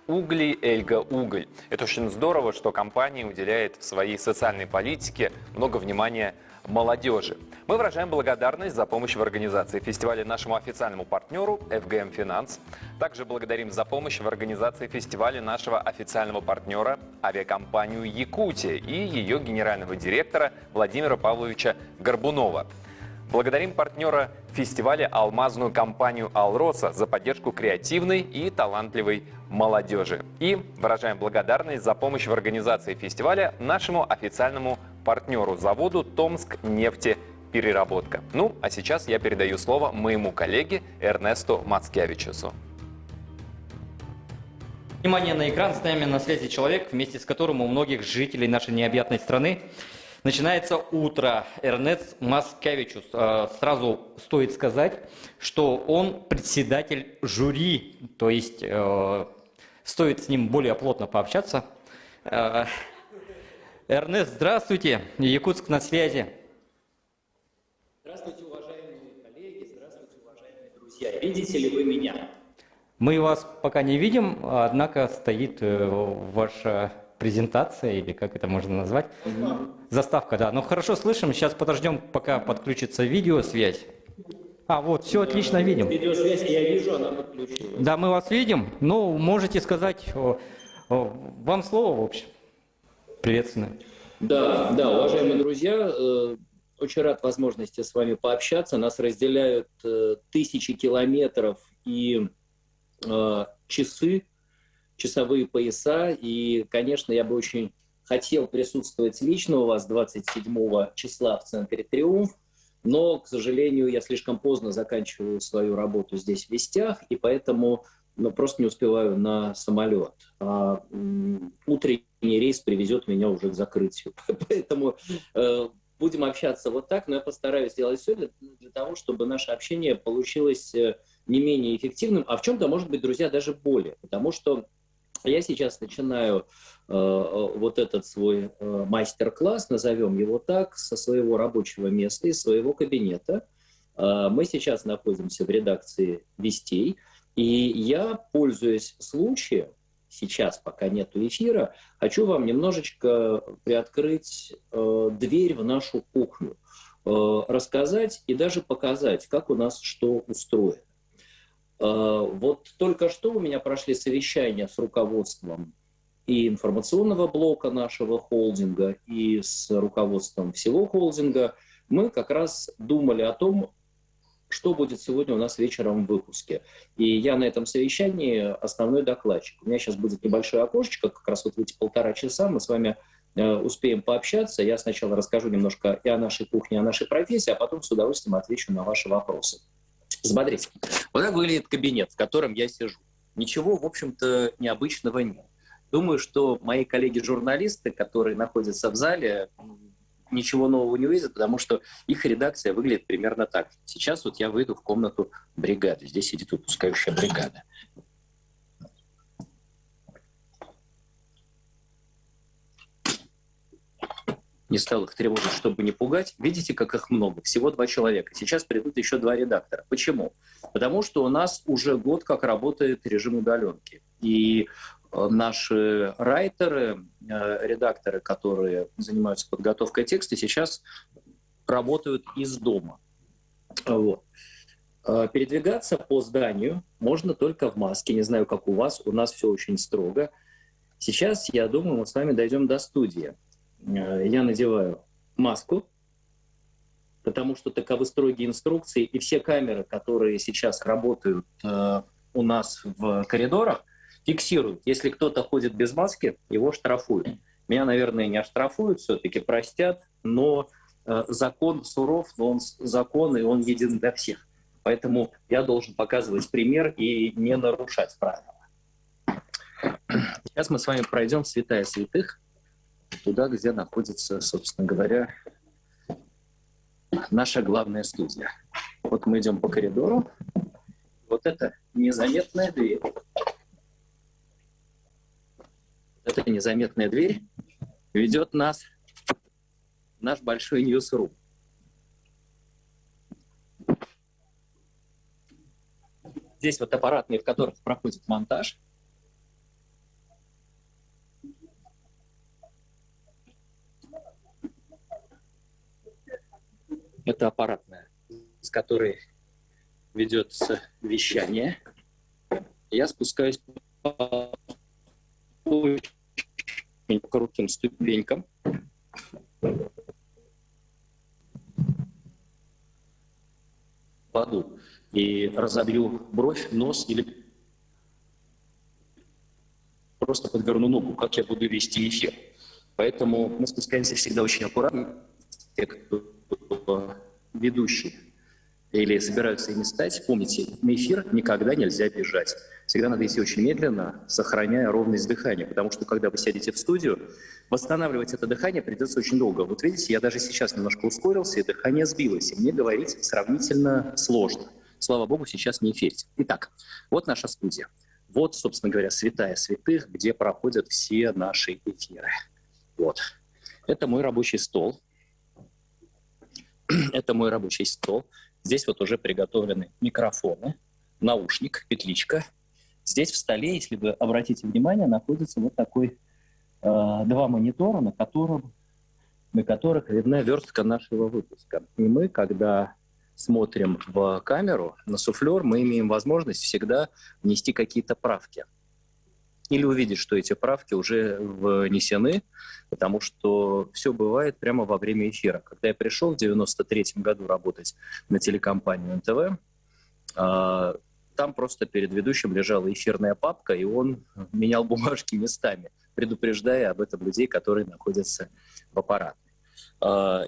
Угли Эльга Уголь. Это очень здорово, что компания уделяет в своей социальной политике много внимания молодежи. Мы выражаем благодарность за помощь в организации фестиваля нашему официальному партнеру FGM Finance. Также благодарим за помощь в организации фестиваля нашего официального партнера авиакомпанию «Якутия» и ее генерального директора Владимира Павловича Горбунова. Благодарим партнера фестиваля алмазную компанию «Алроса» за поддержку креативной и талантливой молодежи. И выражаем благодарность за помощь в организации фестиваля нашему официальному партнеру заводу «Томск нефтепереработка». Ну, а сейчас я передаю слово моему коллеге Эрнесту Мацкевичусу. Внимание на экран, с нами на связи человек, вместе с которым у многих жителей нашей необъятной страны начинается утро. Эрнест Мацкевичус. Сразу стоит сказать, что он председатель жюри, то есть стоит с ним более плотно пообщаться. Эрнест, здравствуйте, Якутск на связи. Здравствуйте, уважаемые коллеги, здравствуйте, уважаемые друзья. Видите ли вы меня? Мы вас пока не видим, однако стоит ваша презентация, или как это можно назвать? Заставка, да. Ну хорошо, слышим. Сейчас подождем, пока подключится видеосвязь. Вот, все отлично видим. Видеосвязь я вижу, она подключилась. Да, мы вас видим. Ну, можете сказать, вам слово, в общем. Приветствую. Да, уважаемые друзья, очень рад возможности с вами пообщаться. Нас разделяют тысячи километров и часовые пояса. И, конечно, я бы очень хотел присутствовать лично у вас 27 числа в центре «Триумф», но, к сожалению, я слишком поздно заканчиваю свою работу здесь в Вестях, и поэтому просто не успеваю на самолет. Утренний рейс привезет меня уже к закрытию. Поэтому будем общаться вот так, но я постараюсь сделать все для того, чтобы наше общение получилось не менее эффективным, а в чем-то, может быть, друзья, даже более. Потому что я сейчас начинаю вот этот свой мастер-класс, назовем его так, со своего рабочего места, из своего кабинета. Мы сейчас находимся в редакции «Вестей», и я, пользуясь случаем, сейчас, пока нету эфира, хочу вам немножечко приоткрыть дверь в нашу кухню, рассказать и даже показать, как у нас что устроено. Вот только что у меня прошли совещания с руководством и информационного блока нашего холдинга, и с руководством всего холдинга. Мы как раз думали о том, что будет сегодня у нас вечером в выпуске. И я на этом совещании основной докладчик. У меня сейчас будет небольшое окошечко, как раз вот в эти 1,5 часа мы с вами успеем пообщаться. Я сначала расскажу немножко и о нашей кухне, и о нашей профессии, а потом с удовольствием отвечу на ваши вопросы. Смотрите, вот так выглядит кабинет, в котором я сижу. Ничего, в общем-то, необычного нет. Думаю, что мои коллеги-журналисты, которые находятся в зале, ничего нового не увидят, потому что их редакция выглядит примерно так же. Сейчас вот я выйду в комнату бригады. Здесь сидит выпускающая бригада. Не стал их тревожить, чтобы не пугать. Видите, как их много? Всего 2 человека. Сейчас придут еще 2 редактора. Почему? Потому что у нас уже год как работает режим удаленки. И наши райтеры, редакторы, которые занимаются подготовкой текста, сейчас работают из дома. Вот. Передвигаться по зданию можно только в маске. Не знаю, как у нас все очень строго. Сейчас, я думаю, мы с вами дойдем до студии. Я надеваю маску, потому что таковы строгие инструкции, и все камеры, которые сейчас работают у нас в коридорах, фиксируют. Если кто-то ходит без маски, его штрафуют. Меня, наверное, не оштрафуют, все-таки простят, но закон суров, но он закон, и он един для всех. Поэтому я должен показывать пример и не нарушать правила. Сейчас мы с вами пройдем в святая святых, туда, где находится, собственно говоря, наша главная студия. Вот мы идем по коридору. Вот это незаметная дверь. Эта незаметная дверь ведет нас в наш большой ньюсрум. Здесь вот аппаратные, в которых проходит монтаж. Это аппаратная, с которой ведется вещание. Я спускаюсь по очень крутым ступенькам. Паду и разобью бровь, нос или просто подверну ногу, как я буду вести эфир. Поэтому мы спускаемся всегда очень аккуратно. Те, кто ведущие или собираются ими стать, помните, на эфир никогда нельзя бежать. Всегда надо идти очень медленно, сохраняя ровность дыхания, потому что, когда вы сядете в студию, восстанавливать это дыхание придется очень долго. Вот видите, я даже сейчас немножко ускорился, и дыхание сбилось, и мне говорить сравнительно сложно. Слава богу, сейчас не эфирить. Итак, вот наша студия. Вот, собственно говоря, святая святых, где проходят все наши эфиры. Вот. Это мой рабочий стол. Это мой рабочий стол. Здесь вот уже приготовлены микрофоны, наушник, петличка. Здесь в столе, если вы обратите внимание, находится вот такой два монитора, на которых видна верстка нашего выпуска. И мы, когда смотрим в камеру на суфлер, мы имеем возможность всегда внести какие-то правки. Или увидеть, что эти правки уже внесены, потому что все бывает прямо во время эфира. Когда я пришел в 93-м году работать на телекомпанию НТВ, там просто перед ведущим лежала эфирная папка, и он менял бумажки местами, предупреждая об этом людей, которые находятся в аппаратной.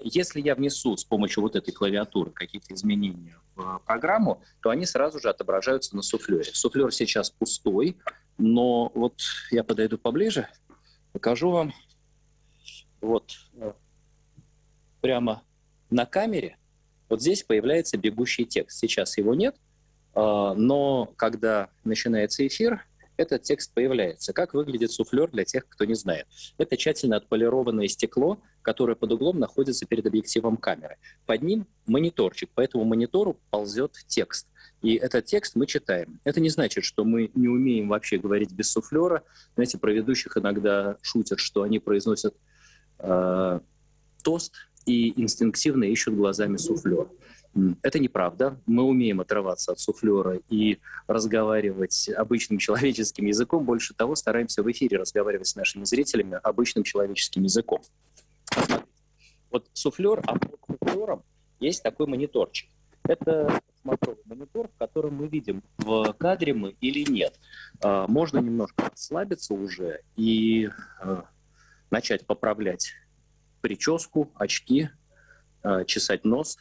Если я внесу с помощью вот этой клавиатуры какие-то изменения в программу, то они сразу же отображаются на суфлере. Суфлер сейчас пустой, но вот я подойду поближе, покажу вам. Вот прямо на камере вот здесь появляется бегущий текст. Сейчас его нет, но когда начинается эфир, этот текст появляется. Как выглядит суфлер для тех, кто не знает? Это тщательно отполированное стекло, которое под углом находится перед объективом камеры. Под ним мониторчик, по этому монитору ползет текст. И этот текст мы читаем. Это не значит, что мы не умеем вообще говорить без суфлера. Знаете, про ведущих иногда шутят, что они произносят тост и инстинктивно ищут глазами суфлер. Это неправда. Мы умеем отрываться от суфлера и разговаривать обычным человеческим языком. Больше того, стараемся в эфире разговаривать с нашими зрителями обычным человеческим языком. Вот суфлер, а под суфлером есть такой мониторчик. Это смотровый монитор, в котором мы видим, в кадре мы или нет. Можно немножко расслабиться уже и начать поправлять прическу, очки, чесать нос.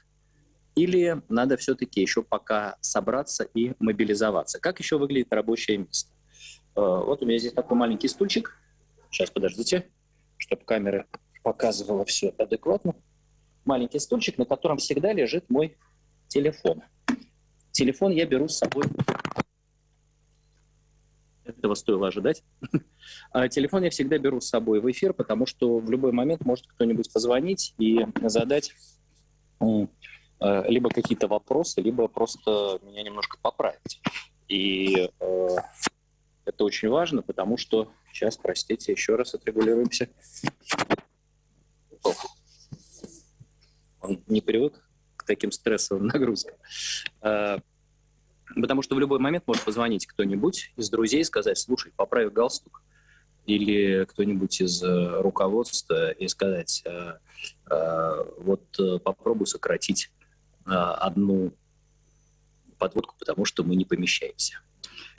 Или надо все-таки еще пока собраться и мобилизоваться. Как еще выглядит рабочее место? Вот у меня здесь такой маленький стульчик. Сейчас, подождите, чтобы камера показывала все адекватно. Маленький стульчик, на котором всегда лежит мой телефон. Телефон я беру с собой. Этого стоило ожидать. Телефон я всегда беру с собой в эфир, потому что в любой момент может кто-нибудь позвонить и задать либо какие-то вопросы, либо просто меня немножко поправить. И это очень важно, потому что... Сейчас, простите, еще раз отрегулируемся. Он не привык к таким стрессовым нагрузкам. Потому что в любой момент может позвонить кто-нибудь из друзей и сказать: слушай, поправь галстук. Или кто-нибудь из руководства и сказать: вот попробуй сократить одну подводку, потому что мы не помещаемся.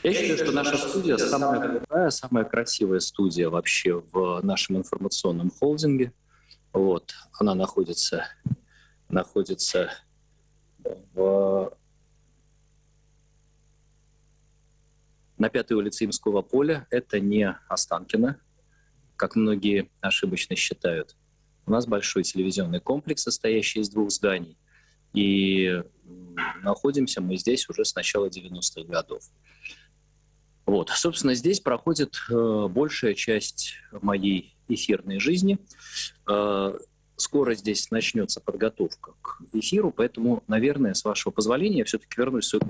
Я считаю, что наша студия самая крутая, самая красивая студия вообще в нашем информационном холдинге. Вот. Она находится на 5-й улице Имского поля. Это не Останкино, как многие ошибочно считают. У нас большой телевизионный комплекс, состоящий из 2 зданий. И находимся мы здесь уже с начала 90-х годов. Вот. Собственно, здесь проходит большая часть моей эфирной жизни. Скоро здесь начнется подготовка к эфиру, поэтому, наверное, с вашего позволения, я все-таки вернусь в свою...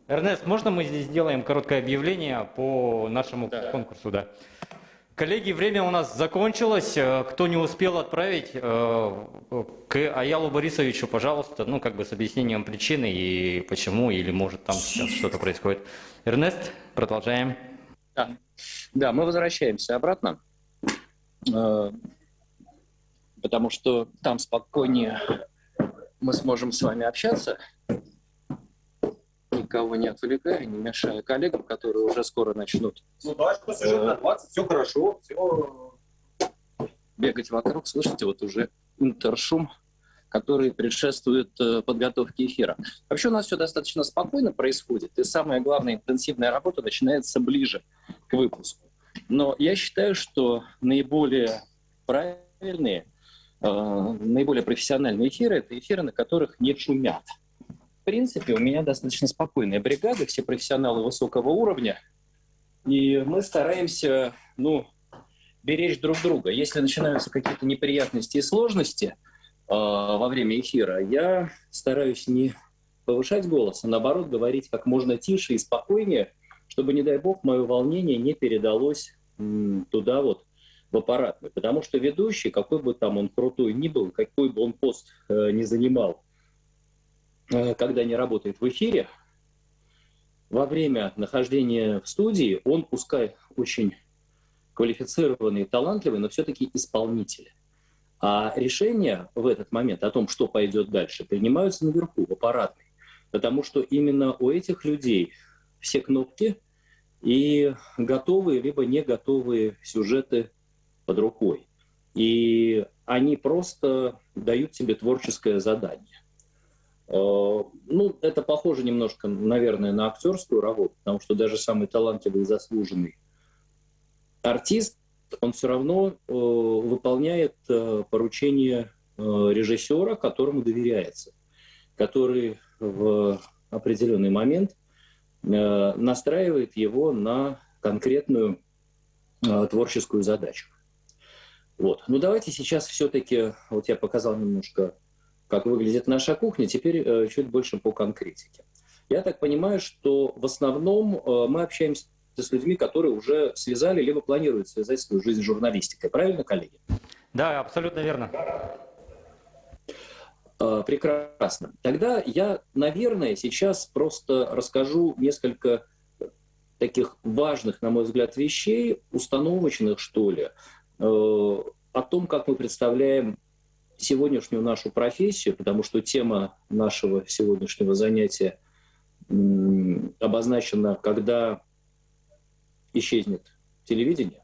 Эрнест, можно мы здесь сделаем короткое объявление по нашему конкурсу? Да. Коллеги, время у нас закончилось. Кто не успел отправить, к Аялу Борисовичу, пожалуйста, ну, как бы с объяснением причины и почему, или может там сейчас что-то происходит. Эрнест, продолжаем. Да, мы возвращаемся обратно, потому что там спокойнее мы сможем с вами общаться, никого не отвлекая, не мешая коллегам, которые уже скоро начнут Пассажир на 20, все хорошо, все... бегать вокруг. Слышите, вот уже интершум, который предшествует подготовке эфира. Вообще у нас все достаточно спокойно происходит, и самая главная интенсивная работа начинается ближе к выпуску. Но я считаю, что наиболее правильные, наиболее профессиональные эфиры — это эфиры, на которых не шумят. В принципе, у меня достаточно спокойная бригада, все профессионалы высокого уровня, и мы стараемся, беречь друг друга. Если начинаются какие-то неприятности и сложности во время эфира, я стараюсь не повышать голос, а наоборот говорить как можно тише и спокойнее, чтобы, не дай бог, мое волнение не передалось туда вот, в аппаратную. Потому что ведущий, какой бы там он крутой ни был, какой бы он пост не занимал, когда не работает в эфире, во время нахождения в студии он, пускай очень квалифицированный и талантливый, но все-таки исполнитель. А решения в этот момент о том, что пойдет дальше, принимаются наверху, в аппаратной. Потому что именно у этих людей все кнопки и готовые, либо не готовые сюжеты под рукой. И они просто дают тебе творческое задание. Это похоже немножко, наверное, на актерскую работу, потому что даже самый талантливый и заслуженный артист, он все равно выполняет поручение режиссера, которому доверяется, который в определенный момент настраивает его на конкретную творческую задачу. Вот. Давайте сейчас все-таки, вот я показал немножко, как выглядит наша кухня, теперь чуть больше по конкретике. Я так понимаю, что в основном мы общаемся с людьми, которые уже связали, либо планируют связать свою жизнь с журналистикой. Правильно, коллеги? Да, абсолютно верно. Прекрасно. Тогда я, наверное, сейчас просто расскажу несколько таких важных, на мой взгляд, вещей, установочных, что ли, о том, как мы представляем сегодняшнюю нашу профессию, потому что тема нашего сегодняшнего занятия обозначена, когда исчезнет телевидение.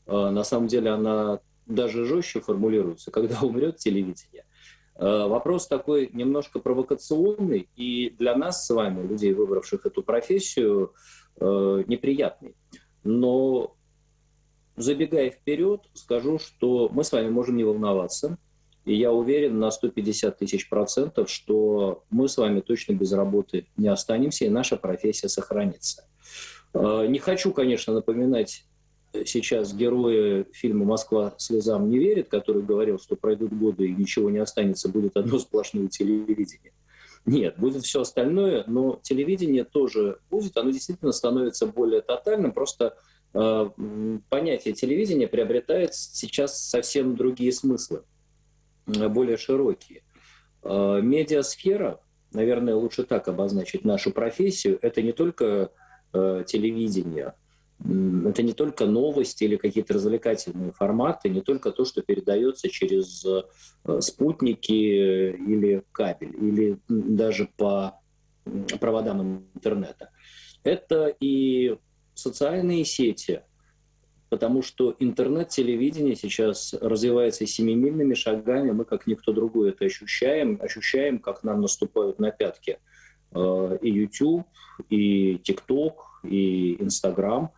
На самом деле она даже жестче формулируется, когда умрет телевидение. Вопрос такой немножко провокационный и для нас с вами, людей, выбравших эту профессию, неприятный. Но забегая вперед, скажу, что мы с вами можем не волноваться. И я уверен на 150 000 %, что мы с вами точно без работы не останемся, и наша профессия сохранится. Не хочу, конечно, напоминать сейчас героя фильма «Москва слезам не верит», который говорил, что пройдут годы и ничего не останется, будет одно сплошное телевидение. Нет, будет все остальное, но телевидение тоже будет, оно действительно становится более тотальным, просто понятие телевидения приобретает сейчас совсем другие смыслы, более широкие. Медиасфера, наверное, лучше так обозначить нашу профессию, это не только телевидение, это не только новости или какие-то развлекательные форматы, не только то, что передается через спутники или кабель, или даже по проводам интернета. Это и социальные сети, потому что интернет-телевидение сейчас развивается семимильными шагами, мы как никто другой это ощущаем, как нам наступают на пятки и YouTube, и TikTok, и Instagram.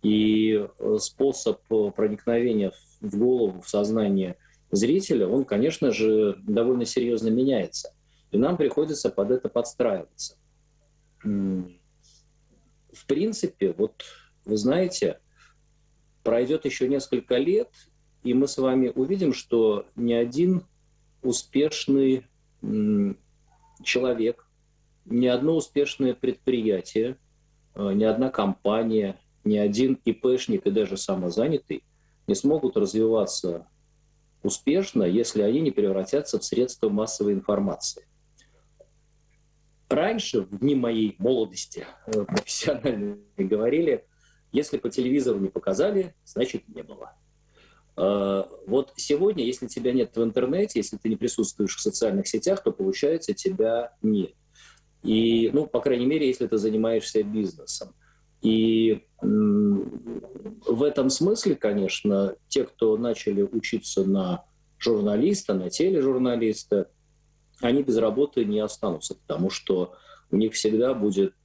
И способ проникновения в голову, в сознание зрителя, он, конечно же, довольно серьезно меняется. И нам приходится под это подстраиваться. В принципе, вот вы знаете, пройдет еще несколько лет, и мы с вами увидим, что ни один успешный человек, ни одно успешное предприятие, ни одна компания, ни один ИПшник и даже самозанятый не смогут развиваться успешно, если они не превратятся в средства массовой информации. Раньше, в дни моей молодости, профессионально говорили, если по телевизору не показали, значит не было. Вот сегодня, если тебя нет в интернете, если ты не присутствуешь в социальных сетях, то, получается, тебя нет. И, ну, по крайней мере, если ты занимаешься бизнесом. И в этом смысле, конечно, те, кто начали учиться на журналиста, на тележурналиста, они без работы не останутся, потому что у них всегда будет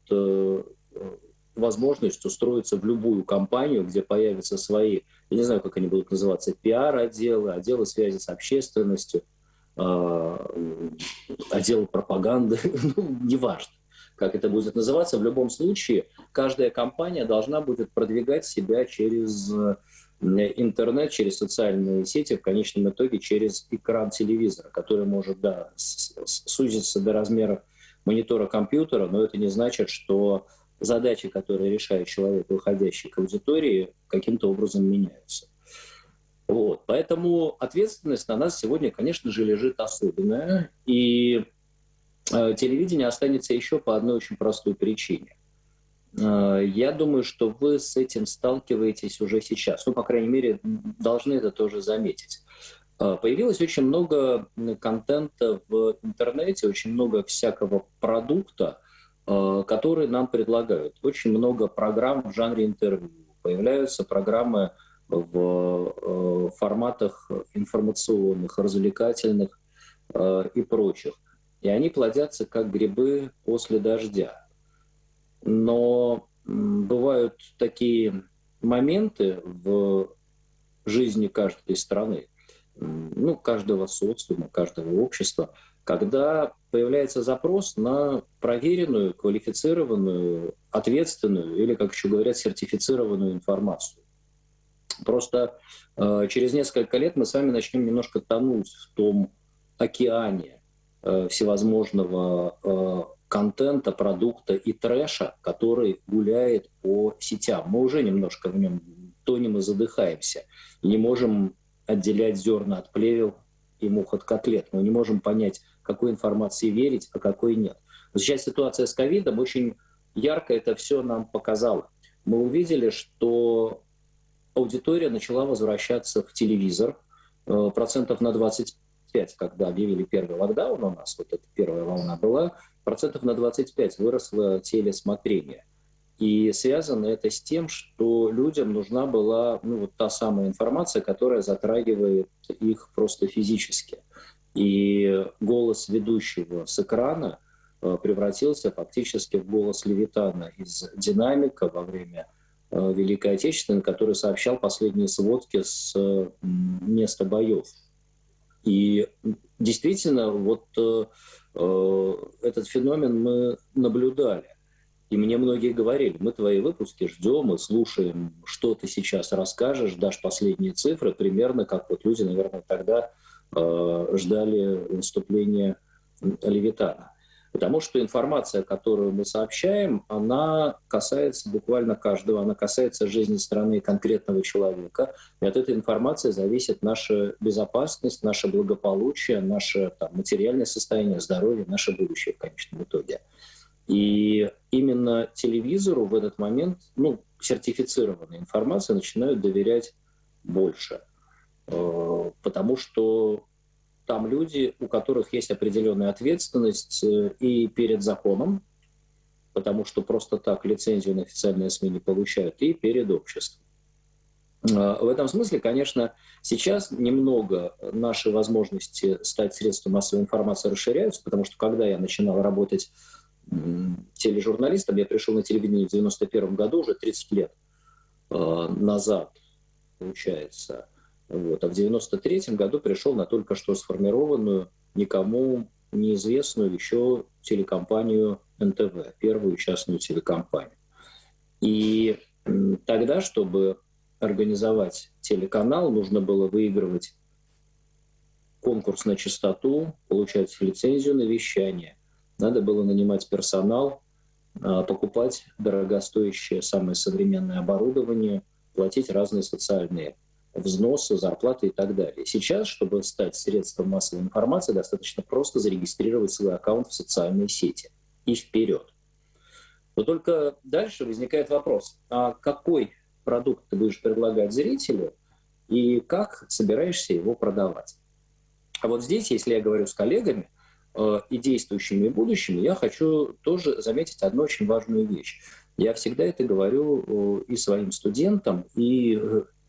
возможность устроиться в любую компанию, где появятся свои, я не знаю, как они будут называться, пиар-отделы, отделы связи с общественностью, отделы пропаганды, ну, неважно, как это будет называться. В любом случае, каждая компания должна будет продвигать себя через интернет, через социальные сети, в конечном итоге через экран телевизора, который может, да, сузиться до размеров монитора компьютера, но это не значит, что задачи, которые решает человек, выходящий к аудитории, каким-то образом меняются. Вот. Поэтому ответственность на нас сегодня, конечно же, лежит особенная. И телевидение останется еще по одной очень простой причине. Я думаю, что вы с этим сталкиваетесь уже сейчас. Ну, по крайней мере, должны это тоже заметить. Появилось очень много контента в интернете, очень много всякого продукта, которые нам предлагают. Очень много программ в жанре интервью. Появляются программы в форматах информационных, развлекательных и прочих. И они плодятся как грибы после дождя. Но бывают такие моменты в жизни каждой страны, ну, каждого социума, каждого общества, когда появляется запрос на проверенную, квалифицированную, ответственную или, как еще говорят, сертифицированную информацию. Просто через несколько лет мы с вами начнем немножко тонуть в том океане всевозможного контента, продукта и трэша, который гуляет по сетям. Мы уже немножко в нем тонем и задыхаемся. И не можем отделять зерна от плевел и мух от котлет. Мы не можем понять, какой информации верить, а какой нет. Но сейчас ситуация с ковидом очень ярко это все нам показала. Мы увидели, что аудитория начала возвращаться в телевизор процентов на 25, когда объявили первый локдаун у нас, вот эта первая волна была, процентов на 25 выросло телесмотрение. И связано это с тем, что людям нужна была, ну, вот та самая информация, которая затрагивает их просто физически. И голос ведущего с экрана превратился фактически в голос Левитана из динамика во время Великой Отечественной, который сообщал последние сводки с места боев. И действительно, вот этот феномен мы наблюдали. И мне многие говорили, мы твои выпуски ждем и слушаем, что ты сейчас расскажешь, дашь последние цифры, примерно как вот люди, наверное, тогда ждали выступления Левитана. Потому что информация, которую мы сообщаем, она касается буквально каждого, она касается жизни страны конкретного человека. И от этой информации зависит наша безопасность, наше благополучие, наше материальное состояние, здоровье, наше будущее в конечном итоге. И именно телевизору в этот момент, ну, сертифицированной информации начинают доверять больше. Потому что там люди, у которых есть определенная ответственность и перед законом, потому что просто так лицензию на официальные СМИ не получают, и перед обществом. В этом смысле, конечно, сейчас немного наши возможности стать средством массовой информации расширяются, потому что когда я начинал работать тележурналистом, я пришел на телевидение в 1991 году, уже 30 лет назад, получается. Вот. А в 1993 году пришел на только что сформированную, никому неизвестную еще телекомпанию НТВ, первую частную телекомпанию. И тогда, чтобы организовать телеканал, нужно было выигрывать конкурс на частоту, получать лицензию на вещание, надо было нанимать персонал, покупать дорогостоящее самое современное оборудование, платить разные социальные взносы, зарплаты и так далее. Сейчас, чтобы стать средством массовой информации, достаточно просто зарегистрировать свой аккаунт в социальной сети. И вперед. Но только дальше возникает вопрос, а какой продукт ты будешь предлагать зрителю и как собираешься его продавать? А вот здесь, если я говорю с коллегами, и действующими, и будущими, я хочу тоже заметить одну очень важную вещь. Я всегда это говорю и своим студентам, и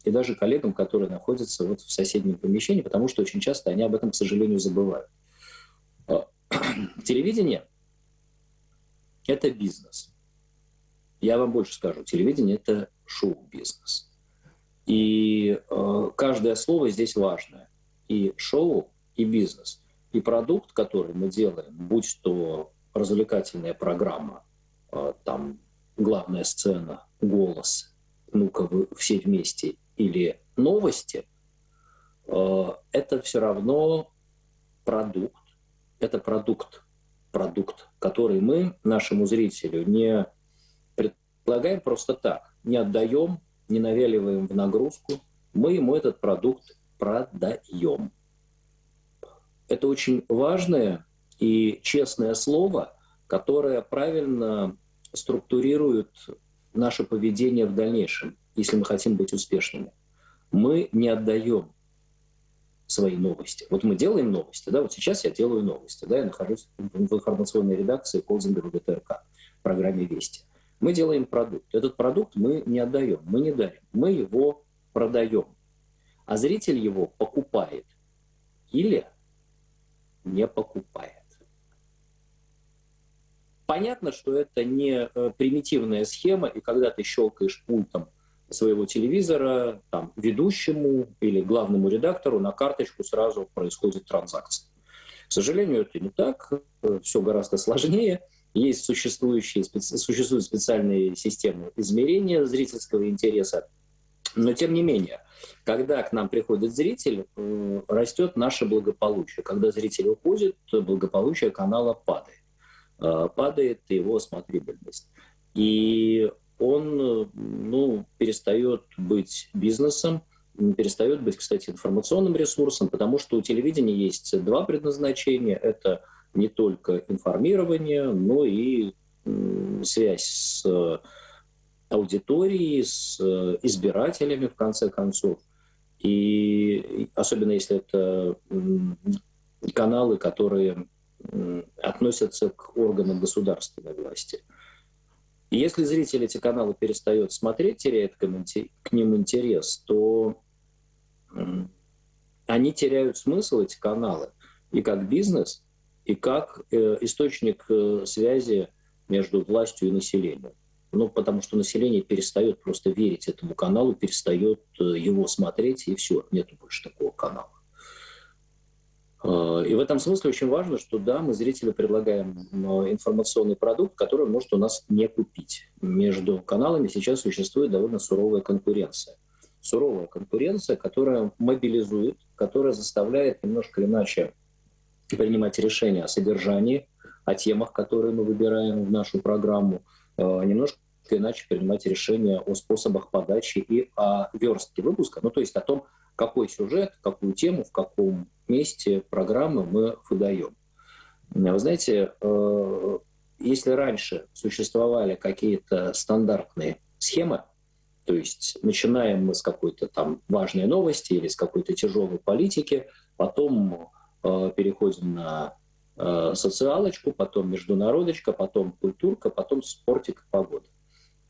даже коллегам, которые находятся вот в соседнем помещении, потому что очень часто они об этом, к сожалению, забывают. Телевидение – это бизнес. Я вам больше скажу, телевидение – это шоу-бизнес. И каждое слово здесь важное. И шоу, и бизнес. И продукт, который мы делаем, будь то развлекательная программа, там главная сцена, голос, ну-ка вы все вместе, или новости, это все равно продукт. Это продукт, который мы нашему зрителю не предлагаем просто так, не отдаем, не навяливаем в нагрузку. Мы ему этот продукт продаем. Это очень важное и честное слово, которое правильно структурирует наше поведение в дальнейшем, если мы хотим быть успешными. Мы не отдаем свои новости. Вот мы делаем новости, да, вот сейчас я делаю новости, да, я нахожусь в информационной редакции холдинга ГТРК в программе «Вести». Мы делаем продукт. Этот продукт мы не отдаем, мы не дарим, мы его продаем. А зритель его покупает или не покупает. Понятно, что это не примитивная схема, и когда ты щелкаешь пультом своего телевизора, там, ведущему или главному редактору на карточку сразу происходит транзакция. К сожалению, это не так, все гораздо сложнее. Существуют специальные системы измерения зрительского интереса, но тем не менее, когда к нам приходит зритель, растет наше благополучие. Когда зритель уходит, благополучие канала падает. Падает его смотрибельность. И он перестает быть бизнесом, перестает быть, кстати, информационным ресурсом, потому что у телевидения есть два предназначения. Это не только информирование, но и связь с аудиторией, с избирателями, в конце концов. И особенно если это каналы, которые относятся к органам государственной власти. И если зритель эти каналы перестает смотреть, теряет к ним интерес, то они теряют смысл, эти каналы, и как бизнес, и как источник связи между властью и населением. Потому что население перестает просто верить этому каналу, перестает его смотреть, и все, нет больше такого канала. И в этом смысле очень важно, что да, мы зрителю предлагаем информационный продукт, который он может у нас не купить. Между каналами сейчас существует довольно суровая конкуренция. Суровая конкуренция, которая мобилизует, которая заставляет немножко иначе принимать решения о содержании, о темах, которые мы выбираем в нашу программу, немножко иначе принимать решения о способах подачи и о верстке выпуска, то есть о том, какой сюжет, какую тему, в каком месте программы мы выдаем. Вы знаете, если раньше существовали какие-то стандартные схемы, то есть начинаем мы с какой-то там важной новости или с какой-то тяжелой политики, потом переходим на социалочку, потом международочка, потом культурка, потом спортик и погода.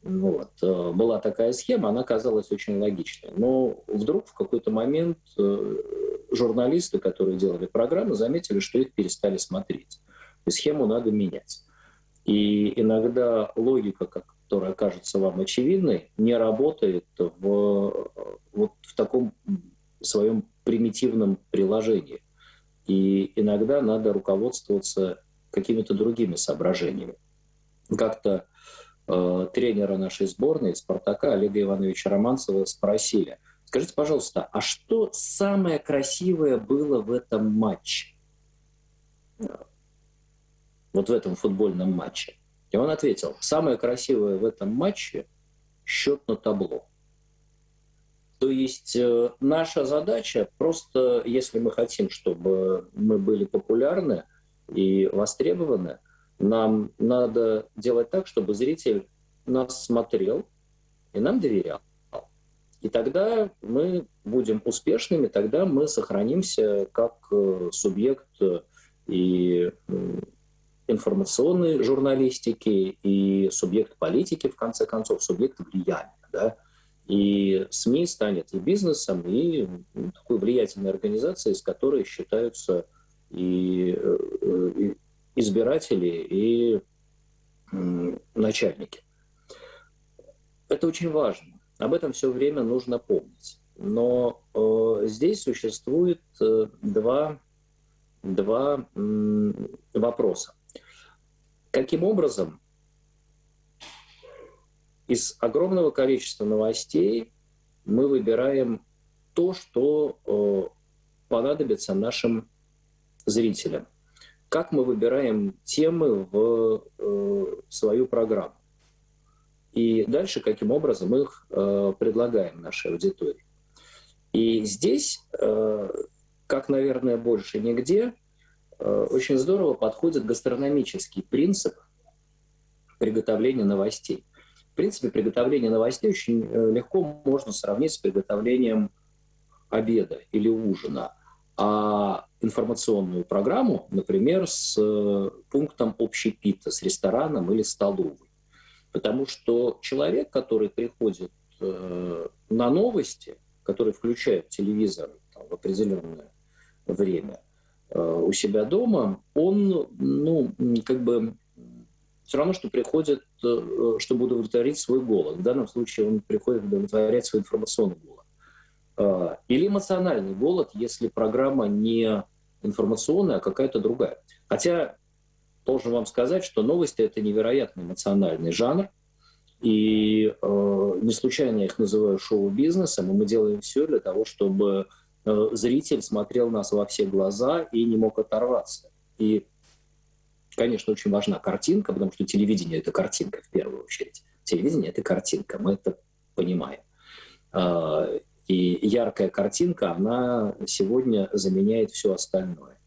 Была такая схема, она казалась очень логичной. Но вдруг в какой-то момент журналисты, которые делали программы, заметили, что их перестали смотреть. И схему надо менять. И иногда логика, которая кажется вам очевидной, не работает в таком своем примитивном приложении. И иногда надо руководствоваться какими-то другими соображениями. Как-то тренера нашей сборной «Спартака» Олега Ивановича Романцева спросили: скажите, пожалуйста, а что самое красивое было в этом матче? Вот в этом футбольном матче. И он ответил: самое красивое в этом матче – счет на табло. То есть наша задача просто, если мы хотим, чтобы мы были популярны и востребованы, нам надо делать так, чтобы зритель нас смотрел и нам доверял. И тогда мы будем успешными, тогда мы сохранимся как субъект и информационной журналистики, и субъект политики, в конце концов, субъект влияния. Да? И СМИ станет и бизнесом, и такой влиятельной организацией, с которой считаются и избиратели, и начальники. Это очень важно. Об этом все время нужно помнить. Но здесь существует два вопроса. Каким образом из огромного количества новостей мы выбираем то, что понадобится нашим зрителям? Как мы выбираем темы в свою программу? И дальше, каким образом их предлагаем нашей аудитории. И здесь, как, наверное, больше нигде, очень здорово подходит гастрономический принцип приготовления новостей. В принципе, приготовление новостей очень легко можно сравнить с приготовлением обеда или ужина. А информационную программу, например, с пунктом общепита, с рестораном или столовой. Потому что человек, который приходит на новости, который включает телевизор в определенное время у себя дома, он, все равно, что приходит, чтобы удовлетворить свой голод. В данном случае он приходит удовлетворять свой информационный голод. Или эмоциональный голод, если программа не информационная, а какая-то другая. Хотя должен вам сказать, что новости – это невероятно эмоциональный жанр, и не случайно я их называю шоу-бизнесом, и мы делаем все для того, чтобы зритель смотрел нас во все глаза и не мог оторваться. И, конечно, очень важна картинка, потому что телевидение – это картинка в первую очередь. Телевидение – это картинка, мы это понимаем. И яркая картинка, она сегодня заменяет все остальное.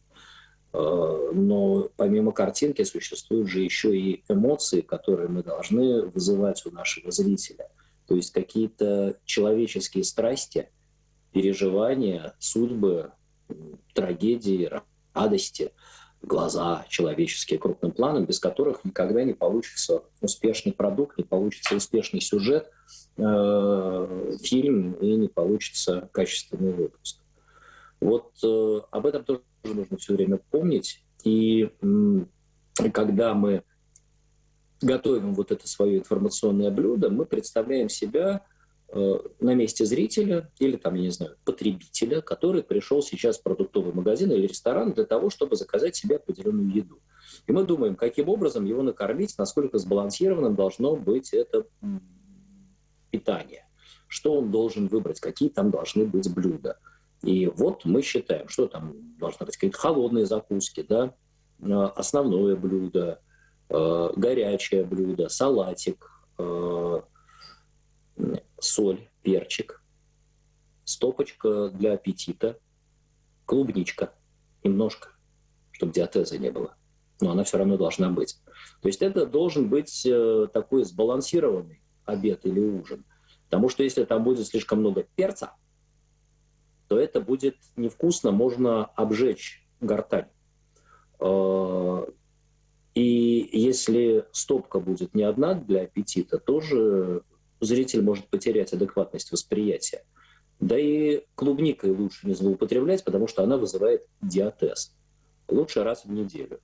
Но помимо картинки существуют же еще и эмоции, которые мы должны вызывать у нашего зрителя. То есть какие-то человеческие страсти, переживания, судьбы, трагедии, радости, глаза человеческие крупным планом, без которых никогда не получится успешный продукт, не получится успешный сюжет, фильм, и не получится качественный выпуск. Вот об этом тоже нужно все время помнить. И когда мы готовим вот это свое информационное блюдо, мы представляем себя на месте зрителя или, там, я не знаю, потребителя, который пришел сейчас в продуктовый магазин или ресторан для того, чтобы заказать себе определенную еду. И мы думаем, каким образом его накормить, насколько сбалансированным должно быть это питание, что он должен выбрать, какие там должны быть блюда. И вот мы считаем, что там должны быть какие-то холодные закуски, да, основное блюдо, горячее блюдо, салатик, соль, перчик, стопочка для аппетита, клубничка немножко, чтобы диатеза не было. Но она все равно должна быть. То есть это должен быть такой сбалансированный обед или ужин. Потому что если там будет слишком много перца, то это будет невкусно, можно обжечь гортань. И если стопка будет не одна для аппетита, тоже зритель может потерять адекватность восприятия. Да и клубникой лучше не злоупотреблять, потому что она вызывает диатез. Лучше раз в неделю,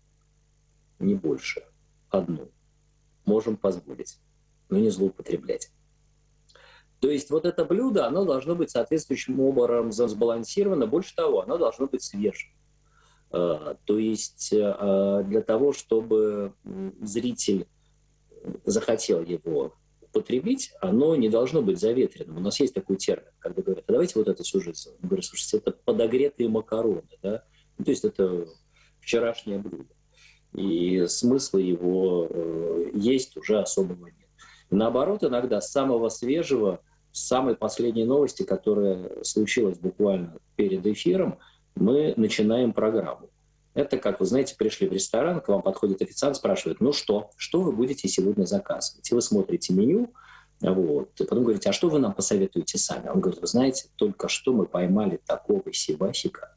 не больше, одну. Можем позволить, но не злоупотреблять. То есть вот это блюдо, оно должно быть соответствующим образом сбалансировано. Больше того, оно должно быть свежим. То есть для того, чтобы зритель захотел его потребить, оно не должно быть заветренным. У нас есть такой термин, когда говорят: а давайте вот это сюжет. Говорят: слушайте, это подогретые макароны. Да? Ну, то есть это вчерашнее блюдо. и смысла его есть уже особого нет. Наоборот, иногда с самого свежего, с самой последней новости, которая случилась буквально перед эфиром, мы начинаем программу. Это как, вы знаете, пришли в ресторан, к вам подходит официант, спрашивает, ну что вы будете сегодня заказывать? И вы смотрите меню, вот, и потом говорите, а что вы нам посоветуете сами? Он говорит, вы знаете, только что мы поймали такого сивасика,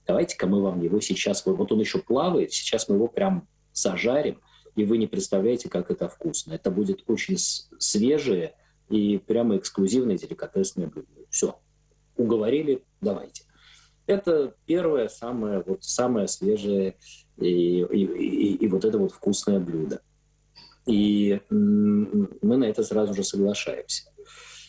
давайте-ка мы вам его сейчас, вот он еще плавает, сейчас мы его прям зажарим, и вы не представляете, как это вкусно. Это будет очень свежее и прямо эксклюзивное деликатесное блюдо. Все, уговорили, давайте. Это первое, самое свежее и вот это вот вкусное блюдо. И мы на это сразу же соглашаемся.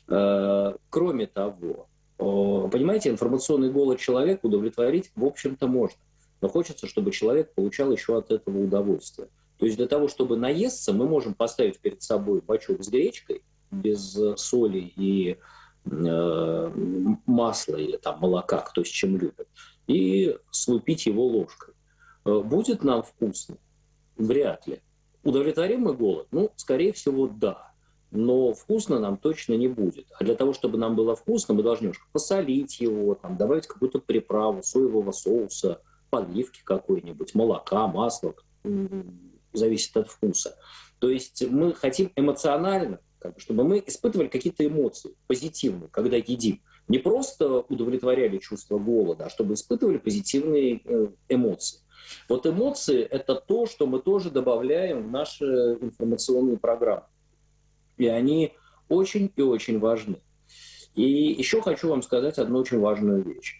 Кроме того, понимаете, информационный голод человека удовлетворить, в общем-то, можно. Но хочется, чтобы человек получал еще от этого удовольствие. То есть для того, чтобы наесться, мы можем поставить перед собой бачок с гречкой без соли и масла или там молока, кто с чем любит, и слупить его ложкой. Будет нам вкусно? Вряд ли. Удовлетворим мы голод? Ну, скорее всего, да. Но вкусно нам точно не будет. А для того, чтобы нам было вкусно, мы должны немножко посолить его, там, добавить какую-то приправу, соевого соуса, подливки какой-нибудь, молока, масла, зависит от вкуса. То есть мы хотим эмоционально, чтобы мы испытывали какие-то эмоции позитивные, когда едим. Не просто удовлетворяли чувство голода, а чтобы испытывали позитивные эмоции. Вот эмоции – это то, что мы тоже добавляем в наши информационные программы. И они очень и очень важны. И еще хочу вам сказать одну очень важную вещь.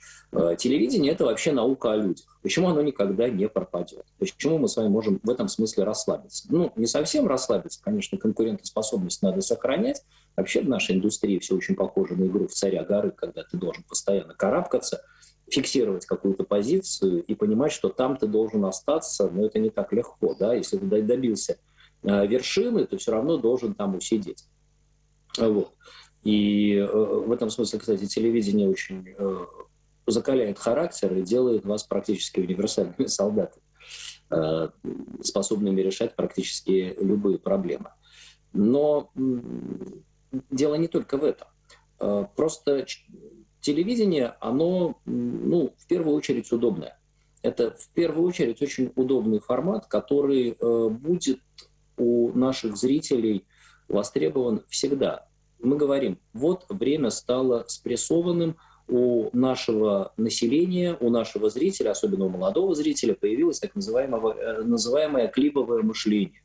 Телевидение – это вообще наука о людях. Почему оно никогда не пропадет? Почему мы с вами можем в этом смысле расслабиться? Ну, не совсем расслабиться, конечно, конкурентоспособность надо сохранять. Вообще в нашей индустрии все очень похоже на игру в царя горы, когда ты должен постоянно карабкаться, фиксировать какую-то позицию и понимать, что там ты должен остаться, но это не так легко. Да? Если ты добился вершины, то все равно должен там усидеть. Вот. И в этом смысле, кстати, телевидение очень закаляет характер и делает вас практически универсальными солдатами, способными решать практически любые проблемы. Но дело не только в этом. Просто телевидение, оно, в первую очередь, удобное. Это, в первую очередь, очень удобный формат, который будет у наших зрителей востребован всегда. Мы говорим, вот время стало спрессованным, у нашего населения, у нашего зрителя, особенно у молодого зрителя, появилось так называемое клиповое мышление.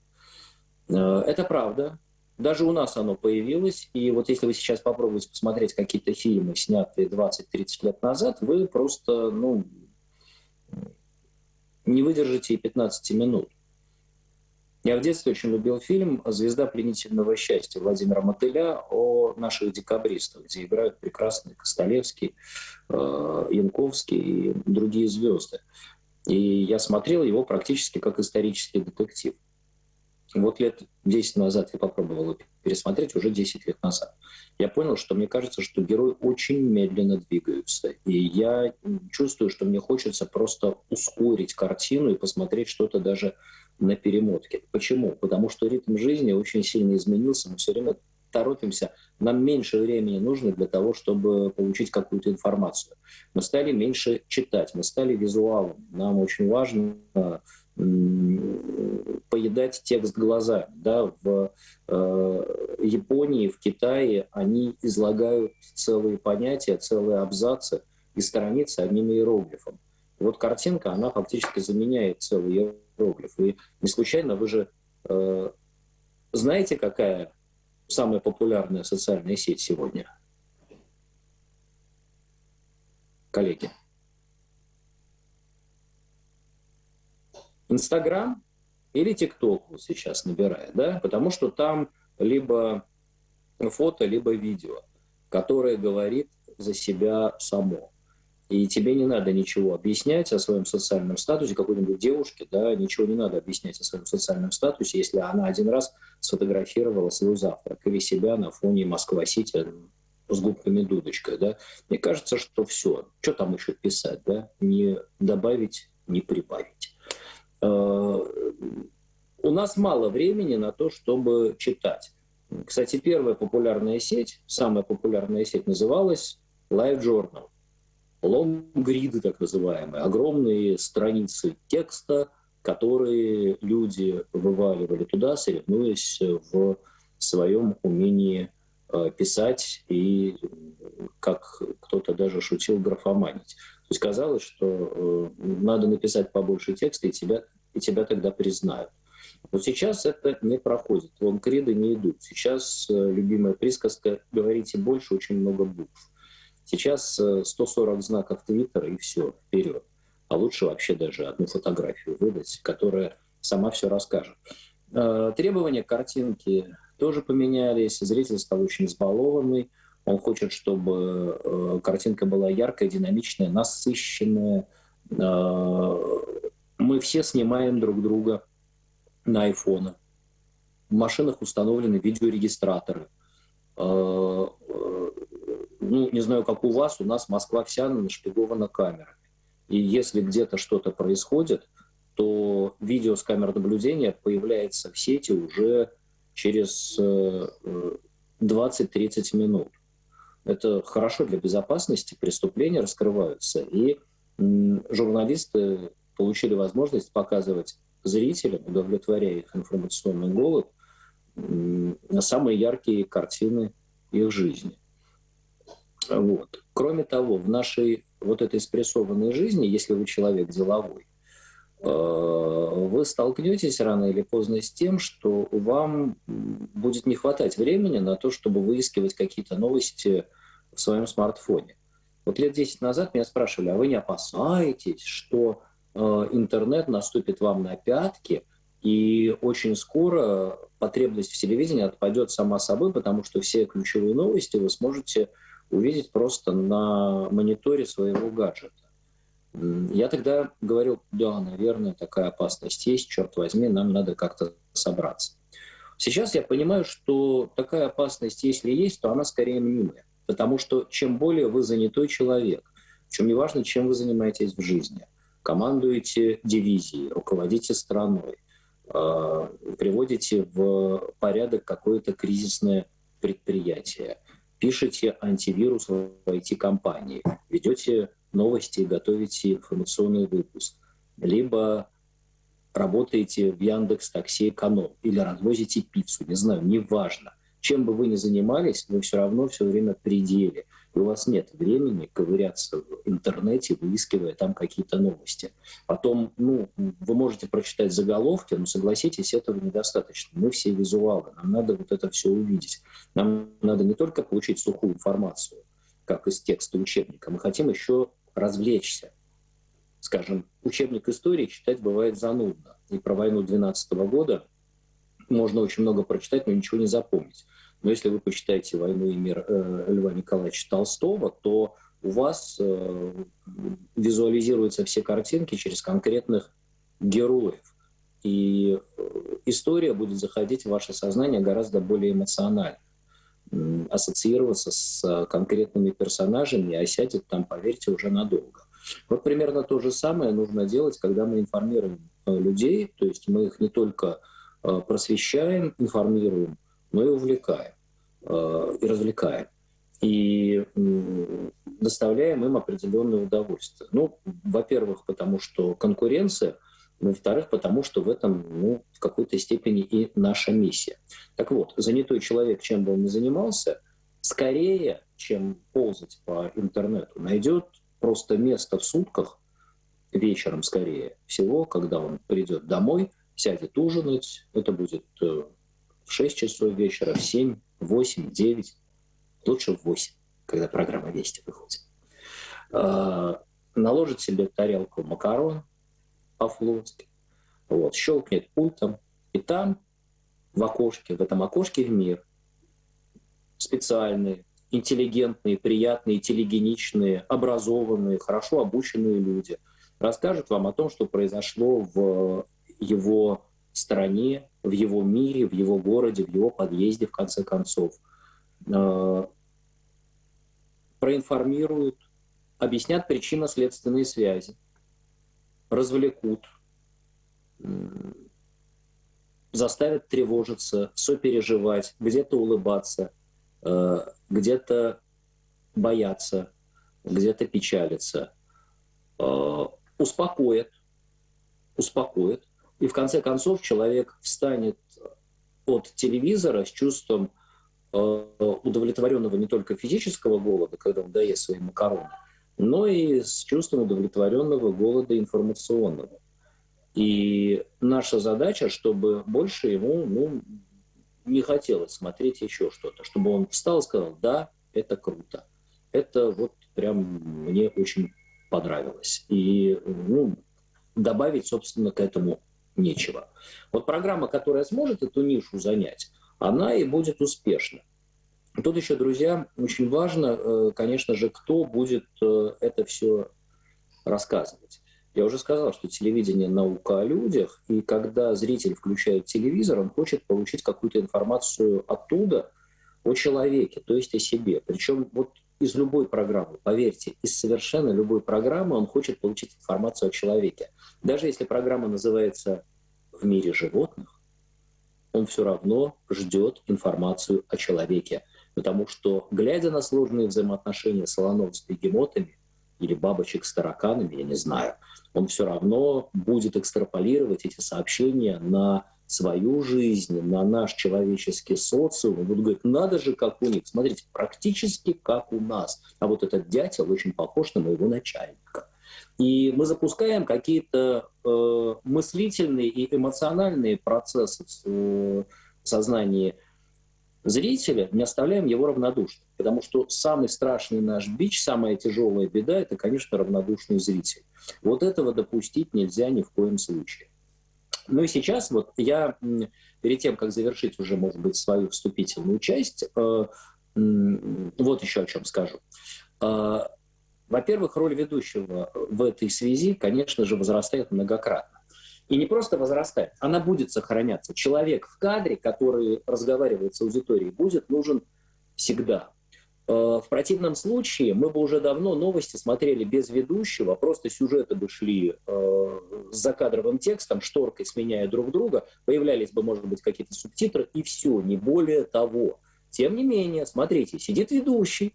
Это правда. Даже у нас оно появилось. И вот если вы сейчас попробуете посмотреть какие-то фильмы, снятые 20-30 лет назад, вы просто не выдержите и 15 минут. Я в детстве очень любил фильм «Звезда пленительного счастья» Владимира Мотыля о наших декабристах, где играют прекрасные Костолевский, Янковский и другие звезды. И я смотрел его практически как исторический детектив. Вот лет 10 назад я попробовал его пересмотреть, уже 10 лет назад. Я понял, что мне кажется, что герои очень медленно двигаются. И я чувствую, что мне хочется просто ускорить картину и посмотреть что-то даже на перемотке. Почему? Потому что ритм жизни очень сильно изменился, мы все время торопимся, нам меньше времени нужно для того, чтобы получить какую-то информацию. Мы стали меньше читать, мы стали визуалом. Нам очень важно поедать текст глазами. Да? В Японии, в Китае они излагают целые понятия, целые абзацы и страницы одним иероглифом. Вот картинка, она фактически заменяет целый иероглиф. И не случайно вы же знаете, какая самая популярная социальная сеть сегодня? Коллеги. Инстаграм или ТикТок вот сейчас набирает, да? Потому что там либо фото, либо видео, которое говорит за себя само. И тебе не надо ничего объяснять о своем социальном статусе, какой-нибудь девушке, да, ничего не надо объяснять о своем социальном статусе, если она один раз сфотографировала свой завтрак или себя на фоне Москва-Сити с губками дудочкой, да. Мне кажется, что все. Что там еще писать, да? Не добавить, не прибавить. У нас мало времени на то, чтобы читать. Кстати, первая популярная сеть, самая популярная сеть называлась LiveJournal. Лонгриды, так называемые, огромные страницы текста, которые люди вываливали туда, соревнуясь в своем умении писать и, как кто-то даже шутил, графоманить. То есть казалось, что надо написать побольше текста, и тебя тогда признают. Но сейчас это не проходит, лонгриды не идут. Сейчас любимая присказка «говорите больше, очень много букв». Сейчас 140 знаков Твиттера и все, вперед. А лучше вообще даже одну фотографию выдать, которая сама все расскажет. Требования к картинке тоже поменялись. Зритель стал очень избалованный. Он хочет, чтобы картинка была яркая, динамичная, насыщенная. Мы все снимаем друг друга на айфоны. В машинах установлены видеорегистраторы. Не знаю, как у вас, у нас Москва вся нашпигована камерами. И если где-то что-то происходит, то видео с камер наблюдения появляется в сети уже через 20-30 минут. Это хорошо для безопасности, преступления раскрываются, и журналисты получили возможность показывать зрителям, удовлетворяя их информационный голод, самые яркие картины их жизни. Вот. Кроме того, в нашей вот этой спрессованной жизни, если вы человек деловой, вы столкнетесь рано или поздно с тем, что вам будет не хватать времени на то, чтобы выискивать какие-то новости в своем смартфоне. Вот лет 10 назад меня спрашивали, а вы не опасаетесь, что интернет наступит вам на пятки, и очень скоро потребность в телевидении отпадет сама собой, потому что все ключевые новости вы сможете увидеть просто на мониторе своего гаджета. Я тогда говорил, да, наверное, такая опасность есть, черт возьми, нам надо как-то собраться. Сейчас я понимаю, что такая опасность, если есть, то она скорее мнимая. Потому что чем более вы занятой человек, причем неважно, чем вы занимаетесь в жизни, командуете дивизией, руководите страной, приводите в порядок какое-то кризисное предприятие, пишете антивирус в IT-компании, ведете новости, готовите информационный выпуск, либо работаете в Яндекс.Такси Эконом или развозите пиццу, не знаю, неважно. Чем бы вы ни занимались, вы все равно все время при деле. И у вас нет времени ковыряться в интернете, выискивая там какие-то новости. Потом, вы можете прочитать заголовки, но согласитесь, этого недостаточно. Мы все визуалы, нам надо вот это все увидеть. Нам надо не только получить сухую информацию, как из текста учебника, мы хотим еще развлечься. Скажем, учебник истории читать бывает занудно. И про войну 12 года можно очень много прочитать, но ничего не запомнить. Но если вы почитаете «Войну и мир» Льва Николаевича Толстого, то у вас визуализируются все картинки через конкретных героев. И история будет заходить в ваше сознание гораздо более эмоционально, ассоциироваться с конкретными персонажами и осядет там, поверьте, уже надолго. Вот примерно то же самое нужно делать, когда мы информируем людей, то есть мы их не только просвещаем, информируем, но и увлекаем, и развлекаем, и доставляем им определенное удовольствие. Во-первых, потому что конкуренция, во-вторых, потому что в этом, в какой-то степени и наша миссия. Так вот, занятой человек, чем бы он ни занимался, скорее, чем ползать по интернету, найдет просто место в сутках, вечером скорее всего, когда он придет домой, сядет ужинать, это будет в 6 часов вечера, в 7, 8, 9, лучше в 8, когда программа «Вести» выходит. Наложит себе тарелку макарон по-флотски, щелкнет пультом, и там в этом окошке в мир специальные, интеллигентные, приятные, телегеничные, образованные, хорошо обученные люди расскажут вам о том, что произошло в его стране, в его мире, в его городе, в его подъезде, в конце концов. Проинформируют, объяснят причинно-следственные связи, развлекут, заставят тревожиться, сопереживать, где-то улыбаться, где-то бояться, где-то печалиться, успокоят, и в конце концов человек встанет от телевизора с чувством удовлетворенного не только физического голода, когда он доест свои макароны, но и с чувством удовлетворенного голода информационного. И наша задача, чтобы больше ему не хотелось смотреть еще что-то, чтобы он встал и сказал: да, это круто, это вот прям мне очень понравилось. И добавить, собственно, к этому нечего. Вот программа, которая сможет эту нишу занять, она и будет успешна. Тут еще, друзья, очень важно, конечно же, кто будет это все рассказывать. Я уже сказал, что телевидение — наука о людях, и когда зритель включает телевизор, он хочет получить какую-то информацию оттуда о человеке, то есть о себе. Причем вот из любой программы, поверьте, из совершенно любой программы он хочет получить информацию о человеке. Даже если программа называется «В мире животных», он все равно ждет информацию о человеке. Потому что, глядя на сложные взаимоотношения слонов с бегемотами или бабочек с тараканами, я не знаю, он все равно будет экстраполировать эти сообщения на свою жизнь, на наш человеческий социум. Он будет говорить: надо же, как у них. Смотрите, практически как у нас. А вот этот дятел очень похож на моего начальника. И мы запускаем какие-то мыслительные и эмоциональные процессы в сознании зрителя, не оставляем его равнодушным. Потому что самый страшный наш бич, самая тяжелая беда — это, конечно, равнодушный зритель. Вот этого допустить нельзя ни в коем случае. Ну и сейчас вот я, перед тем, как завершить уже, может быть, свою вступительную часть, вот еще о чем скажу. Во-первых, роль ведущего в этой связи, конечно же, возрастает многократно. И не просто возрастает, она будет сохраняться. Человек в кадре, который разговаривает с аудиторией, будет нужен всегда. В противном случае мы бы уже давно новости смотрели без ведущего, просто сюжеты бы шли с закадровым текстом, шторкой сменяя друг друга, появлялись бы, может быть, какие-то субтитры, и все, не более того. Тем не менее, смотрите, сидит ведущий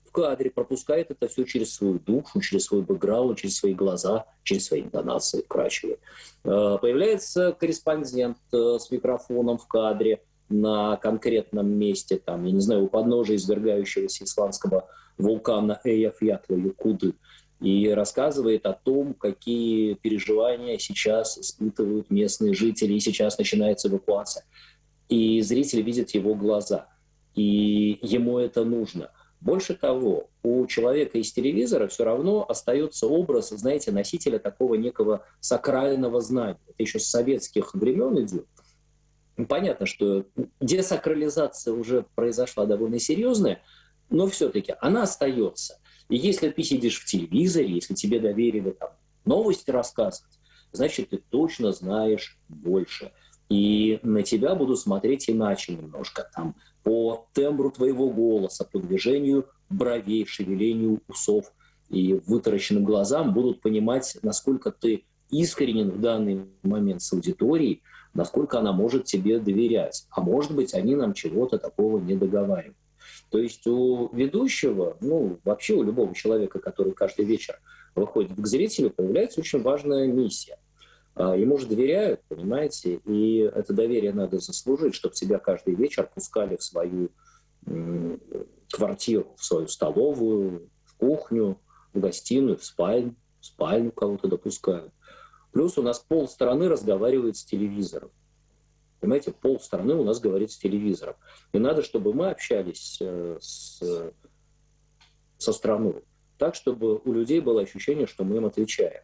в кадре, пропускает это все через свою душу, через свой бэкграунд, через свои глаза, через свои интонации вкрадчивые. Появляется корреспондент с микрофоном в кадре на конкретном месте, там, я не знаю, у подножия извергающегося исландского вулкана Эяфьятла-Юкуды, и рассказывает о том, какие переживания сейчас испытывают местные жители, и сейчас начинается эвакуация. И зритель видит его глаза, и ему это нужно. Больше того, у человека из телевизора все равно остается образ, знаете, носителя такого некого сакрального знания. Это еще с советских времен идет. Понятно, что десакрализация уже произошла довольно серьезная, но все-таки она остается. И если ты сидишь в телевизоре, если тебе доверили там новости рассказывать, значит, ты точно знаешь больше. И на тебя будут смотреть иначе немножко. Там, по тембру твоего голоса, по движению бровей, шевелению усов и вытаращенным глазам будут понимать, насколько ты искренен в данный момент с аудиторией, насколько она может тебе доверять. А может быть, они нам чего-то такого не договаривают. То есть у ведущего, вообще у любого человека, который каждый вечер выходит к зрителю, появляется очень важная миссия. Ему же доверяют, понимаете, и это доверие надо заслужить, чтобы тебя каждый вечер пускали в свою квартиру, в свою столовую, в кухню, в гостиную, в спальню кого-то допускают. Плюс у нас полстраны разговаривает с телевизором. Понимаете, полстраны у нас говорит с телевизором. И надо, чтобы мы общались со страной так, чтобы у людей было ощущение, что мы им отвечаем.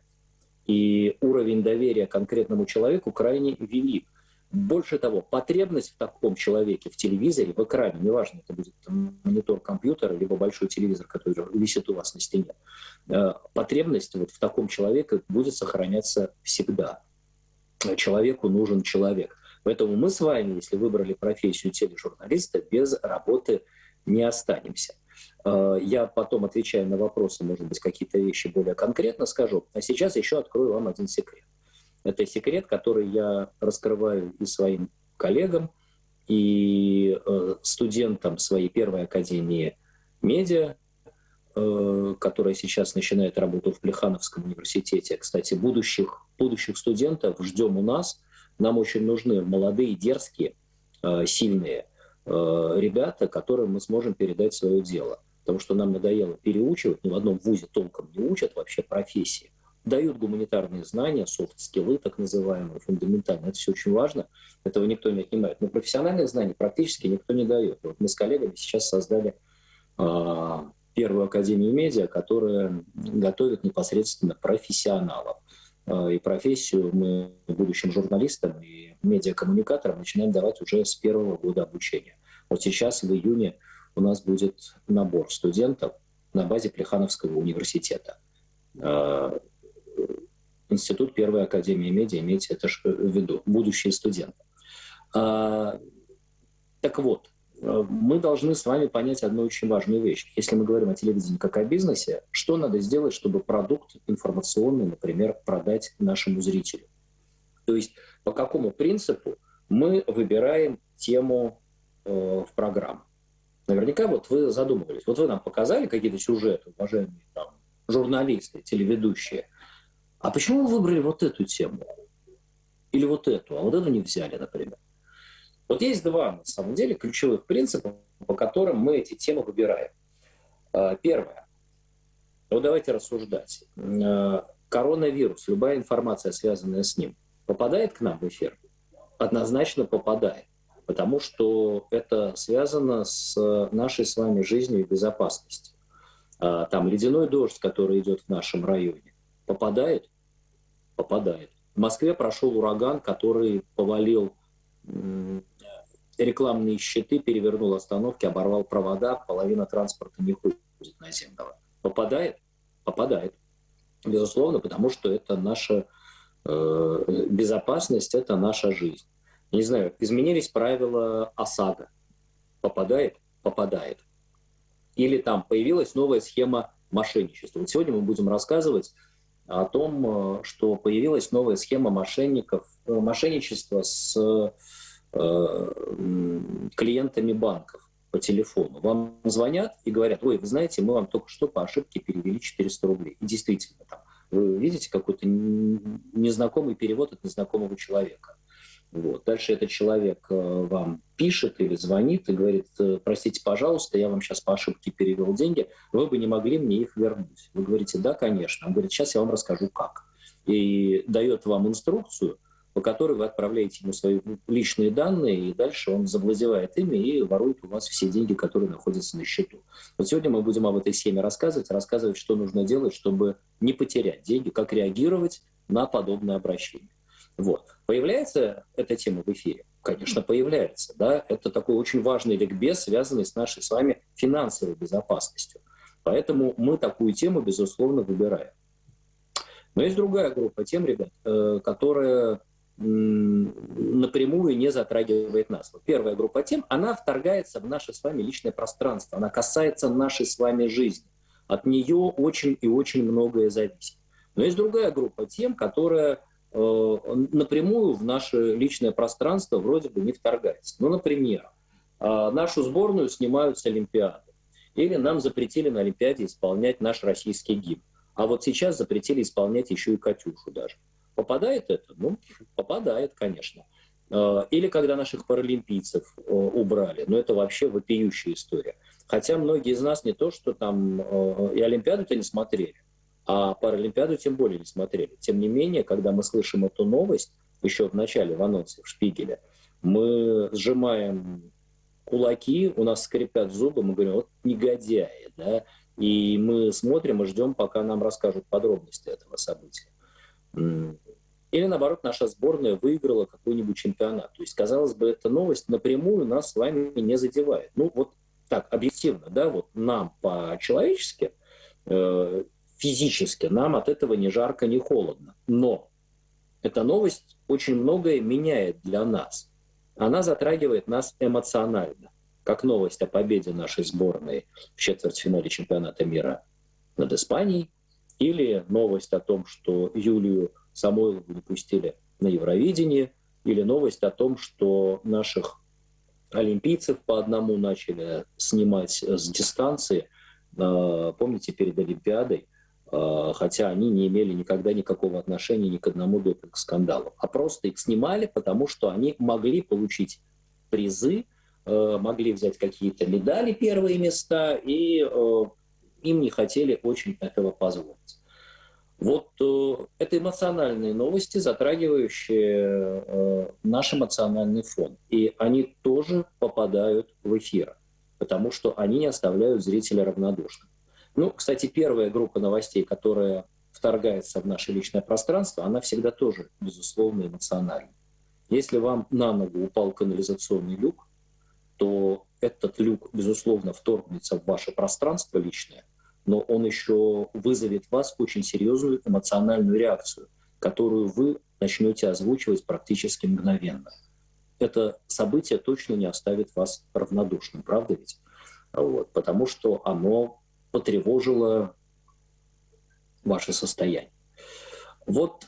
И уровень доверия конкретному человеку крайне велик. Больше того, потребность в таком человеке, в телевизоре, в экране, неважно, это будет монитор компьютера, либо большой телевизор, который висит у вас на стене, потребность вот в таком человеке будет сохраняться всегда. Человеку нужен человек. Поэтому мы с вами, если выбрали профессию тележурналиста, без работы не останемся. Я потом, отвечая на вопросы, может быть, какие-то вещи более конкретно скажу. А сейчас еще открою вам один секрет. Это секрет, который я раскрываю и своим коллегам, и студентам своей первой академии медиа, которая сейчас начинает работу в Плехановском университете. Кстати, будущих студентов ждем у нас. Нам очень нужны молодые, дерзкие, сильные ребята, которым мы сможем передать свое дело. Потому что нам надоело переучивать, ни в одном вузе толком не учат вообще профессии. Дают гуманитарные знания, софт-скиллы так называемые, фундаментально. Это все очень важно, этого никто не отнимает. Но профессиональных знаний практически никто не дает. Вот мы с коллегами сейчас создали первую академию медиа, которая готовит непосредственно профессионалов. И профессию мы будущим журналистам и медиакоммуникаторам начинаем давать уже с первого года обучения. Вот сейчас в июне у нас будет набор студентов на базе Плехановского университета. Институт первой академии медиа, имейте это в виду, будущие студенты. Так вот, мы должны с вами понять одну очень важную вещь. Если мы говорим о телевидении как о бизнесе, что надо сделать, чтобы продукт информационный, например, продать нашему зрителю? То есть по какому принципу мы выбираем тему в программу? Наверняка вот вы задумывались. Вот вы нам показали какие-то сюжеты, уважаемые там, журналисты, телеведущие. А почему вы выбрали вот эту тему? Или вот эту, а вот эту не взяли, например? Вот есть два, на самом деле, ключевых принципа, по которым мы эти темы выбираем. Первое. Вот давайте рассуждать. Коронавирус, любая информация, связанная с ним, попадает к нам в эфир? Однозначно попадает. Потому что это связано с нашей с вами жизнью и безопасностью. Там ледяной дождь, который идет в нашем районе, попадает? Попадает. В Москве прошел ураган, который повалил рекламные щиты, перевернул остановки, оборвал провода, половина транспорта не ходит наземного. Попадает? Попадает. Безусловно, потому что это наша безопасность, это наша жизнь. Не знаю, изменились правила ОСАГО. Попадает? Попадает. Или там появилась новая схема мошенничества. Вот сегодня мы будем рассказывать о том, что появилась новая схема мошенничества с клиентами банков по телефону. Вам звонят и говорят: ой, вы знаете, мы вам только что по ошибке перевели 400 рублей. И действительно, там, вы видите какой-то незнакомый перевод от незнакомого человека. Вот. Дальше этот человек вам пишет или звонит и говорит: простите, пожалуйста, я вам сейчас по ошибке перевел деньги, вы бы не могли мне их вернуть. Вы говорите: да, конечно. Он говорит: сейчас я вам расскажу, как. И дает вам инструкцию, по которой вы отправляете ему свои личные данные, и дальше он завладевает ими и ворует у вас все деньги, которые находятся на счету. Вот сегодня мы будем об этой схеме рассказывать, что нужно делать, чтобы не потерять деньги, как реагировать на подобное обращение. Вот. Появляется эта тема в эфире? Конечно, появляется. Да? Это такой очень важный ликбез, связанный с нашей с вами финансовой безопасностью. Поэтому мы такую тему, безусловно, выбираем. Но есть другая группа тем, ребят, которая напрямую не затрагивает нас. Вот первая группа тем, она вторгается в наше с вами личное пространство, она касается нашей с вами жизни. От нее очень и очень многое зависит. Но есть другая группа тем, которая напрямую в наше личное пространство вроде бы не вторгается. Ну, например, нашу сборную снимают с Олимпиады. Или нам запретили на Олимпиаде исполнять наш российский гимн. А вот сейчас запретили исполнять еще и «Катюшу» даже. Попадает это? Ну, попадает, конечно. Или когда наших паралимпийцев убрали. Но это вообще вопиющая история. Хотя многие из нас не то, что там и Олимпиаду-то не смотрели, а Паралимпиаду тем более не смотрели. Тем не менее, когда мы слышим эту новость, еще в начале, в анонсе, в Шпигеле, мы сжимаем кулаки, у нас скрипят зубы, мы говорим: вот негодяи, да, и мы смотрим и ждем, пока нам расскажут подробности этого события. Или, наоборот, наша сборная выиграла какой-нибудь чемпионат. То есть, казалось бы, эта новость напрямую нас с вами не задевает. Ну, вот так, объективно, да, вот нам по-человечески, физически, нам от этого ни жарко, ни холодно. Но эта новость очень многое меняет для нас. Она затрагивает нас эмоционально. Как новость о победе нашей сборной в четвертьфинале чемпионата мира над Испанией, или новость о том, что Юлию Самойлову не пустили на Евровидении, или новость о том, что наших олимпийцев по одному начали снимать с дистанции, помните, перед Олимпиадой, хотя они не имели никогда никакого отношения ни к одному допинг-скандалу, а просто их снимали, потому что они могли получить призы, могли взять какие-то медали, первые места, и им не хотели очень этого позволить. Вот это эмоциональные новости, затрагивающие наш эмоциональный фон. И они тоже попадают в эфир, потому что они не оставляют зрителя равнодушным. Ну, кстати, первая группа новостей, которая вторгается в наше личное пространство, она всегда тоже, безусловно, эмоциональна. Если вам на ногу упал канализационный люк, то этот люк, безусловно, вторгнется в ваше пространство личное, но он еще вызовет в вас очень серьезную эмоциональную реакцию, которую вы начнете озвучивать практически мгновенно. Это событие точно не оставит вас равнодушным, правда ведь? Вот, потому что оно потревожило ваше состояние. Вот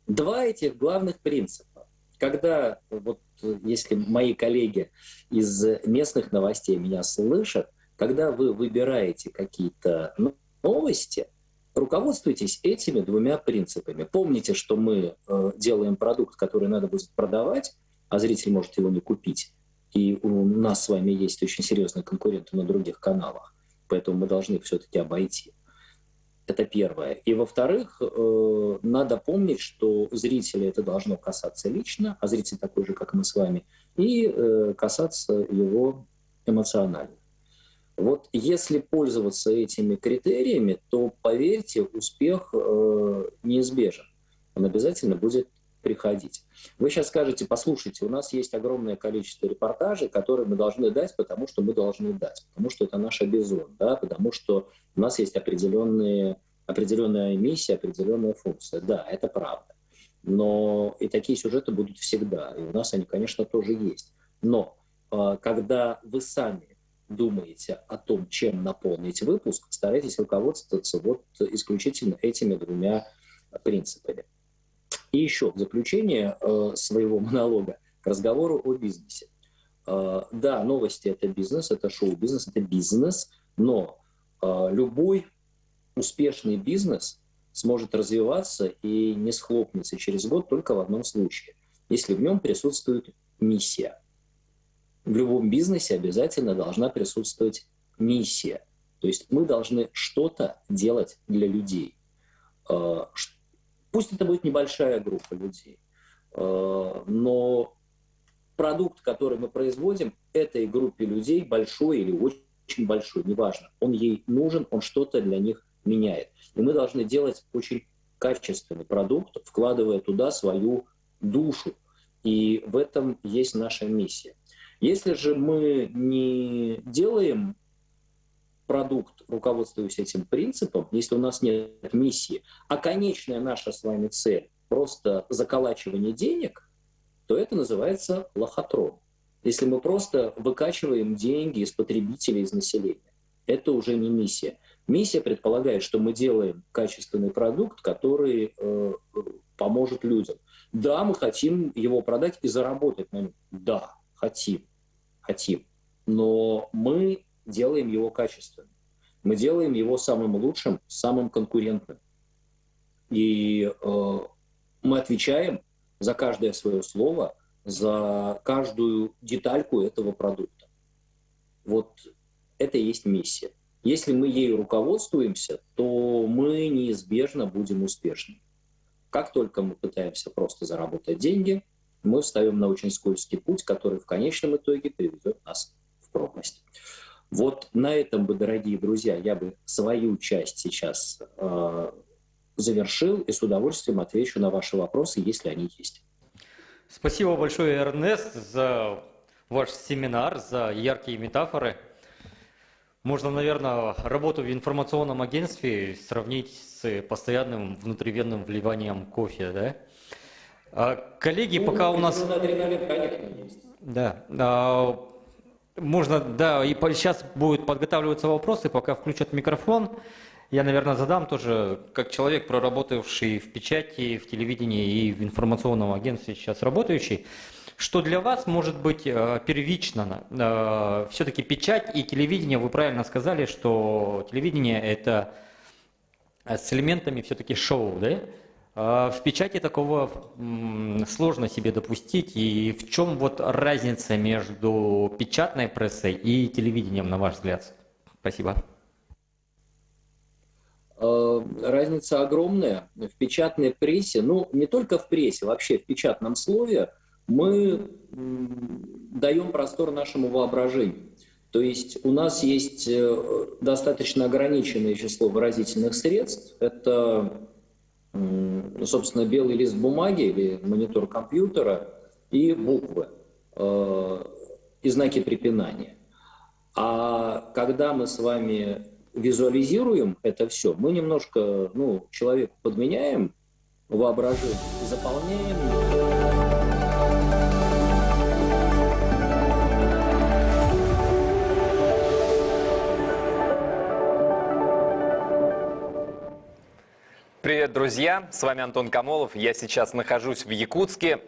два этих главных принципа. Когда, вот, если мои коллеги из местных новостей меня слышат, когда вы выбираете какие-то новости, руководствуйтесь этими двумя принципами. Помните, что мы делаем продукт, который надо будет продавать, а зритель может его не купить. И у нас с вами есть очень серьезные конкуренты на других каналах. Поэтому мы должны все-таки обойти. Это первое. И во-вторых, надо помнить, что зрителя это должно касаться лично, а зритель такой же, как мы с вами, и касаться его эмоционально. Вот если пользоваться этими критериями, то, поверьте, успех неизбежен. Он обязательно будет приходить. Вы сейчас скажете: послушайте, у нас есть огромное количество репортажей, которые мы должны дать, потому что мы должны дать, потому что это наш обязон, да, потому что у нас есть определенная миссия, определенная функция. Да, это правда. Но и такие сюжеты будут всегда, и у нас они, конечно, тоже есть. Но когда вы сами думаете о том, чем наполнить выпуск, старайтесь руководствоваться вот исключительно этими двумя принципами. И еще в заключение своего монолога к разговору о бизнесе. Да, новости — это бизнес, это шоу-бизнес, это бизнес, но любой успешный бизнес сможет развиваться и не схлопнется через год только в одном случае, если в нем присутствует миссия. В любом бизнесе обязательно должна присутствовать миссия. То есть мы должны что-то делать для людей. Пусть это будет небольшая группа людей, но продукт, который мы производим, этой группе людей, большой или очень большой, неважно, он ей нужен, он что-то для них меняет. И мы должны делать очень качественный продукт, вкладывая туда свою душу. И в этом есть наша миссия. Если же мы не делаем продукт, руководствуясь этим принципом, если у нас нет миссии, а конечная наша с вами цель просто заколачивание денег, то это называется лохотрон. Если мы просто выкачиваем деньги из потребителей, из населения, это уже не миссия. Миссия предполагает, что мы делаем качественный продукт, который поможет людям. Да, мы хотим его продать и заработать на нем. Да, хотим. Но мы делаем его качественным. Мы делаем его самым лучшим, самым конкурентным. И мы отвечаем за каждое свое слово, за каждую детальку этого продукта. Вот это и есть миссия. Если мы ею руководствуемся, то мы неизбежно будем успешны. Как только мы пытаемся просто заработать деньги, мы встаем на очень скользкий путь, который в конечном итоге приведет нас в пропасть. Вот на этом бы, дорогие друзья, я бы свою часть сейчас завершил и с удовольствием отвечу на ваши вопросы, если они есть. Спасибо большое, Эрнест, за ваш семинар, за яркие метафоры. Можно, наверное, работу в информационном агентстве сравнить с постоянным внутривенным вливанием кофе, да? Коллеги, пока у нас... Да, можно, да, и сейчас будут подготавливаться вопросы, пока включат микрофон. Я, наверное, задам тоже, как человек, проработавший в печати, в телевидении и в информационном агентстве, сейчас работающий, что для вас может быть первично? Все-таки печать и телевидение, вы правильно сказали, что телевидение это с элементами все-таки шоу, да? В печати такого сложно себе допустить. И в чем вот разница между печатной прессой и телевидением, на ваш взгляд? Спасибо. Разница огромная. В печатной прессе, ну не только в прессе, вообще в печатном слове мы даем простор нашему воображению. То есть у нас есть достаточно ограниченное число выразительных средств. Это, собственно, белый лист бумаги или монитор компьютера и буквы и знаки препинания. А когда мы с вами визуализируем это все, мы немножко человеку подменяем воображение и заполняем. Привет, друзья! С вами Антон Камолов. Я сейчас нахожусь в Якутске.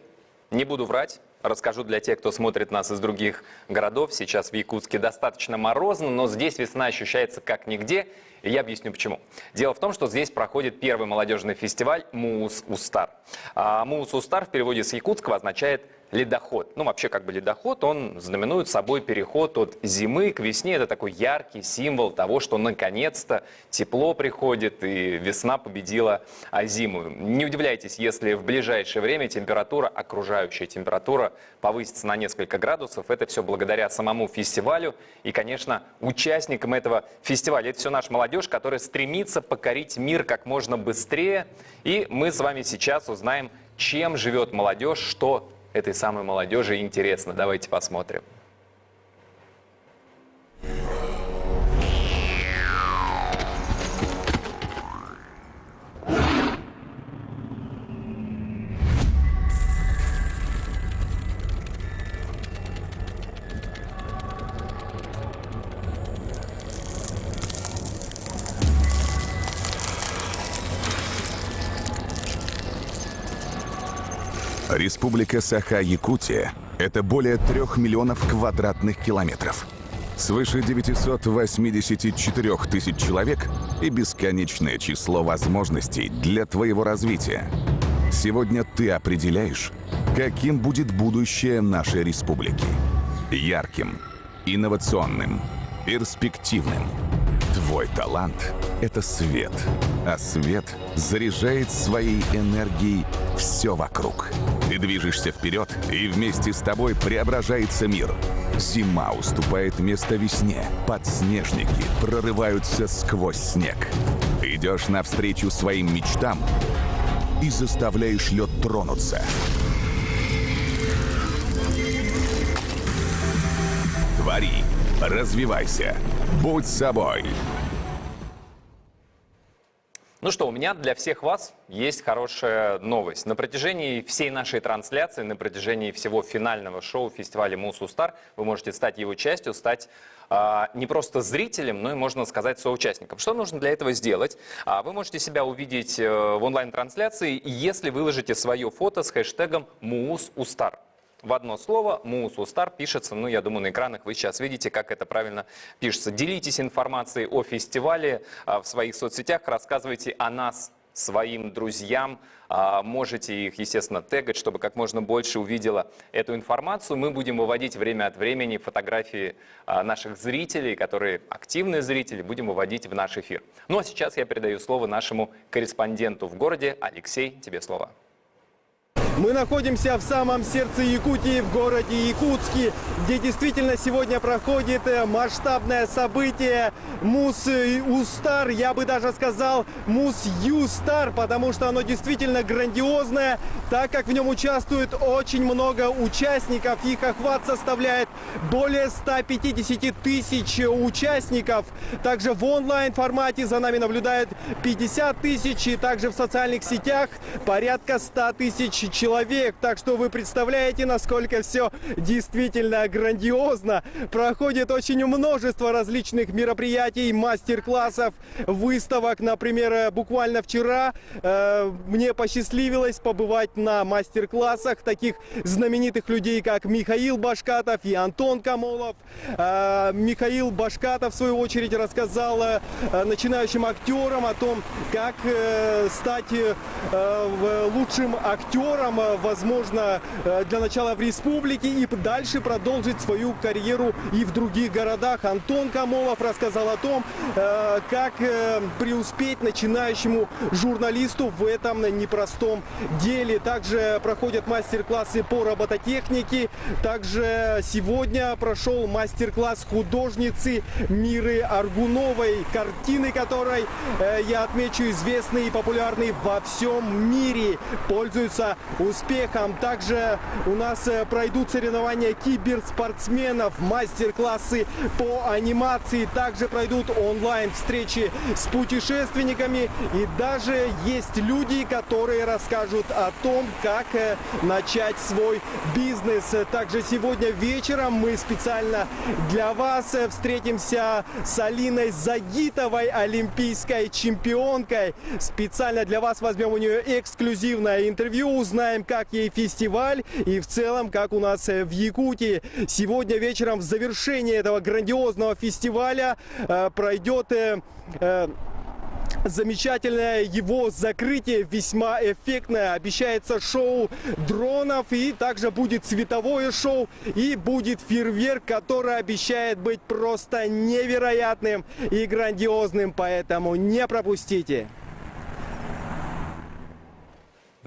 Не буду врать. Расскажу для тех, кто смотрит нас из других городов. Сейчас в Якутске достаточно морозно, но здесь весна ощущается как нигде. И я объясню почему. Дело в том, что здесь проходит первый молодежный фестиваль «Муус Устар». «Муус Устар» в переводе с якутского означает ледоход. Ну, вообще, как бы ледоход, он знаменует собой переход от зимы к весне. Это такой яркий символ того, что наконец-то тепло приходит и весна победила зиму. Не удивляйтесь, если в ближайшее время температура, окружающая температура, повысится на несколько градусов. Это все благодаря самому фестивалю и, конечно, участникам этого фестиваля. Это все наша молодежь, которая стремится покорить мир как можно быстрее. И мы с вами сейчас узнаем, чем живет молодежь, что этой самой молодежи интересно. Давайте посмотрим. Республика Саха-Якутия – это более 3 миллионов квадратных километров. Свыше 984 тысяч человек и бесконечное число возможностей для твоего развития. Сегодня ты определяешь, каким будет будущее нашей республики. Ярким, инновационным, перспективным. Твой талант – это свет, а свет заряжает своей энергией все вокруг. Ты движешься вперед, и вместе с тобой преображается мир. Зима уступает место весне, подснежники прорываются сквозь снег. Идешь навстречу своим мечтам и заставляешь лед тронуться. Твори, развивайся, будь собой. Ну что, у меня для всех вас есть хорошая новость. На протяжении всей нашей трансляции, на протяжении всего финального шоу фестиваля «Муус Устар» вы можете стать его частью, стать не просто зрителем, но и, можно сказать, соучастником. Что нужно для этого сделать? Вы можете себя увидеть в онлайн-трансляции, если выложите свое фото с хэштегом «Муус Устар». В одно слово «Муус Устар» пишется, я думаю, на экранах вы сейчас видите, как это правильно пишется. Делитесь информацией о фестивале в своих соцсетях, рассказывайте о нас своим друзьям, можете их, естественно, тегать, чтобы как можно больше увидело эту информацию. Мы будем выводить время от времени фотографии наших зрителей, которые активные зрители, будем выводить в наш эфир. Ну а сейчас я передаю слово нашему корреспонденту в городе. Алексей, тебе слово. Мы находимся в самом сердце Якутии, в городе Якутске, где действительно сегодня проходит масштабное событие «Муус Устар». Я бы даже сказал «Муус Ю-Стар», потому что оно действительно грандиозное, так как в нем участвует очень много участников. Их охват составляет более 150 тысяч участников. Также в онлайн-формате за нами наблюдают 50 тысяч, и также в социальных сетях порядка 100 тысяч человек. человек. Так что вы представляете, насколько все действительно грандиозно. Проходит очень множество различных мероприятий, мастер-классов, выставок. Например, буквально вчера мне посчастливилось побывать на мастер-классах таких знаменитых людей, как Михаил Башкатов и Антон Камолов. Михаил Башкатов, в свою очередь, рассказал начинающим актерам о том, как стать лучшим актером, возможно, для начала в республике и дальше продолжить свою карьеру и в других городах. Антон Камолов рассказал о том, как преуспеть начинающему журналисту в этом непростом деле. Также проходят мастер-классы по робототехнике. Также сегодня прошел мастер-класс художницы Миры Аргуновой, картины которой, я отмечу, известны и популярны во всем мире, пользуются успехом. Также у нас пройдут соревнования киберспортсменов, мастер-классы по анимации. Также пройдут онлайн-встречи с путешественниками. И даже есть люди, которые расскажут о том, как начать свой бизнес. Также сегодня вечером мы специально для вас встретимся с Алиной Загитовой, олимпийской чемпионкой. Специально для вас возьмем у нее эксклюзивное интервью, узнаем, как ей фестиваль и в целом, как у нас в Якутии. Сегодня вечером в завершении этого грандиозного фестиваля пройдет замечательное его закрытие, весьма эффектное. Обещается шоу дронов, и также будет световое шоу, и будет фейерверк, который обещает быть просто невероятным и грандиозным, поэтому не пропустите.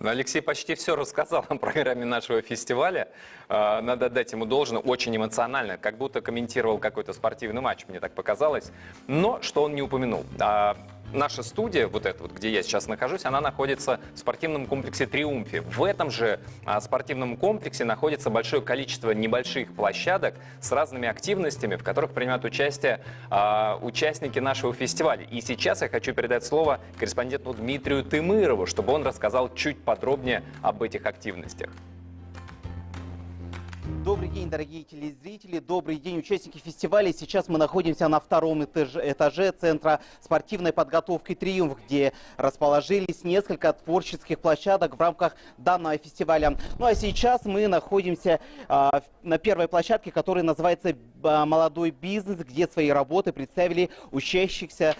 Алексей почти все рассказал о программе нашего фестиваля. Надо отдать ему должное, очень эмоционально, как будто комментировал какой-то спортивный матч, мне так показалось. Но что он не упомянул? Наша студия, вот эта вот, где я сейчас нахожусь, она находится в спортивном комплексе «Триумфе». В этом же спортивном комплексе находится большое количество небольших площадок с разными активностями, в которых принимают участие участники нашего фестиваля. И сейчас я хочу передать слово корреспонденту Дмитрию Тымырову, чтобы он рассказал чуть подробнее об этих активностях. Добрый день, дорогие телезрители, добрый день, участники фестиваля. Сейчас мы находимся на втором этаже Центра спортивной подготовки «Триумф», где расположились несколько творческих площадок в рамках данного фестиваля. Ну а сейчас мы находимся на первой площадке, которая называется «Молодой бизнес», где свои работы представили учащихся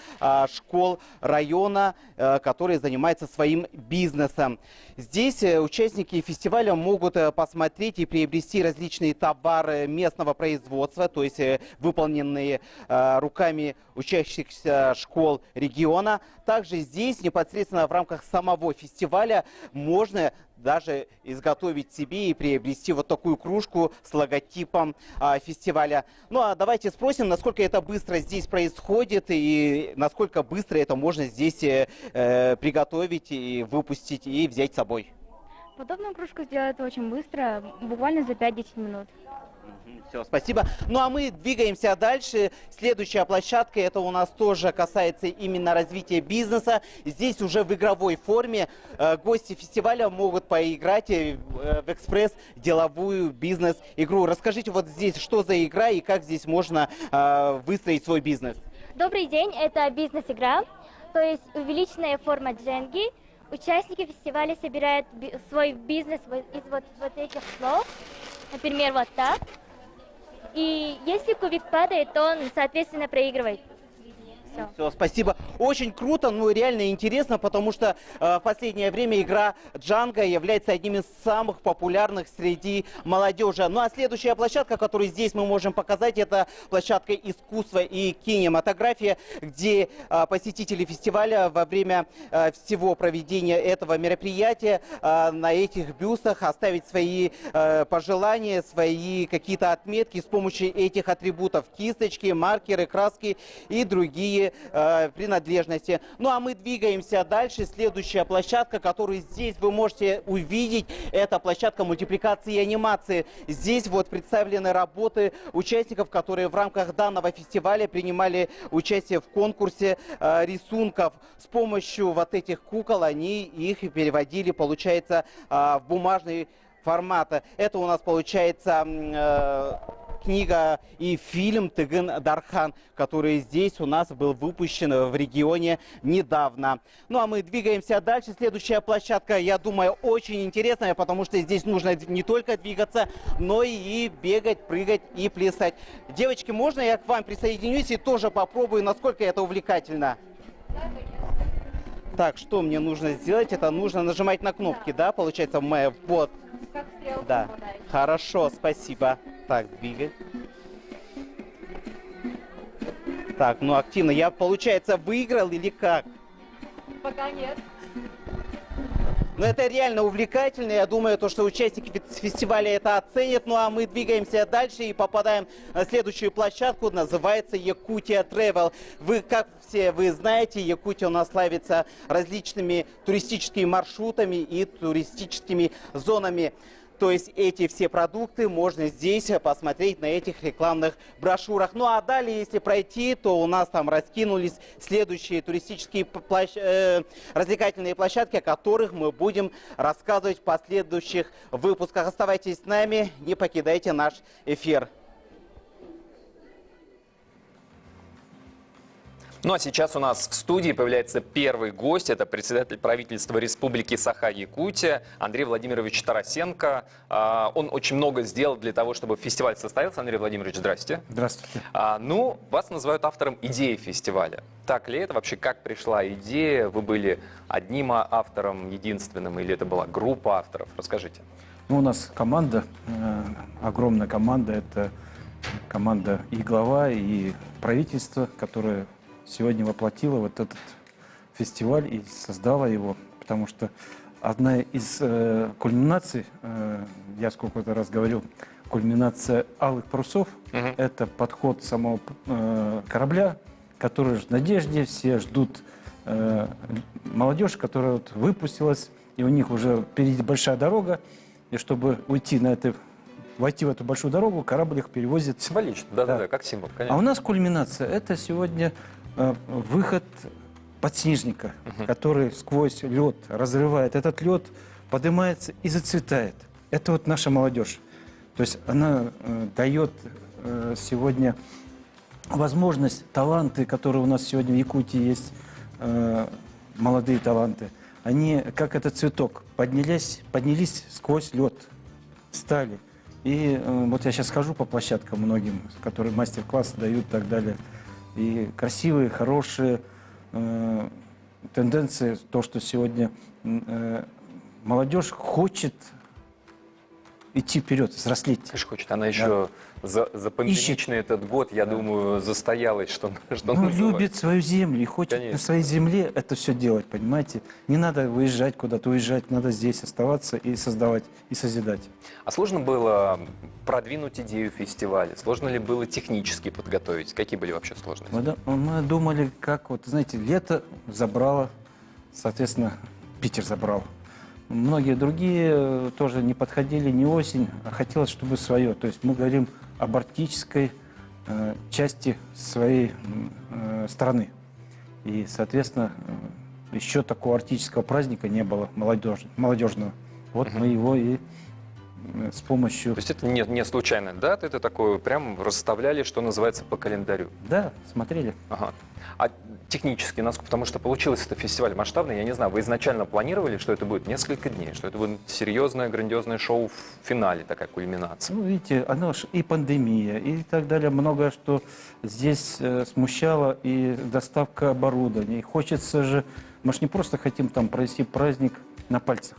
школ района, которые занимаются своим бизнесом. Здесь участники фестиваля могут посмотреть и приобрести различные товары местного производства, то есть выполненные руками учащихся школ региона. Также здесь непосредственно в рамках самого фестиваля можно даже изготовить себе и приобрести вот такую кружку с логотипом фестиваля. Ну а давайте спросим, насколько это быстро здесь происходит и насколько быстро это можно здесь приготовить и выпустить и взять с собой. Подобную кружку сделать очень быстро, буквально за 5-10 минут. Все, спасибо. Ну а мы двигаемся дальше. Следующая площадка, это у нас тоже касается именно развития бизнеса. Здесь уже в игровой форме гости фестиваля могут поиграть в экспресс-деловую бизнес-игру. Расскажите вот здесь, что за игра и как здесь можно выстроить свой бизнес. Добрый день, это бизнес-игра, то есть увеличенная форма дженги. Участники фестиваля собирают свой бизнес из вот этих слов, например, вот так. И если кубик падает, то он, соответственно, проигрывает. Все, спасибо. Очень круто, ну реально интересно, потому что в последнее время игра Джанго является одним из самых популярных среди молодежи. Ну а следующая площадка, которую здесь мы можем показать, это площадка искусства и кинематография, где посетители фестиваля во время всего проведения этого мероприятия на этих бюстах оставить свои пожелания, свои какие-то отметки с помощью этих атрибутов: кисточки, маркеры, краски и другие и принадлежности. Ну а мы двигаемся дальше. Следующая площадка, которую здесь вы можете увидеть, это площадка мультипликации и анимации. Здесь вот представлены работы участников, которые в рамках данного фестиваля принимали участие в конкурсе рисунков. С помощью вот этих кукол они их переводили, получается, в бумажный формат. Это у нас получается книга и фильм «Тыгын Дархан», который здесь у нас был выпущен в регионе недавно. Ну а мы двигаемся дальше. Следующая площадка, я думаю, очень интересная, потому что здесь нужно не только двигаться, но и бегать, прыгать и плясать. Девочки, можно я к вам присоединюсь и тоже попробую, насколько это увлекательно? Так, что мне нужно сделать? Это нужно нажимать на кнопки, да, получается, вот. Да, хорошо, спасибо. Так, двигай. Так, ну активно. Я, получается, выиграл или как? Пока нет. Ну это реально увлекательно. Я думаю, то, что участники фестиваля это оценят. Ну а мы двигаемся дальше и попадаем на следующую площадку. Называется Якутия Travel. Вы, как все вы знаете, Якутия у нас славится различными туристическими маршрутами и туристическими зонами. То есть эти все продукты можно здесь посмотреть на этих рекламных брошюрах. Ну а далее, если пройти, то у нас там раскинулись следующие туристические развлекательные площадки, о которых мы будем рассказывать в последующих выпусках. Оставайтесь с нами, не покидайте наш эфир. Ну а сейчас у нас в студии появляется первый гость. Это председатель правительства Республики Саха-Якутия Андрей Владимирович Тарасенко. Он очень много сделал для того, чтобы фестиваль состоялся. Андрей Владимирович, здрасте. Здравствуйте. Ну, вас называют автором идеи фестиваля. Так ли это вообще? Как пришла идея? Вы были одним автором, единственным, или это была группа авторов? Расскажите. Ну, у нас команда, огромная команда. Это команда и глава, и правительство, которое сегодня воплотила вот этот фестиваль и создала его, потому что одна из кульминаций, я сколько-то раз говорил, кульминация алых парусов, это подход самого корабля, который в надежде, все ждут молодежь, которая вот выпустилась, и у них уже впереди большая дорога, и чтобы уйти на это, войти в эту большую дорогу, корабль их перевозит. Символично, да, как символ, конечно. А у нас кульминация, это сегодня выход подснежника, который сквозь лед разрывает. Этот лед поднимается и зацветает. Это вот наша молодежь. То есть она дает сегодня возможность, таланты, которые у нас сегодня в Якутии есть, молодые таланты, они, как этот цветок, поднялись сквозь лед, встали. И вот я сейчас хожу по площадкам многим, которые мастер-классы дают и так далее. И красивые, хорошие тенденции, то, что сегодня молодежь хочет идти вперед, взрослеть. Конечно, хочет. Она еще за пандемичный этот год, я думаю, застоялась, что любит свою землю и хочет Конечно. на своей земле это все делать, понимаете? Не надо выезжать куда-то, уезжать, надо здесь оставаться и создавать, и созидать. А сложно было продвинуть идею фестиваля? Сложно ли было технически подготовить? Какие были вообще сложности? Мы думали, как вот, знаете, лето забрало, соответственно, Питер забрал. Многие другие тоже не подходили, не осень, а хотелось, чтобы свое. То есть мы говорим об арктической части своей страны. И, соответственно, еще такого арктического праздника не было молодежного. Вот мы его и с помощью... То есть это не случайная дата, это такое прям расставляли, что называется, по календарю? Да, смотрели. Ага. А технически, насколько, потому что получилось это фестиваль масштабный, я не знаю, вы изначально планировали, что это будет несколько дней, что это будет серьезное, грандиозное шоу в финале, такая кульминация? Ну, видите, оно и пандемия, и так далее, многое, что здесь смущало, и доставка оборудования. И хочется же, мы же не просто хотим там провести праздник на пальцах.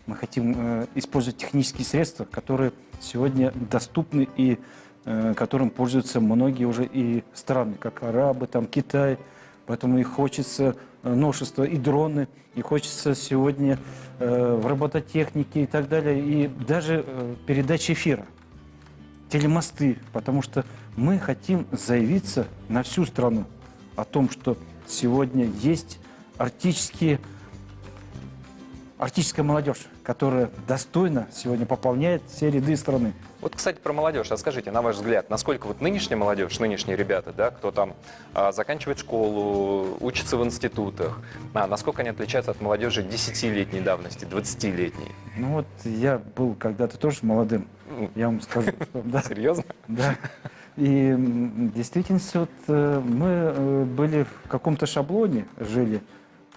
Мы хотим использовать технические средства, которые сегодня доступны и которым пользуются многие уже и страны, как арабы, там, Китай. Поэтому и хочется новшества, и дроны, и хочется сегодня в робототехнике и так далее, и даже передачи эфира, телемосты, потому что мы хотим заявиться на всю страну. о том, что сегодня есть артическая молодежь, которая достойно сегодня пополняет все ряды страны. Вот, кстати, про молодежь. Расскажите, на ваш взгляд, насколько вот нынешняя молодежь, нынешние ребята, да, кто там заканчивает школу, учится в институтах, насколько они отличаются от молодежи 10-летней давности, 20-летней? Ну вот я был когда-то тоже молодым, я вам скажу, что да. Серьезно? Да. И в действительности вот, мы были в каком-то шаблоне, жили,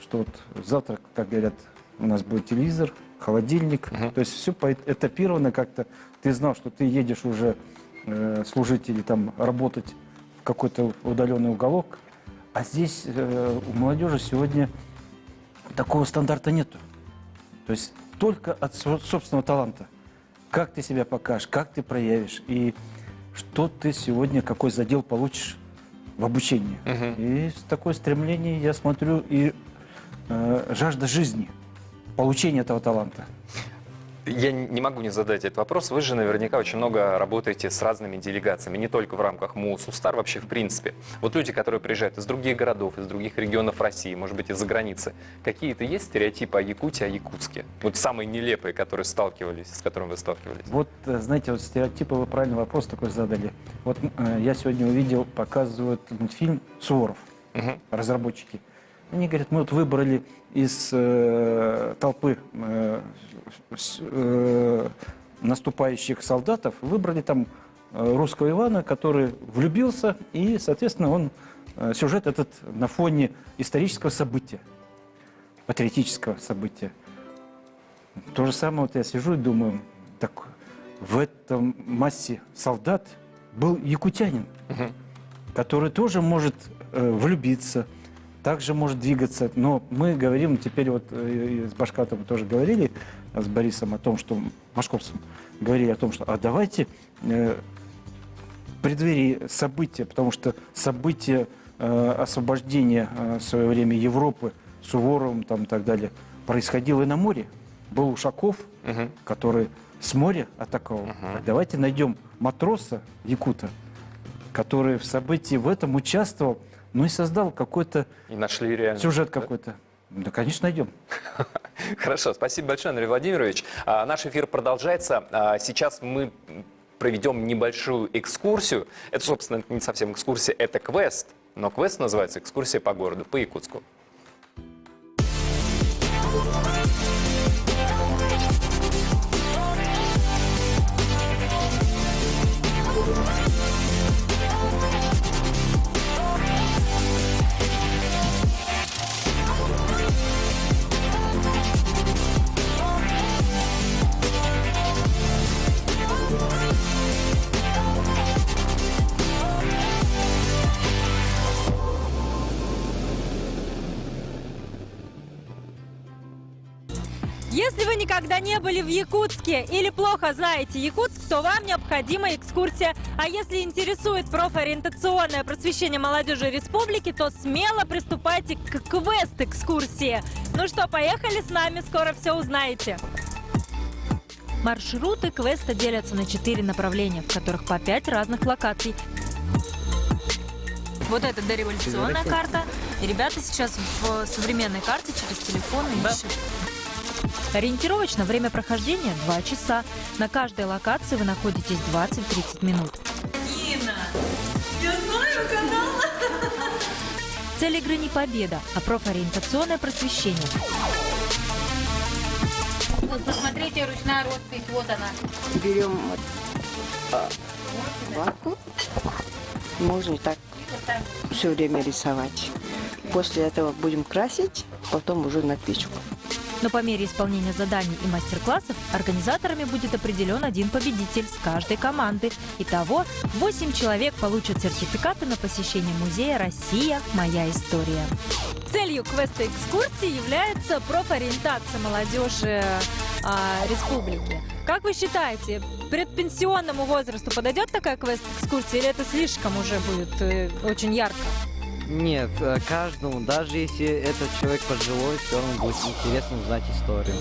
что вот завтра, как говорят, у нас будет телевизор, холодильник, то есть все этапировано как-то. Ты знал, что ты едешь уже служить или там работать в какой-то удаленный уголок, а здесь у молодежи сегодня такого стандарта нету. То есть только от собственного таланта. Как ты себя покажешь, как ты проявишь и что ты сегодня, какой задел получишь в обучении. И такое стремление, я смотрю, и жажда жизни, получения этого таланта. Я не могу не задать этот вопрос. Вы же наверняка очень много работаете с разными делегациями, не только в рамках МУС, УСТАР, вообще в принципе. Вот люди, которые приезжают из других городов, из других регионов России, может быть, из-за границы, какие-то есть стереотипы о Якутии, о Якутске? Вот самые нелепые, которые сталкивались, с которыми вы сталкивались? Вот, знаете, вот стереотипы, вы правильный вопрос такой задали. Вот я сегодня увидел, показывают мультфильм «Суворов», разработчики. Они говорят, мы вот выбрали из толпы наступающих солдатов, выбрали там русского Ивана, который влюбился, и, соответственно, он сюжет этот на фоне исторического события, патриотического события. То же самое вот я сижу и думаю, так в этом массе солдат был якутянин, который тоже может влюбиться, также может двигаться. Но мы говорим теперь, вот с Башкатом тоже говорили, с Борисом о том, что, Машковцем, говорили о том, что а давайте в преддверии события, потому что события освобождения в свое время Европы Суворовым там, и так далее происходило и на море. Был Ушаков, который с моря атаковал. Давайте найдем матроса, якута, который в событии в этом участвовал, ну и создал какой-то сюжет какой-то. Да, конечно, найдем. Хорошо, спасибо большое, Андрей Владимирович. Наш эфир продолжается. Сейчас мы проведем небольшую экскурсию. Это, собственно, не совсем экскурсия, это квест. Но квест называется «Экскурсия по городу», по Якутску. Если вы никогда не были в Якутске или плохо знаете Якутск, то вам необходима экскурсия. А если интересует профориентационное просвещение молодежи республики, то смело приступайте к квест-экскурсии. Ну что, поехали с нами, скоро все узнаете. Маршруты квеста делятся на 4 направления, в которых по 5 разных локаций. Вот это дореволюционная карта. И ребята сейчас в современной карте через телефон ищут. Ориентировочно время прохождения 2 часа. На каждой локации вы находитесь 20-30 минут. Нина, я знаю канал. Цель игры не победа, а профориентационное просвещение. Вот посмотрите, ручная роспись, вот она. Берем ватку, можно так все время рисовать. После этого будем красить, потом уже на печку. Но по мере исполнения заданий и мастер-классов организаторами будет определен один победитель с каждой команды. Итого 8 человек получат сертификаты на посещение музея «Россия. Моя история». Целью квеста-экскурсии является профориентация молодежи республики. Как вы считаете, предпенсионному возрасту подойдет такая квест-экскурсия или это слишком уже будет очень ярко? Нет, каждому, даже если этот человек пожилой, все равно будет интересно узнать историю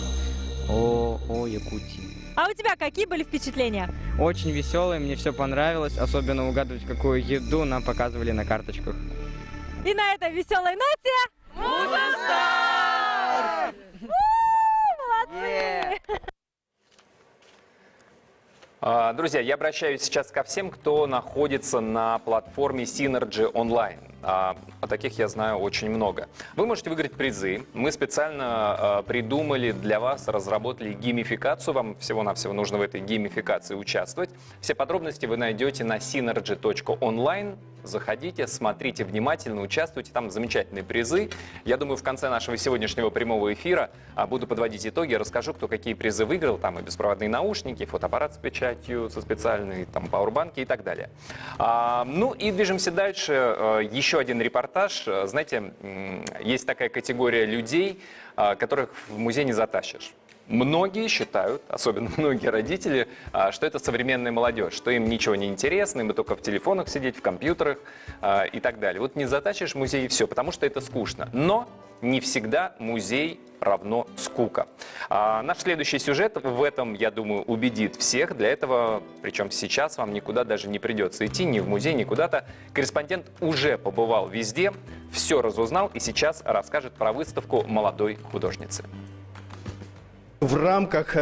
о Якутии. А у тебя какие были впечатления? Очень веселые, мне все понравилось, особенно угадывать, какую еду нам показывали на карточках. И на этой веселой ноте... Музыстар! Молодцы! Друзья, я обращаюсь сейчас ко всем, кто находится на платформе Synergy Online. А таких я знаю очень много. Вы можете выиграть призы. Мы специально придумали для вас, разработали геймификацию. Вам всего-навсего нужно в этой геймификации участвовать. Все подробности вы найдете на synergy.online. Заходите, смотрите внимательно, участвуйте. Там замечательные призы. Я думаю, в конце нашего сегодняшнего прямого эфира буду подводить итоги, расскажу, кто какие призы выиграл. Там и беспроводные наушники, фотоаппарат с печатью, со специальной, там, пауэрбанки и так далее. Ну и движемся дальше. Еще один репортаж. Знаете, есть такая категория людей, которых в музей не затащишь. Многие считают, особенно многие родители, что это современная молодежь, что им ничего не интересно, им только в телефонах сидеть, в компьютерах и так далее. Вот не затащишь музей и все, потому что это скучно. Но не всегда музей равно скука. Наш следующий сюжет в этом, я думаю, убедит всех. Для этого, причем сейчас вам никуда даже не придется идти, ни в музей, ни куда-то. Корреспондент уже побывал везде, все разузнал и сейчас расскажет про выставку молодой художницы. В рамках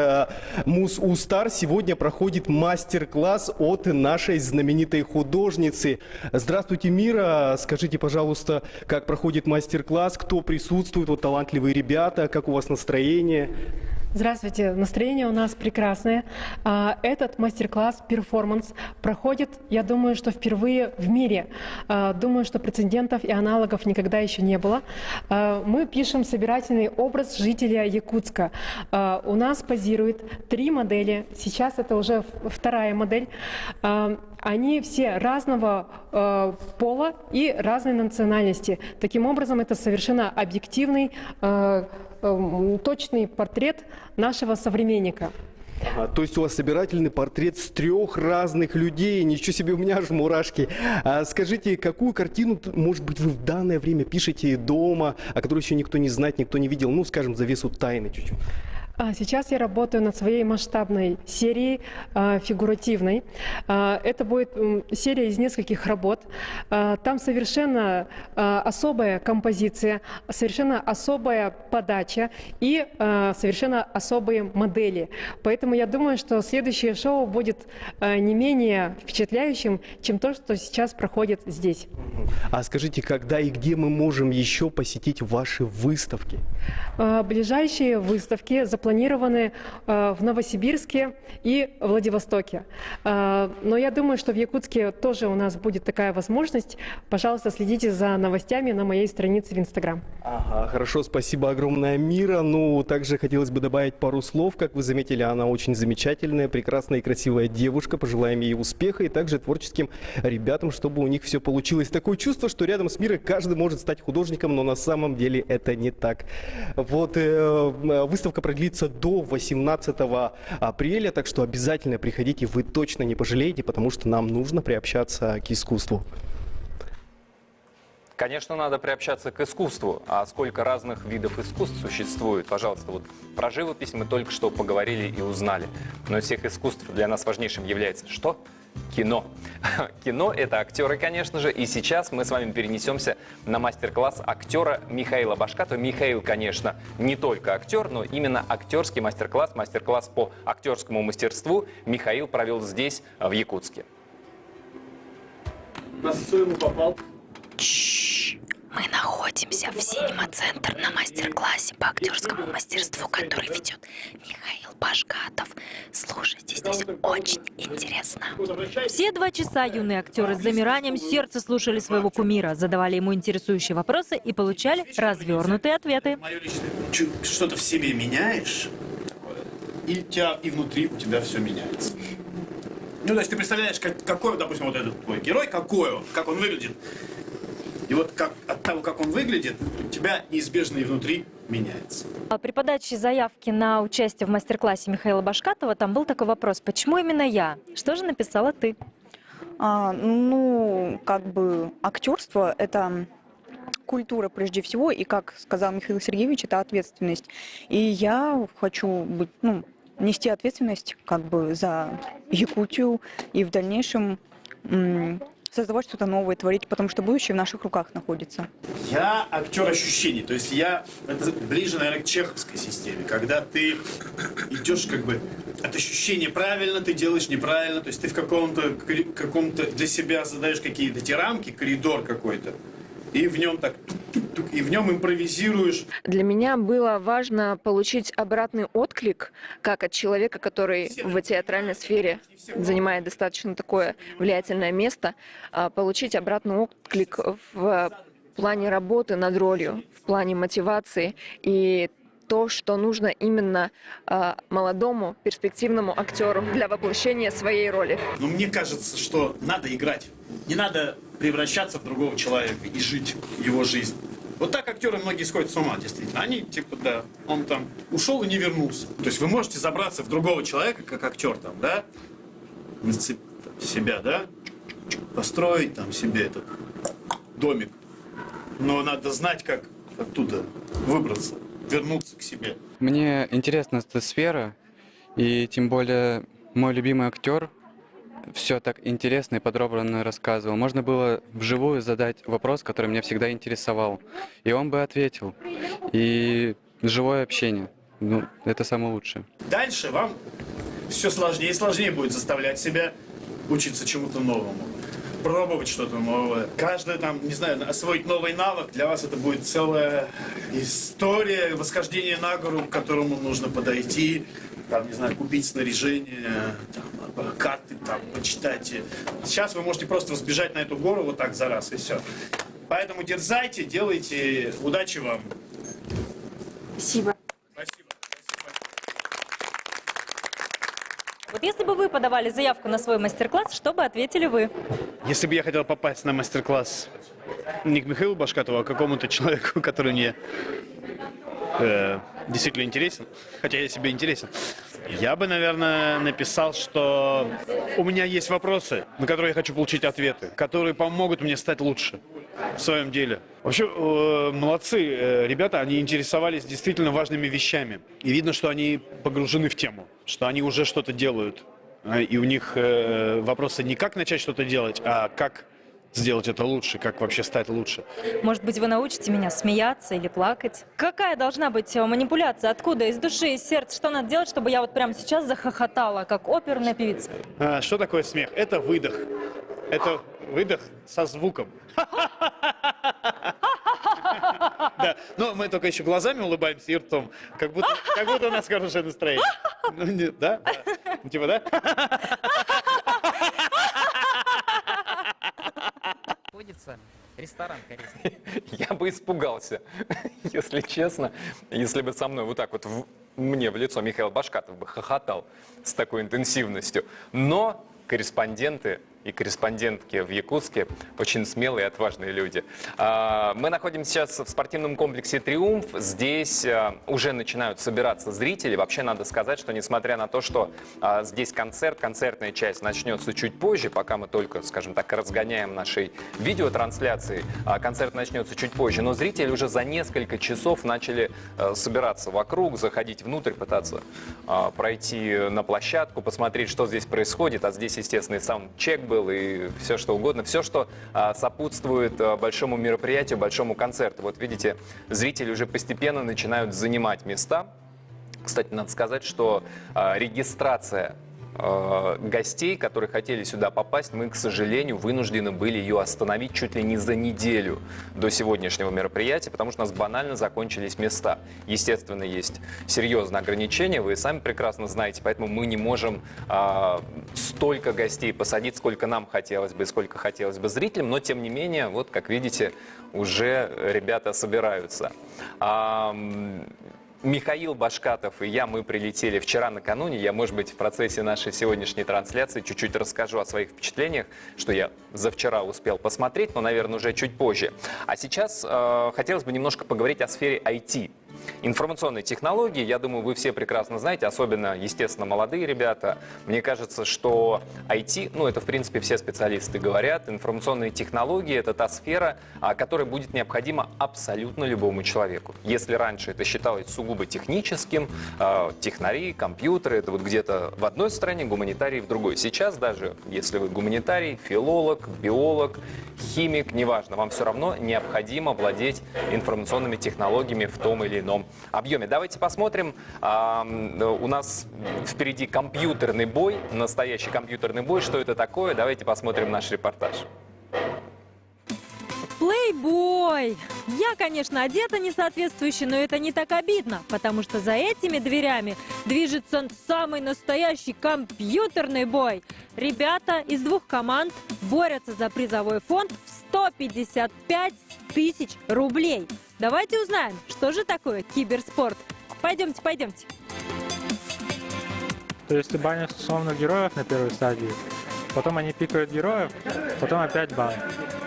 Муз Устар сегодня проходит мастер-класс от нашей знаменитой художницы. Здравствуйте, Мира. Скажите, пожалуйста, как проходит мастер-класс, кто присутствует, вот талантливые ребята, как у вас настроение? Здравствуйте, настроение у нас прекрасное. Этот мастер-класс, перформанс, проходит, я думаю, что впервые в мире. Думаю, что прецедентов и аналогов никогда еще не было. Мы пишем собирательный образ жителя Якутска. У нас позирует 3 модели, сейчас это уже 2-я модель. Они все разного пола и разной национальности. Таким образом, это совершенно объективный, точный портрет нашего современника. То есть у вас собирательный портрет с 3 разных людей. Ничего себе, у меня аж мурашки. Скажите, какую картину, может быть, вы в данное время пишете дома, о которой еще никто не знает, никто не видел, ну, скажем, завесу тайны чуть-чуть? Сейчас я работаю над своей масштабной серией, фигуративной. Это будет серия из нескольких работ. Там совершенно особая композиция, совершенно особая подача и совершенно особые модели. Поэтому я думаю, что следующее шоу будет не менее впечатляющим, чем то, что сейчас проходит здесь. А скажите, когда и где мы можем еще посетить ваши выставки? Ближайшие выставки запланированы в Новосибирске и Владивостоке. Но я думаю, что в Якутске тоже у нас будет такая возможность. Пожалуйста, следите за новостями на моей странице в Инстаграм. Ага, хорошо, спасибо огромное, Мира. Ну, также хотелось бы добавить пару слов. Как вы заметили, она очень замечательная, прекрасная и красивая девушка. Пожелаем ей успеха и также творческим ребятам, чтобы у них все получилось. Такое чувство, что рядом с Мирой каждый может стать художником, но на самом деле это не так. Вот выставка продлится до 18 апреля, так что обязательно приходите, вы точно не пожалеете, потому что нам нужно приобщаться к искусству. Конечно, надо приобщаться к искусству. А сколько разных видов искусств существует? Пожалуйста, вот про живопись мы только что поговорили и узнали. Но из всех искусств для нас важнейшим является что? Кино. Кино — это актеры, конечно же, и сейчас мы с вами перенесемся на мастер-класс актера Михаила Башкатова. Михаил, конечно, не только актер, но именно актерский мастер-класс, мастер-класс по актерскому мастерству Михаил провел здесь, в Якутске. На сцену попал. Мы находимся в Синема-центр на мастер-классе по актерскому мастерству, который ведет Михаил Башкатов. Слушайте, здесь очень интересно. Все 2 часа юные актеры с замиранием сердца слушали своего кумира, задавали ему интересующие вопросы и получали развернутые ответы. Что-то в себе меняешь, и внутри у тебя все меняется. Ну, то есть ты представляешь, какой, допустим, вот этот твой герой, какой он, как он выглядит. И вот от того, как он выглядит, у тебя неизбежно и внутри меняется. При подаче заявки на участие в мастер-классе Михаила Башкатова там был такой вопрос: почему именно я? Что же написала ты? Актерство — это культура прежде всего, и, как сказал Михаил Сергеевич, это ответственность. И я хочу нести ответственность за Якутию и в дальнейшем создавать что-то новое, творить, потому что будущее в наших руках находится. Я актер ощущений, то есть это ближе, наверное, к чеховской системе, когда ты идешь как бы от ощущения правильно, ты делаешь неправильно, то есть ты в каком-то для себя задаешь какие-то эти рамки, коридор какой-то, и в нем так и в нем импровизируешь. Для меня было важно получить обратный отклик, как от человека, который в театральной сфере занимает достаточно такое влиятельное место, получить обратный отклик в плане работы над ролью, в плане мотивации и то, что нужно именно молодому, перспективному актеру для воплощения своей роли. Но мне кажется, что надо играть. Не надо превращаться в другого человека и жить его жизнь. Вот так актеры многие сходят с ума, действительно. Они, типа, да, он там ушел и не вернулся. То есть вы можете забраться в другого человека, как актер, там, да, себя, да, построить там себе этот домик. Но надо знать, как оттуда выбраться, вернуться к себе. Мне интересна эта сфера, и тем более мой любимый актер все так интересно и подробно рассказывал. Можно было вживую задать вопрос, который меня всегда интересовал, и он бы ответил. И живое общение, ну, это самое лучшее. Дальше вам все сложнее и сложнее будет заставлять себя учиться чему-то новому, пробовать что-то новое. Каждое там, не знаю, освоить новый навык, для вас это будет целая история, восхождение на гору, к которому нужно подойти, там, не знаю, купить снаряжение, там, карты, там, почитайте. Сейчас вы можете просто взбежать на эту гору вот так за раз, и все. Поэтому дерзайте, делайте. Удачи вам. Спасибо. Спасибо. Вот если бы вы подавали заявку на свой мастер-класс, что бы ответили вы? Если бы я хотел попасть на мастер-класс не к Михаилу Башкатову, а к какому-то человеку, который мне действительно интересен, хотя я себе интересен, я бы, наверное, написал, что у меня есть вопросы, на которые я хочу получить ответы, которые помогут мне стать лучше в своем деле. Вообще, молодцы ребята, они интересовались действительно важными вещами. И видно, что они погружены в тему, что они уже что-то делают. И у них вопросы не как начать что-то делать, а как сделать это лучше, как вообще стать лучше. Может быть, вы научите меня смеяться или плакать? Какая должна быть манипуляция? Откуда? Из души, из сердца? Что надо делать, чтобы я вот прямо сейчас захохотала, как оперная певица? Что такое смех? Это выдох. Это выдох со звуком. Да, но мы только еще глазами улыбаемся и ртом, как будто у нас хорошее настроение. Да? Типа, да? Ресторан корейский. Я бы испугался, если честно, если бы со мной вот так вот мне в лицо Михаил Башкатов бы хохотал с такой интенсивностью. Но корреспонденты и корреспондентки в Якутске очень смелые и отважные люди. Мы находимся сейчас в спортивном комплексе «Триумф». Здесь уже начинают собираться зрители. Вообще надо сказать, что несмотря на то, что здесь концертная часть начнется чуть позже, пока мы только, скажем так, разгоняем нашей видеотрансляции, концерт начнется чуть позже, но зрители уже за несколько часов начали собираться вокруг, заходить внутрь, пытаться пройти на площадку, посмотреть, что здесь происходит. А здесь, естественно, и саундчек был, и все что угодно, все, что сопутствует большому мероприятию, большому концерту. Вот видите, зрители уже постепенно начинают занимать места. Кстати, надо сказать, что регистрация гостей, которые хотели сюда попасть, мы, к сожалению, вынуждены были ее остановить чуть ли не за неделю до сегодняшнего мероприятия, потому что у нас банально закончились места. Естественно, есть серьезные ограничения, вы сами прекрасно знаете, поэтому мы не можем столько гостей посадить, сколько нам хотелось бы, сколько хотелось бы зрителям, но, тем не менее, вот, как видите, уже ребята собираются. Михаил Башкатов и я, мы прилетели вчера накануне. Я, может быть, в процессе нашей сегодняшней трансляции чуть-чуть расскажу о своих впечатлениях, что я за вчера успел посмотреть, но, наверное, уже чуть позже. А сейчас хотелось бы немножко поговорить о сфере IT. Информационные технологии, я думаю, вы все прекрасно знаете, особенно, естественно, молодые ребята. Мне кажется, что IT, ну это в принципе все специалисты говорят, информационные технологии — это та сфера, которая будет необходима абсолютно любому человеку. Если раньше это считалось сугубо техническим, технари, компьютеры, это вот где-то в одной стране, гуманитарий в другой. Сейчас даже, если вы гуманитарий, филолог, биолог, химик, неважно, вам все равно необходимо владеть информационными технологиями в том или ином объеме. Давайте посмотрим. У нас впереди компьютерный бой, настоящий компьютерный бой. Что это такое? Давайте посмотрим наш репортаж. Плейбой! Я, конечно, одета не соответствующе, но это не так обидно, потому что за этими дверями движется самый настоящий компьютерный бой. Ребята из двух команд борются за призовой фонд в 155 тысяч рублей. Давайте узнаем, что же такое киберспорт. Пойдемте, пойдемте. То есть ты банишь условно героев на первой стадии, потом они пикают героев, потом опять бан.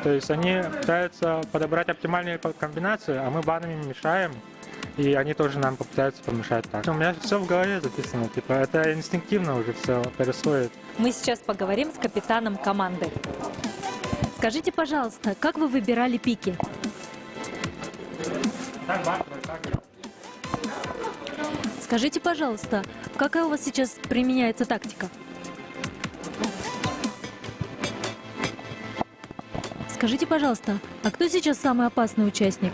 То есть они пытаются подобрать оптимальные комбинации, а мы банами мешаем, и они тоже нам попытаются помешать так. У меня все в голове записано, типа это инстинктивно уже все происходит. Мы сейчас поговорим с капитаном команды. Скажите, пожалуйста, как вы выбирали пики? Скажите, пожалуйста, какая у вас сейчас применяется тактика? Скажите, пожалуйста, а кто сейчас самый опасный участник?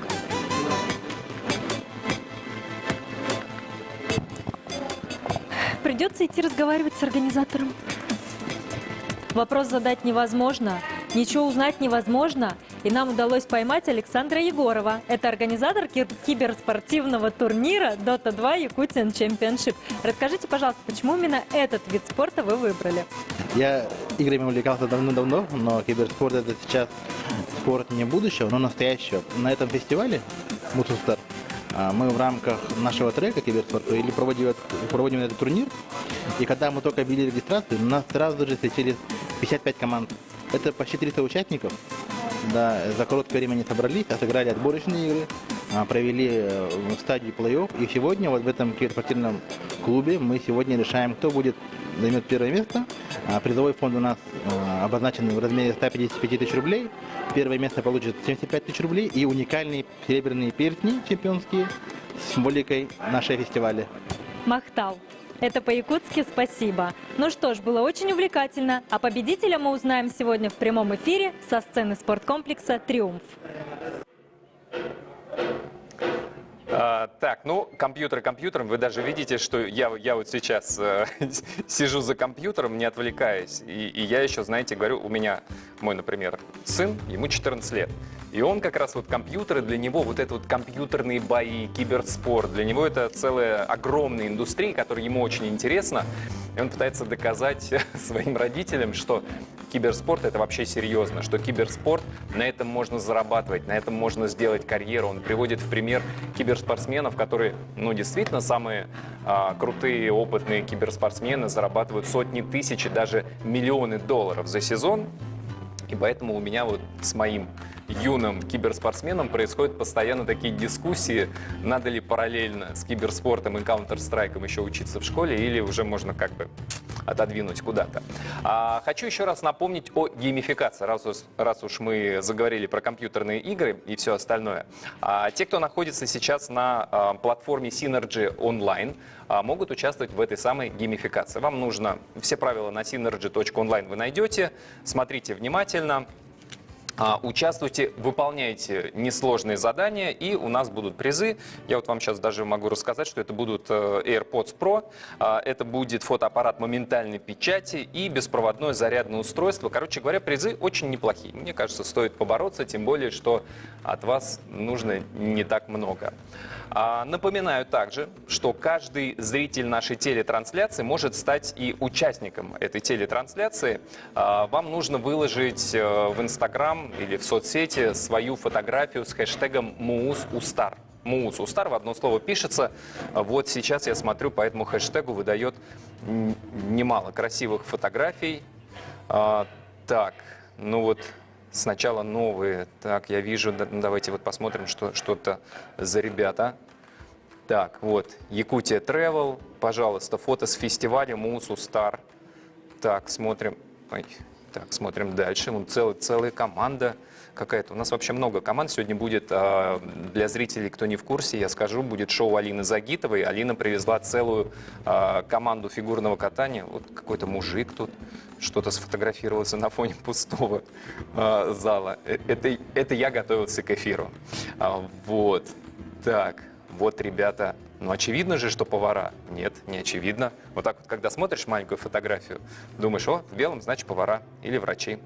Придется идти разговаривать с организатором. Вопрос задать невозможно, ничего узнать невозможно, и нам удалось поймать Александра Егорова. Это организатор киберспортивного турнира Dota 2 Якутиan Championship. Расскажите, пожалуйста, почему именно этот вид спорта вы выбрали? Я играми увлекался давно-давно, но киберспорт — это сейчас спорт не будущего, но настоящего. На этом фестивале Мусустар мы в рамках нашего трека киберспорт проводим этот турнир. И когда мы только ввели регистрацию, у нас сразу же встретились 55 команд. Это почти 300 участников. Да, за короткое время они собрались, отыграли отборочные игры, провели стадию плей-офф. И сегодня вот в этом киберспортивном клубе мы сегодня решаем, кто займет первое место. Призовой фонд у нас обозначен в размере 155 тысяч рублей. Первое место получит 75 тысяч рублей и уникальные серебряные перстни чемпионские с символикой нашего фестиваля. Махтал. Это по-якутски спасибо. Ну что ж, было очень увлекательно. А победителя мы узнаем сегодня в прямом эфире со сцены спорткомплекса «Триумф». Так, ну, компьютером. Вы даже видите, что я вот сейчас сижу за компьютером, не отвлекаясь. И я еще, знаете, говорю, у меня мой, например, сын, ему 14 лет. И он как раз вот компьютеры, для него вот это вот компьютерные бои, киберспорт, для него это целая огромная индустрия, которая ему очень интересна. И он пытается доказать своим родителям, что киберспорт — это вообще серьезно, что киберспорт, на этом можно зарабатывать, на этом можно сделать карьеру. Он приводит в пример киберспортсменов, которые, ну, действительно самые крутые, опытные киберспортсмены зарабатывают сотни тысяч и даже миллионы долларов за сезон. И поэтому у меня вот с моим юным киберспортсменом происходят постоянно такие дискуссии, надо ли параллельно с киберспортом и Counter-Strike еще учиться в школе, или уже можно как бы отодвинуть куда-то. Хочу еще раз напомнить о геймификации, раз уж мы заговорили про компьютерные игры и все остальное. Те, кто находится сейчас на платформе Synergy Online, могут участвовать в этой самой геймификации. Вам нужно, все правила на synergy.online вы найдете, смотрите внимательно. Участвуйте, выполняйте несложные задания, и у нас будут призы. Я вот вам сейчас даже могу рассказать, что это будут AirPods Pro, это будет фотоаппарат моментальной печати и беспроводное зарядное устройство. Короче говоря, призы очень неплохие. Мне кажется, стоит побороться, тем более, что от вас нужно не так много. Напоминаю также, что каждый зритель нашей телетрансляции может стать и участником этой телетрансляции. Вам нужно выложить в Инстаграм или в соцсети свою фотографию с хэштегом МУУЗ-УСТАР. МУУЗ-УСТАР в одно слово пишется. Вот сейчас я смотрю, по этому хэштегу выдает немало красивых фотографий. Так, ну вот сначала новые. Так, я вижу, давайте вот посмотрим, что это за ребята. Так, вот, Якутия Travel, пожалуйста, фото с фестиваля Мусу Стар. Так, смотрим, так, смотрим дальше. Вон целая команда какая-то. У нас вообще много команд. Сегодня будет, для зрителей, кто не в курсе, я скажу, будет шоу Алины Загитовой. Алина привезла целую команду фигурного катания. Вот какой-то мужик тут что-то сфотографировался на фоне пустого зала. Это я готовился к эфиру. Вот, так. Вот, ребята, ну очевидно же, что повара. Нет, не очевидно. Вот так вот, когда смотришь маленькую фотографию, думаешь, о, в белом, значит, повара или врачи.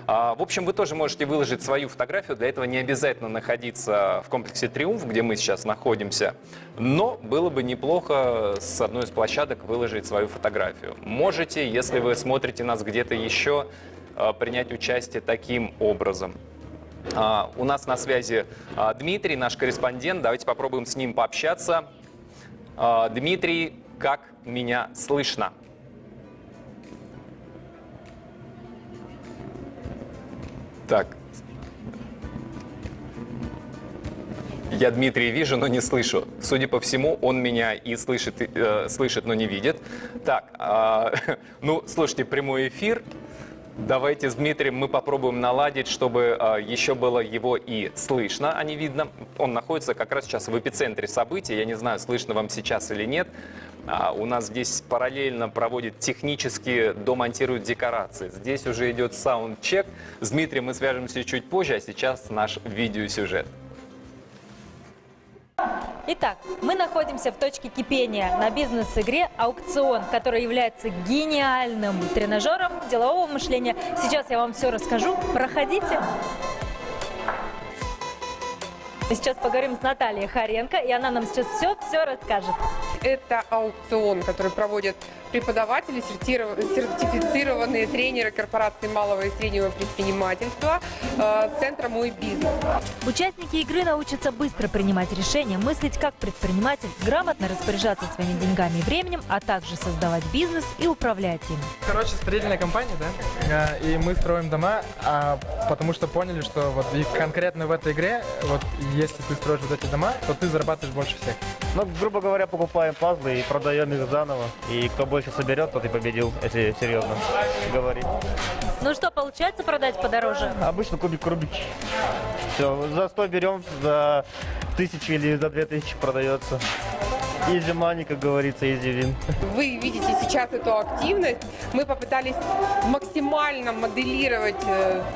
В общем, вы тоже можете выложить свою фотографию. Для этого не обязательно находиться в комплексе «Триумф», где мы сейчас находимся. Но было бы неплохо с одной из площадок выложить свою фотографию. Можете, если вы смотрите нас где-то еще, принять участие таким образом. У нас на связи Дмитрий, наш корреспондент. Давайте попробуем с ним пообщаться. Дмитрий, как меня слышно? Так. Я Дмитрия вижу, но не слышу. Судя по всему, он меня и слышит, но не видит. Так, ну, слушайте, прямой эфир. Давайте с Дмитрием мы попробуем наладить, чтобы еще было его и слышно, а не видно. Он находится как раз сейчас в эпицентре событий. Я не знаю, слышно вам сейчас или нет. У нас здесь параллельно проводит технически, домонтируют декорации. Здесь уже идет саундчек. С Дмитрием мы свяжемся чуть позже, а сейчас наш видеосюжет. Итак, мы находимся в точке кипения на бизнес-игре «Аукцион», которая является гениальным тренажером делового мышления. Сейчас я вам все расскажу. Проходите. Мы сейчас поговорим с Натальей Харенко, и она нам сейчас все расскажет. Это аукцион, который проводят преподаватели, сертифицированные тренеры корпорации малого и среднего предпринимательства Центра «Мой бизнес». Участники игры научатся быстро принимать решения, мыслить как предприниматель, грамотно распоряжаться своими деньгами и временем, а также создавать бизнес и управлять им. Короче, строительная компания, да? И мы строим дома, потому что поняли, что вот конкретно в этой игре, вот если ты строишь вот эти дома, то ты зарабатываешь больше всех. Ну, грубо говоря, покупаем пазлы и продаем их заново. И кто больше соберет, тот и победил, если серьезно говорить. Ну что, получается продать подороже? Обычно кубик. Все, за 100 берем, за 1000 или за 2000 продается. Easy money, как говорится, easy win. Вы видите сейчас эту активность. Мы попытались максимально моделировать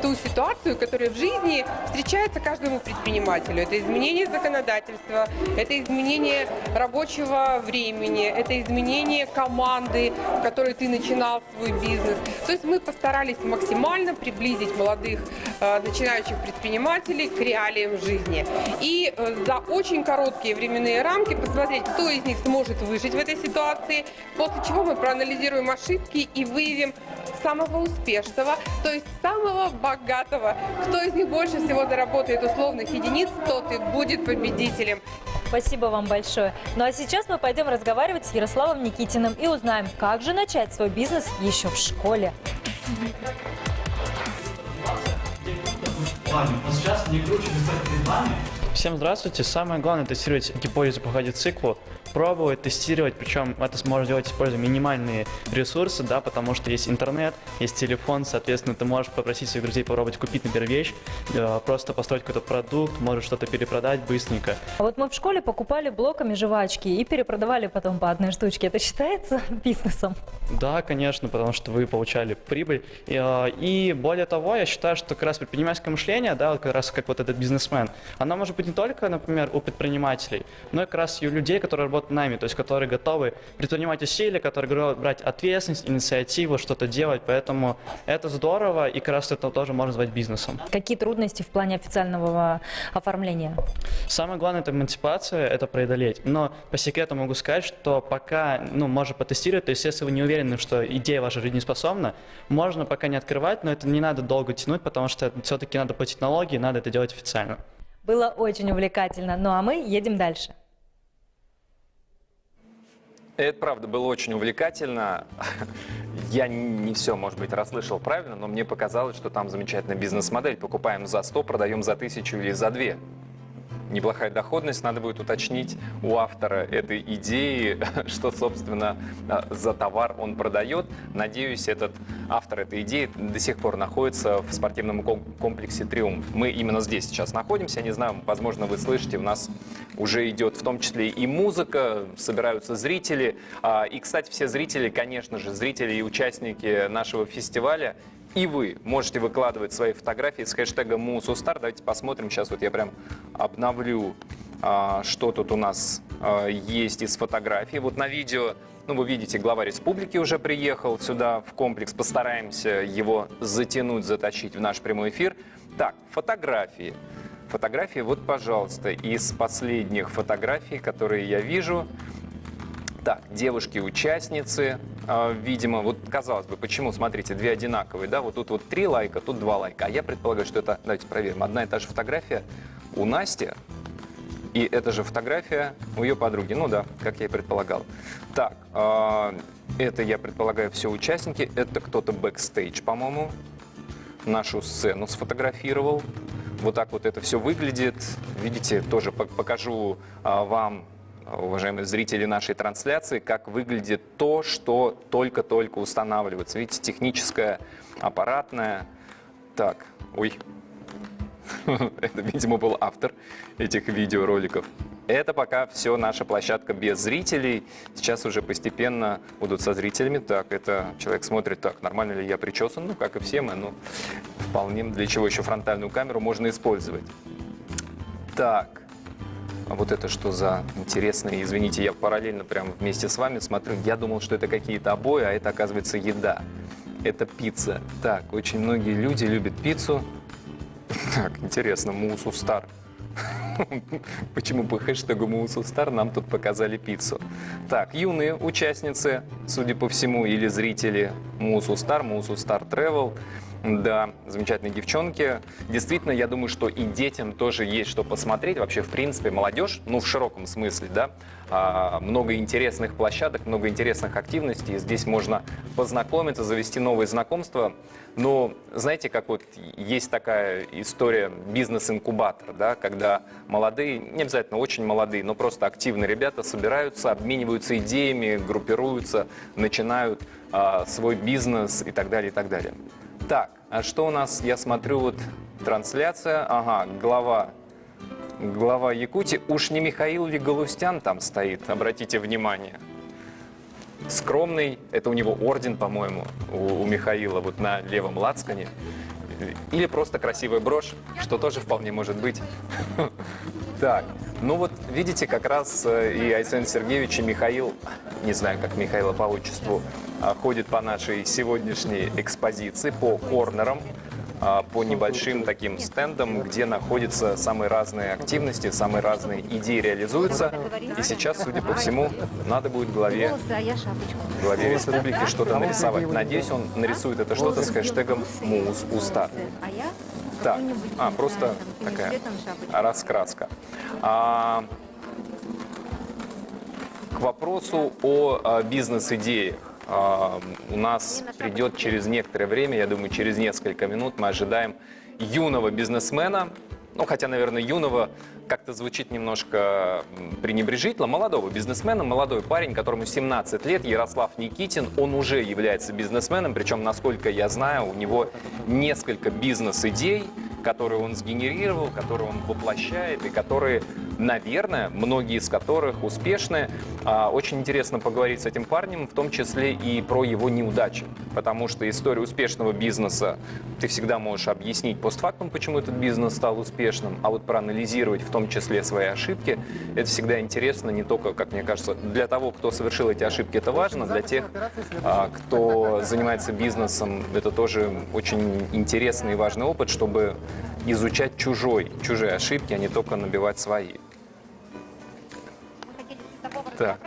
ту ситуацию, которая в жизни встречается каждому предпринимателю. Это изменение законодательства, это изменение рабочего времени, это изменение команды, в которой ты начинал свой бизнес. То есть мы постарались максимально приблизить молодых начинающих предпринимателей к реалиям жизни. И за очень короткие временные рамки посмотреть, кто из них сможет выжить в этой ситуации, после чего мы проанализируем ошибки и выявим самого успешного, то есть самого богатого. Кто из них больше всего заработает условных единиц, тот и будет победителем. Спасибо вам большое. Ну а сейчас мы пойдем разговаривать с Ярославом Никитиным и узнаем, как же начать свой бизнес еще в школе. Сейчас не круче перед вами. Всем здравствуйте. Самое главное тестировать гипотезу по ходе-циклу, пробовать, тестировать, причем это можно делать, используя минимальные ресурсы, да, потому что есть интернет, есть телефон, соответственно, ты можешь попросить своих друзей попробовать купить, например, вещь, просто построить какой-то продукт, можешь что-то перепродать быстренько. А вот мы в школе покупали блоками жвачки и перепродавали потом по одной штучке. Это считается бизнесом? Да, конечно, потому что вы получали прибыль. И более того, я считаю, что как раз предпринимательское мышление, да, вот как раз как вот этот бизнесмен, оно может быть не только, например, у предпринимателей, но и как раз и у людей, которые работают нами, то есть которые готовы предпринимать усилия, которые готовы брать ответственность, инициативу, что-то делать, поэтому это здорово, и как раз это тоже можно назвать бизнесом. Какие трудности в плане официального оформления? Самое главное — это мотивация, это преодолеть. Но по секрету могу сказать, что пока, можно потестировать, то есть если вы не уверены, что идея ваша жизнеспособна, можно пока не открывать, но это не надо долго тянуть, потому что все-таки надо платить налоги, и надо это делать официально. Было очень увлекательно, ну а мы едем дальше. Это правда было очень увлекательно. Я не все, может быть, расслышал правильно, но мне показалось, что там замечательная бизнес-модель. Покупаем за 100, продаем за 1000 или за 2. неплохая доходность. Надо будет уточнить у автора этой идеи, что, собственно, за товар он продает. Надеюсь, этот автор этой идеи до сих пор находится в спортивном комплексе «Триумф». Мы именно здесь сейчас находимся. Не знаю, возможно, вы слышите, у нас уже идет в том числе и музыка, собираются зрители. И, кстати, все зрители, конечно же, зрители и участники нашего фестиваля, и вы можете выкладывать свои фотографии с хэштегом #MousUstar. Давайте посмотрим. Сейчас вот я прям обновлю, что тут у нас есть из фотографий. Вот на видео, ну, вы видите, глава республики уже приехал сюда в комплекс. Постараемся его затянуть, затащить в наш прямой эфир. Так, фотографии. Фотографии, вот, пожалуйста, из последних фотографий, которые я вижу. Так, девушки-участницы, видимо, вот казалось бы, почему, смотрите, две одинаковые, да, вот тут вот 3 лайка, тут 2 лайка, а я предполагаю, что это, давайте проверим, одна и та же фотография у Насти, и эта же фотография у ее подруги, ну да, как я и предполагал. Так, это, я предполагаю, все участники, это кто-то бэкстейдж, по-моему, нашу сцену сфотографировал, вот так вот это все выглядит, видите, тоже покажу вам, уважаемые зрители нашей трансляции, как выглядит то, что только-только устанавливается. Видите, техническое, аппаратное. Так, ой, это, видимо, был автор этих видеороликов. Это пока все наша площадка без зрителей. Сейчас уже постепенно будут со зрителями. Так, это человек смотрит, так, нормально ли я причесан? Ну, как и все мы, ну, вполне. Для чего еще фронтальную камеру можно использовать? Так. А вот это что за интересное? Извините, я параллельно прямо вместе с вами смотрю. Я думал, что это какие-то обои, а это, оказывается, еда. Это пицца. Так, очень многие люди любят пиццу. Так, интересно, #MousUstar. Почему по хэштегу #MousUstar нам тут показали пиццу? Так, юные участницы, судя по всему, или зрители #MousUstar, #MousUstar Travel. Да, замечательные девчонки. Действительно, я думаю, что и детям тоже есть что посмотреть. Вообще, в принципе, молодежь, ну, в широком смысле, да, много интересных площадок, много интересных активностей. Здесь можно познакомиться, завести новые знакомства. Но, знаете, как вот есть такая история бизнес-инкубатор, да, когда молодые, не обязательно очень молодые, но просто активные ребята собираются, обмениваются идеями, группируются, начинают свой бизнес и так далее, и так далее. Так, а что у нас, я смотрю, вот трансляция, ага, глава Якутии, уж не Михаил ли Галустян там стоит, обратите внимание. Скромный, это у него орден, по-моему, у Михаила, вот на левом лацкане. Или просто красивая брошь, что тоже вполне может быть. Так, ну вот видите, как раз и Айсен Сергеевич, и Михаил, не знаю, как Михаила по отчеству, ходит по нашей сегодняшней экспозиции, по корнерам, по небольшим таким стендам, где находятся самые разные активности, самые разные идеи реализуются. И сейчас, судя по всему, надо будет главе республики что-то нарисовать. Надеюсь, он нарисует это что-то с хэштегом #MousUstar. Так, просто такая раскраска. К вопросу о бизнес-идеях. У нас придет через некоторое время, я думаю, через несколько минут мы ожидаем юного бизнесмена, ну, хотя, наверное, юного как-то звучит немножко пренебрежительно, молодого бизнесмена, молодой парень, которому 17 лет, Ярослав Никитин, он уже является бизнесменом, причем, насколько я знаю, у него несколько бизнес-идей, которые он сгенерировал, которые он воплощает и которые, наверное, многие из которых успешны. Очень интересно поговорить с этим парнем, в том числе и про его неудачи, потому что историю успешного бизнеса ты всегда можешь объяснить постфактум, почему этот бизнес стал успешным, а вот проанализировать в том числе свои ошибки, это всегда интересно не только, как мне кажется, для того, кто совершил эти ошибки, это важно, для тех, кто занимается бизнесом, это тоже очень интересный и важный опыт, чтобы изучать чужие ошибки, а не только набивать свои. Так.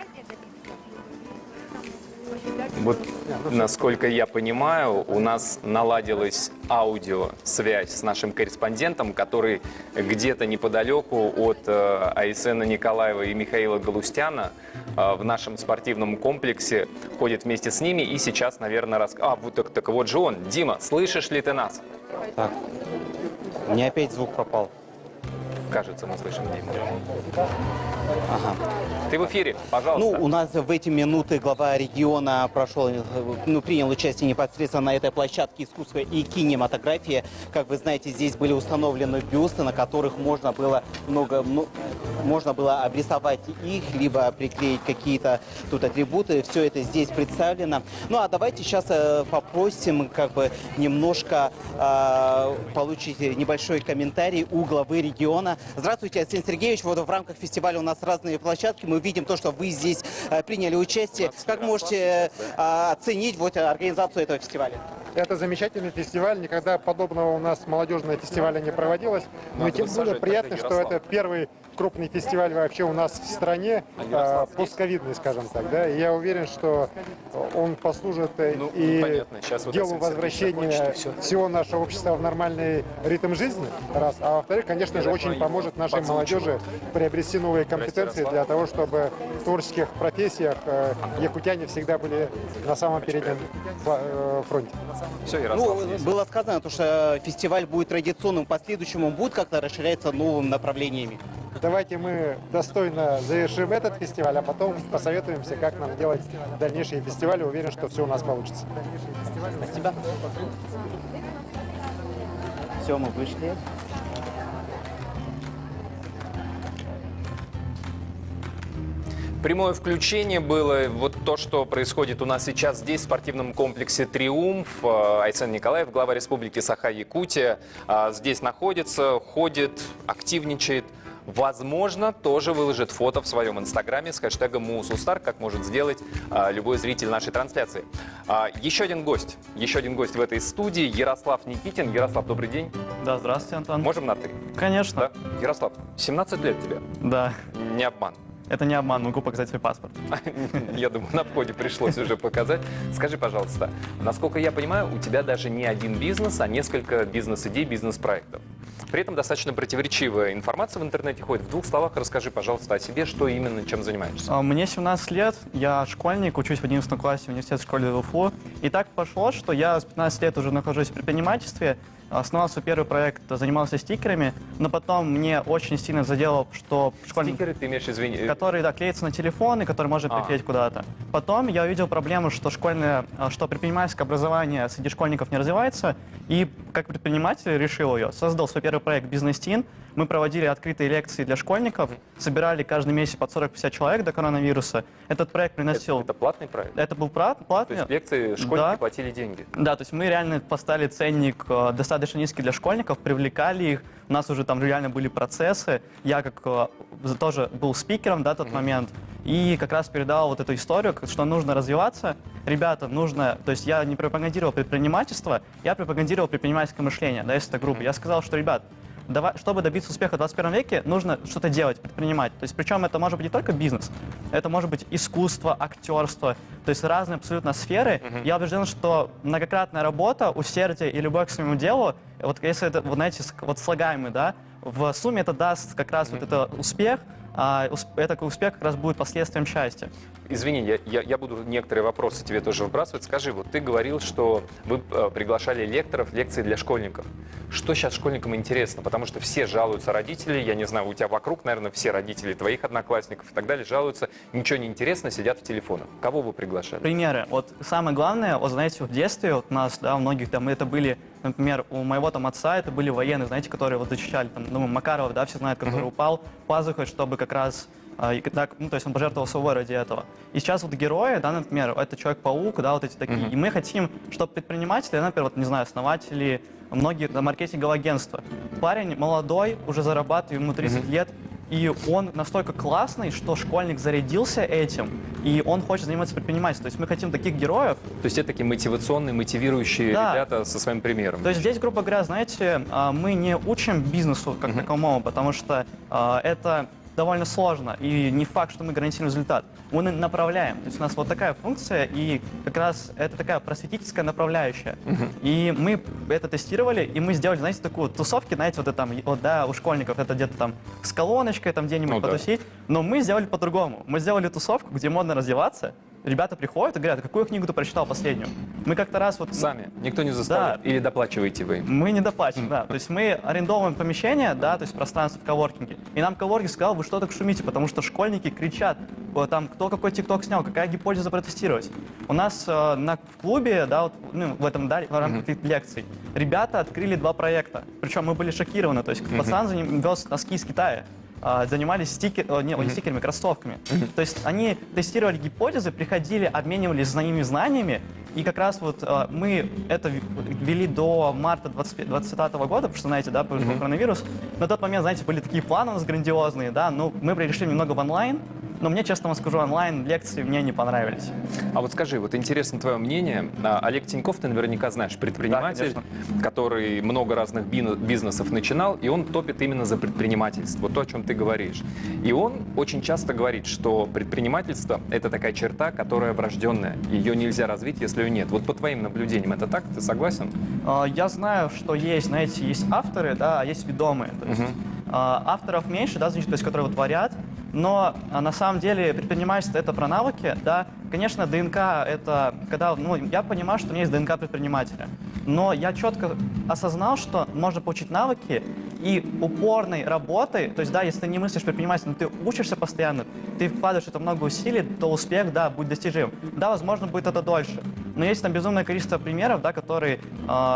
Вот, насколько я понимаю, у нас наладилась аудиосвязь с нашим корреспондентом, который где-то неподалеку от Айсена Николаева и Михаила Галустяна в нашем спортивном комплексе ходит вместе с ними и сейчас, наверное, так вот же он. Дима, слышишь ли ты нас? Так, у меня опять звук пропал. Кажется, мы слышим Диму. Ага. Ты в эфире, пожалуйста. Ну, у нас в эти минуты глава региона принял участие непосредственно на этой площадке искусства и кинематографии. Как вы знаете, здесь были установлены бюсты, на которых можно было обрисовать их, либо приклеить какие-то тут атрибуты. Все это здесь представлено. Ну, а давайте сейчас попросим немножко получить небольшой комментарий у главы региона. Здравствуйте, Арсений Сергеевич. Вот в рамках фестиваля у нас разные площадки. Мы видим то, что вы здесь приняли участие. Как можете оценить организацию этого фестиваля? Это замечательный фестиваль. Никогда подобного у нас молодежного фестиваля не проводилось. Но тем более приятно, что это первый крупный фестиваль вообще у нас в стране, постковидный, скажем так. Да? И я уверен, что он послужит и делу возвращения всего нашего общества в нормальный ритм жизни, раз. А во-вторых, конечно же, очень поможет нашей молодежи приобрести новые компетенции для того, чтобы в творческих профессиях якутяне всегда были на самом переднем фронте. Было сказано, что фестиваль будет традиционным, последующим он будет как-то расширяться новыми направлениями. Давайте мы достойно завершим этот фестиваль, а потом посоветуемся, как нам делать дальнейшие фестивали. Уверен, что все у нас получится. Спасибо. Все, мы вышли. Прямое включение было. Вот то, что происходит у нас сейчас здесь, в спортивном комплексе «Триумф». Айсен Николаев, глава Республики Саха-Якутия, здесь находится, ходит, активничает. Возможно, тоже выложит фото в своем инстаграме с хэштегом #MusUstar, как может сделать любой зритель нашей трансляции. Еще один гость в этой студии, Ярослав Никитин. Ярослав, добрый день. Да, здравствуйте, Антон. Можем на «ты»? Конечно. Да? Ярослав, 17 лет тебе? Да. Не обман. Это не обман, могу показать свой паспорт. Я думаю, на входе пришлось уже показать. Скажи, пожалуйста, насколько я понимаю, у тебя даже не один бизнес, а несколько бизнес-идей, бизнес-проектов. При этом достаточно противоречивая информация в интернете ходит. В 2 словах расскажи, пожалуйста, о себе, что именно, чем занимаешься. Мне 17 лет, я школьник, учусь в 11 классе в университете школы ВФУ. И так пошло, что я с 15 лет уже нахожусь в предпринимательстве. Основал свой первый проект, занимался стикерами, но потом мне очень сильно задело, что школьник... Стикеры, ты имеешь, извини... Которые, да, клеятся на телефон и которые можно приклеить куда-то. Потом я увидел проблему, что предпринимательское образование среди школьников не развивается, и как предприниматель решил ее. Создал свой первый проект «Бизнес-Тин». Мы проводили открытые лекции для школьников, собирали каждый месяц под 40-50 человек до коронавируса. Этот проект приносил... Это платный проект? Это был платный. То есть лекции школьники платили деньги? Да, то есть мы реально поставили ценник достаточно низкий для школьников, привлекали их. У нас уже там реально были процессы. Я тоже был спикером, да, в тот момент. И как раз передал вот эту историю, что нужно развиваться. Ребята, то есть я не пропагандировал предпринимательство, я пропагандировал предпринимательское мышление, да, если это грубо. Я сказал, что, ребят, чтобы добиться успеха в 21 веке, нужно что-то делать, предпринимать. То есть, причем это может быть не только бизнес, это может быть искусство, актерство, то есть разные абсолютно сферы. Я убежден, что многократная работа, усердие и любовь к своему делу, вот если это, знаете, слагаемый, да, в сумме это даст как раз вот это успех, а этот успех как раз будет последствием счастья. Извини, я буду некоторые вопросы тебе тоже выбрасывать. Скажи, вот ты говорил, что вы приглашали лекторов, лекции для школьников. Что сейчас школьникам интересно? Потому что все жалуются, родители, я не знаю, у тебя вокруг, наверное, все родители твоих одноклассников и так далее жалуются, ничего не интересно, сидят в телефонах. Кого вы приглашали? Примеры. Вот самое главное, вот знаете, в детстве вот у нас, да, у многих там это были, например, у моего там отца это были военные, знаете, которые вот защищали, там, думаю, Макарова, да, все знают, который упал пазухой, чтобы как раз то есть он пожертвовал собой ради этого. И сейчас вот герои, да, например, это Человек-паук, да, вот эти такие. И мы хотим, чтобы предприниматели, например, вот, не знаю, основатели, многие маркетинговые агентства. Парень молодой, уже зарабатывает, ему 30 лет, и он настолько классный, что школьник зарядился этим, и он хочет заниматься предпринимательством. То есть мы хотим таких героев. То есть это такие мотивационные, мотивирующие ребята со своим примером. То есть здесь, грубо говоря, знаете, мы не учим бизнесу как таковому, потому что это довольно сложно, и не факт, что мы гарантируем результат. Мы направляем. То есть у нас вот такая функция, и как раз это такая просветительская направляющая. И мы это тестировали, и мы сделали, знаете, такую тусовки, знаете, вот это там, вот, да, у школьников это где-то там с колоночкой, там где-нибудь потусить, но мы сделали по-другому. Мы сделали тусовку, где модно раздеваться, ребята приходят и говорят: какую книгу ты прочитал последнюю? Мы как-то раз вот... Сами? Никто не заставляет? Или доплачиваете вы? Мы не доплачиваем, да. То есть мы арендовываем помещение, да, то есть пространство в коворкинге. И нам коворкинг сказал: вы что так шумите? Потому что школьники кричат, там, кто какой тикток снял, какая гипотеза протестировать. У нас в клубе, да, вот, ну, в этом, да, в рамках лекций, ребята открыли 2 проекта. Причем мы были шокированы. То есть пацан вез носки из Китая. Занимались стикерами, кроссовками. То есть они тестировали гипотезы, приходили, обменивались знаниями, и как раз вот мы это вели до марта 2020 года, потому что, знаете, да, был коронавирус. На тот момент, знаете, были такие планы у нас грандиозные, да, но мы перешли немного в онлайн. Но мне, честно вам скажу, онлайн-лекции мне не понравились. А вот скажи, вот интересно твое мнение. Олег Тиньков, ты наверняка знаешь, предприниматель, да, который много разных бизнесов начинал, и он топит именно за предпринимательство, вот то, о чем ты говоришь. И он очень часто говорит, что предпринимательство – это такая черта, которая врожденная, ее нельзя развить, если ее нет. Вот по твоим наблюдениям это так? Ты согласен? Я знаю, что есть, знаете, есть авторы, да, а есть ведомые. То есть, авторов меньше, да, значит, то есть, которые вот творят. Но на самом деле предпринимательство — это про навыки, да. Конечно, ДНК — это когда, ну, я понимаю, что у меня есть ДНК предпринимателя, но я четко осознал, что можно получить навыки и упорной работой, то есть, да, если ты не мыслишь предпринимательством, но ты учишься постоянно, ты вкладываешь это много усилий, то успех, да, будет достижим. Да, возможно, будет это дольше, но есть там безумное количество примеров, да, которые,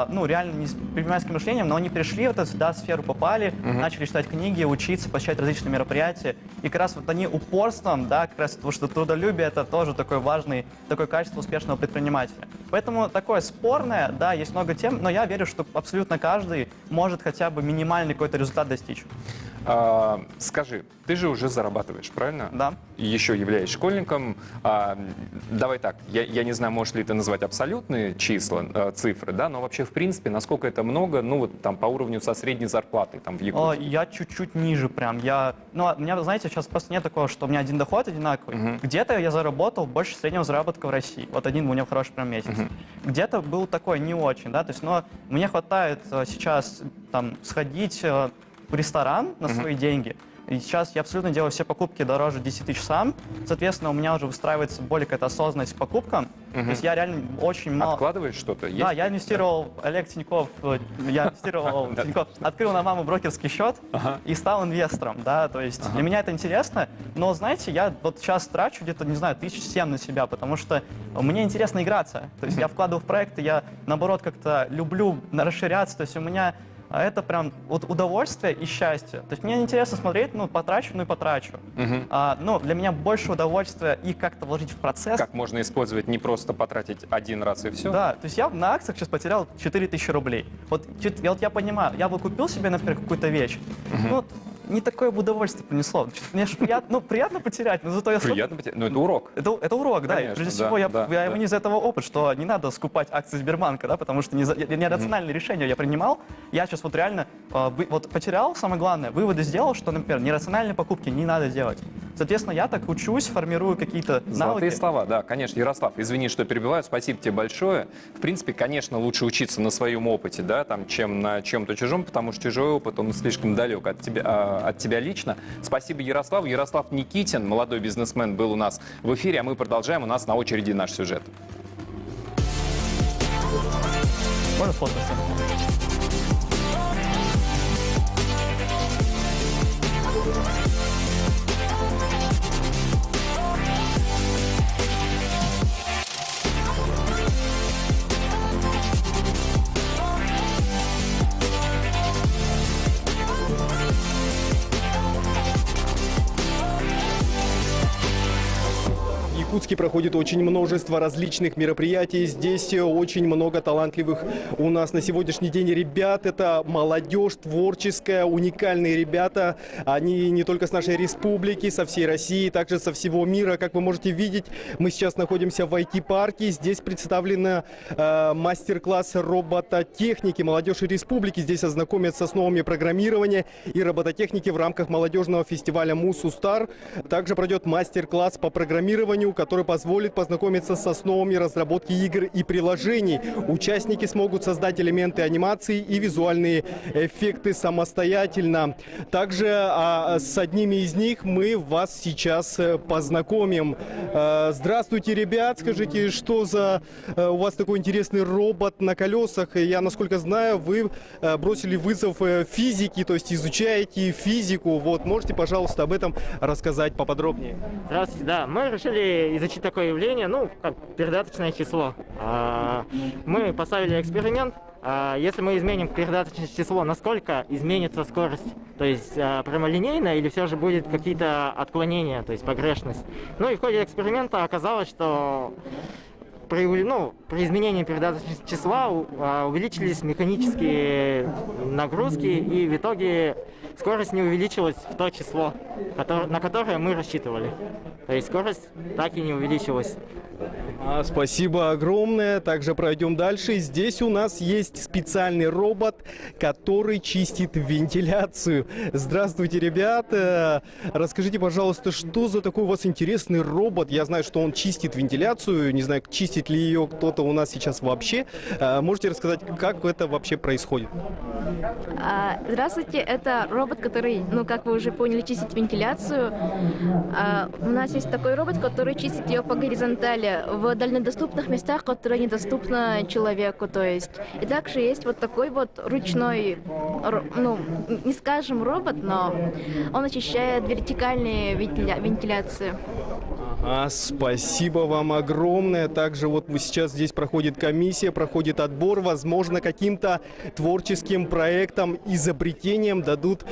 ну, реально не с предпринимательским мышлением, но они пришли в эту, да, сферу, попали, начали читать книги, учиться, посещать различные мероприятия, и как раз вот они упорством, да, как раз потому что трудолюбие — это тоже такое важное, такое качество успешного предпринимателя. Поэтому такое спорное, да, есть много тем, но я верю, что абсолютно каждый может хотя бы минимальный какой-то результат достичь. Скажи, ты же уже зарабатываешь, правильно? Да. И еще являешься школьником. Давай так, я не знаю, можешь ли ты назвать абсолютные числа, цифры, да, но вообще, в принципе, насколько это много, ну, вот там по уровню со средней зарплатой там в Якутии? Я чуть-чуть ниже прям. Ну, у меня, знаете, сейчас просто нет такого, что у меня один доход одинаковый. Где-то я заработал больше среднего заработка в России. Вот один у меня хороший прям месяц. Где-то был такой не очень, да, то есть, но мне хватает сейчас там сходить в ресторан на свои деньги. И сейчас я абсолютно делаю все покупки дороже 10 тысяч сам. Соответственно, у меня уже выстраивается более какая-то осознанность к покупкам. То есть я реально очень мало... Откладываешь что-то? Да, я инвестировал, Олег Тиньков, открыл на маму брокерский счет и стал инвестором, да, то есть для меня это интересно, но, знаете, я вот сейчас трачу где-то, не знаю, 7 на себя, потому что мне интересно играться, то есть я вкладываю в проекты, я, наоборот, как-то люблю расширяться, то есть у меня... это прям вот удовольствие и счастье. То есть мне интересно смотреть, ну, потрачу. Но для меня больше удовольствия и как-то вложить в процесс. Как можно использовать, не просто потратить один раз и все? Да, то есть я на акциях сейчас потерял 4000 рублей. Вот я понимаю, я бы купил себе, например, какую-то вещь, ну, не такое бы удовольствие принесло. Мне же приятно потерять, но зато я... Приятно потерять? Ну, это урок. Это урок, да. Конечно, прежде всего, я имею из этого опыт, что не надо скупать акции Сбербанка, да, потому что нерациональные решения я принимал. Я сейчас вот реально вот потерял, самое главное, выводы сделал, что, например, нерациональные покупки не надо делать. Соответственно, я так учусь, формирую какие-то навыки. Золотые слова, да, конечно. Ярослав, извини, что перебиваю, спасибо тебе большое. В принципе, конечно, лучше учиться на своем опыте, да, там, чем на чем-то чужом, потому что чужой опыт, он слишком далек от тебя лично. Спасибо Ярославу. Ярослав Никитин, молодой бизнесмен, был у нас в эфире, а мы продолжаем. У нас на очереди наш сюжет. Можно сфоткаться? В Якутске проходит очень множество различных мероприятий. Здесь очень много талантливых у нас на сегодняшний день ребят. Это молодежь творческая, уникальные ребята. Они не только с нашей республики, со всей России, также со всего мира. Как вы можете видеть, мы сейчас находимся в IT-парке. Здесь представлен мастер-класс робототехники. Молодежь республики здесь ознакомятся с основами программирования и робототехники в рамках молодежного фестиваля «Мус Устар». Также пройдет мастер-класс по программированию, который позволит познакомиться с основами разработки игр и приложений. Участники смогут создать элементы анимации и визуальные эффекты самостоятельно. Также с одними из них мы вас сейчас познакомим. Здравствуйте, ребят! Скажите, что за у вас такой интересный робот на колесах? Я, насколько знаю, вы бросили вызов физике, то есть изучаете физику. Вот, можете, пожалуйста, об этом рассказать поподробнее? Здравствуйте, да. Мы решили изучить такое явление, ну, как передаточное число. Мы поставили эксперимент. Если мы изменим передаточное число, насколько изменится скорость? То есть прямолинейно или все же будет какие-то отклонения, то есть погрешность? Ну и в ходе эксперимента оказалось, что при изменении передаточного числа увеличились механические нагрузки, и в итоге скорость не увеличилась в то число, на которое мы рассчитывали. То есть скорость так и не увеличилась. Спасибо огромное. Также пройдем дальше. Здесь у нас есть специальный робот, который чистит вентиляцию. Здравствуйте, ребята. Расскажите, пожалуйста, что за такой у вас интересный робот? Я знаю, что он чистит вентиляцию. Не знаю, чистит ли ее кто-то у нас сейчас вообще. Можете рассказать, как это вообще происходит? Здравствуйте. Это робот, который, как вы уже поняли, чистит вентиляцию. У нас есть такой робот, который чистит ее по горизонтали в дальнодоступных местах, которые недоступны человеку, то есть. И также есть вот такой вот ручной, не скажем робот, но он очищает вертикальные вентиляции. Спасибо вам огромное. Также вот сейчас здесь проходит комиссия, проходит отбор. Возможно, каким-то творческим проектом, изобретением дадут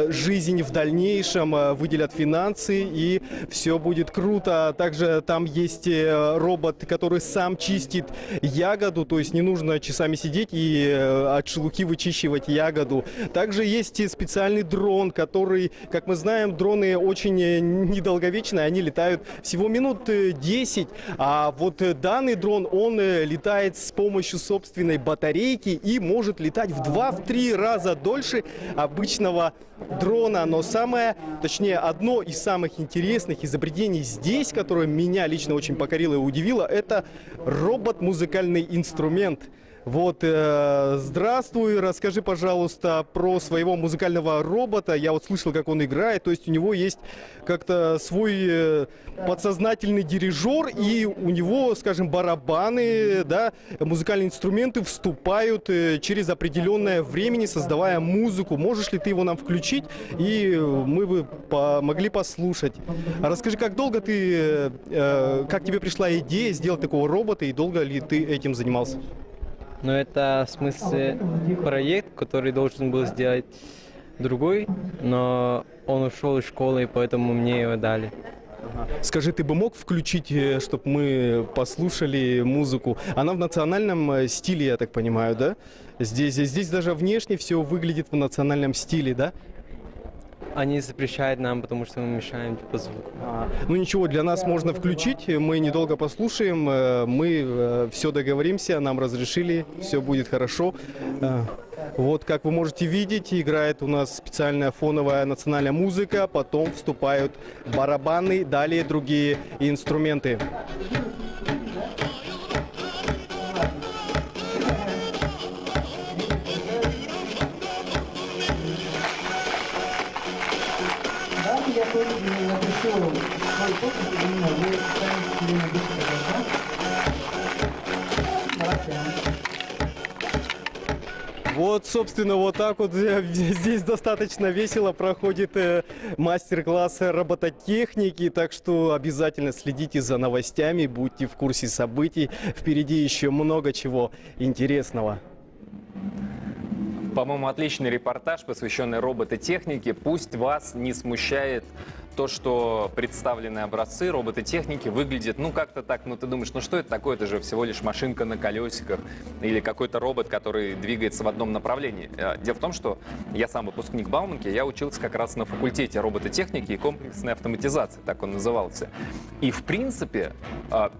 жизнь в дальнейшем, выделят финансы, и все будет круто. Также там есть робот, который сам чистит ягоду, то есть не нужно часами сидеть и от шелухи вычищивать ягоду. Также есть специальный дрон, который, как мы знаем, дроны очень недолговечные, они летают всего минут 10, а вот данный дрон, он летает с помощью собственной батарейки и может летать в 2-3 раза дольше обычного дрона. Но одно из самых интересных изобретений здесь, которое меня лично очень покорило и удивило, это робот-музыкальный инструмент. Вот, здравствуй, расскажи, пожалуйста, про своего музыкального робота. Я вот слышал, как он играет, то есть у него есть как-то свой подсознательный дирижер, и у него, скажем, барабаны, да, музыкальные инструменты вступают через определенное время, создавая музыку. Можешь ли ты его нам включить, и мы бы могли послушать? Расскажи, как тебе пришла идея сделать такого робота, и долго ли ты этим занимался? Но это, в смысле, проект, который должен был сделать другой, но он ушел из школы, и поэтому мне его дали. Скажи, ты бы мог включить, чтобы мы послушали музыку? Она в национальном стиле, я так понимаю, да? Здесь даже внешне все выглядит в национальном стиле, да? Они запрещают нам, потому что мы мешаем звуку. Ну ничего, для нас можно включить, мы недолго послушаем, мы все договоримся, нам разрешили, все будет хорошо. Вот, как вы можете видеть, играет у нас специальная фоновая национальная музыка, потом вступают барабаны, далее другие инструменты. Вот, собственно, вот так вот здесь достаточно весело проходит мастер-класс робототехники, так что обязательно следите за новостями, будьте в курсе событий, впереди еще много чего интересного. По-моему, отличный репортаж, посвященный робототехнике. Пусть вас не смущает то, что представленные образцы робототехники выглядят, как-то так, ты думаешь, что это такое? Это же всего лишь машинка на колесиках или какой-то робот, который двигается в одном направлении. Дело в том, что я сам выпускник Бауманки, я учился как раз на факультете робототехники и комплексной автоматизации, так он назывался. И, в принципе,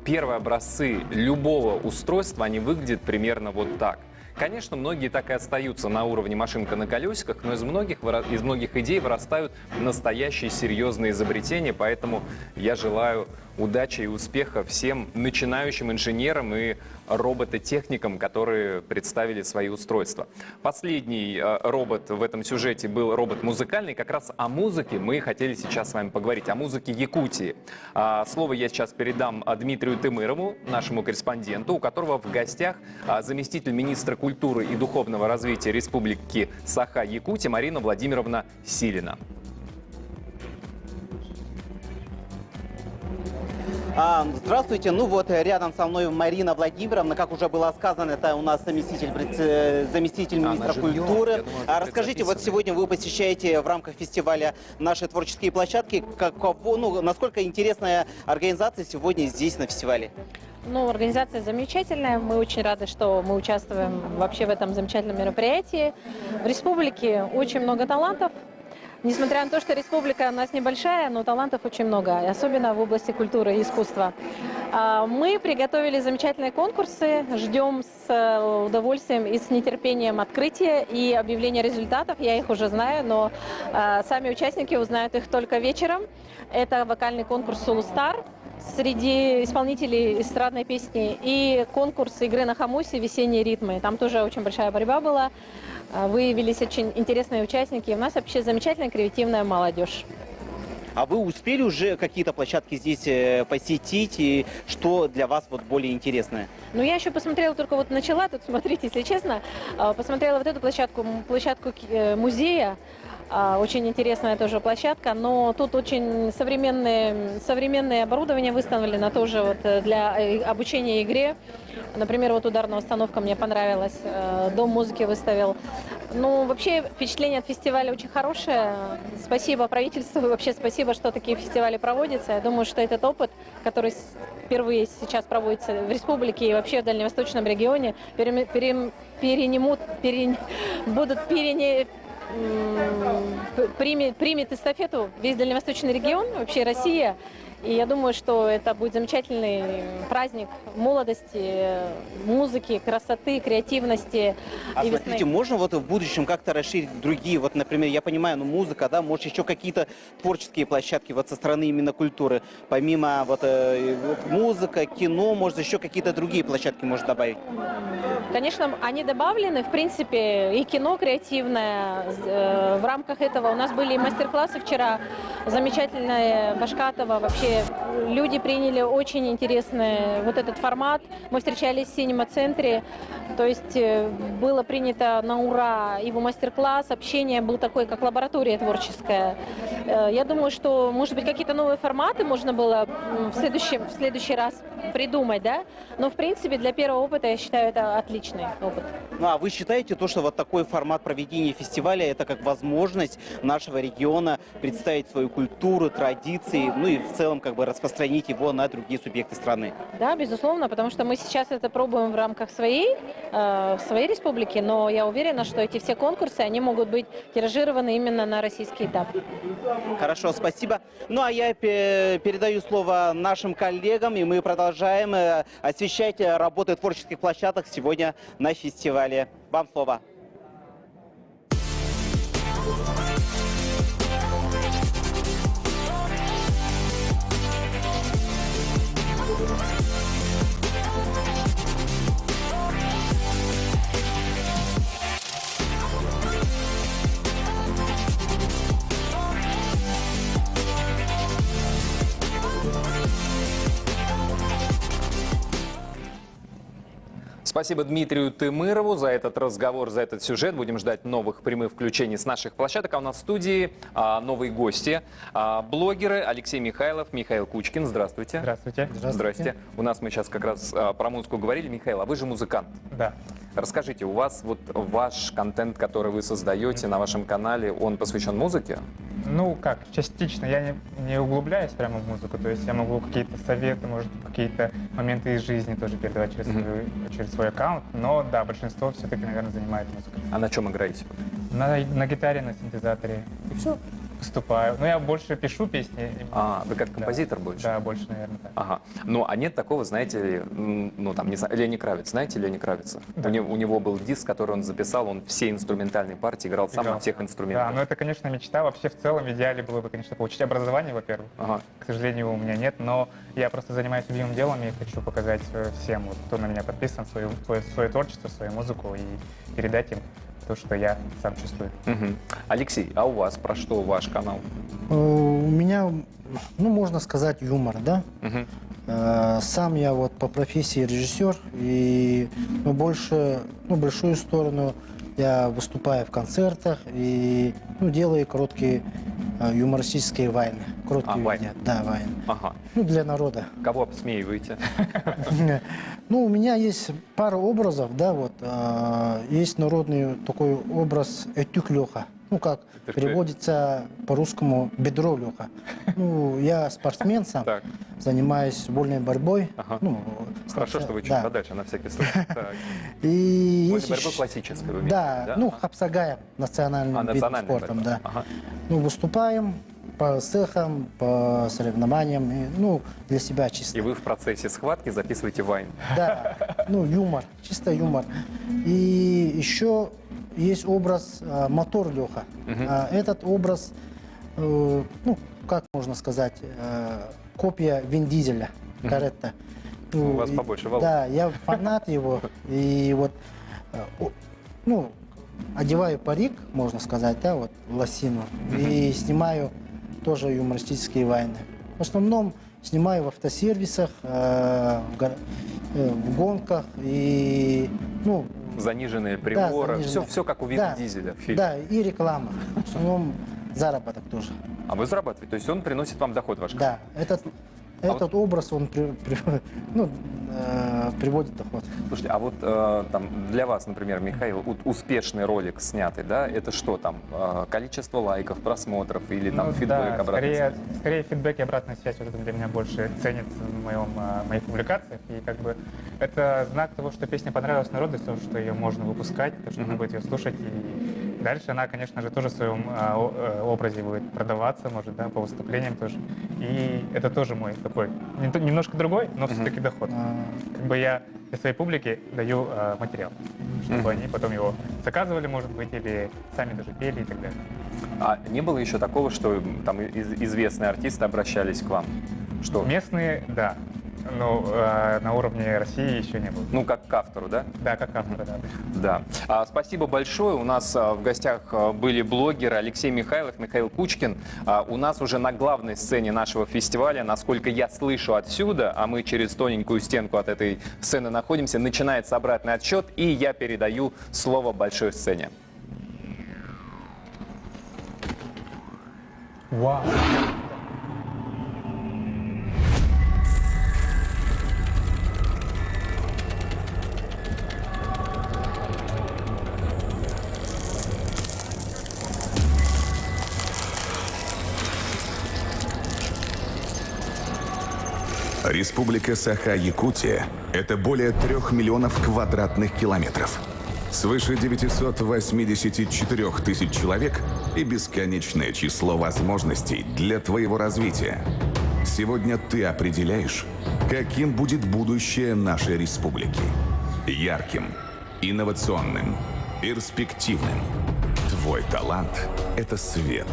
первые образцы любого устройства, они выглядят примерно вот так. Конечно, многие так и остаются на уровне машинка на колесиках, но из многих идей вырастают настоящие серьезные изобретения, поэтому я желаю удачи и успеха всем начинающим инженерам и робототехникам, которые представили свои устройства. Последний робот в этом сюжете был робот музыкальный. Как раз о музыке мы хотели сейчас с вами поговорить, о музыке Якутии. Слово я сейчас передам Дмитрию Тымырову, нашему корреспонденту, у которого в гостях заместитель министра культуры и духовного развития Республики Саха-Якутия Марина Владимировна Силина. Здравствуйте. Ну вот рядом со мной Марина Владимировна, как уже было сказано, это у нас заместитель министра культуры. Расскажите, вот сегодня вы посещаете в рамках фестиваля наши творческие площадки. Насколько интересная организация сегодня здесь на фестивале? Ну, организация замечательная. Мы очень рады, что мы участвуем вообще в этом замечательном мероприятии. В республике очень много талантов. Несмотря на то, что республика у нас небольшая, но талантов очень много, особенно в области культуры и искусства. Мы приготовили замечательные конкурсы, ждем с удовольствием и с нетерпением открытия и объявления результатов. Я их уже знаю, но сами участники узнают их только вечером. Это вокальный конкурс «Сулустар» среди исполнителей эстрадной песни и конкурс игры на хамусе «Весенние ритмы». Там тоже очень большая борьба была. Выявились очень интересные участники. У нас вообще замечательная креативная молодежь. А вы успели уже какие-то площадки здесь посетить? И что для вас вот более интересное? Ну, я еще посмотрела, только вот начала тут смотреть, если честно. Посмотрела вот эту площадку музея. Очень интересная тоже площадка, но тут очень современное оборудование выставлено тоже вот для обучения игре. Например, вот ударная установка мне понравилась, Дом музыки выставил. Ну, вообще впечатление от фестиваля очень хорошее. Спасибо правительству, вообще спасибо, что такие фестивали проводятся. Я думаю, что этот опыт, который впервые сейчас проводится в республике и вообще в дальневосточном регионе, примет эстафету весь дальневосточный регион, вообще Россия. И я думаю, что это будет замечательный праздник молодости, музыки, красоты, креативности. А и смотрите, весны. можно вот в будущем как-то расширить другие, вот, например, я понимаю, музыка, да, может еще какие-то творческие площадки вот со стороны именно культуры, помимо вот музыка, кино, может еще какие-то другие площадки можно добавить? Конечно, они добавлены, в принципе, и кино креативное. В рамках этого у нас были и мастер-классы вчера, замечательная Башкатова, вообще люди приняли очень интересный вот этот формат. Мы встречались в синема-центре, то есть было принято на ура его мастер-класс, общение был такой, как лаборатория творческая. Я думаю, что, может быть, какие-то новые форматы можно было в следующий раз придумать, да? Но, в принципе, для первого опыта, я считаю, это отличный опыт. Ну, а вы считаете то, что вот такой формат проведения фестиваля, это как возможность нашего региона представить свою культуру, традиции, ну и в целом как бы распространить его на другие субъекты страны? Да, безусловно, потому что мы сейчас это пробуем в рамках своей республики, но я уверена, что эти все конкурсы, они могут быть тиражированы именно на российский этап. Хорошо, спасибо. Ну, а я передаю слово нашим коллегам, и мы продолжаем освещать работы творческих площадок сегодня на фестивале. Вам слово. Спасибо Дмитрию Тымырову за этот разговор, за этот сюжет. Будем ждать новых прямых включений с наших площадок. А у нас в студии новые гости, блогеры Алексей Михайлов, Михаил Кучкин. Здравствуйте. Здравствуйте. Здрасте. У нас мы сейчас как раз про музыку говорили. Михаил, а вы же музыкант. Да. Расскажите, у вас вот ваш контент, который вы создаете на вашем канале, он посвящен музыке? Ну как, частично. Я не углубляюсь прямо в музыку, то есть я могу какие-то советы, может, какие-то моменты из жизни тоже передавать через свой аккаунт, но да, большинство все-таки, наверное, занимает музыкой. А на чем играете? На гитаре, на синтезаторе. И все. Выступаю. Ну, я больше пишу песни. Вы как композитор больше? Да, больше, наверное, так. Ага. Ну, а нет такого, знаете ли, ну, там, не знаю, Лени Кравец, знаете Лени Кравица? Да. У него был диск, который он записал, он все инструментальные партии играл сам на всех Да, инструментах. но это, конечно, мечта. Вообще, в целом, в идеале было бы, конечно, получить образование, во-первых. Ага. К сожалению, у меня нет, но я просто занимаюсь любимым делом и хочу показать всем, вот, кто на меня подписан, свое творчество, свою музыку и передать им то, что я сам чувствую. Мгм. Алексей, а у вас про что ваш канал? У меня, ну, можно сказать, юмор, да? Мгм. Сам я вот по профессии режиссер, и больше, большую сторону я выступаю в концертах и делаю короткие юмористические вайны. Короткие вайны. видео. Да, вайны. Ага. Для народа. Кого обсмеиваете? У меня есть пара образов, да, вот. Есть народный такой образ «Этюк Леха». Как Это переводится по-русскому «бедро Леха». Я спортсмен сам, занимаюсь вольной борьбой. Ага. Хорошо, что вы чуть да. подальше, на всякий случай. Так. И Вольная есть борьба еще- классическая, вы имеете Да, в виду, хапсагая, национальным видом национальная спорта, борьба. да. Ага. Выступаем по цехам, по соревнованиям, и, для себя чисто. И вы в процессе схватки записываете вайн. Да, юмор, чисто юмор. И еще есть образ мотор Леха. Этот образ, как можно сказать, копия Вин Дизеля, Торетто. У вас побольше волос. Да, я фанат его. И вот, одеваю парик, можно сказать, да, вот, лосину, и снимаю тоже юмористические вайны. В основном снимаю в автосервисах, в гонках и, Заниженные приборы, заниженные. все как у Вина Дизеля в фильме. Да, и реклама. В основном заработок тоже. А вы зарабатываете, то есть он приносит вам доход ваш? Да, этот образ, он приводит доход. Слушайте, а вот там для вас, например, Михаил, успешный ролик снятый, да, это что там? Количество лайков, просмотров или там фидбэк, Да, обратная связь? скорее фидбэк и обратная связь вот это для меня больше ценится в моих публикациях. И это знак того, что песня понравилась народу, то, что ее можно выпускать, то, что она будет ее слушать. И дальше она, конечно же, тоже в своем образе будет продаваться, может, да, по выступлениям тоже. И это тоже мой такой, немножко другой, но все-таки доход. Я для своей публики даю материал, чтобы они потом его заказывали, может быть, или сами даже пели и так далее. А не было еще такого, что там известные артисты обращались к вам? Что? Местные, да. Но на уровне России еще не было. Как к автору, да? Да, как к автору, да. Да. Спасибо большое. У нас в гостях были блогеры Алексей Михайлов, Михаил Кучкин. У нас уже на главной сцене нашего фестиваля, насколько я слышу отсюда, а мы через тоненькую стенку от этой сцены находимся, начинается обратный отсчет, и я передаю слово большой сцене. Вау! Республика Саха-Якутия – это более 3 миллионов квадратных километров. Свыше 984 тысяч человек и бесконечное число возможностей для твоего развития. Сегодня ты определяешь, каким будет будущее нашей республики. Ярким, инновационным, перспективным. Твой талант – это свет,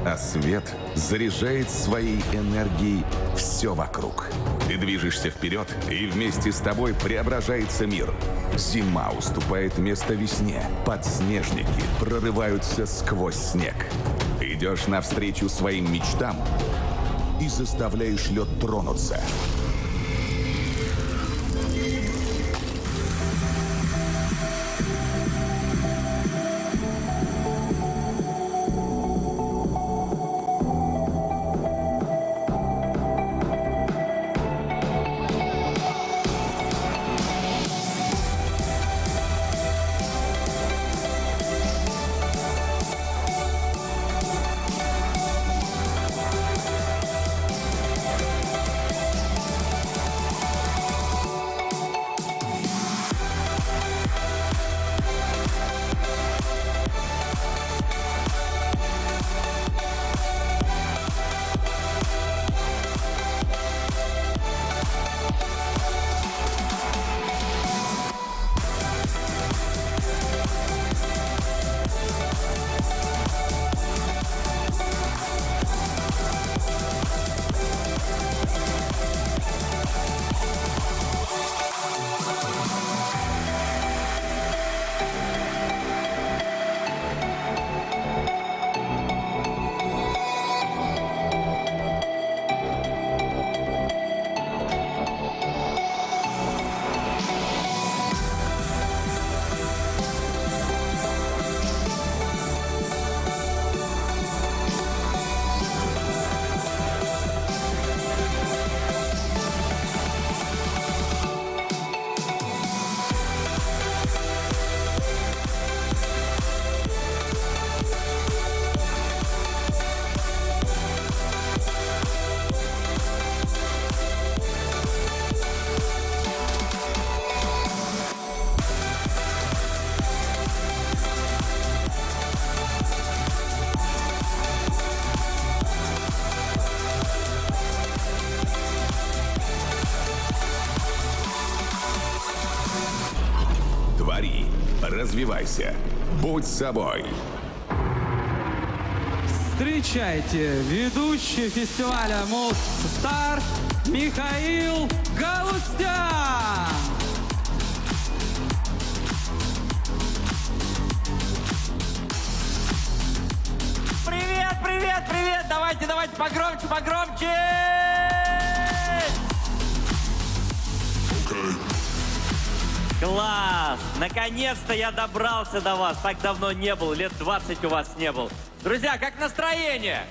а свет заряжает своей энергией все вокруг. Ты движешься вперед, и вместе с тобой преображается мир. Зима уступает место весне, подснежники прорываются сквозь снег. Ты идешь навстречу своим мечтам и заставляешь лед тронуться. Развивайся. Будь собой. Встречайте, ведущий фестиваля «Муз-Стар» Михаил Галустян! Привет, привет, привет! Давайте, давайте, погромче, погромче! Класс! Наконец-то я добрался до вас. Так давно не был, лет 20 у вас не был. Друзья, как настроение?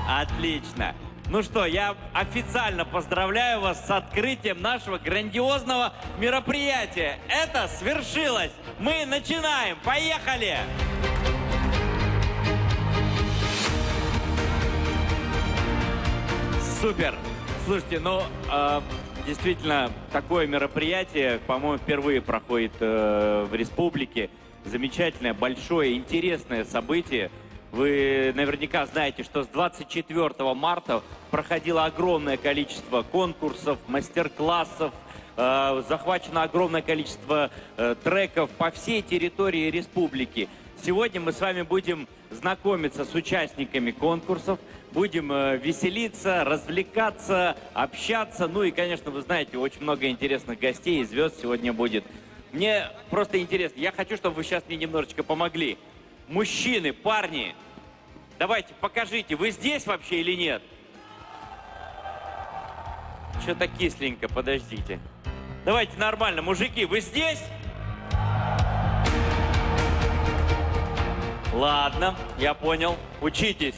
Отлично. Ну что, я официально поздравляю вас с открытием нашего грандиозного мероприятия. Это свершилось. Мы начинаем. Поехали! Супер! Слушайте, ну, действительно, такое мероприятие, по-моему, впервые проходит в республике. Замечательное, большое, интересное событие. Вы наверняка знаете, что с 24 марта проходило огромное количество конкурсов, мастер-классов, захвачено огромное количество треков по всей территории республики. Сегодня мы с вами будем знакомиться с участниками конкурсов, будем веселиться, развлекаться, общаться. Ну и, конечно, вы знаете, очень много интересных гостей и звезд сегодня будет. Мне просто интересно, я хочу, чтобы вы сейчас мне немножечко помогли. Мужчины, парни, давайте покажите, вы здесь вообще или нет? Что-то кисленько, подождите. Давайте нормально, мужики, вы здесь? Ладно, я понял. Учитесь,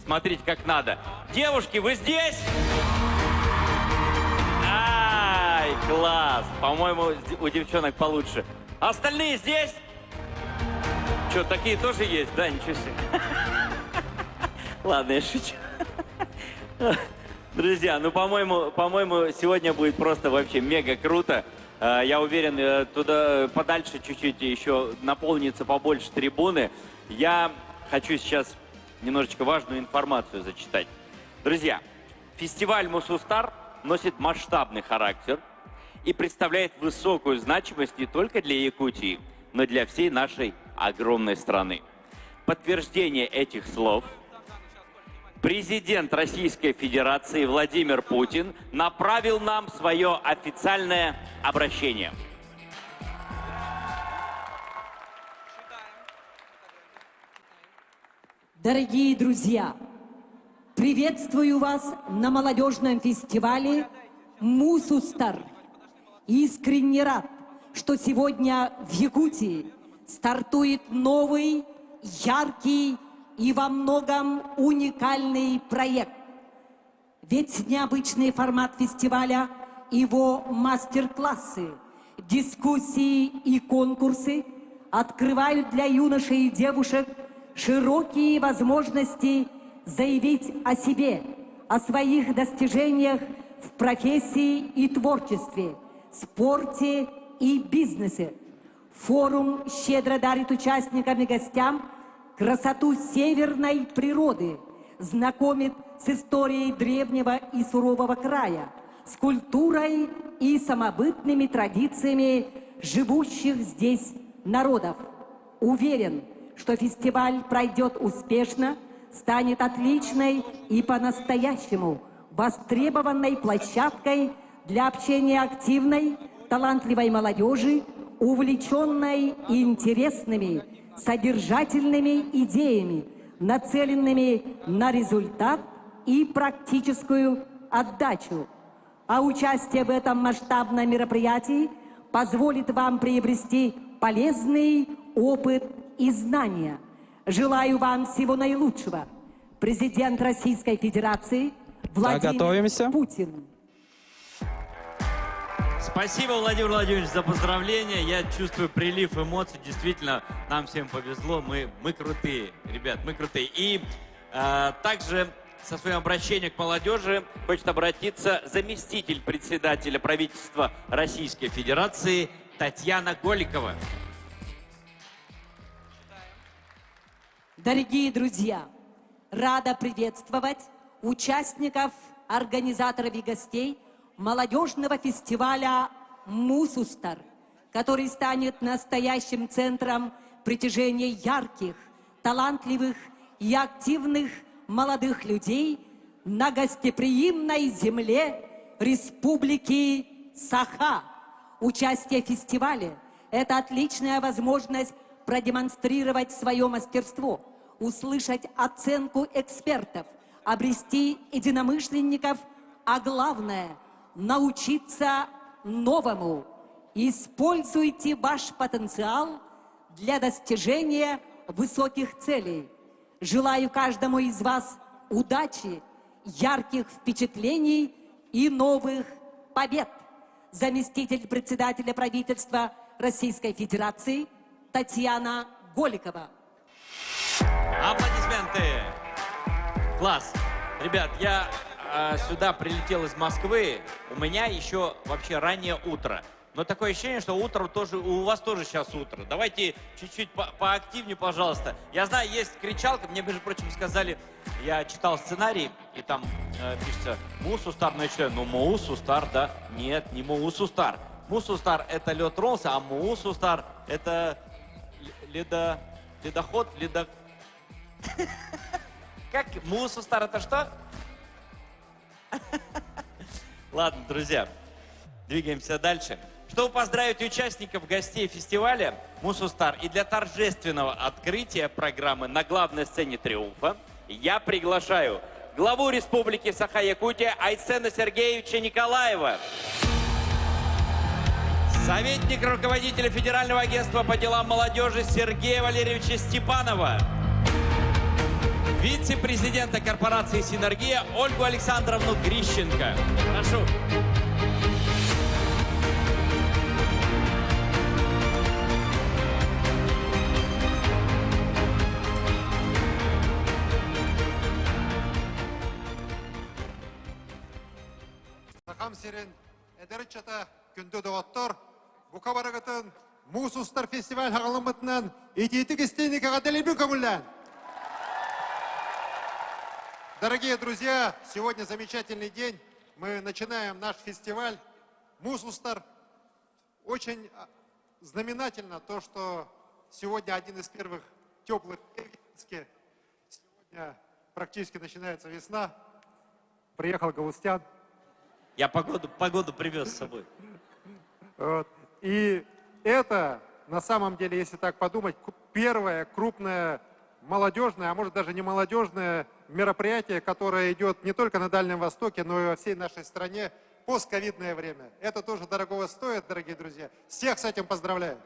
смотрите, как надо. Девушки, вы здесь? Ай, класс. По-моему, у девчонок получше. А остальные здесь? Что, такие тоже есть? Да, ничего себе. Ладно, я шучу. Друзья, ну, по-моему, сегодня будет просто вообще мега круто. Я уверен, туда подальше чуть-чуть еще наполнится побольше трибуны. Я хочу сейчас немножечко важную информацию зачитать. Друзья, фестиваль «Муз-Стар» носит масштабный характер и представляет высокую значимость не только для Якутии, но и для всей нашей огромной страны. Подтверждение этих слов президент Российской Федерации Владимир Путин направил нам свое официальное обращение. Дорогие друзья, приветствую вас на молодежном фестивале «Муз-Стар». Искренне рад, что сегодня в Якутии стартует новый, яркий и во многом уникальный проект. Ведь необычный формат фестиваля, его мастер-классы, дискуссии и конкурсы открывают для юношей и девушек широкие возможности заявить о себе, о своих достижениях в профессии и творчестве, спорте и бизнесе. Форум щедро дарит участникам и гостям красоту северной природы, знакомит с историей древнего и сурового края, с культурой и самобытными традициями живущих здесь народов. Уверен, что фестиваль пройдет успешно, станет отличной и по-настоящему востребованной площадкой для общения активной, талантливой молодежи, увлеченной интересными, содержательными идеями, нацеленными на результат и практическую отдачу. А участие в этом масштабном мероприятии позволит вам приобрести полезный опыт и знания. Желаю вам всего наилучшего. Президент Российской Федерации Владимир Путин. Спасибо, Владимир Владимирович, за поздравления. Я чувствую прилив эмоций. Действительно, нам всем повезло. Мы крутые, ребят, мы крутые. И также со своим обращением к молодежи хочет обратиться заместитель председателя правительства Российской Федерации Татьяна Голикова. Дорогие друзья, рада приветствовать участников, организаторов и гостей молодежного фестиваля «Муз-Стар». который станет настоящим центром притяжения ярких, талантливых и активных молодых людей на гостеприимной земле Республики Саха. Участие в фестивале – это отличная возможность продемонстрировать свое мастерство, услышать оценку экспертов, обрести единомышленников, а главное – научиться новому. Используйте ваш потенциал для достижения высоких целей. Желаю каждому из вас удачи, ярких впечатлений и новых побед. Заместитель председателя правительства Российской Федерации Татьяна Голикова. Аплодисменты! Класс! Ребят, я сюда прилетел из Москвы. У меня еще вообще раннее утро. Но такое ощущение, что утро тоже, у вас тоже сейчас утро. Давайте чуть-чуть поактивнее, пожалуйста. Я знаю, есть кричалка. Мне, между прочим, сказали, я читал сценарий, и там пишется Мусустар. Но я читаю, ну Мусустар, да? Нет, не Мусустар. Мусустар — это лед Ролса, а Мусустар — это ледоход, Как? Мусустар — это что? Ладно, друзья, двигаемся дальше. Чтобы поздравить участников, гостей фестиваля Мусустар и для торжественного открытия программы на главной сцене «Триумфа» я приглашаю главу Республики Саха-Якутия Айсена Сергеевича Николаева, советник руководителя Федерального агентства по делам молодежи Сергея Валерьевича Степанова, вице-президента корпорации «Синергия» Ольгу Александровну Грищенко. Прошу. Сахам сирен эдерчата күндө доғаттар бука барагатын Мусустар фестиваль хағалымытынан итетік істейні кағаделебін көңіллән. Дорогие друзья, сегодня замечательный день. Мы начинаем наш фестиваль Мусустар. Очень знаменательно то, что сегодня один из первых теплых дней. Сегодня практически начинается весна. Приехал Галустян. Я погоду привез с собой. Вот. И это, на самом деле, если так подумать, первое крупное молодежное, а может даже не молодежное мероприятие, которое идет не только на Дальнем Востоке, но и во всей нашей стране в постковидное время. Это тоже дорогого стоит, дорогие друзья. Всех с этим поздравляю.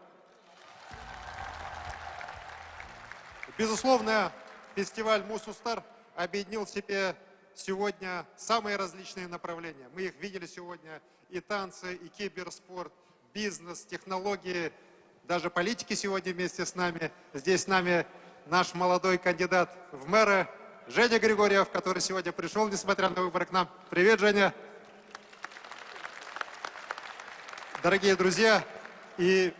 Безусловно, фестиваль Мусустар объединил в себе сегодня самые различные направления. Мы их видели сегодня: и танцы, и киберспорт, бизнес, технологии, даже политики сегодня вместе с нами. Здесь с нами наш молодой кандидат в мэры Женя Григорьев, который сегодня пришел, несмотря на выборы, к нам. Привет, Женя! Дорогие друзья, и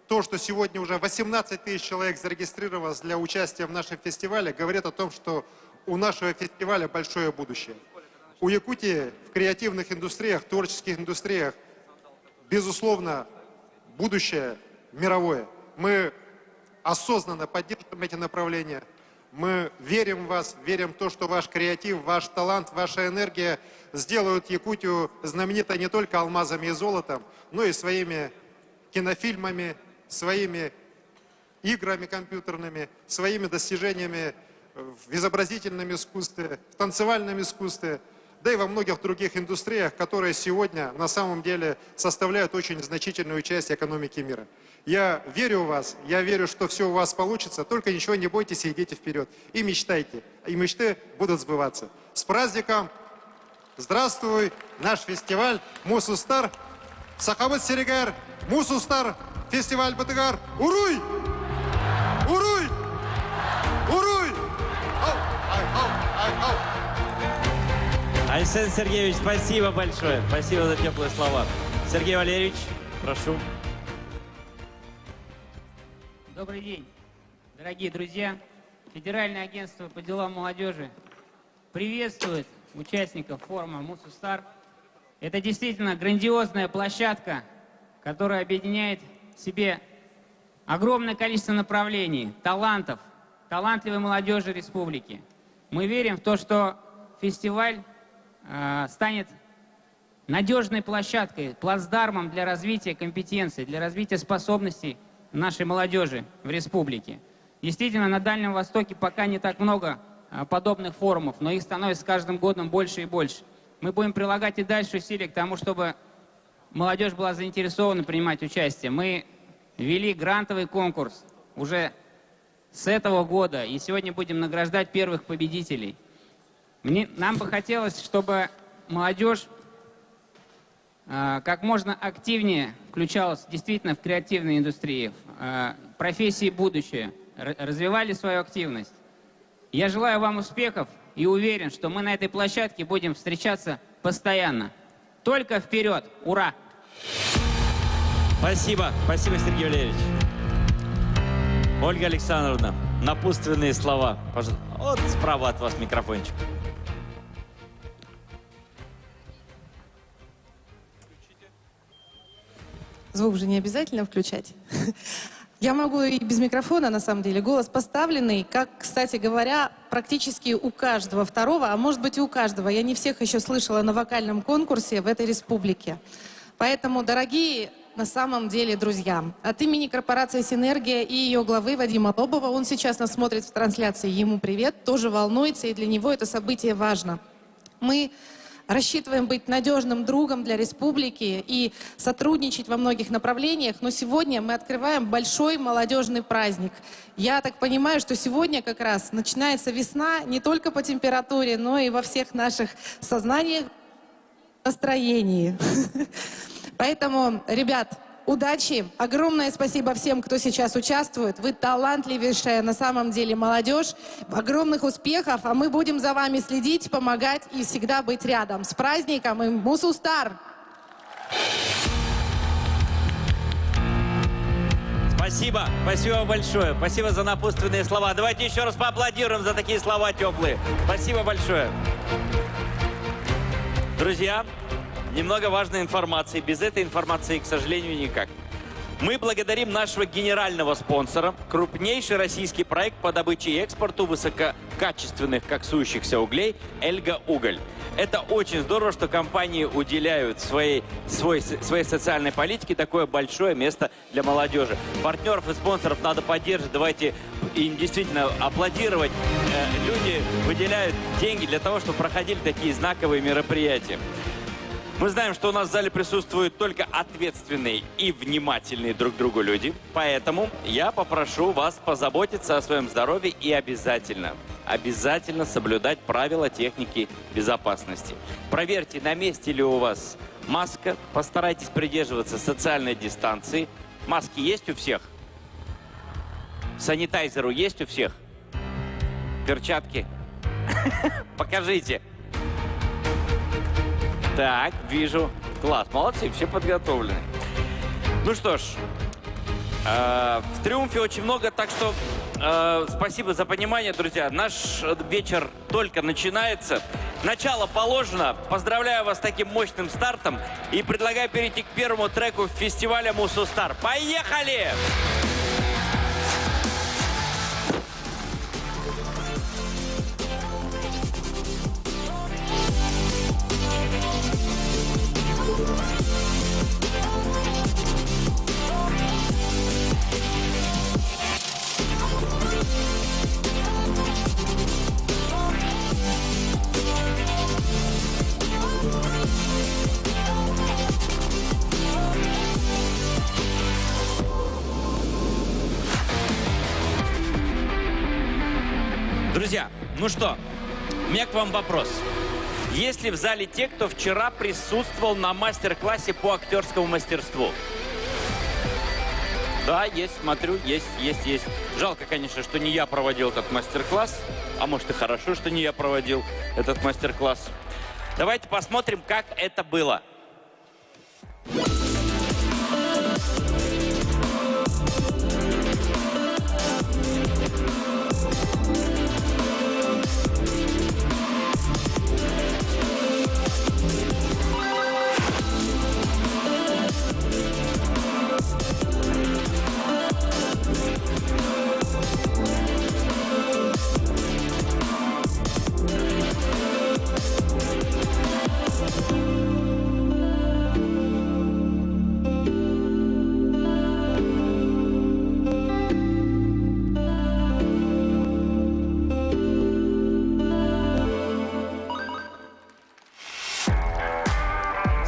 то, что сегодня уже 18 тысяч человек зарегистрировалось для участия в нашем фестивале, говорит о том, что у нашего фестиваля большое будущее. У Якутии в креативных индустриях, творческих индустриях, безусловно, будущее мировое. Мы осознанно поддерживаем эти направления. Мы верим в вас, верим в то, что ваш креатив, ваш талант, ваша энергия сделают Якутию знаменитой не только алмазами и золотом, но и своими кинофильмами, своими играми компьютерными, своими достижениями в изобразительном искусстве, в танцевальном искусстве, да и во многих других индустриях, которые сегодня на самом деле составляют очень значительную часть экономики мира. Я верю в вас, я верю, что все у вас получится, только ничего не бойтесь и идите вперед. И мечтайте, и мечты будут сбываться. С праздником! Здравствуй, наш фестиваль Мусустар, Сахабыт Серегар, Мусустар, фестиваль Батыгар, Уруй! Уруй! Уруй! Айсен Сергеевич, спасибо большое. Спасибо за теплые слова. Сергей Валерьевич, прошу. Добрый день, дорогие друзья. Федеральное агентство по делам молодежи приветствует участников форума Мусустар. Это действительно грандиозная площадка, которая объединяет в себе огромное количество направлений, талантов, талантливой молодежи республики. Мы верим в то, что фестиваль станет надежной площадкой, плацдармом для развития компетенций, для развития способностей нашей молодежи в республике. Действительно, на Дальнем Востоке пока не так много подобных форумов, но их становится с каждым годом больше и больше. Мы будем прилагать и дальше усилия к тому, чтобы молодежь была заинтересована принимать участие. Мы ввели грантовый конкурс уже с этого года, и сегодня будем награждать первых победителей. Нам бы хотелось, чтобы молодежь как можно активнее включалась действительно в креативные индустрии, в профессии будущее, развивали свою активность. Я желаю вам успехов и уверен, что мы на этой площадке будем встречаться постоянно. Только вперед! Ура! Спасибо. Спасибо, Сергей Валерьевич. Ольга Александровна, напутственные слова. Пожалуйста. Вот справа от вас микрофончик. Звук же не обязательно включать. Я могу и без микрофона, на самом деле. Голос поставленный, как, кстати говоря, практически у каждого второго, а может быть и у каждого. Я не всех еще слышала на вокальном конкурсе в этой республике. Поэтому, дорогие, на самом деле, друзья, от имени корпорации «Синергия» и ее главы Вадима Лобова, он сейчас нас смотрит в трансляции, ему привет, тоже волнуется, и для него это событие важно. Мы рассчитываем быть надежным другом для республики и сотрудничать во многих направлениях, но сегодня мы открываем большой молодежный праздник. Я так понимаю, что сегодня как раз начинается весна не только по температуре, но и во всех наших сознаниях, настроении. Поэтому, ребят, удачи. Огромное спасибо всем, кто сейчас участвует. Вы талантливейшая на самом деле молодежь. Огромных успехов. А мы будем за вами следить, помогать и всегда быть рядом. С праздником и Мусустар! Спасибо. Спасибо большое. Спасибо за напутственные слова. Давайте еще раз поаплодируем за такие слова теплые. Спасибо большое. Друзья, немного важной информации. Без этой информации, к сожалению, никак. Мы благодарим нашего генерального спонсора, крупнейший российский проект по добыче и экспорту высококачественных коксующихся углей «Эльга Уголь». Это очень здорово, что компании уделяют своей социальной политике такое большое место для молодежи. Партнеров и спонсоров надо поддерживать. Давайте им действительно аплодировать. Люди выделяют деньги для того, чтобы проходили такие знаковые мероприятия. Мы знаем, что у нас в зале присутствуют только ответственные и внимательные друг к другу люди. Поэтому я попрошу вас позаботиться о своем здоровье и обязательно соблюдать правила техники безопасности. Проверьте, на месте ли у вас маска. Постарайтесь придерживаться социальной дистанции. Маски есть у всех? Санитайзеру есть у всех? Перчатки? Покажите. Так, вижу. Класс, молодцы, все подготовлены. Ну что ж, в «Триумфе» очень много, так что спасибо за понимание, друзья. Наш вечер только начинается. Начало положено. Поздравляю вас с таким мощным стартом и предлагаю перейти к первому треку фестиваля «Мусустар». Поехали! Друзья, ну что, у меня к вам вопрос. Есть ли в зале те, кто вчера присутствовал на мастер-классе по актерскому мастерству? Да, есть, смотрю, есть. Жалко, конечно, что не я проводил этот мастер-класс. А может и хорошо, что не я проводил этот мастер-класс. Давайте посмотрим, как это было.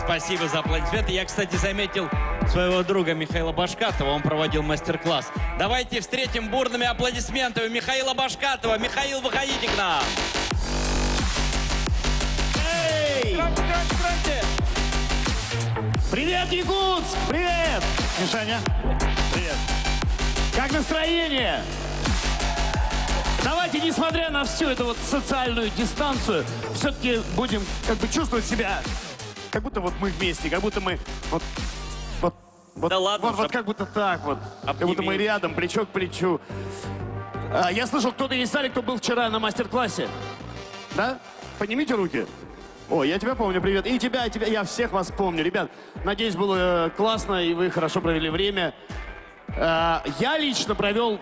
Спасибо за аплодисменты. Я, кстати, заметил своего друга Михаила Башкатова. Он проводил мастер-класс. Давайте встретим бурными аплодисментами Михаила Башкатова. Михаил, выходите к нам. Эй! Привет, Якутск! Привет! Мишаня, привет. Как настроение? Давайте, несмотря на всю эту вот социальную дистанцию, все-таки будем как бы чувствовать себя, как будто вот мы вместе, как будто мы вот да ладно, вот как будто так вот, как будто мы рядом, плечо к плечу. Я слышал, кто-то из зале, кто был вчера на мастер-классе. Да? Поднимите руки. О, я тебя помню, привет. И тебя, я всех вас помню. Ребят, надеюсь, было классно, и вы хорошо провели время. Я лично провел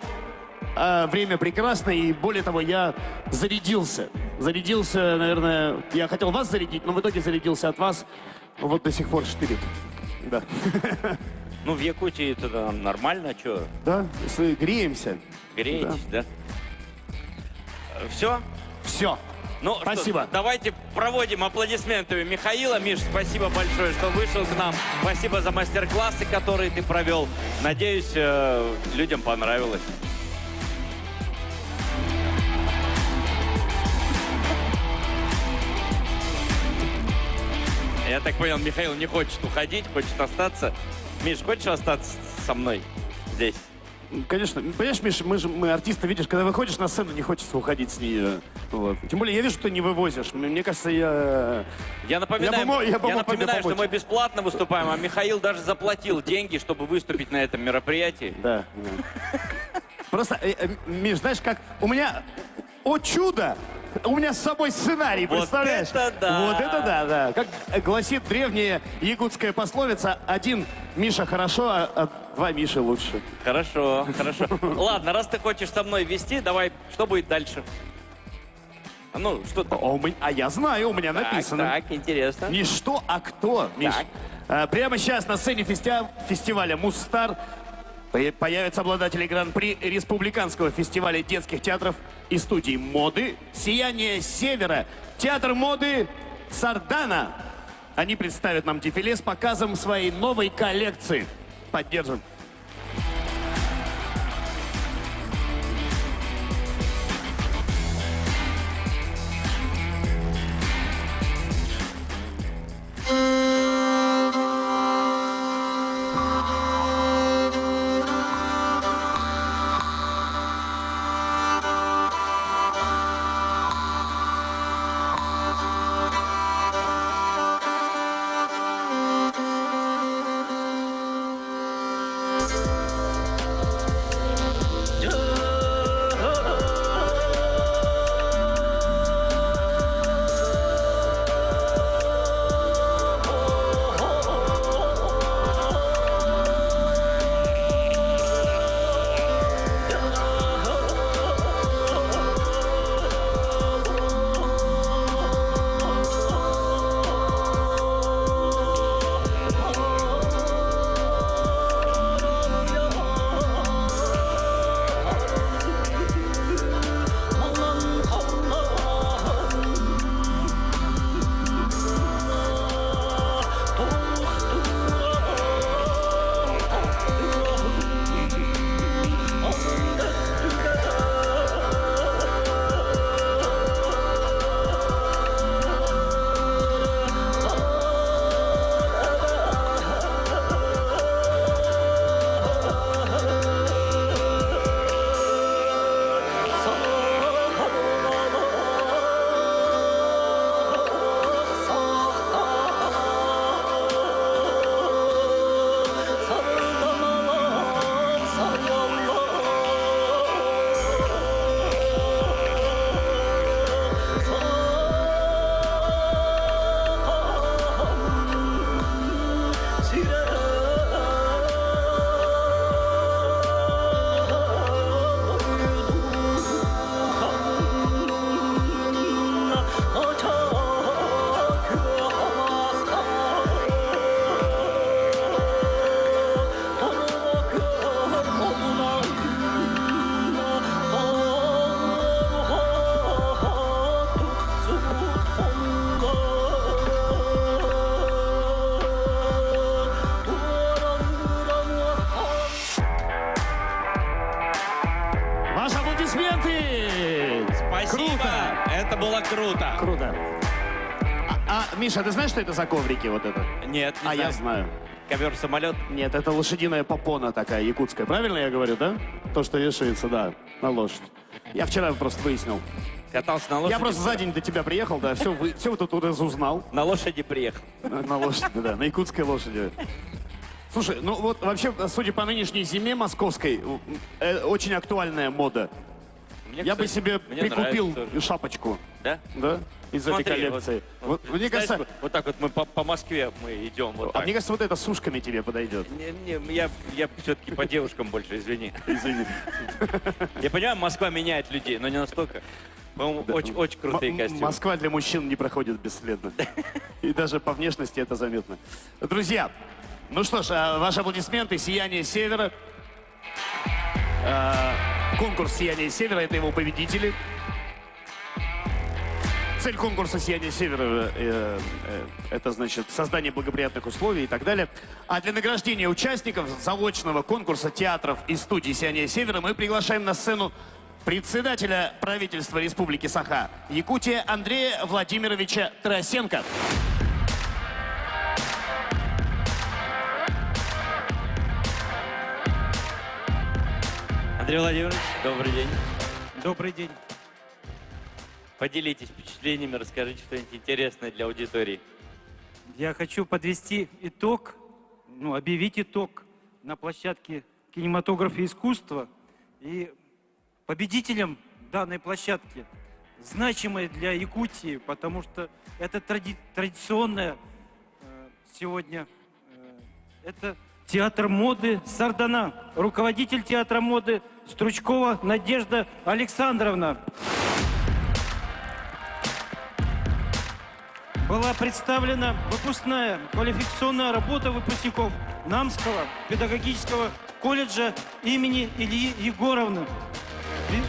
время прекрасно, и более того, я зарядился. Зарядился, наверное, я хотел вас зарядить, но в итоге зарядился от вас. Вот до сих пор штырит. Да. Ну, в Якутии это нормально, а что? Да, греемся. Греетесь, да? Все? Все. Ну, спасибо. Что, давайте проводим аплодисментами Михаила. Миш, спасибо большое, что вышел к нам. Спасибо за мастер-классы, которые ты провел. Надеюсь, людям понравилось. Я так понял, Михаил не хочет уходить, хочет остаться. Миш, хочешь остаться со мной здесь? Конечно. Понимаешь, Миш, мы артисты, видишь, когда выходишь на сцену, не хочется уходить с нее. Вот. Тем более, я вижу, что ты не вывозишь. Мне кажется, Я напоминаю, что мы бесплатно выступаем, а Михаил даже заплатил деньги, чтобы выступить на этом мероприятии. Да. Просто, Миш, знаешь, как у меня... О, чудо! У меня с собой сценарий, представляешь? Вот это да! Вот это да, да. Как гласит древняя якутская пословица, один Миша хорошо, а два Миши лучше. Хорошо, хорошо. Ладно, раз ты хочешь со мной вести, давай, что будет дальше? Ну, что там? А я знаю, у меня написано. Так, интересно. Не что, а кто, Миш. Прямо сейчас на сцене фестиваля «Мусстар» появятся обладатели гран-при Республиканского фестиваля детских театров и студий моды «Сияние Севера», театр моды «Сардана». Они представят нам дефиле с показом своей новой коллекции. Поддержим. Это было круто. Круто. Миша, ты знаешь, что это за коврики вот это? Нет, не А знаю. я знаю. Ковер-самолет? Нет, это лошадиная попона такая, якутская. Правильно я говорю, да? То, что вешается, да, на лошадь. Я вчера просто выяснил. Катался на лошади? Я просто за день до тебя приехал, да, все тут разузнал. На лошади приехал. На лошади, да, на якутской лошади. Слушай, ну вот вообще, судя по нынешней зиме московской, очень актуальная мода. Я бы себе прикупил шапочку. Да? Да? Из Смотри, этой коллекции. Мне кажется, вот так вот мы по Москве мы идем. Вот так. мне кажется, вот это с ушками тебе подойдет. Я все-таки по девушкам больше, извини. Извини. Я понимаю, Москва меняет людей, но не настолько. По-моему, очень крутые костюмы. Москва для мужчин не проходит бесследно. И даже по внешности это заметно. Друзья, ну что ж, ваши аплодисменты. «Сияние Севера». Конкурс «Сияние Севера» — это его победители. Цель конкурса «Сияние Севера» это, значит, создание благоприятных условий и так далее. А для награждения участников заочного конкурса театров и студий «Сияние Севера» мы приглашаем на сцену председателя правительства Республики Саха-Якутия Андрея Владимировича Тарасенко. Андрей Владимирович, добрый день. Добрый день. Поделитесь впечатлениями, расскажите что-нибудь интересное для аудитории. Я хочу подвести итог, объявить итог на площадке кинематографа и искусства. И победителем данной площадки, значимой для Якутии, потому что это традиционное сегодня, это театр моды «Сардана», руководитель театра моды Стручкова Надежда Александровна. Была представлена выпускная квалификационная работа выпускников Намского педагогического колледжа имени Ильи Егоровны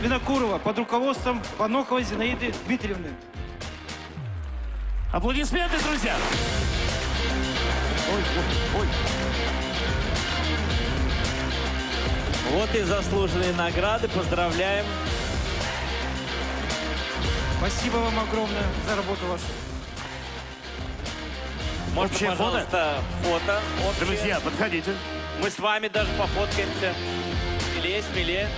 Винокурова под руководством Паноховой Зинаиды Дмитриевны. Аплодисменты, друзья! Ой. Вот и заслуженные награды. Поздравляем. Спасибо вам огромное за работу вашу. Можно, Общее пожалуйста, фото? Общее. Друзья, подходите. Мы с вами даже пофоткаемся. Смелее, смелее.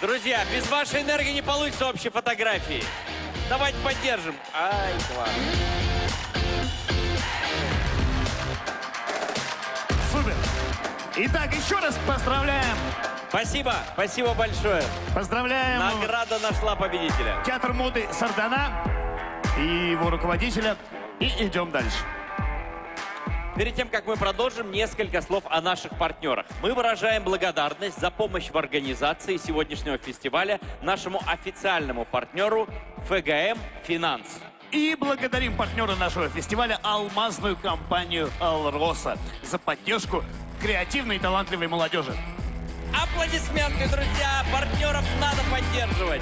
Друзья, без вашей энергии не получится общей фотографии. Давайте поддержим. Ай, класс. Супер. Итак, еще раз поздравляем. Спасибо большое. Поздравляем. Награда нашла победителя. Театр моды «Сардана» и его руководителя. И идем дальше. Перед тем, как мы продолжим, несколько слов о наших партнерах. Мы выражаем благодарность за помощь в организации сегодняшнего фестиваля нашему официальному партнеру ФГМ «Финанс». И благодарим партнера нашего фестиваля алмазную компанию «Алроса» за поддержку креативной и талантливой молодежи. Аплодисменты, друзья! Партнеров надо поддерживать!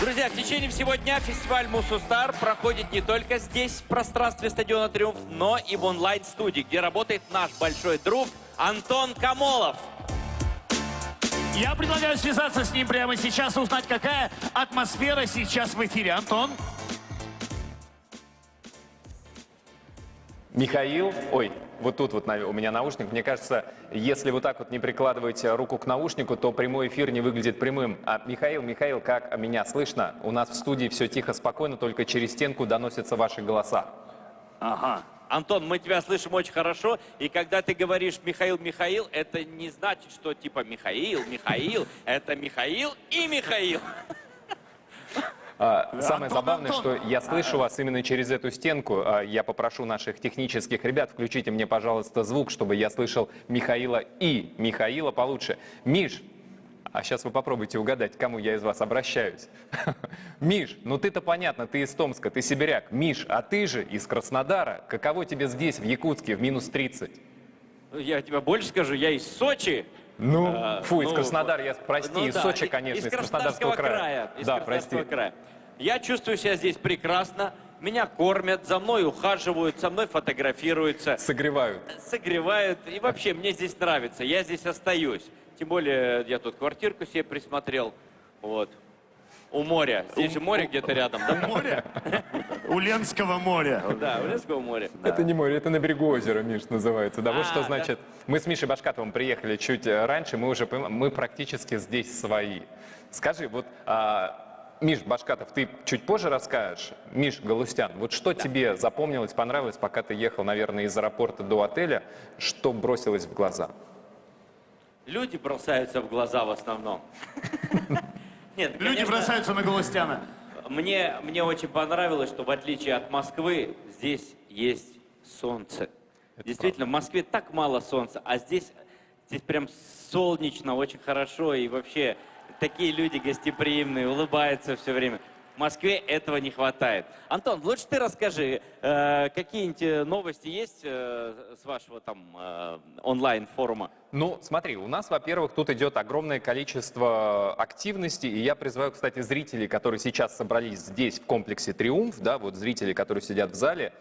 Друзья, в течение всего дня фестиваль «Мусустар» проходит не только здесь, в пространстве стадиона «Триумф», но и в онлайн-студии, где работает наш большой друг Антон Камолов. Я предлагаю связаться с ним прямо сейчас и узнать, какая атмосфера сейчас в эфире. Антон? Михаил, вот тут вот у меня наушник. Мне кажется, если вот так вот не прикладываете руку к наушнику, то прямой эфир не выглядит прямым. А Михаил, как меня слышно? У нас в студии все тихо, спокойно, только через стенку доносятся ваши голоса. Ага. Антон, мы тебя слышим очень хорошо, и когда ты говоришь «Михаил», это не значит, что типа Михаил, это Михаил и Михаил. Самое забавное, что я слышу вас именно через эту стенку. Я попрошу наших технических ребят, включите мне, пожалуйста, звук, чтобы я слышал Михаила и Михаила получше. Миш, а сейчас вы попробуйте угадать, к кому я из вас обращаюсь. Миш, ну ты-то понятно, ты из Томска, ты сибиряк. Миш, а ты же из Краснодара. Каково тебе здесь, в Якутске, в минус 30? Я тебе больше скажу, я из Сочи. Из Краснодара, прости, из Сочи, конечно, из Краснодарского края. Да, прости. Я чувствую себя здесь прекрасно. Меня кормят, за мной ухаживают, со мной фотографируются. Согревают. И вообще, мне здесь нравится, я здесь остаюсь. Тем более, я тут квартирку себе присмотрел. Вот. У моря. Здесь же море где-то рядом, да? У моря? У Ленского моря. Да, у Ленского моря. Это не море, это на берегу озера, Миш, называется. Да, вот что да. значит. Мы с Мишей Башкатовым приехали чуть раньше, мы уже понимаем, мы практически здесь свои. Скажи, вот, Миш Башкатов, ты чуть позже расскажешь. Миш Галустян, вот что тебе запомнилось, понравилось, пока ты ехал, наверное, из аэропорта до отеля, что бросилось в глаза? Люди бросаются в глаза в основном. Нет, Люди конечно, бросаются на Галустяна. Мне очень понравилось, что в отличие от Москвы, здесь есть солнце. Действительно, в Москве так мало солнца, а здесь прям солнечно, очень хорошо, и вообще такие люди гостеприимные, улыбаются все время. В Москве этого не хватает. Антон, лучше ты расскажи, какие-нибудь новости есть с вашего там онлайн-форума? Ну, смотри, у нас, во-первых, тут идет огромное количество активности, и я призываю, кстати, зрителей, которые сейчас собрались здесь, в комплексе «Триумф», да, вот зрители, которые сидят в зале,